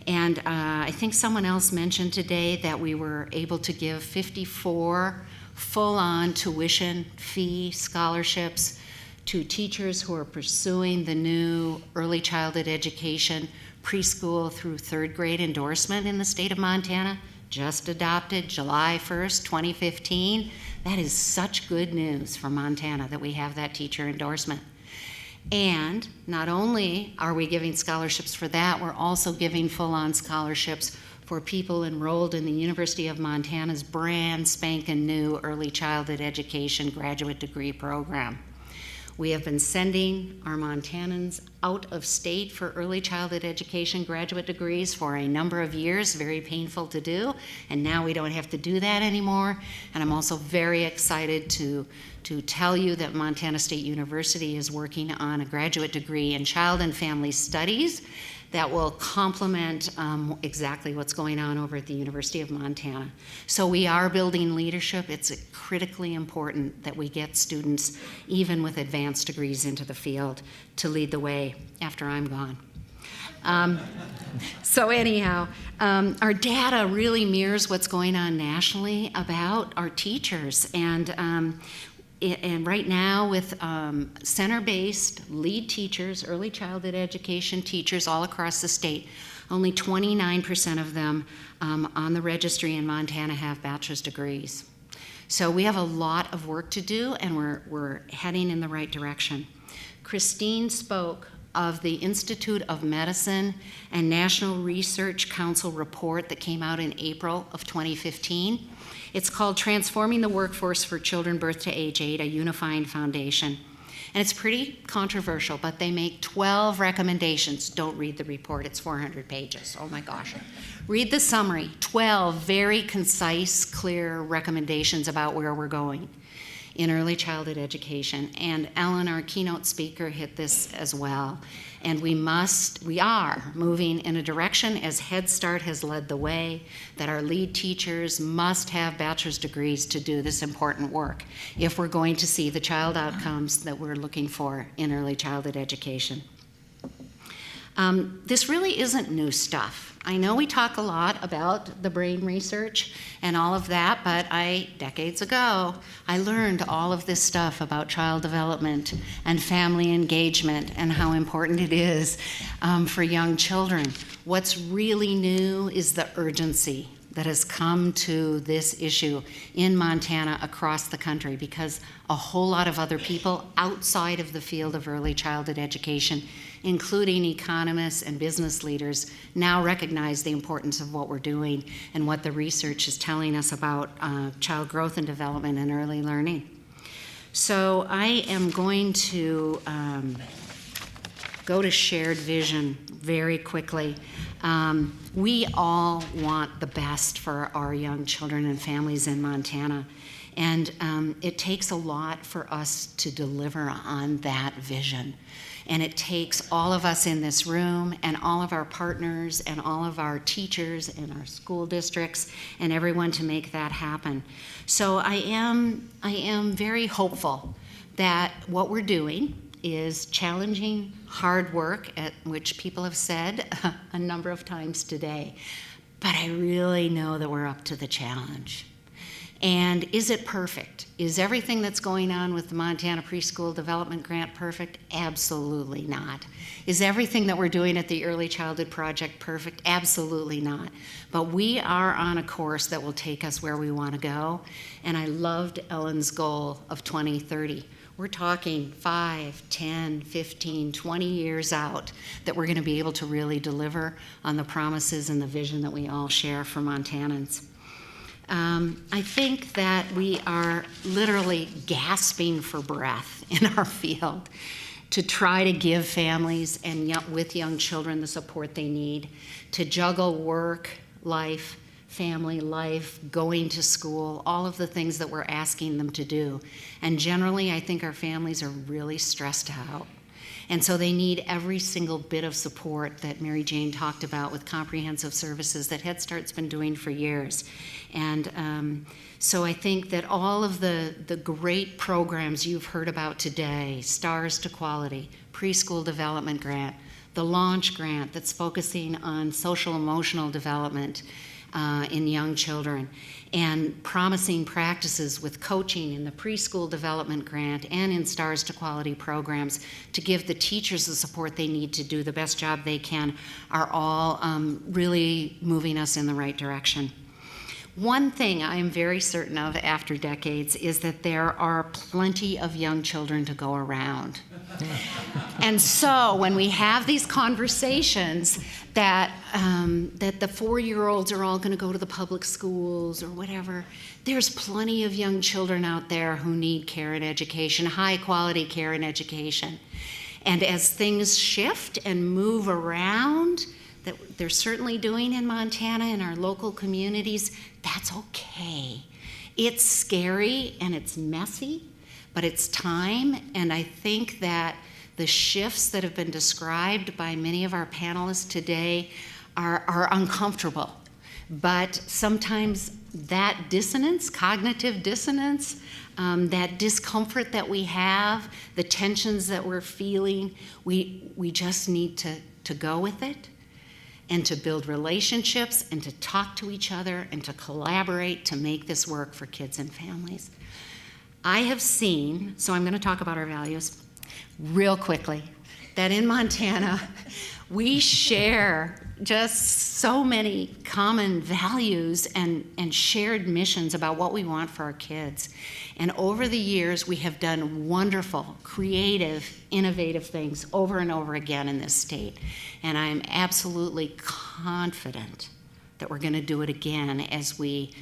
And I think someone else mentioned today that we were able to give 54 full-on tuition fee scholarships to teachers who are pursuing the new early childhood education preschool through third grade endorsement in the state of Montana, just adopted July 1st, 2015. That is such good news for Montana that we have that teacher endorsement. And not only are we giving scholarships for that, we're also giving full-on scholarships for people enrolled in the University of Montana's brand spanking new early childhood education graduate degree program. We have been sending our Montanans out of state for early childhood education graduate degrees for a number of years, very painful to do, and now we don't have to do that anymore. And I'm also very excited to tell you that Montana State University is working on a graduate degree in child and family studies that will complement exactly what's going on over at the University of Montana. So we are building leadership. It's critically important that we get students, even with advanced degrees, into the field to lead the way after I'm gone. So anyhow, our data really mirrors what's going on nationally about our teachers. And right now with center-based lead teachers, early childhood education teachers all across the state, only 29% of them on the registry in Montana have bachelor's degrees. So we have a lot of work to do, and we're heading in the right direction. Christine spoke of the Institute of Medicine and National Research Council report that came out in April of 2015. It's called Transforming the Workforce for Children Birth to Age 8, a Unifying Foundation. And it's pretty controversial, but they make 12 recommendations. Don't read the report, it's 400 pages. Oh my gosh. Read the summary, 12 very concise, clear recommendations about where we're going in early childhood education. And Ellen, our keynote speaker, hit this as well. And we are moving in a direction, as Head Start has led the way, that our lead teachers must have bachelor's degrees to do this important work if we're going to see the child outcomes that we're looking for in early childhood education. This really isn't new stuff. I know we talk a lot about the brain research and all of that, but decades ago, I learned all of this stuff about child development and family engagement and how important it is for young children. What's really new is the urgency that has come to this issue in Montana across the country, because a whole lot of other people outside of the field of early childhood education, including economists and business leaders, now recognize the importance of what we're doing and what the research is telling us about child growth and development and early learning. So I am going to go to shared vision very quickly. We all want the best for our young children and families in Montana, and it takes a lot for us to deliver on that vision. And it takes all of us in this room and all of our partners and all of our teachers and our school districts and everyone to make that happen. So I am very hopeful that what we're doing is challenging hard work, at which people have said a number of times today. But I really know that we're up to the challenge. And is it perfect? Is everything that's going on with the Montana Preschool Development Grant perfect? Absolutely not. Is everything that we're doing at the Early Childhood Project perfect? Absolutely not. But we are on a course that will take us where we want to go. And I loved Ellen's goal of 2030. We're talking 5, 10, 15, 20 years out that we're going to be able to really deliver on the promises and the vision that we all share for Montanans. I think that we are literally gasping for breath in our field to try to give families and with young children the support they need to juggle work, life, family life, going to school, all of the things that we're asking them to do. And generally, I think our families are really stressed out. And so they need every single bit of support that Mary Jane talked about with comprehensive services that Head Start's been doing for years. And so I think that all of the great programs you've heard about today, Stars to Quality, Preschool Development Grant, the Launch Grant that's focusing on social emotional development in young children, and promising practices with coaching in the Preschool Development Grant and in Stars to Quality programs to give the teachers the support they need to do the best job they can are all really moving us in the right direction. One thing I am very certain of after decades is that there are plenty of young children to go around. And so when we have these conversations that the 4-year-olds are all going to go to the public schools or whatever, there's plenty of young children out there who need care and education, high quality care and education. And as things shift and move around, that they're certainly doing in Montana and our local communities, that's okay. It's scary and it's messy, but it's time, and I think that the shifts that have been described by many of our panelists today are uncomfortable. But sometimes that dissonance, cognitive dissonance, that discomfort that we have, the tensions that we're feeling, we just need to go with it and to build relationships and to talk to each other and to collaborate to make this work for kids and families. I have seen, so I'm going to talk about our values real quickly, that in Montana, we share just so many common values and shared missions about what we want for our kids. And over the years, we have done wonderful, creative, innovative things over and over again in this state. And I am absolutely confident that we're going to do it again as we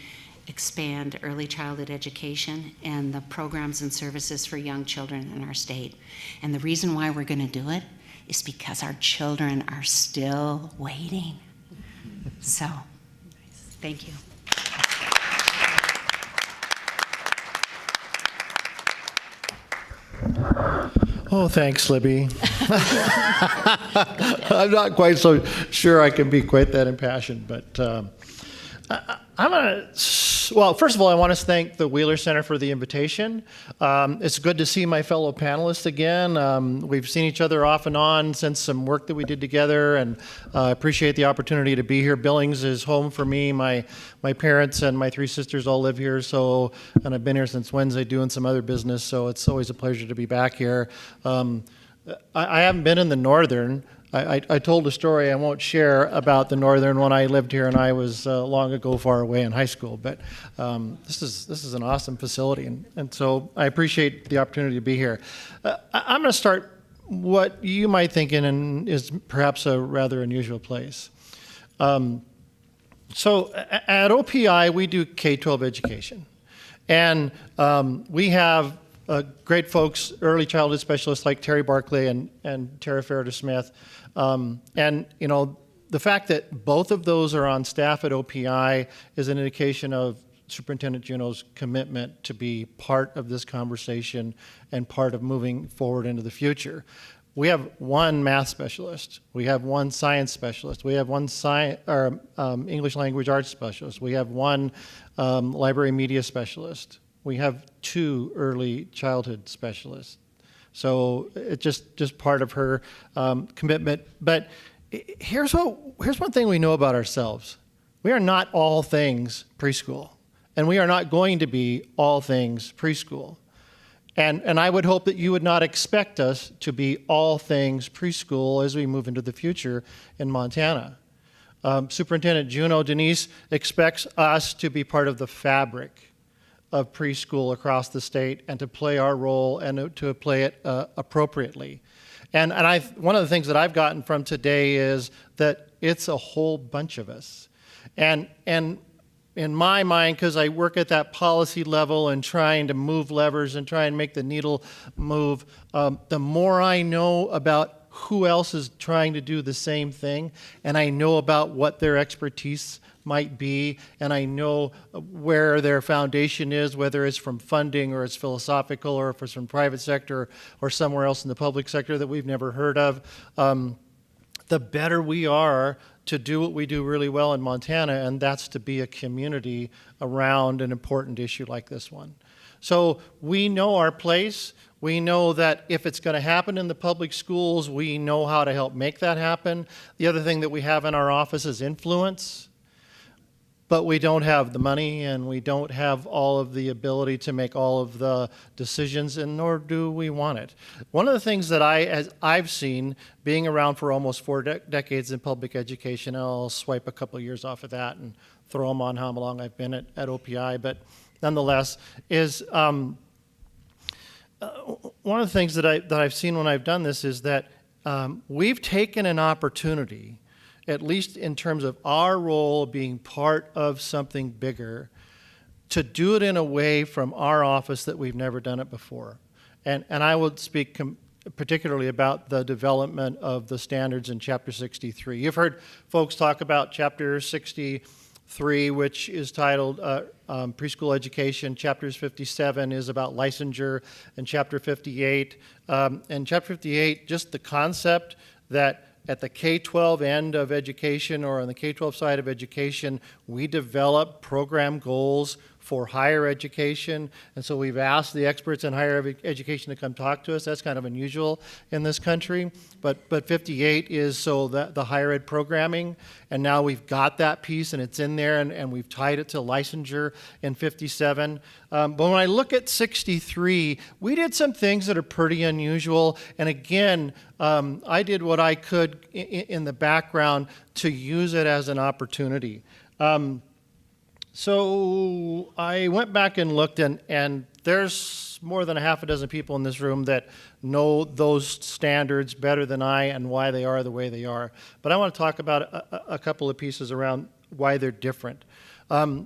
expand early childhood education and the programs and services for young children in our state. And the reason why we're going to do it is because our children are still waiting. So, thank you. Oh, thanks, Libby. I'm not quite so sure I can be quite that impassioned, but I'm going to, well, first of all, I want to thank the Wheeler Center for the invitation. It's good to see my fellow panelists again. We've seen each other off and on since some work that we did together, and I appreciate the opportunity to be here. Billings is home for me. My parents and my 3 sisters all live here, so, and I've been here since Wednesday doing some other business, so it's always a pleasure to be back here. I haven't been in the northern. I told a story I won't share about the Northern when I lived here and I was long ago far away in high school. But this is an awesome facility, and so I appreciate the opportunity to be here. I'm going to start what you might think in is perhaps a rather unusual place. So at OPI, we do K-12 education. And we have great folks, early childhood specialists like Terry Barclay and Tara Ferreter-Smith. And, you know, the fact that both of those are on staff at OPI is an indication of Superintendent Juneau's commitment to be part of this conversation and part of moving forward into the future. We have one math specialist. We have one science specialist. We have one English language arts specialist. We have one library media specialist. We have 2 early childhood specialists. So it's just part of her commitment. But here's one thing we know about ourselves. We are not all things preschool. And we are not going to be all things preschool. And I would hope that you would not expect us to be all things preschool as we move into the future in Montana. Superintendent Juneau, Denise, expects us to be part of the fabric of preschool across the state and to play our role and to play it appropriately. And one of the things that I've gotten from today is that it's a whole bunch of us. And in my mind, because I work at that policy level and trying to move levers and try and make the needle move, the more I know about who else is trying to do the same thing, and I know about what their expertise might be, and I know where their foundation is, whether it's from funding or it's philosophical or if it's from private sector or somewhere else in the public sector that we've never heard of, the better we are to do what we do really well in Montana, and that's to be a community around an important issue like this one. So we know our place. We know that if it's going to happen in the public schools, we know how to help make that happen. The other thing that we have in our office is influence, but we don't have the money and we don't have all of the ability to make all of the decisions, and nor do we want it. One of the things that I've seen being around for almost 4 decades in public education, and I'll swipe a couple of years off of that and throw them on how long I've been at OPI, but nonetheless, is one of the things that I've seen when I've done this is that we've taken an opportunity, at least in terms of our role being part of something bigger, to do it in a way from our office that we've never done it before. And I would speak particularly about the development of the standards in Chapter 63. You've heard folks talk about Chapter 63, which is titled Preschool Education. Chapter 57 is about licensure, and Chapter 58. And Chapter 58, just the concept that at the K-12 end of education or on the K-12 side of education, we develop program goals for higher education. And so we've asked the experts in higher education to come talk to us. That's kind of unusual in this country. But 58 is so that the higher ed programming, and now we've got that piece and it's in there, and we've tied it to licensure in 57. But when I look at 63, we did some things that are pretty unusual. And again, I did what I could in the background to use it as an opportunity. So I went back and looked, and there's more than a half a dozen people in this room that know those standards better than I and why they are the way they are. But I want to talk about a couple of pieces around why they're different.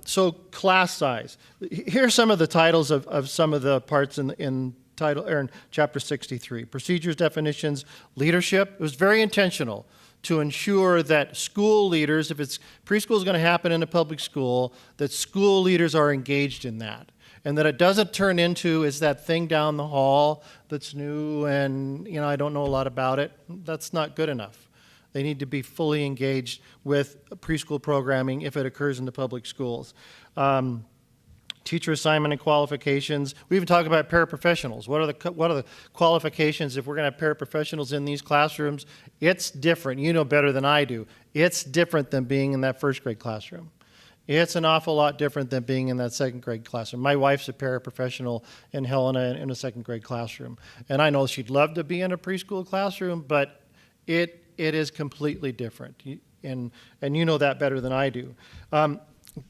So class size. Here's some of the titles of some of the parts in Chapter 63. Procedures, definitions, leadership. It was very intentional to ensure that school leaders, if preschool is going to happen in a public school, that school leaders are engaged in that. And that it doesn't turn into, is that thing down the hall that's new and, I don't know a lot about it. That's not good enough. They need to be fully engaged with preschool programming if it occurs in the public schools. Teacher assignment and qualifications. We even talk about paraprofessionals. What are the qualifications if we're going to have paraprofessionals in these classrooms? It's different. You know better than I do. It's different than being in that first grade classroom. It's an awful lot different than being in that second grade classroom. My wife's a paraprofessional in Helena in a second grade classroom. And I know she'd love to be in a preschool classroom, but it it is completely different. And you know that better than I do.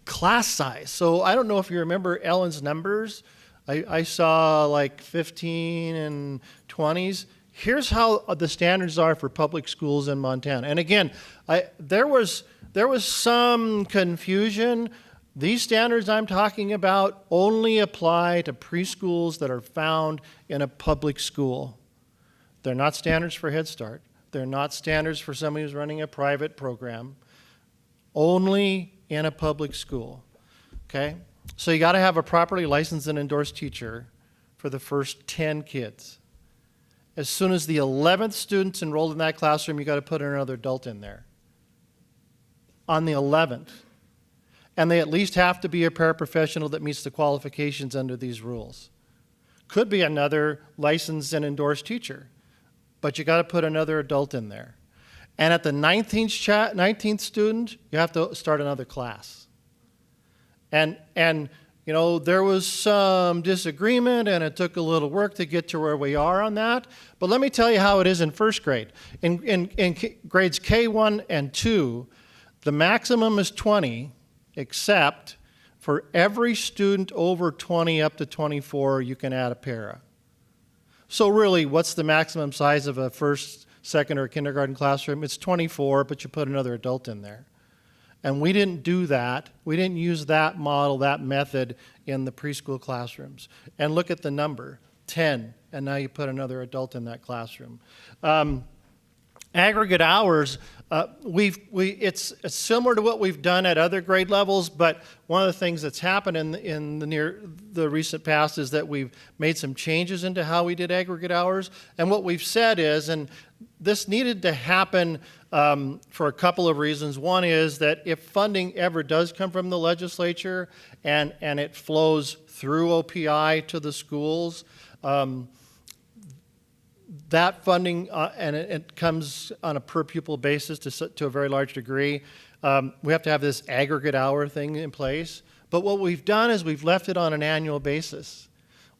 Class size. So I don't know if you remember Ellen's numbers. I saw like 15 and 20s. Here's how the standards are for public schools in Montana. And again, there was some confusion. These standards I'm talking about only apply to preschools that are found in a public school. They're not standards for Head Start. They're not standards for somebody who's running a private program. Only in a public school, okay? So you got to have a properly licensed and endorsed teacher for the first 10 kids. As soon as the 11th student's enrolled in that classroom, you got to put another adult in there. On the 11th. And they at least have to be a paraprofessional that meets the qualifications under these rules. Could be another licensed and endorsed teacher, but you got to put another adult in there. And at the 19th student, you have to start another class. And you know, there was some disagreement, and it took a little work to get to where we are on that. But let me tell you how it is in first grade. In grades K1 and 2, the maximum is 20, except for every student over 20 up to 24, you can add a para. So really, what's the maximum size of a first, second, or kindergarten classroom? It's 24, but you put another adult in there. And we didn't do that. We didn't use that model, that method in the preschool classrooms. And look at the number, 10, and now you put another adult in that classroom. Aggregate hours, it's similar to what we've done at other grade levels, but one of the things that's happened in the recent past is that we've made some changes into how we did aggregate hours. And what we've said is, and this needed to happen for a couple of reasons. One is that if funding ever does come from the legislature and it flows through OPI to the schools, that funding, and it comes on a per pupil basis to a very large degree. We have to have this aggregate hour thing in place. But what we've done is we've left it on an annual basis.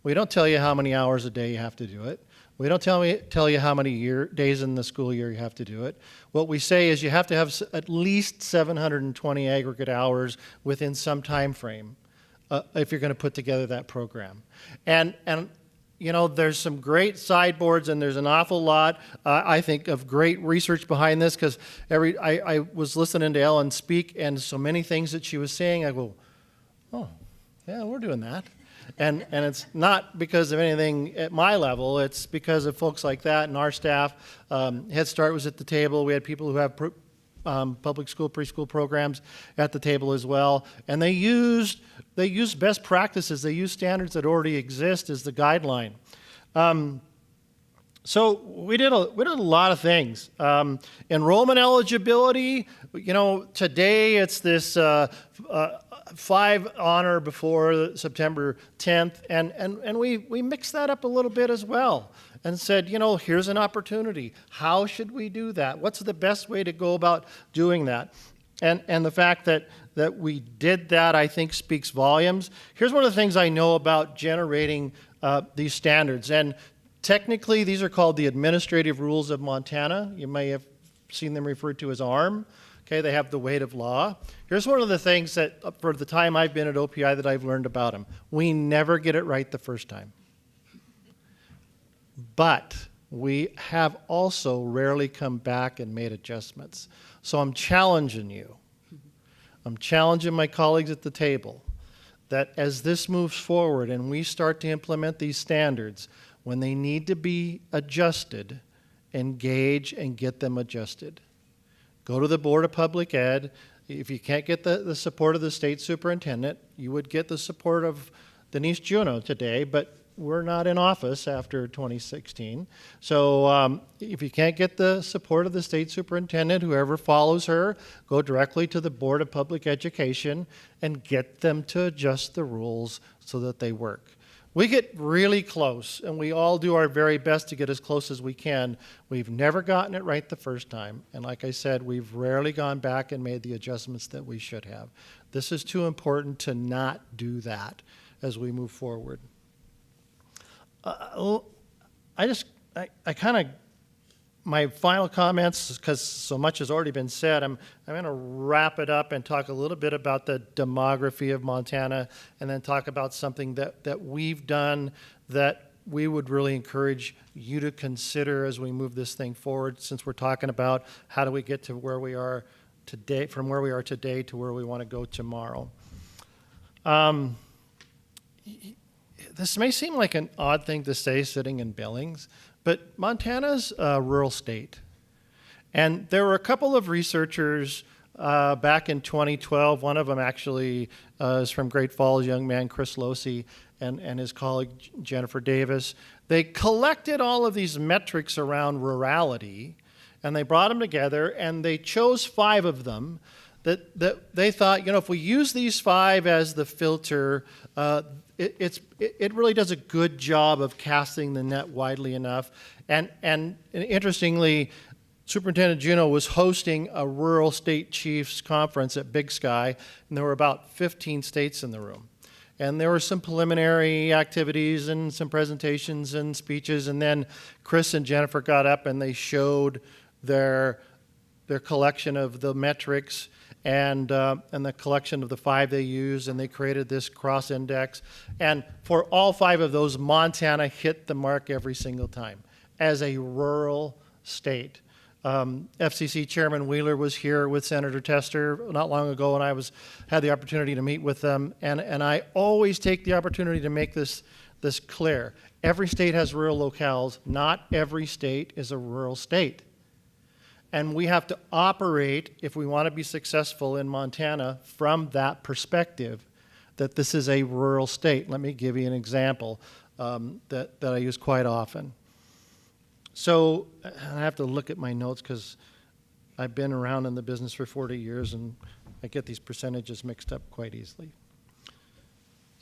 We don't tell you how many hours a day you have to do it. We don't tell you how many days in the school year you have to do it. What we say is you have to have at least 720 aggregate hours within some time frame if you're going to put together that program. And you know, there's some great sideboards, and there's an awful lot, I think, of great research behind this, because I was listening to Ellen speak, and so many things that she was saying, I go, oh, yeah, we're doing that. And it's not because of anything at my level, it's because of folks like that and our staff. Head Start was at the table. We had people who have public school, preschool programs at the table as well. And they used best practices. They used standards that already exist as the guideline. So we did a lot of things. Enrollment eligibility, you know, today it's this 5 honor before September 10th, and we mixed that up a little bit as well and said, you know, here's an opportunity. How should we do that? What's the best way to go about doing that? And the fact that we did that, I think, speaks volumes. Here's one of the things I know about generating these standards. And technically, these are called the Administrative Rules of Montana. You may have seen them referred to as ARM. Okay, they have the weight of law. Here's one of the things that, for the time I've been at OPI, that I've learned about them. We never get it right the first time. But we have also rarely come back and made adjustments. So I'm challenging you. I'm challenging my colleagues at the table that as this moves forward and we start to implement these standards, when they need to be adjusted, engage and get them adjusted. Go to the Board of Public Ed. If you can't get the support of the state superintendent, you would get the support of Denise Juneau today, but we're not in office after 2016. So if you can't get the support of the state superintendent, whoever follows her, go directly to the Board of Public Education and get them to adjust the rules so that they work. We get really close, and we all do our very best to get as close as we can. We've never gotten it right the first time, and like I said, we've rarely gone back and made the adjustments that we should have. This is too important to not do that as we move forward. I kind of my final comments, because so much has already been said, I'm going to wrap it up and talk a little bit about the demography of Montana, and then talk about something that we've done that we would really encourage you to consider as we move this thing forward, since we're talking about how do we get to where we are today, from where we are today to where we want to go tomorrow. This may seem like an odd thing to say sitting in Billings, but Montana's a rural state. And there were a couple of researchers back in 2012. One of them actually is from Great Falls, a young man, Chris Losey, and his colleague, Jennifer Davis. They collected all of these metrics around rurality, and they brought them together, and they chose 5 of them that they thought, if we use these 5 as the filter, it really does a good job of casting the net widely enough. And interestingly, Superintendent Juneau was hosting a rural state chiefs conference at Big Sky, and there were about 15 states in the room. And there were some preliminary activities and some presentations and speeches, and then Chris and Jennifer got up and they showed their collection of the metrics and the collection of the 5 they used, and they created this cross-index. And for all 5 of those, Montana hit the mark every single time as a rural state. FCC Chairman Wheeler was here with Senator Tester not long ago, and I had the opportunity to meet with them. And I always take the opportunity to make this clear. Every state has rural locales. Not every state is a rural state. And we have to operate, if we want to be successful in Montana, from that perspective, that this is a rural state. Let me give you an example that I use quite often. So I have to look at my notes because I've been around in the business for 40 years, and I get these percentages mixed up quite easily.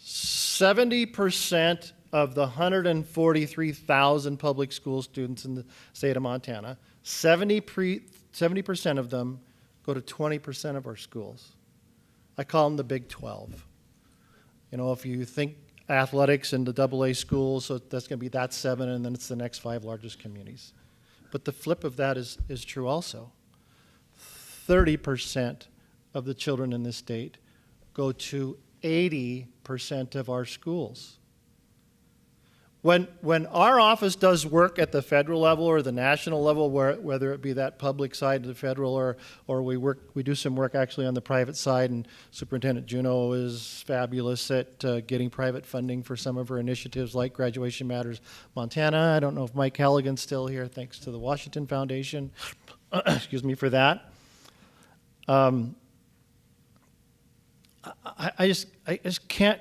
70% of the 143,000 public school students in the state of Montana, 70% of them go to 20% of our schools. I call them the Big 12. If you think athletics in the AA schools, so that's going to be that 7, and then it's the next 5 largest communities. But the flip of that is true also. 30% of the children in this state go to 80% of our schools. When our office does work at the federal level or the national level, whether it be that public side of the federal or we do some work actually on the private side, and Superintendent Juneau is fabulous at getting private funding for some of her initiatives like Graduation Matters Montana. I don't know if Mike Halligan's still here, thanks to the Washington Foundation. Excuse me for that. I just can't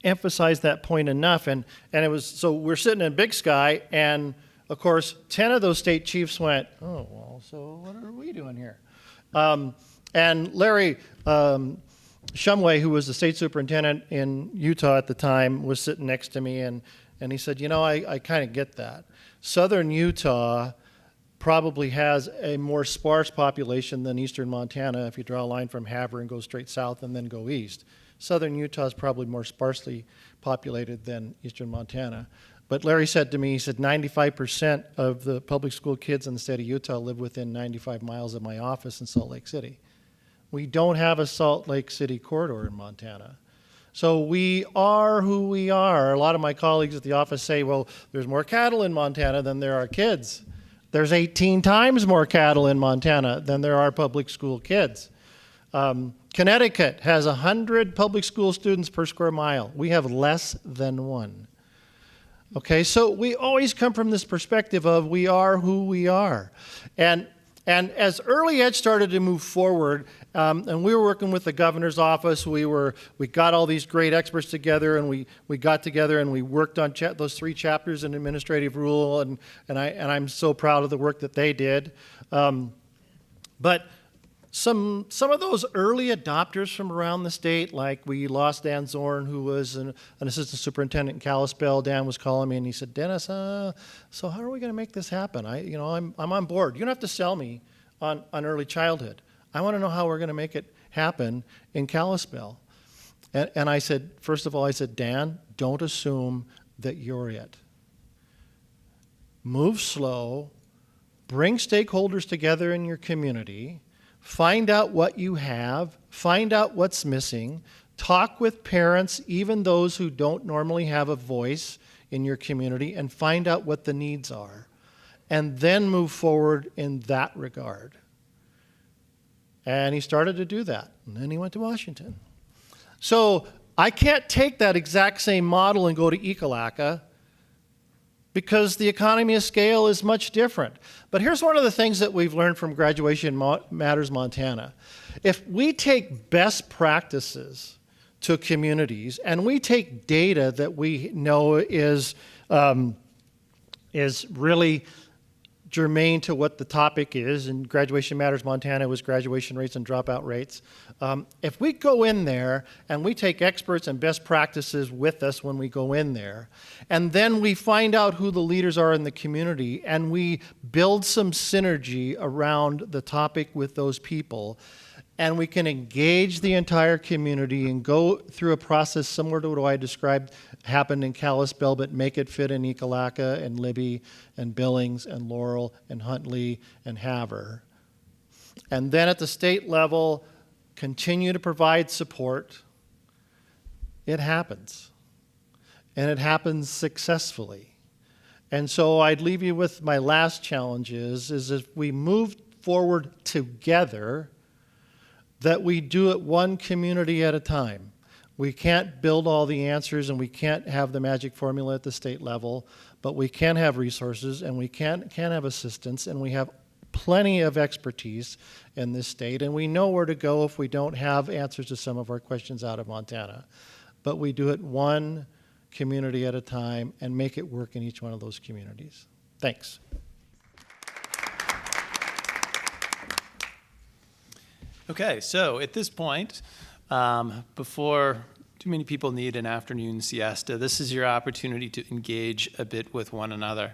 emphasize that point enough. And it was, so we're sitting in Big Sky, and of course 10 of those state chiefs went, oh, well, so what are we doing here? And Larry Shumway, who was the state superintendent in Utah at the time, was sitting next to me, and he said, I kind of get that. Southern Utah probably has a more sparse population than eastern Montana if you draw a line from Havre and go straight south and then go east. Southern Utah is probably more sparsely populated than eastern Montana. But Larry said to me, he said, 95% of the public school kids in the state of Utah live within 95 miles of my office in Salt Lake City. We don't have a Salt Lake City corridor in Montana. So we are who we are. A lot of my colleagues at the office say, well, there's more cattle in Montana than there are kids. There's 18 times more cattle in Montana than there are public school kids. Connecticut has 100 public school students per square mile. We have less than 1. Okay, so we always come from this perspective of we are who we are. And as Early Ed started to move forward, and we were working with the governor's office, we got all these great experts together, and we got together and we worked on those 3 chapters in administrative rule, and I'm so proud of the work that they did. But some of those early adopters from around the state, like we lost Dan Zorn, who was an assistant superintendent in Kalispell. Dan was calling me and he said, Dennis, so how are we going to make this happen? I'm on board. You don't have to sell me on early childhood. I want to know how we're going to make it happen in Kalispell. And I said, first of all, I said, Dan, don't assume that you're it. Move slow, bring stakeholders together in your community, find out what you have, find out what's missing, talk with parents, even those who don't normally have a voice in your community, and find out what the needs are, and then move forward in that regard. And he started to do that, and then he went to Washington. So I can't take that exact same model and go to Ekalaka because the economy of scale is much different. But here's one of the things that we've learned from Graduation Matters Montana. If we take best practices to communities and we take data that we know is really germane to what the topic is, and Graduation Matters Montana was graduation rates and dropout rates. If we go in there and we take experts and best practices with us when we go in there, and then we find out who the leaders are in the community, and we build some synergy around the topic with those people, and we can engage the entire community and go through a process similar to what I described happened in Kalispell, but make it fit in Ekalaka and Libby and Billings and Laurel and Huntley and Havre. And then at the state level, continue to provide support. It happens. And it happens successfully. And so I'd leave you with my last challenge is if we move forward together, that we do it one community at a time. We can't build all the answers and we can't have the magic formula at the state level, but we can have resources and we can have assistance, and we have plenty of expertise in this state, and we know where to go if we don't have answers to some of our questions out of Montana. But we do it one community at a time and make it work in each one of those communities. Thanks. Okay, so at this point, before too many people need an afternoon siesta, this is your opportunity to engage a bit with one another.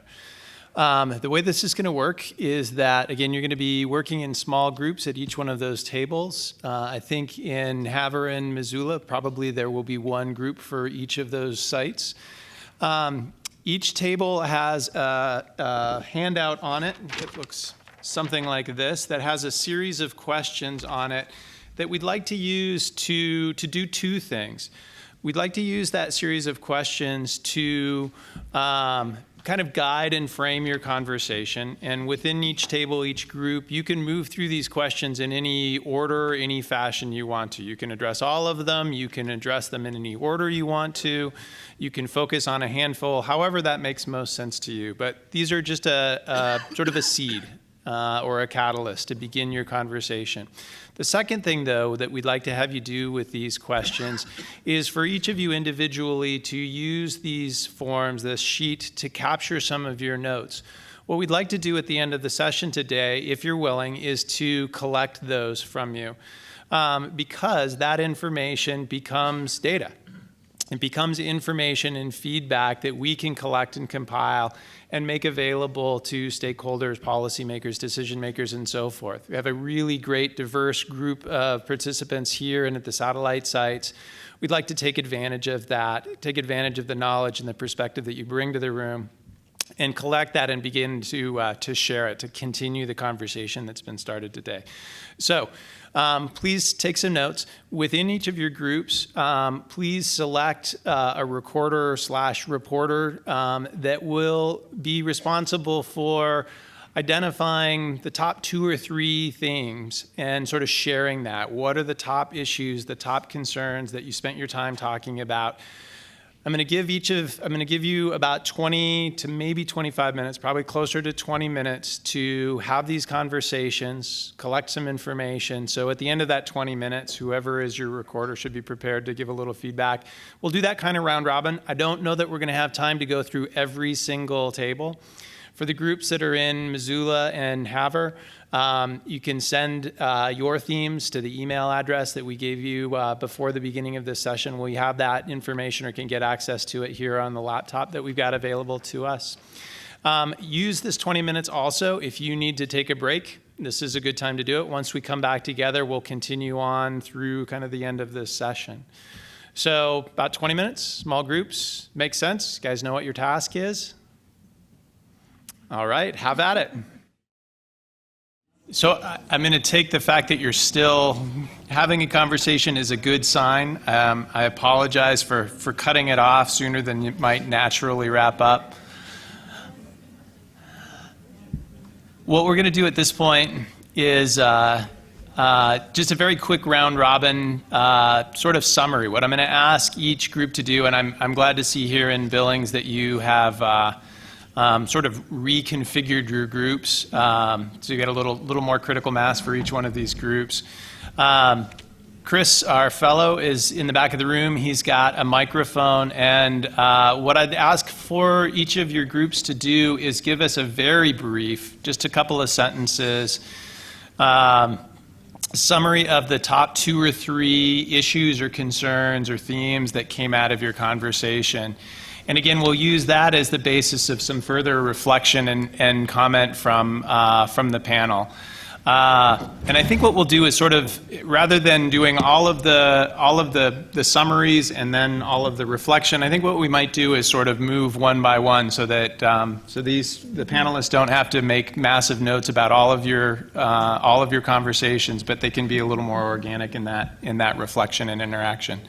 The way this is going to work is that, again, you're going to be working in small groups at each one of those tables. I think in Havre and Missoula, probably there will be one group for each of those sites. Each table has a handout on it. It looks something like this that has a series of questions on it that we'd like to use to do two things. We'd like to use that series of questions to kind of guide and frame your conversation. And within each table, each group, you can move through these questions in any order, any fashion you want to. You can address all of them. You can address them in any order you want to. You can focus on a handful, however that makes most sense to you. But these are just a sort of a seed or a catalyst to begin your conversation. The second thing, though, that we'd like to have you do with these questions is for each of you individually to use these forms, this sheet, to capture some of your notes. What we'd like to do at the end of the session today, if you're willing, is to collect those from you, because that information becomes data. It becomes information and feedback that we can collect and compile and make available to stakeholders, policymakers, decision makers, and so forth. We have a really great, diverse group of participants here and at the satellite sites. We'd like to take advantage of that, take advantage of the knowledge and the perspective that you bring to the room, and collect that and begin to share it, to continue the conversation that's been started today. So please take some notes. Within each of your groups, please select a recorder/reporter that will be responsible for identifying the top 2 or 3 themes and sort of sharing that. What are the top issues, the top concerns that you spent your time talking about? I'm going to give you about 20 to maybe 25 minutes, probably closer to 20 minutes, to have these conversations, collect some information. So at the end of that 20 minutes, whoever is your recorder should be prepared to give a little feedback. We'll do that kind of round robin. I don't know that we're going to have time to go through every single table. For the groups that are in Missoula and Havre, you can send your themes to the email address that we gave you before the beginning of this session. We have that information or can get access to it here on the laptop that we've got available to us. Use this 20 minutes also if you need to take a break. This is a good time to do it. Once we come back together, we'll continue on through kind of the end of this session. So about 20 minutes, small groups, makes sense? You guys know what your task is? All right, have at it. So I'm going to take the fact that you're still having a conversation is a good sign. I apologize for cutting it off sooner than you might naturally wrap up. What we're going to do at this point is just a very quick round robin sort of summary. What I'm going to ask each group to do, and I'm glad to see here in Billings that you have sort of reconfigured your groups, so you get a little more critical mass for each one of these groups. Chris, our fellow, is in the back of the room. He's got a microphone, and what I'd ask for each of your groups to do is give us a very brief, just a couple of sentences, summary of the top 2 or 3 issues or concerns or themes that came out of your conversation. And again, we'll use that as the basis of some further reflection and comment from the panel. And I think what we'll do is sort of, rather than doing all of the summaries and then all of the reflection, I think what we might do is sort of move one by one so that the panelists don't have to make massive notes about all of your conversations, but they can be a little more organic in that reflection and interaction.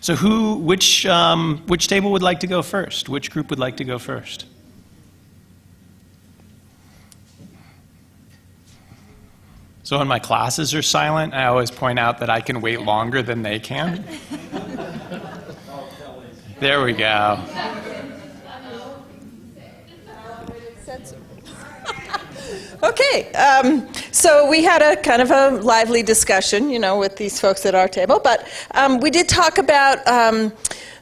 So which table would like to go first? Which group would like to go first? So when my classes are silent, I always point out that I can wait longer than they can. There we go. Okay, so we had a kind of a lively discussion, with these folks at our table, but we did talk about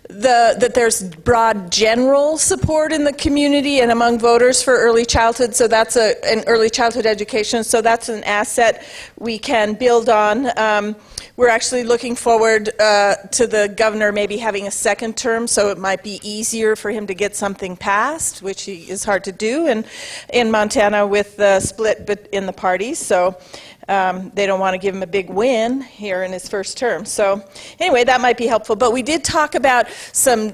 that there's broad general support in the community and among voters for early childhood, so that's an early childhood education, so that's an asset we can build on. We're actually looking forward to the governor maybe having a second term, so it might be easier for him to get something passed, which is hard to do in Montana with the split in the parties. So they don't want to give him a big win here in his first term. So anyway, that might be helpful. But we did talk about some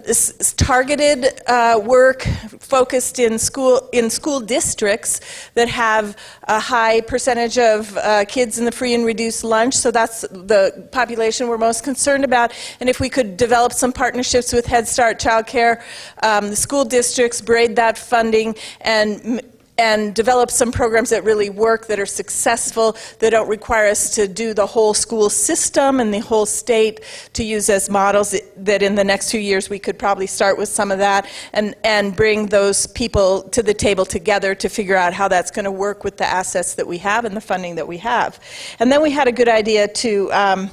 targeted work focused in school districts that have a high percentage of kids in the free and reduced lunch. So that's the population we're most concerned about. And if we could develop some partnerships with Head Start Child Care, the school districts, braid that funding, and develop some programs that really work, that are successful, that don't require us to do the whole school system and the whole state to use as models, that in the next 2 years we could probably start with some of that and bring those people to the table together to figure out how that's going to work with the assets that we have and the funding that we have. And then we had a good idea to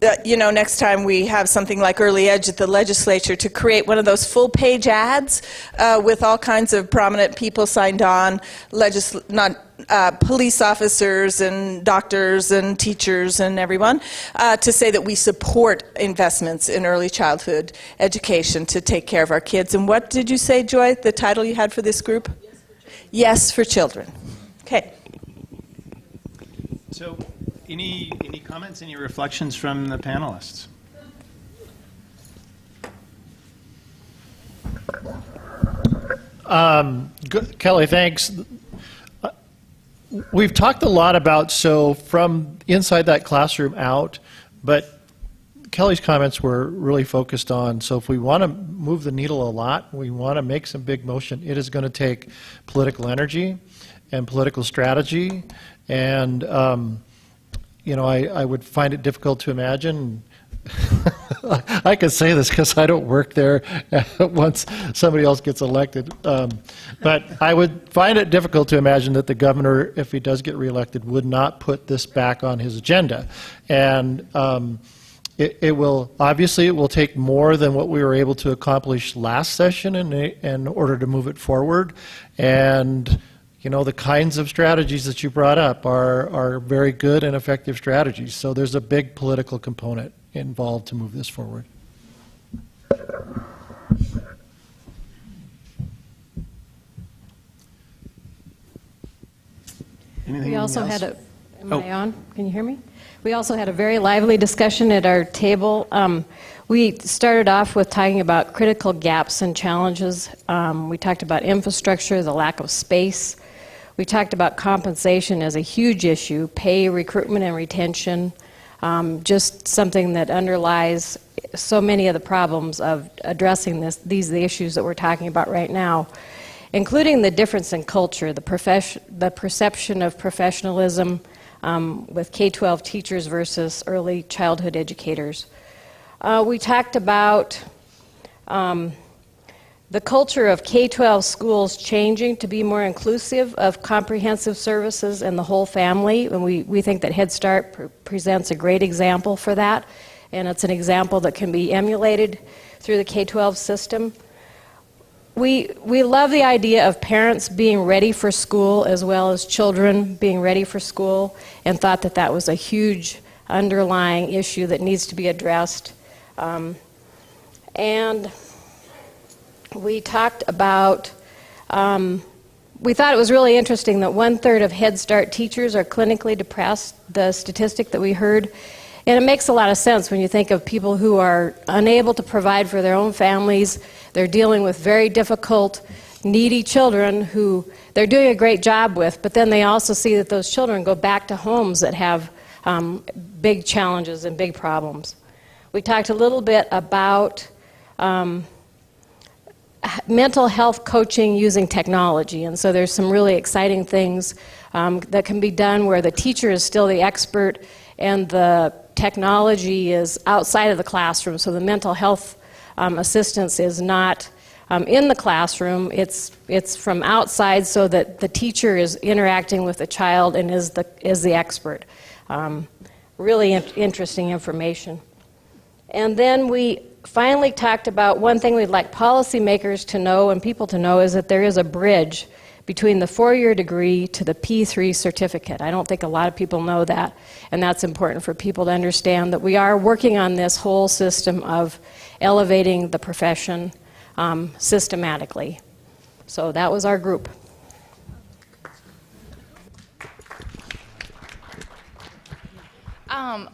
next time we have something like Early Edge at the legislature, to create one of those full-page ads with all kinds of prominent people signed on, police officers and doctors and teachers and everyone, to say that we support investments in early childhood education to take care of our kids. And what did you say, Joy, the title you had for this group? Yes for Children. Okay. So, any comments, any reflections from the panelists? Kelly, thanks. We've talked a lot about, so from inside that classroom out, but Kelly's comments were really focused on, so if we want to move the needle a lot, we want to make some big motion, it is going to take political energy and political strategy, and I would find it difficult to imagine. I can say this because I don't work there once somebody else gets elected. But I would find it difficult to imagine that the governor, if he does get reelected, would not put this back on his agenda. And it will take more than what we were able to accomplish last session in order to move it forward. And the kinds of strategies that you brought up are very good and effective strategies. So there's a big political component involved to move this forward. We also had am I on? Can you hear me? We also had a very lively discussion at our table. We started off with talking about critical gaps and challenges. We talked about infrastructure, the lack of space. We talked about compensation as a huge issue, pay, recruitment, and retention, just something that underlies so many of the problems of addressing the issues that we're talking about right now, including the difference in culture, the perception of professionalism with K-12 teachers versus early childhood educators. We talked about the culture of K-12 schools changing to be more inclusive of comprehensive services and the whole family, and we think that Head Start presents a great example for that, and it's an example that can be emulated through the K-12 system. We love the idea of parents being ready for school as well as children being ready for school, and thought that that was a huge underlying issue that needs to be addressed. And we talked about, we thought it was really interesting that 1/3 of Head Start teachers are clinically depressed, the statistic that we heard. And it makes a lot of sense when you think of people who are unable to provide for their own families. They're dealing with very difficult, needy children who they're doing a great job with, but then they also see that those children go back to homes that have big challenges and big problems. We talked a little bit about mental health coaching using technology, and so there's some really exciting things that can be done where the teacher is still the expert and the technology is outside of the classroom, so the mental health assistance is not in the classroom, it's from outside so that the teacher is interacting with the child and is the expert. Really interesting information. And then we finally talked about one thing we'd like policymakers to know and people to know is that there is a bridge between the 4-year degree to the P3 certificate. I don't think a lot of people know that, and that's important for people to understand that we are working on this whole system of elevating the profession systematically. So that was our group.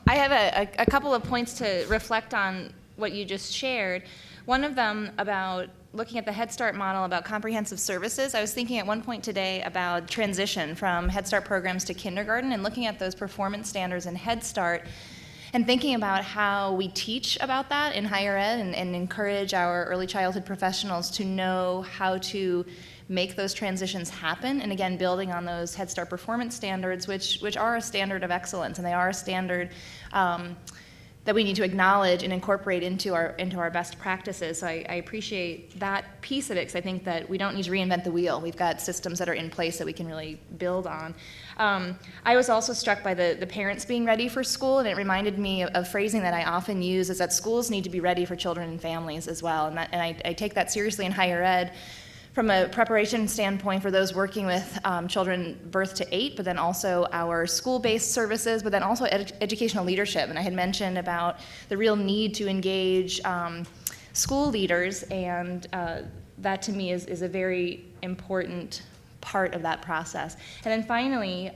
I have a couple of points to reflect on what you just shared. One of them about looking at the Head Start model about comprehensive services. I was thinking at one point today about transition from Head Start programs to kindergarten and looking at those performance standards in Head Start and thinking about how we teach about that in higher ed and encourage our early childhood professionals to know how to make those transitions happen, and again, building on those Head Start performance standards, which are a standard of excellence, and they are a standard that we need to acknowledge and incorporate into our best practices. So I appreciate that piece of it, because I think that we don't need to reinvent the wheel. We've got systems that are in place that we can really build on. I was also struck by the parents being ready for school, and it reminded me of phrasing that I often use, is that schools need to be ready for children and families as well, and I take that seriously in higher ed, from a preparation standpoint for those working with children birth to 8, but then also our school-based services, but then also educational leadership. And I had mentioned about the real need to engage school leaders, and that to me is a very important part of that process. And then finally,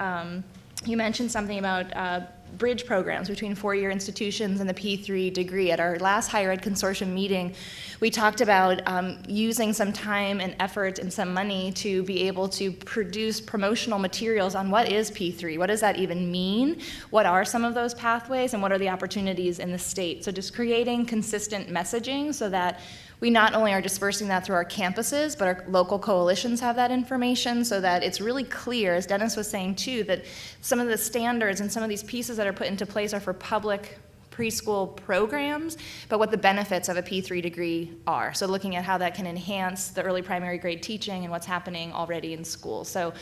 you mentioned something about bridge programs between 4-year institutions and the P3 degree. At our last higher ed consortium meeting, we talked about using some time and effort and some money to be able to produce promotional materials on what is P3, what does that even mean, what are some of those pathways, and what are the opportunities in the state. So just creating consistent messaging so that we not only are dispersing that through our campuses, but our local coalitions have that information so that it's really clear, as Dennis was saying too, that some of the standards and some of these pieces that are put into place are for public preschool programs, but what the benefits of a P3 degree are. So looking at how that can enhance the early primary grade teaching and what's happening already in school. So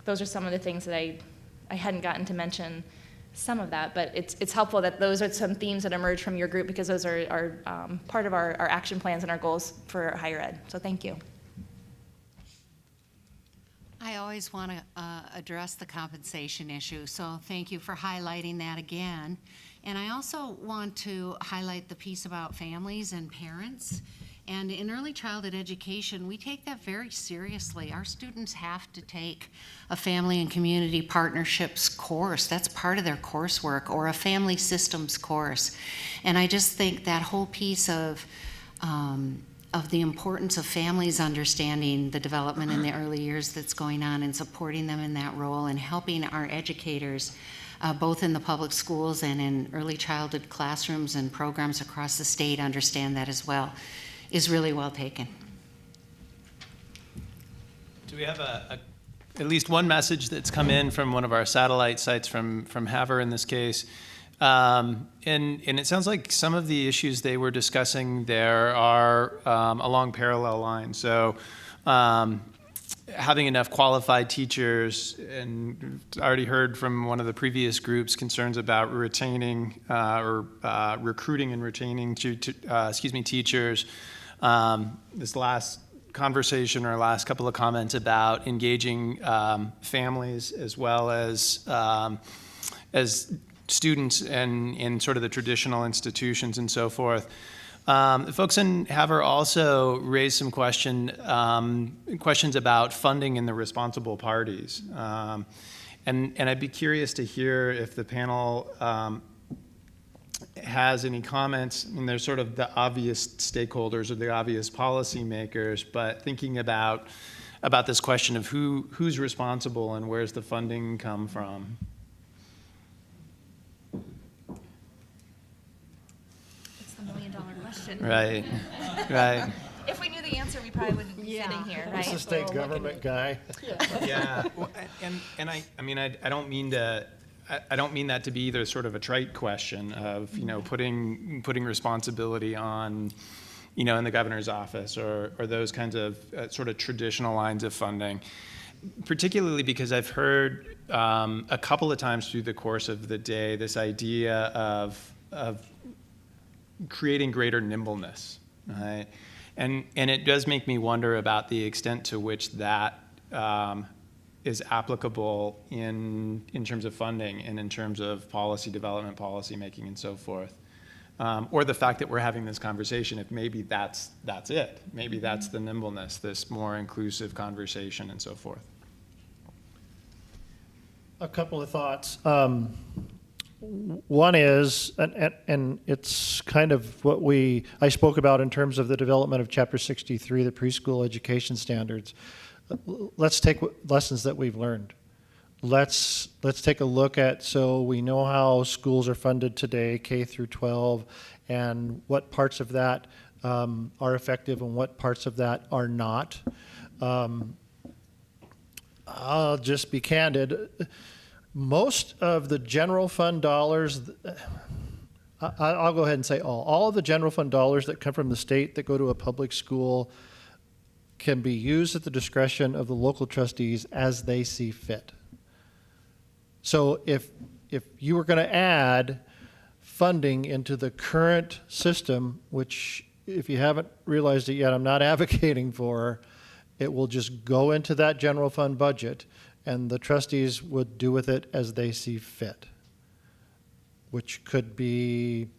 those are some of the things that I hadn't gotten to mention some of that, but it's helpful that those are some themes that emerge from your group, because those are part of our action plans and our goals for higher ed. So thank you. I always want to address the compensation issue, so thank you for highlighting that again. And I also want to highlight the piece about families and parents. And in early childhood education, we take that very seriously. Our students have to take a family and community partnerships course. That's part of their coursework, or a family systems course. And I just think that whole piece of the importance of families understanding the development in the early years that's going on and supporting them in that role, and helping our educators, both in the public schools and in early childhood classrooms and programs across the state, understand that as well, is really well taken. Do we have at least one message that's come in from one of our satellite sites, from Havre in this case? And it sounds like some of the issues they were discussing there are along parallel lines. So having enough qualified teachers, and I already heard from one of the previous groups concerns about retaining recruiting and retaining teachers. This last conversation or last couple of comments about engaging families as well as students and in sort of the traditional institutions and so forth. Folks in Havre also raised some questions about funding and the responsible parties. And I'd be curious to hear if the panel has any comments. I mean, there's sort of the obvious stakeholders or the obvious policymakers, but thinking about this question of who's responsible and where's the funding come from. It's the million-dollar question. Right. If we knew the answer, we probably wouldn't be sitting here, right? This is a state government guy. Yeah, well, and I mean, I don't mean that to be either sort of a trite question of, putting responsibility on, in the governor's office or those kinds of sort of traditional lines of funding, particularly because I've heard a couple of times through the course of the day this idea of creating greater nimbleness, right? And it does make me wonder about the extent to which that is applicable in terms of funding and in terms of policy development, policy making, and so forth. Or the fact that we're having this conversation, if maybe that's it. Maybe that's the nimbleness, this more inclusive conversation and so forth. A couple of thoughts. One is, and it's kind of what I spoke about in terms of the development of Chapter 63, the preschool education standards. Let's take lessons that we've learned. Let's take a look at, so we know how schools are funded today, K through 12, and what parts of that are effective and what parts of that are not. I'll just be candid. Most of the general fund dollars, I'll go ahead and say all of the general fund dollars that come from the state that go to a public school can be used at the discretion of the local trustees as they see fit. So if you were going to add funding into the current system, which if you haven't realized it yet, I'm not advocating for, it will just go into that general fund budget and the trustees would do with it as they see fit, which could be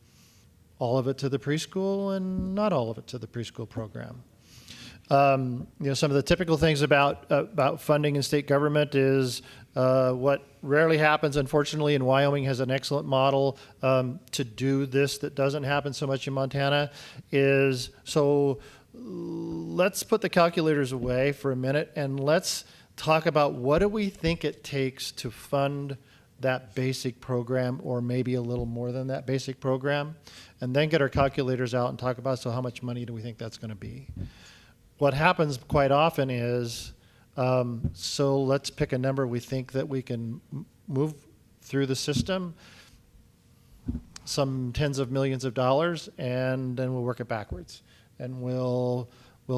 all of it to the preschool and not all of it to the preschool program. Some of the typical things about funding in state government is what rarely happens, unfortunately, and Wyoming has an excellent model to do this that doesn't happen so much in Montana, is so let's put the calculators away for a minute and let's talk about what do we think it takes to fund that basic program, or maybe a little more than that basic program, and then get our calculators out and talk about, so how much money do we think that's going to be? What happens quite often is, so let's pick a number we think that we can move through the system, some tens of millions of dollars, and then we'll work it backwards. And we'll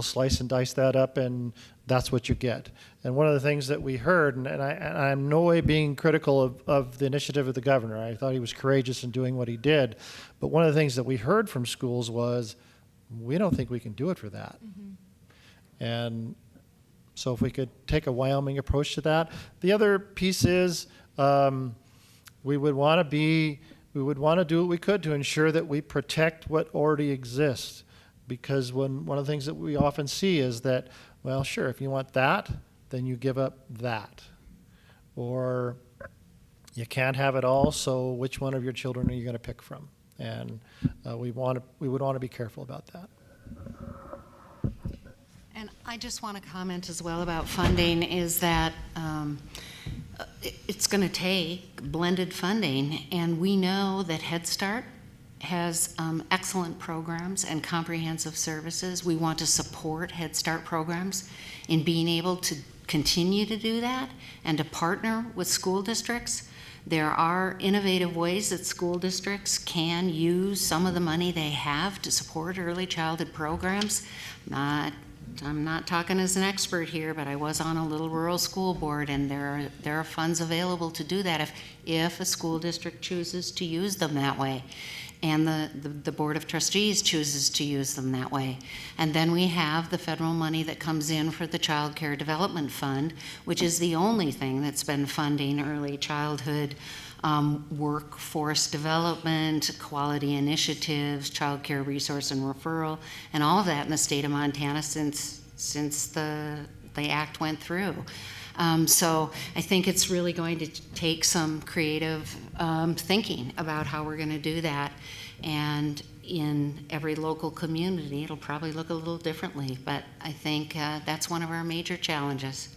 slice and dice that up, and that's what you get. And one of the things that we heard, and I'm no way being critical of the initiative of the governor. I thought he was courageous in doing what he did. But one of the things that we heard from schools was, we don't think we can do it for that. Mm-hmm. And so if we could take a Wyoming approach to that. The other piece is we would want to do what we could to ensure that we protect what already exists. Because one of the things that we often see is that, well, sure, if you want that, then you give up that. Or you can't have it all, so which one of your children are you going to pick from? And we would want to be careful about that. And I just want to comment as well about funding is that it's going to take blended funding, and we know that Head Start has excellent programs and comprehensive services. We want to support Head Start programs in being able to continue to do that and to partner with school districts. There are innovative ways that school districts can use some of the money they have to support early childhood programs. I'm not talking as an expert here, but I was on a little rural school board, and there are funds available to do that if a school district chooses to use them that way, and the Board of Trustees chooses to use them that way. And then we have the federal money that comes in for the Child Care Development Fund, which is the only thing that's been funding early childhood workforce development, quality initiatives, child care resource and referral, and all of that in the state of Montana since the act went through. So I think it's really going to take some creative thinking about how we're going to do that. And in every local community, it'll probably look a little differently, but I think that's one of our major challenges.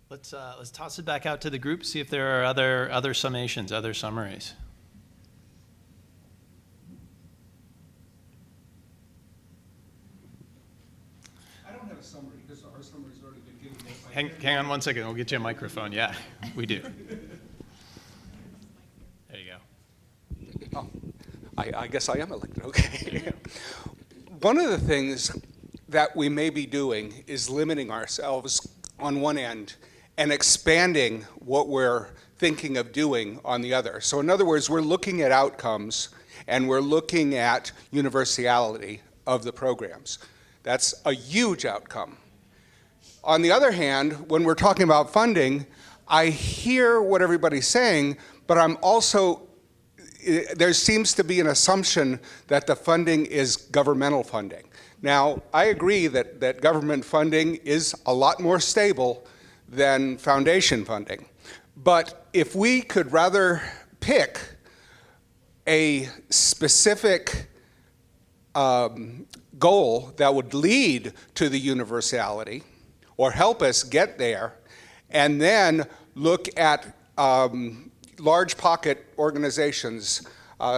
Let's toss it back out to the group, see if there are other summations, other summaries. I don't have a summary because our summary's already been given. Hang on one second, we'll get you a microphone. Yeah, we do. There you go. Oh, I guess I am elected, okay. One of the things that we may be doing is limiting ourselves on one end and expanding what we're thinking of doing on the other. So in other words, we're looking at outcomes and we're looking at universality of the programs. That's a huge outcome. On the other hand, when we're talking about funding, I hear what everybody's saying, but I'm also, there seems to be an assumption that the funding is governmental funding. Now, I agree that government funding is a lot more stable than foundation funding. But if we could rather pick a specific goal that would lead to the universality or help us get there, and then look at large pocket organizations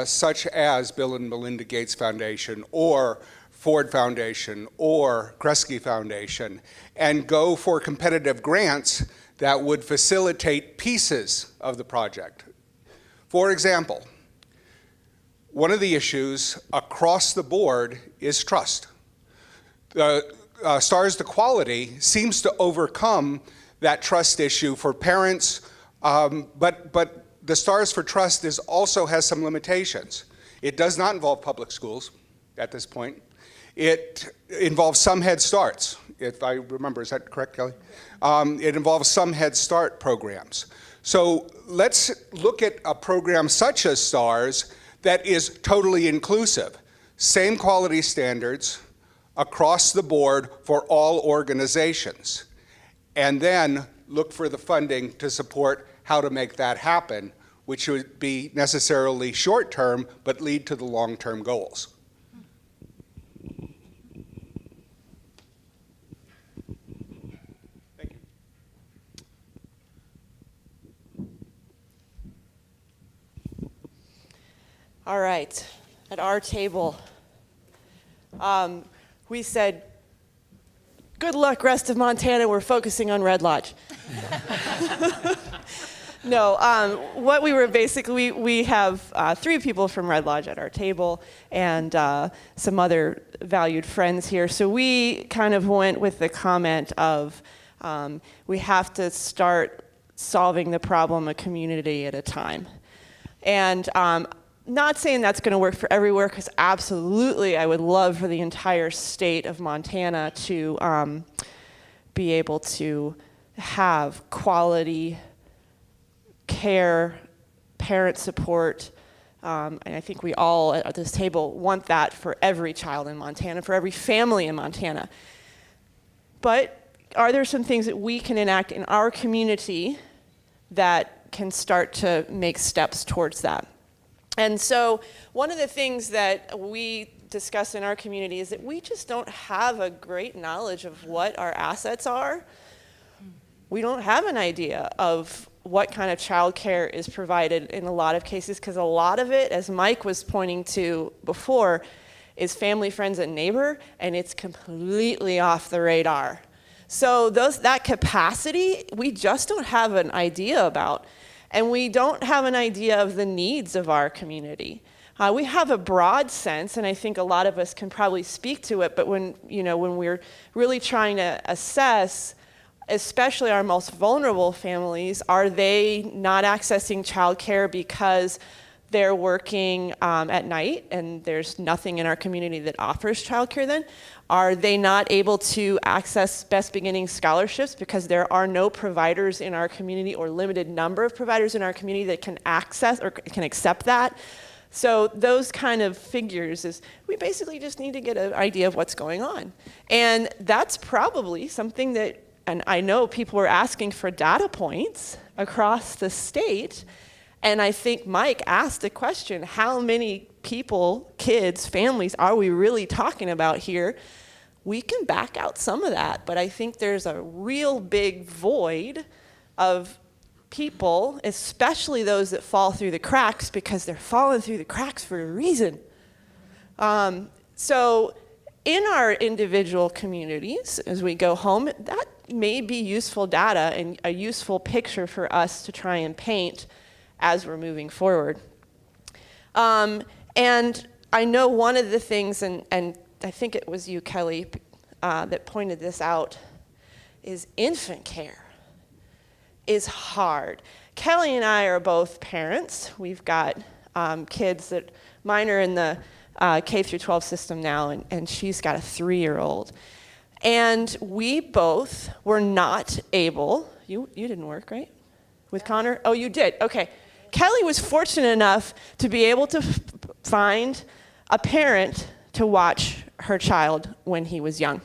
such as Bill and Melinda Gates Foundation or Ford Foundation or Kresge Foundation, and go for competitive grants that would facilitate pieces of the project. For example, one of the issues across the board is trust. Stars to Quality seems to overcome that trust issue for parents, but the Stars for Trust also has some limitations. It does not involve public schools at this point. It involves some Head Starts, if I remember. Is that correct, Kelly? It involves some Head Start programs. So let's look at a program such as STARS that is totally inclusive. Same quality standards across the board for all organizations. And then look for the funding to support how to make that happen, which would be necessarily short-term, but lead to the long-term goals. All right, at our table, we said, good luck, rest of Montana, we're focusing on Red Lodge. No, what we were basically, we have 3 people from Red Lodge at our table and some other valued friends here. So we kind of went with the comment of we have to start solving the problem a community at a time. And not saying that's going to work for everywhere, because absolutely I would love for the entire state of Montana to be able to have quality care, parent support, and I think we all at this table want that for every child in Montana, for every family in Montana. But are there some things that we can enact in our community that can start to make steps towards that? And so one of the things that we discuss in our community is that we just don't have a great knowledge of what our assets are. We don't have an idea of what kind of childcare is provided in a lot of cases, because a lot of it, as Mike was pointing to before, is family, friends, and neighbor, and it's completely off the radar. So that capacity, we just don't have an idea about. And we don't have an idea of the needs of our community. We have a broad sense, and I think a lot of us can probably speak to it, but when we're really trying to assess, especially our most vulnerable families, are they not accessing childcare because they're working at night and there's nothing in our community that offers childcare then? Are they not able to access Best Beginnings scholarships because there are no providers in our community, or limited number of providers in our community that can access or can accept that? So those kind of figures is, we basically just need to get an idea of what's going on. And that's probably something that, and I know people are asking for data points across the state, and I think Mike asked the question, how many people, kids, families are we really talking about here? We can back out some of that, but I think there's a real big void of people, especially those that fall through the cracks, because they're falling through the cracks for a reason. So in our individual communities, as we go home, that may be useful data and a useful picture for us to try and paint as we're moving forward. And I know one of the things, and I think it was you, Kelly, that pointed this out, is infant care is hard. Kelly and I are both parents. We've got kids that, mine are in the K through 12 system now, and she's got a 3-year-old. And we both were not able, you didn't work, right? With Connor? Oh, you did, okay. Kelly was fortunate enough to be able to find a parent to watch her child when he was young.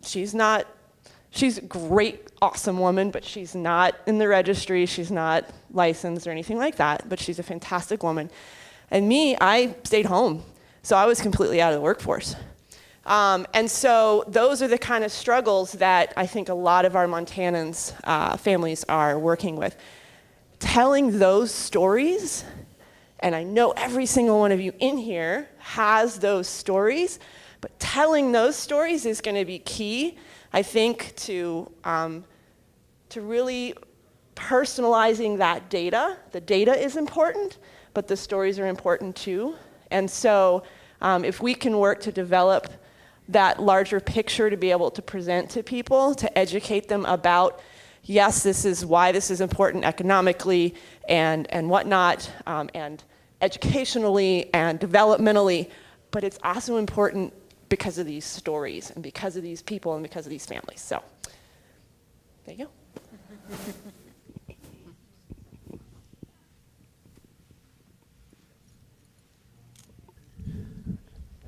She's a great, awesome woman, but she's not in the registry, she's not licensed or anything like that, but she's a fantastic woman. And me, I stayed home, so I was completely out of the workforce. And so those are the kind of struggles that I think a lot of our Montanans families are working with. Telling those stories, and I know every single one of you in here has those stories, but telling those stories is going to be key, I think, to really personalizing that data. The data is important, but the stories are important too. And so if we can work to develop that larger picture to be able to present to people, to educate them about, yes, this is why this is important economically and whatnot, and educationally and developmentally, but it's also important because of these stories and because of these people and because of these families. So there you go.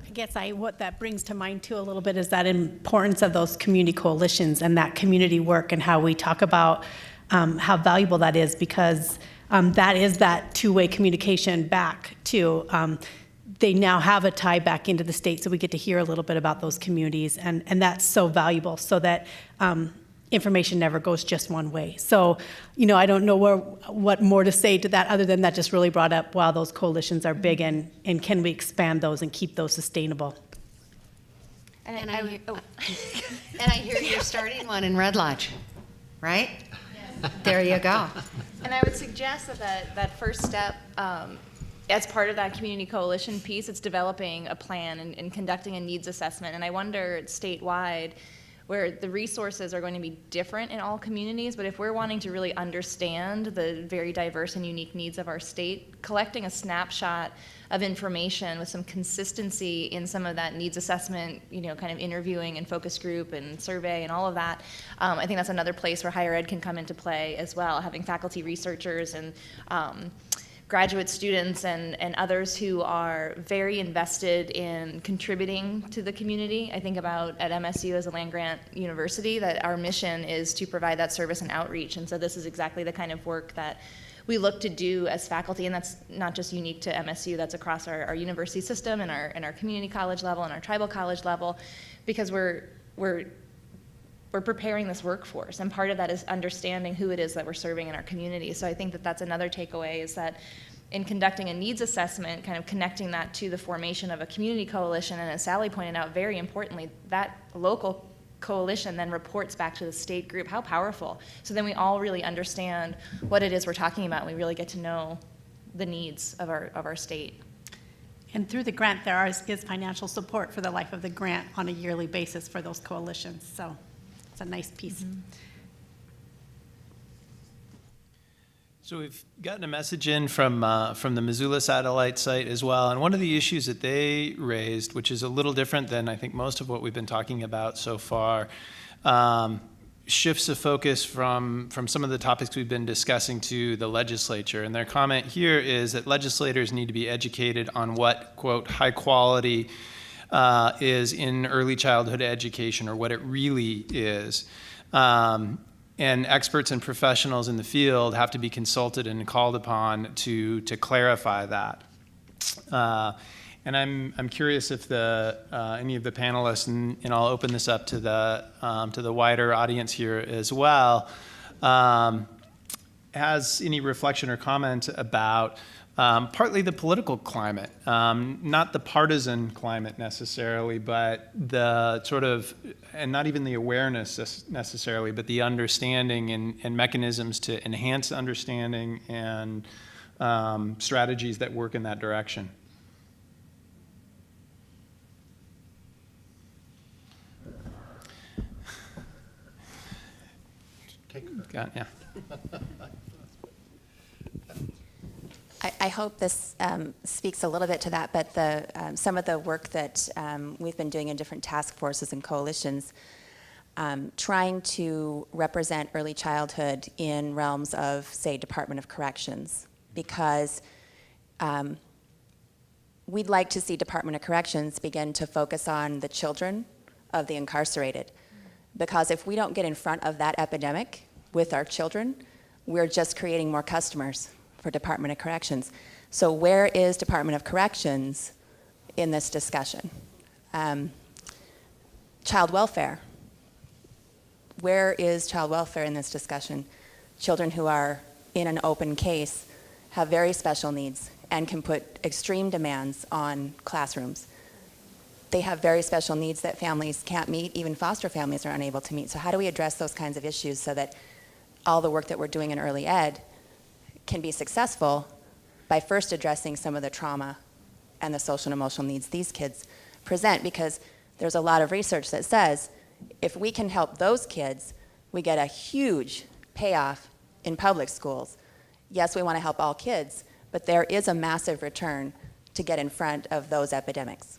I guess what that brings to mind too a little bit is that importance of those community coalitions and that community work, and how we talk about how valuable that is, because that is that two-way communication back to, they now have a tie back into the state, so we get to hear a little bit about those communities, and that's so valuable, so that information never goes just one way. So, I don't know what more to say to that, other than that just really brought up, wow, those coalitions are big, and can we expand those and keep those sustainable? And I hear you're starting one in Red Lodge, right? Yes. There you go. And I would suggest that first step, as part of that community coalition piece, it's developing a plan and conducting a needs assessment. And I wonder, statewide, where the resources are going to be different in all communities, but if we're wanting to really understand the very diverse and unique needs of our state, collecting a snapshot of information with some consistency in some of that needs assessment, kind of interviewing and focus group and survey and all of that, I think that's another place where higher ed can come into play as well, having faculty researchers and graduate students and others who are very invested in contributing to the community. I think about at MSU as a land-grant university that our mission is to provide that service and outreach, and so this is exactly the kind of work that we look to do as faculty, and that's not just unique to MSU, that's across our university system and our community college level and our tribal college level, because we're preparing this workforce, and part of that is understanding who it is that we're serving in our community. So I think that that's another takeaway, is that in conducting a needs assessment, kind of connecting that to the formation of a community coalition, and as Sally pointed out, very importantly, that local coalition then reports back to the state group. How powerful. So then we all really understand what it is we're talking about, and we really get to know the needs of our state. And through the grant, there is financial support for the life of the grant on a yearly basis for those coalitions. So it's a nice piece. So we've gotten a message in from the Missoula satellite site as well, and one of the issues that they raised, which is a little different than I think most of what we've been talking about so far, shifts the focus from some of the topics we've been discussing to the legislature. And their comment here is that legislators need to be educated on what, quote, high quality is in early childhood education, or what it really is. And experts and professionals in the field have to be consulted and called upon to clarify that. And I'm curious if any of the panelists, and I'll open this up to the wider audience here as well, has any reflection or comment about partly the political climate, not the partisan climate necessarily, but the sort of, and not even the awareness necessarily, but the understanding and mechanisms to enhance understanding and strategies that work in that direction. Yeah. I hope this speaks a little bit to that, but some of the work that we've been doing in different task forces and coalitions, trying to represent early childhood in realms of, say, Department of Corrections, because we'd like to see Department of Corrections begin to focus on the children of the incarcerated. Because if we don't get in front of that epidemic with our children, we're just creating more customers for Department of Corrections. So where is Department of Corrections in this discussion? Child welfare. Where is child welfare in this discussion? Children who are in an open case have very special needs and can put extreme demands on classrooms. They have very special needs that families can't meet, even foster families are unable to meet. So how do we address those kinds of issues so that all the work that we're doing in early ed can be successful by first addressing some of the trauma and the social and emotional needs these kids present? Because there's a lot of research that says if we can help those kids, we get a huge payoff in public schools. Yes, we want to help all kids, but there is a massive return to get in front of those epidemics.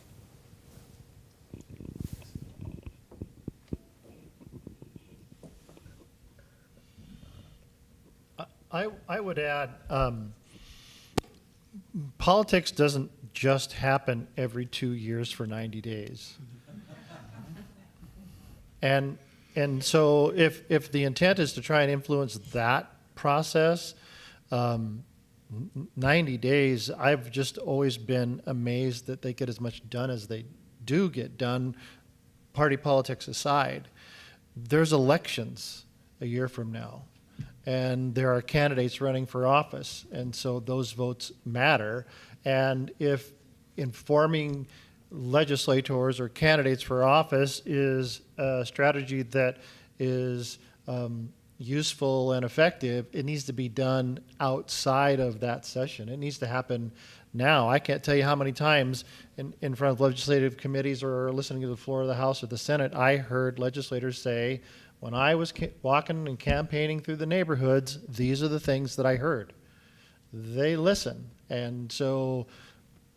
I would add, politics doesn't just happen every 2 years for 90 days. And so if the intent is to try and influence that process, 90 days, I've just always been amazed that they get as much done as they do get done, party politics aside. There's elections a year from now, and there are candidates running for office, and so those votes matter. And if informing legislators or candidates for office is a strategy that is useful and effective, it needs to be done outside of that session. It needs to happen now. I can't tell you how many times in front of legislative committees or listening to the floor of the House or the Senate, I heard legislators say, when I was walking and campaigning through the neighborhoods, these are the things that I heard. They listen. And so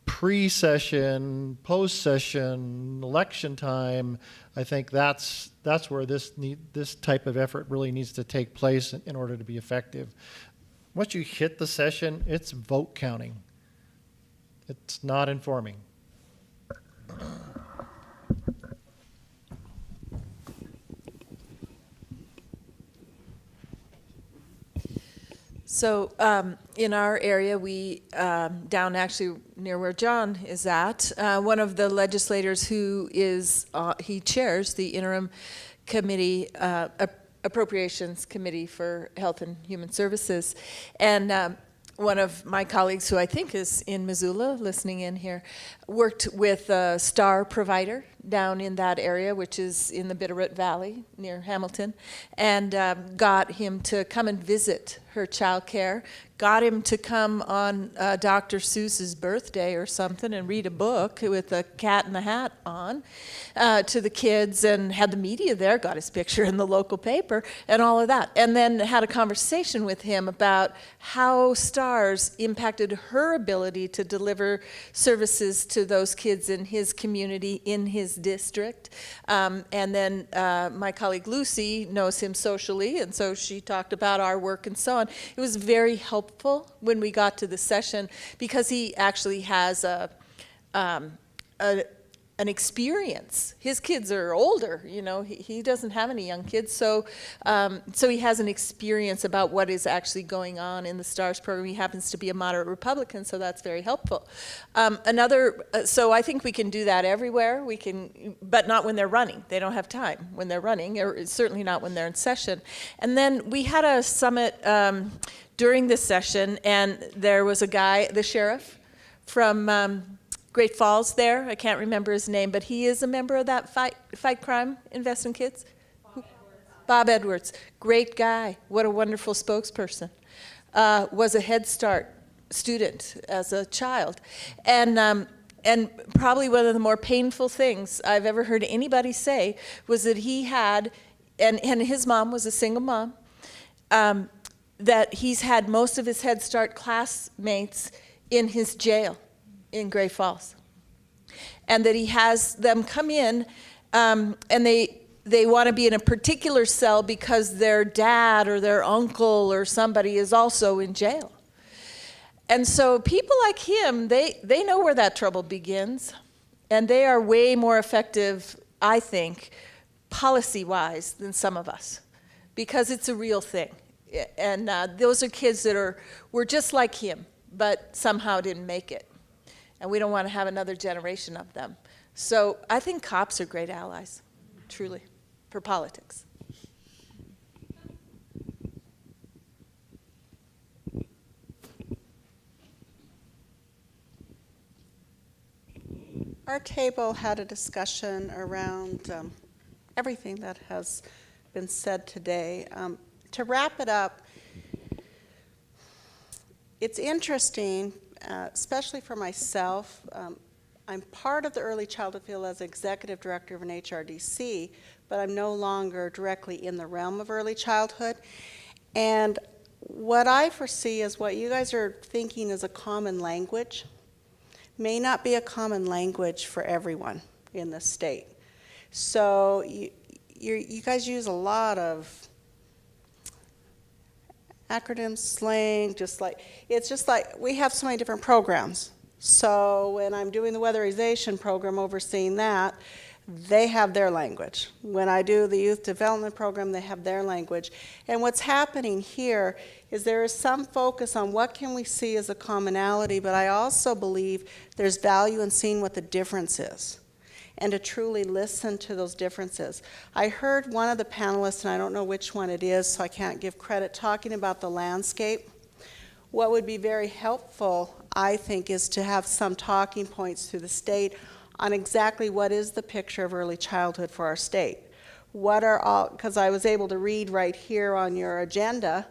pre-session, post-session, election time, I think that's where this type of effort really needs to take place in order to be effective. Once you hit the session, it's vote counting. It's not informing. So in our area, we, down actually near where John is at, one of the legislators who is, he chairs the interim committee, appropriations committee for Health and Human Services. And one of my colleagues, who I think is in Missoula, listening in here, worked with a STAR provider down in that area, which is in the Bitterroot Valley near Hamilton, and got him to come and visit her child care, got him to come on Dr. Seuss's birthday or something and read a book with a cat in the hat on to the kids, and had the media there, got his picture in the local paper and all of that. And then had a conversation with him about how STARS impacted her ability to deliver services to those kids in his community, in his district. And then my colleague Lucy knows him socially, and so she talked about our work and so on. It was very helpful when we got to the session, because he actually has an experience. His kids are older, you know, he doesn't have any young kids, so so he has an experience about what is actually going on in the STARS program. He happens to be a moderate Republican, so that's very helpful. So I think we can do that everywhere. We can, but not when they're running. They don't have time when they're running, or certainly not when they're in session. And then we had a summit during this session, and there was a guy, the sheriff from Great Falls there. I can't remember his name, but he is a member of that Fight Crime, Invest in Kids. Bob Edwards. Great guy. What a wonderful spokesperson. Was a Head Start student as a child. And probably one of the more painful things I've ever heard anybody say was that he had, and his mom was a single mom, that he's had most of his Head Start classmates in his jail in Great Falls, and that he has them come in, and they want to be in a particular cell because their dad or their uncle or somebody is also in jail. And so people like him, they know where that trouble begins, and they are way more effective, I think, policy-wise than some of us, because it's a real thing. And those are kids that were just like him, but somehow didn't make it. And we don't want to have another generation of them. So I think cops are great allies, truly, for politics. Our table had a discussion around everything that has been said today. To wrap it up, it's interesting, especially for myself. I'm part of the early childhood field as executive director of an HRDC, but I'm no longer directly in the realm of early childhood. And what I foresee is what you guys are thinking is a common language may not be a common language for everyone in the state. So you guys use a lot of acronyms, slang, it's just like we have so many different programs. So when I'm doing the weatherization program, overseeing that, they have their language. When I do the youth development program, they have their language. And what's happening here is there is some focus on what can we see as a commonality, but I also believe there's value in seeing what the difference is and to truly listen to those differences. I heard one of the panelists, and I don't know which one it is, so I can't give credit, talking about the landscape. What would be very helpful, I think, is to have some talking points through the state on exactly what is the picture of early childhood for our state. What are all, because I was able to read right here on your agenda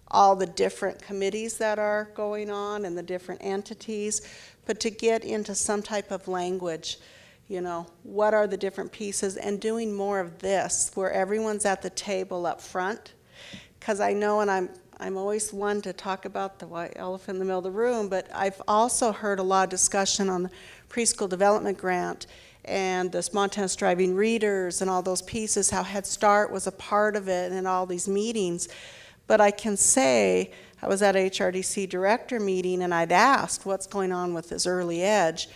all the different committees that are going on and the different entities, but to get into some type of language, you know, what are the different pieces, and doing more of this where everyone's at the table up front. Because I know, and I'm always one to talk about the white elephant in the middle of the room, but I've also heard a lot of discussion on the preschool development grant and this Montana Striving Readers and all those pieces, how Head Start was a part of it and all these meetings. But I can say, I was at a HRDC director meeting and I'd asked what's going on with this early edge,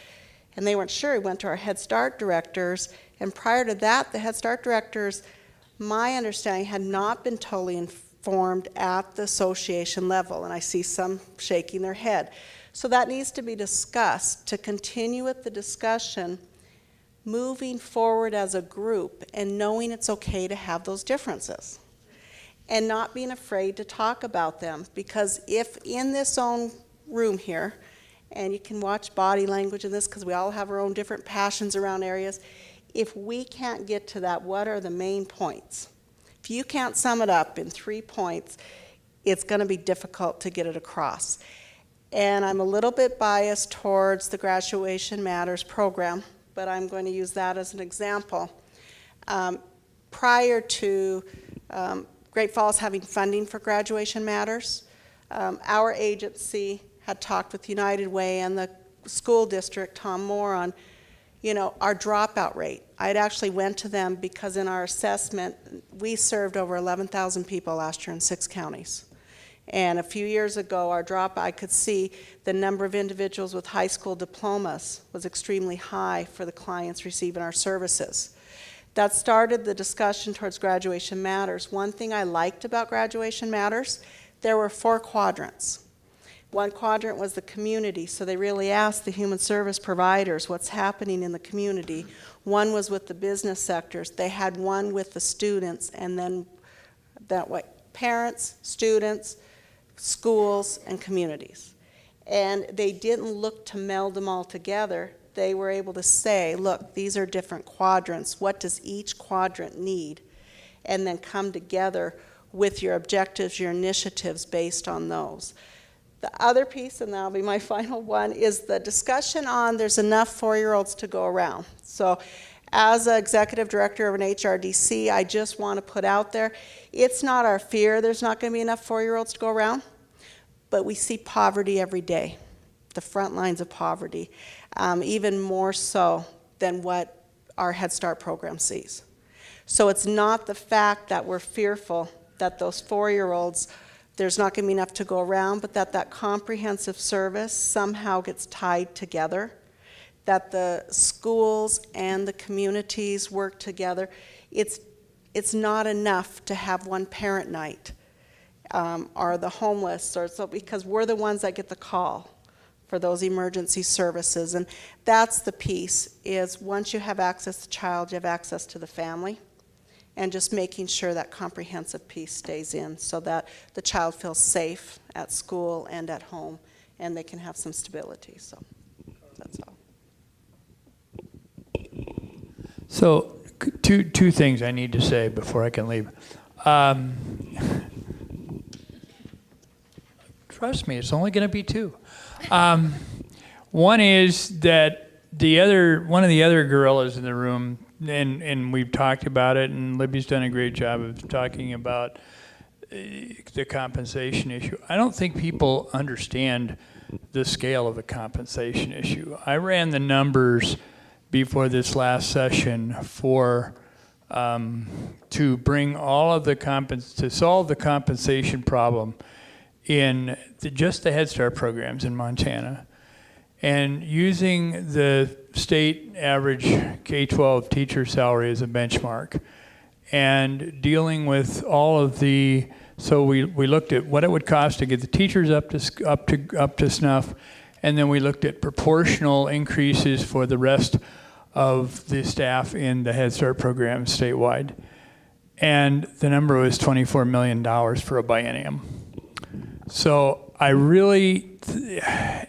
and they weren't sure. We went to our Head Start directors, and prior to that, the Head Start directors, my understanding, had not been totally formed at the association level, and I see some shaking their head. So that needs to be discussed, to continue with the discussion, moving forward as a group and knowing it's okay to have those differences and not being afraid to talk about them. Because if in this own room here, and you can watch body language in this because we all have our own different passions around areas, if we can't get to that, what are the main points? If you can't sum it up in 3 points, it's going to be difficult to get it across. And I'm a little bit biased towards the Graduation Matters program, but I'm going to use that as an example. Prior to Great Falls having funding for Graduation Matters, our agency had talked with United Way and the school district, Tom Moore, on our dropout rate. I had actually went to them because in our assessment, we served over 11,000 people last year in 6 counties. And a few years ago, I could see the number of individuals with high school diplomas was extremely high for the clients receiving our services. That started the discussion towards Graduation Matters. One thing I liked about Graduation Matters, there were 4 quadrants. One quadrant was the community, so they really asked the human service providers what's happening in the community. One was with the business sectors. They had one with the students, and then that way, parents, students, schools, and communities. And they didn't look to meld them all together. They were able to say, look, these are different quadrants. What does each quadrant need? And then come together with your objectives, your initiatives based on those. The other piece, and that'll be my final one, is the discussion on there's enough 4-year-olds to go around. So as an executive director of an HRDC, I just want to put out there, it's not our fear there's not going to be enough 4-year-olds to go around, but we see poverty every day, the front lines of poverty, even more so than what our Head Start program sees. So it's not the fact that we're fearful that those 4-year-olds there's not going to be enough to go around, but that comprehensive service somehow gets tied together, that the schools and the communities work together. It's not enough to have one parent night or the homeless, or so, because we're the ones that get the call for those emergency services. And that's the piece, is once you have access to the child, you have access to the family. And just making sure that comprehensive piece stays in so that the child feels safe at school and at home, and they can have some stability. So that's all. So two things I need to say before I can leave. Trust me, it's only going to be 2. One is that one of the other gorillas in the room, and we've talked about it, and Libby's done a great job of talking about the compensation issue. I don't think people understand the scale of the compensation issue. I ran the numbers before this last session for to bring all of the to solve the compensation problem in just the Head Start programs in Montana. And using the state average K-12 teacher salary as a benchmark, and dealing with all of so we looked at what it would cost to get the teachers up to snuff, and then we looked at proportional increases for the rest of the staff in the Head Start program statewide, and the number was $24 million for a biennium. So I really,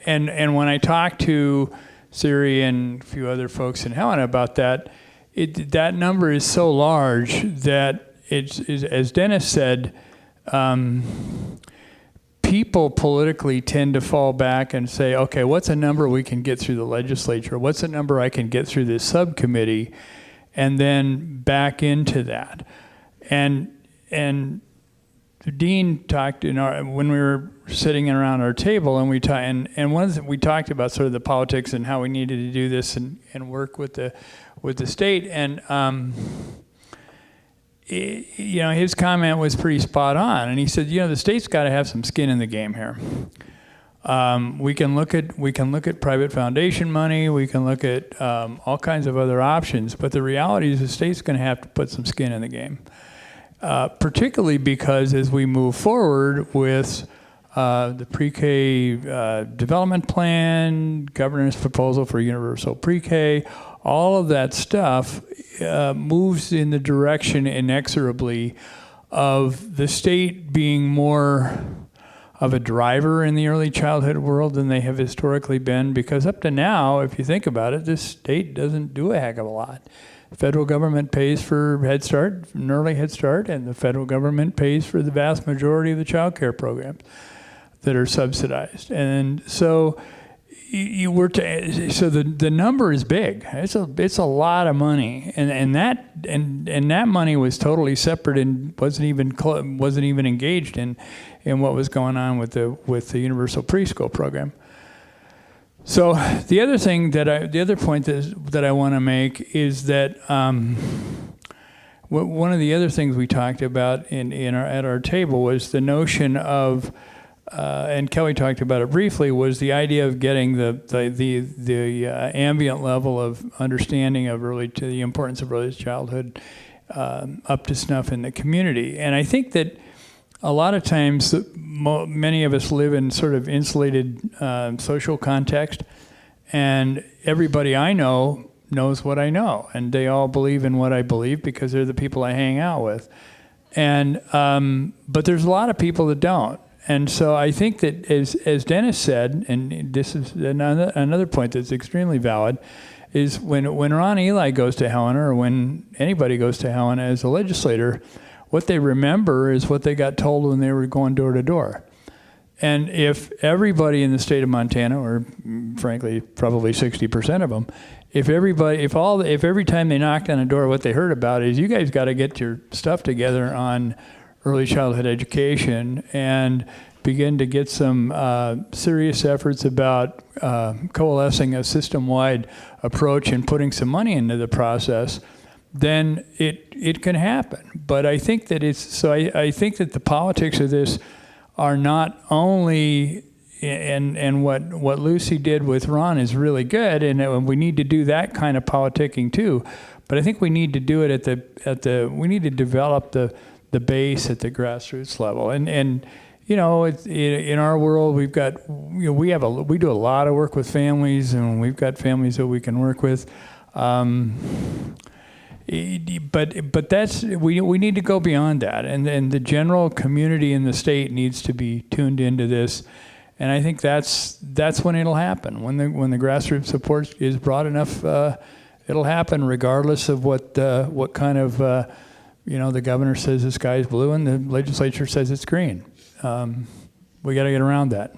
and when I talked to Siri and a few other folks in Helena about that, that number is so large that it's, as Dennis said, people politically tend to fall back and say, okay, what's a number we can get through the legislature? What's a number I can get through this subcommittee? And then back into that. And Dean talked when we were sitting around our table, and we talked about sort of the politics and how we needed to do this and work with the state. And his comment was pretty spot on. And he said, the state's got to have some skin in the game here. We can look at private foundation money. We can look at all kinds of other options. But the reality is the state's going to have to put some skin in the game. particularly because as we move forward with the pre-K development plan, governor's proposal for universal pre-K, all of that stuff moves in the direction inexorably of the state being more of a driver in the early childhood world than they have historically been, because up to now, if you think about it, this state doesn't do a heck of a lot. The federal government pays for Head Start, an early Head Start, and the federal government pays for the vast majority of the child care programs that are subsidized. And so so the number is big. It's a lot of money, and that money was totally separate and wasn't even engaged in what was going on with the universal preschool program. So the other point that I want to make is that one of the other things we talked about at our table was the notion of, and Kelly talked about it briefly, was the idea of getting the ambient level of understanding of the importance of early childhood up to snuff in the community. And I think that a lot of times many of us live in sort of insulated social context, and everybody I know knows what I know, and they all believe in what I believe because they're the people I hang out with. And but there's a lot of people that don't. And so I think that, as Dennis said, and this is another point that's extremely valid, is when Ron Ely goes to Helena, or when anybody goes to Helena as a legislator, what they remember is what they got told when they were going door to door. And if everybody in the state of Montana, or frankly probably 60% of them, if every time they knocked on a door, what they heard about is, you guys got to get your stuff together on early childhood education and begin to get some serious efforts about coalescing a system-wide approach and putting some money into the process, then it can happen. But I think that I think that the politics of this are not only, and what Lucy did with Ron is really good, and we need to do that kind of politicking too. But I think we need to do it we need to develop the base at the grassroots level. And you know, in our world, we've got, you know, we do a lot of work with families, and we've got families that we can work with. But that's, we need to go beyond that, and the general community in the state needs to be tuned into this, and I think that's when it'll happen. When the grassroots support is broad enough, it'll happen regardless of what kind of the governor says the sky is blue and the legislature says it's green. We got to get around that.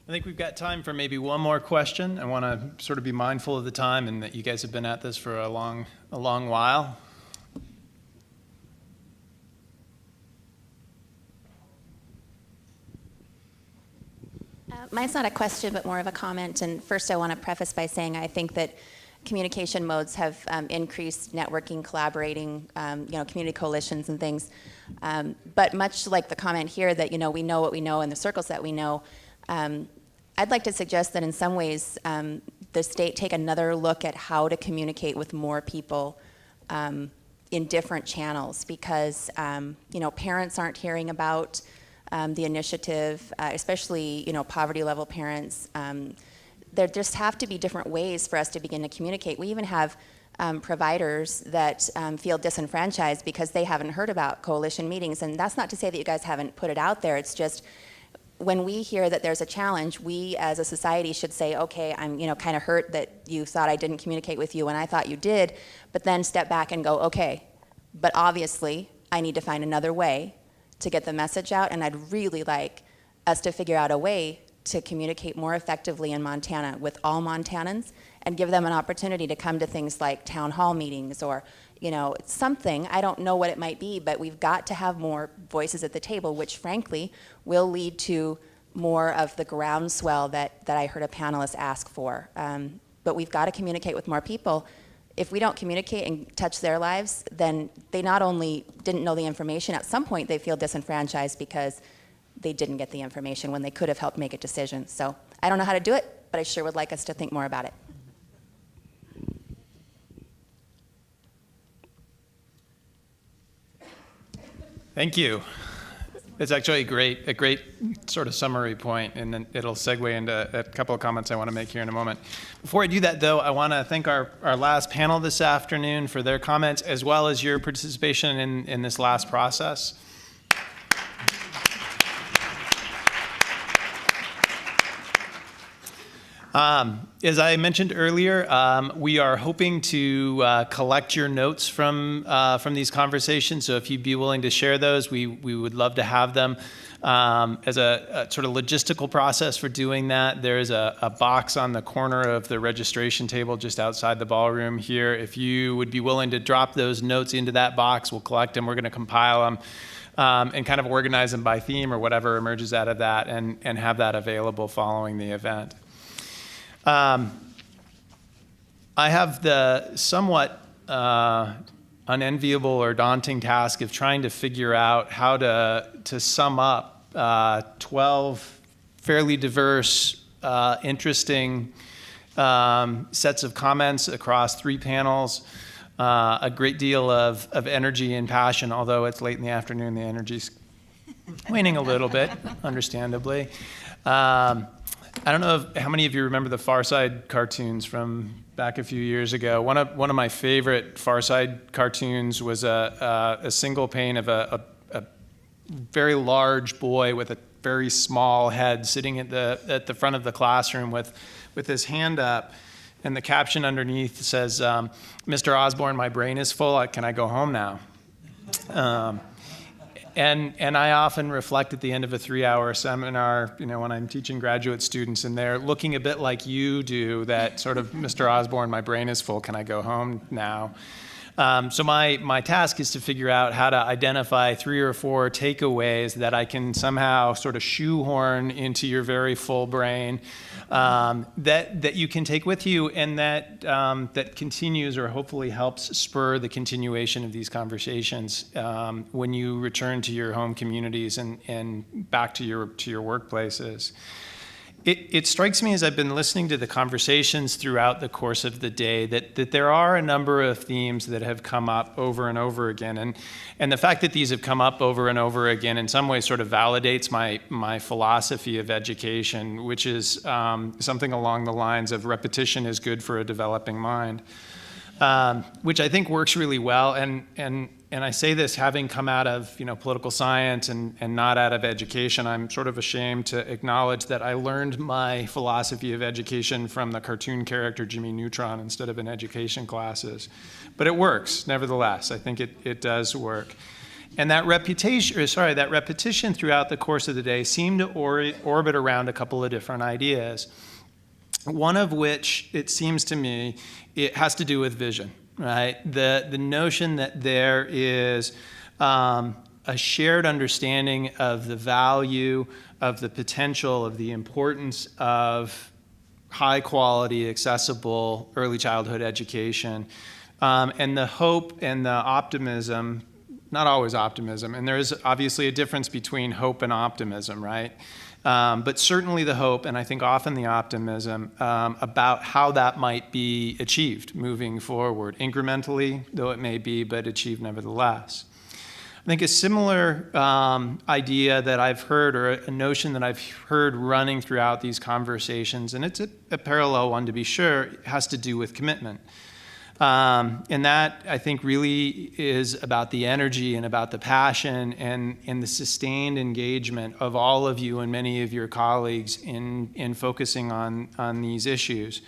I think we've got time for maybe one more question. I want to sort of be mindful of the time, and that you guys have been at this for a long while. Mine's not a question, but more of a comment. And first, I want to preface by saying I think that communication modes have increased networking, collaborating, community coalitions and things. But much like the comment here that, we know what we know in the circles that we know, I'd like to suggest that in some ways the state take another look at how to communicate with more people in different channels, because parents aren't hearing about the initiative, especially poverty level parents. There just have to be different ways for us to begin to communicate. We even have providers that feel disenfranchised because they haven't heard about coalition meetings, and that's not to say that you guys haven't put it out there. It's just, when we hear that there's a challenge, we as a society should say, okay, I'm kind of hurt that you thought I didn't communicate with you when I thought you did, but then step back and go, okay, but obviously I need to find another way to get the message out, and I'd really like us to figure out a way to communicate more effectively in Montana with all Montanans and give them an opportunity to come to things like town hall meetings or something. I don't know what it might be, but we've got to have more voices at the table, which frankly will lead to more of the groundswell that I heard a panelist ask for. But we've got to communicate with more people. If we don't communicate and touch their lives, then they not only didn't know the information, at some point they feel disenfranchised because they didn't get the information when they could have helped make a decision. So I don't know how to do it, but I sure would like us to think more about it. Thank you. It's actually a great sort of summary point, and then it'll segue into a couple of comments I want to make here in a moment. Before I do that, though, I want to thank our last panel this afternoon for their comments, as well as your participation in this last process. As I mentioned earlier, we are hoping to collect your notes from these conversations. So if you'd be willing to share those, we would love to have them. As a sort of logistical process for doing that, there's a box on the corner of the registration table just outside the ballroom here. If you would be willing to drop those notes into that box, we'll collect them. We're going to compile them and kind of organize them by theme or whatever emerges out of that, and have that available following the event. I have the somewhat unenviable or daunting task of trying to figure out how to sum up 12 fairly diverse, interesting sets of comments across 3 panels, a great deal of energy and passion, although it's late in the afternoon, the energy's waning a little bit, understandably. I don't know how many of you remember the Far Side cartoons from back a few years ago. One of my favorite Far Side cartoons was a single pane of a very large boy with a very small head sitting at the front of the classroom with his hand up, and the caption underneath says, "Mr. Osborne, my brain is full. Can I go home now?" And I often reflect at the end of a 3-hour seminar, when I'm teaching graduate students and they're looking a bit like you do, that sort of, "Mr. Osborne, my brain is full, can I go home now?" So my task is to figure out how to identify 3 or 4 takeaways that I can somehow sort of shoehorn into your very full brain, that you can take with you, and that continues or hopefully helps spur the continuation of these conversations when you return to your home communities and back to your workplaces. It strikes me as I've been listening to the conversations throughout the course of the day that there are a number of themes that have come up over and over again. And the fact that these have come up over and over again in some ways sort of validates my philosophy of education, which is something along the lines of repetition is good for a developing mind, which I think works really well. And I say this having come out of political science and not out of education. I'm sort of ashamed to acknowledge that I learned my philosophy of education from the cartoon character Jimmy Neutron instead of in education classes. But it works, nevertheless. I think it does work. And that repetition throughout the course of the day seemed to orbit around a couple of different ideas. One of which, it seems to me, it has to do with vision. Right, the notion that there is a shared understanding of the value, of the potential, of the importance of high quality, accessible early childhood education, and the hope and the optimism, not always optimism, and there is obviously a difference between hope and optimism, right? But certainly the hope, and I think often the optimism, about how that might be achieved moving forward, incrementally, though it may be, but achieved nevertheless. I think a similar idea that I've heard, or a notion that I've heard running throughout these conversations, and it's a parallel one to be sure, has to do with commitment. And that, I think, really is about the energy and about the passion and the sustained engagement of all of you and many of your colleagues in focusing on these issues.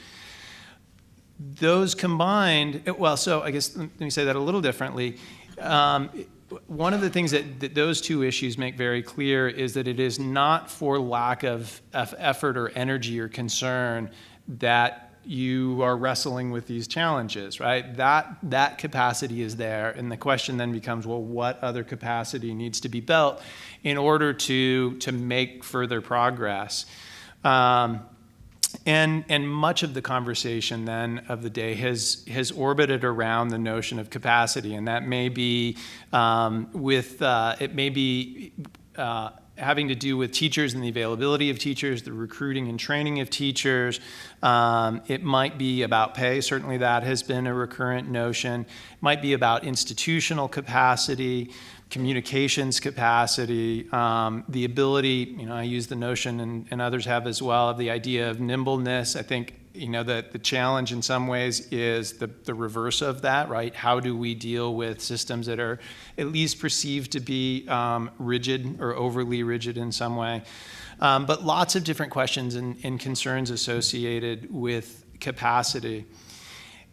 Those combined, so I guess let me say that a little differently. One of the things that those two issues make very clear is that it is not for lack of effort or energy or concern that you are wrestling with these challenges, right? That capacity is there, and the question then becomes, well, what other capacity needs to be built in order to make further progress? And much of the conversation then of the day has orbited around the notion of capacity, and that may be having to do with teachers and the availability of teachers, the recruiting and training of teachers. It might be about pay. Certainly that has been a recurrent notion. It might be about institutional capacity, communications capacity, the ability, I use the notion, and others have as well, of the idea of nimbleness. I think, that the challenge in some ways is the reverse of that, right? How do we deal with systems that are at least perceived to be rigid or overly rigid in some way? But lots of different questions and concerns associated with capacity.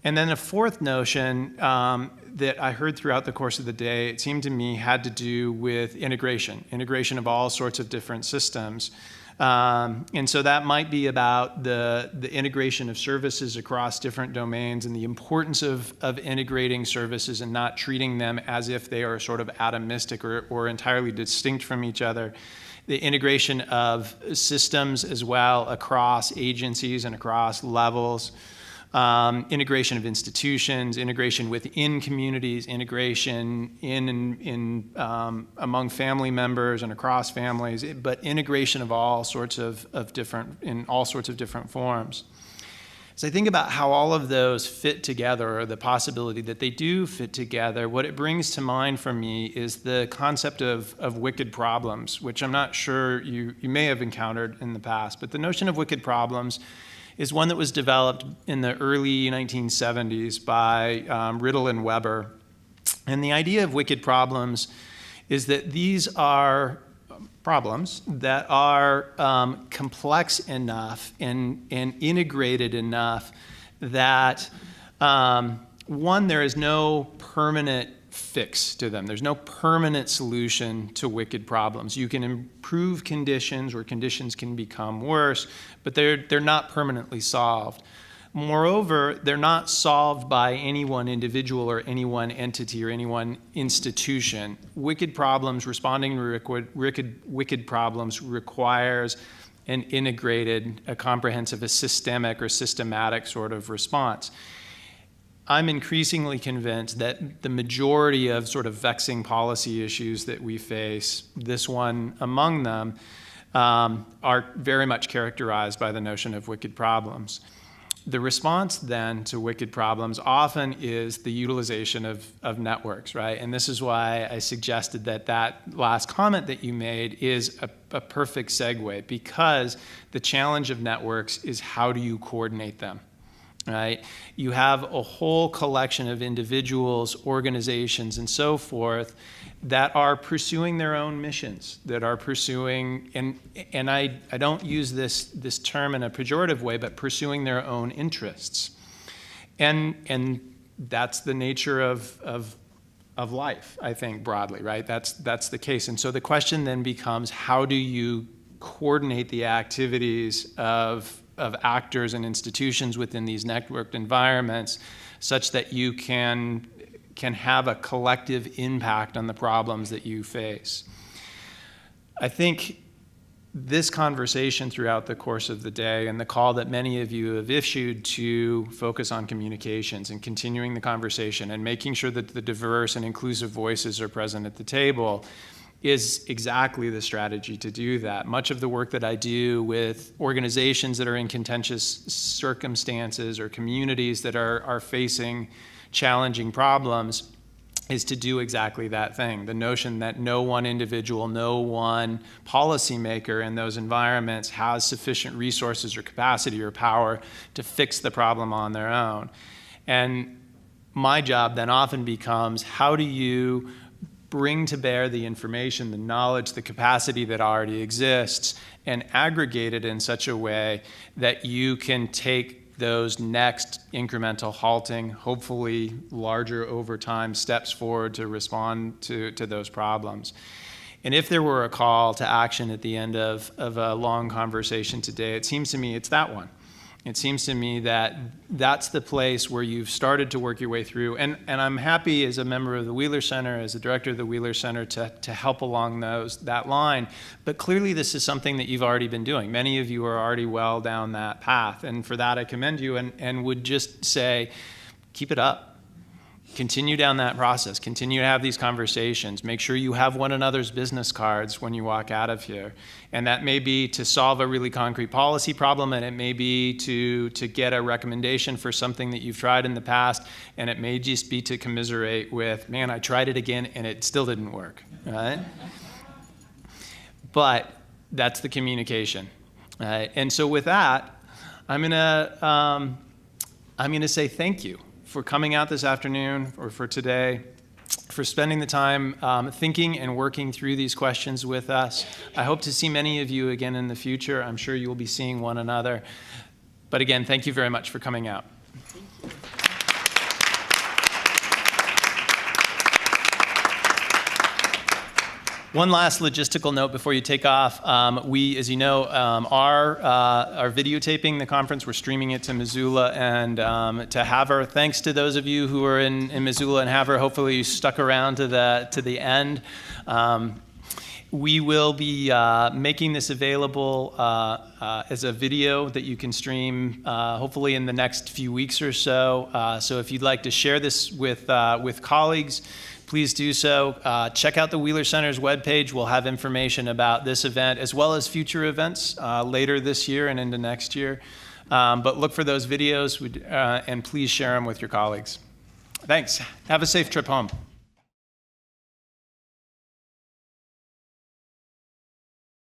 And then a fourth notion that I heard throughout the course of the day, it seemed to me, had to do with integration of all sorts of different systems. And so that might be about the integration of services across different domains and the importance of integrating services and not treating them as if they are sort of atomistic or entirely distinct from each other. The integration of systems as well across agencies and across levels. Integration of institutions, integration within communities, integration in among family members and across families, but integration of all sorts of different forms. So I think about how all of those fit together, or the possibility that they do fit together. What it brings to mind for me is the concept of wicked problems, which I'm not sure you may have encountered in the past, but the notion of wicked problems is one that was developed in the early 1970s by Riddle and Weber. And the idea of wicked problems is that these are problems that are complex enough and integrated enough that, one, there is no permanent fix to them. There's no permanent solution to wicked problems. You can improve conditions, or conditions can become worse, but they're not permanently solved. Moreover, they're not solved by any one individual or any one entity or any one institution. Wicked problems, responding to wicked problems requires an integrated, a comprehensive, a systemic or systematic sort of response. I'm increasingly convinced that the majority of sort of vexing policy issues that we face, this one among them, are very much characterized by the notion of wicked problems. The response then to wicked problems often is the utilization of networks, right? And this is why I suggested that last comment that you made is a perfect segue, because the challenge of networks is how do you coordinate them? Right? You have a whole collection of individuals, organizations, and so forth that are pursuing their own missions, that are pursuing, and I don't use this term in a pejorative way, but pursuing their own interests. And that's the nature of life, I think, broadly, right? That's the case. And so the question then becomes, how do you coordinate the activities of actors and institutions within these networked environments such that you can have a collective impact on the problems that you face? I think this conversation throughout the course of the day and the call that many of you have issued to focus on communications and continuing the conversation and making sure that the diverse and inclusive voices are present at the table is exactly the strategy to do that. Much of the work that I do with organizations that are in contentious circumstances or communities that are facing challenging problems is to do exactly that thing. The notion that no one individual, no one policymaker in those environments has sufficient resources or capacity or power to fix the problem on their own. And my job then often becomes, how do you bring to bear the information, the knowledge, the capacity that already exists, and aggregate it in such a way that you can take those next incremental, halting, hopefully larger over time steps forward to respond to those problems. And if there were a call to action at the end of a long conversation today, it seems to me it's that one. It seems to me that that's the place where you've started to work your way through. And I'm happy as a member of the Wheeler Center, as the director of the Wheeler Center, to help along that line. But clearly this is something that you've already been doing. Many of you are already well down that path. And for that I commend you and would just say, keep it up. Continue down that process. Continue to have these conversations. Make sure you have one another's business cards when you walk out of here. And that may be to solve a really concrete policy problem, and it may be to get a recommendation for something that you've tried in the past, and it may just be to commiserate with, man, I tried it again and it still didn't work, right? But that's the communication. And so with that, I'm gonna say thank you for coming out this afternoon or for today, for spending the time thinking and working through these questions with us. I hope to see many of you again in the future. I'm sure you'll be seeing one another. But again, thank you very much for coming out. One last logistical note before you take off. We, as you know, are videotaping the conference. We're streaming it to Missoula and to Havre. Thanks to those of you who are in Missoula and Havre. Hopefully you stuck around to the end. We will be making this available as a video that you can stream hopefully in the next few weeks or so. So if you'd like to share this with colleagues, please do so. Check out the Wheeler Center's webpage. We'll have information about this event as well as future events later this year and into next year. But look for those videos and please share them with your colleagues. Thanks. Have a safe trip home.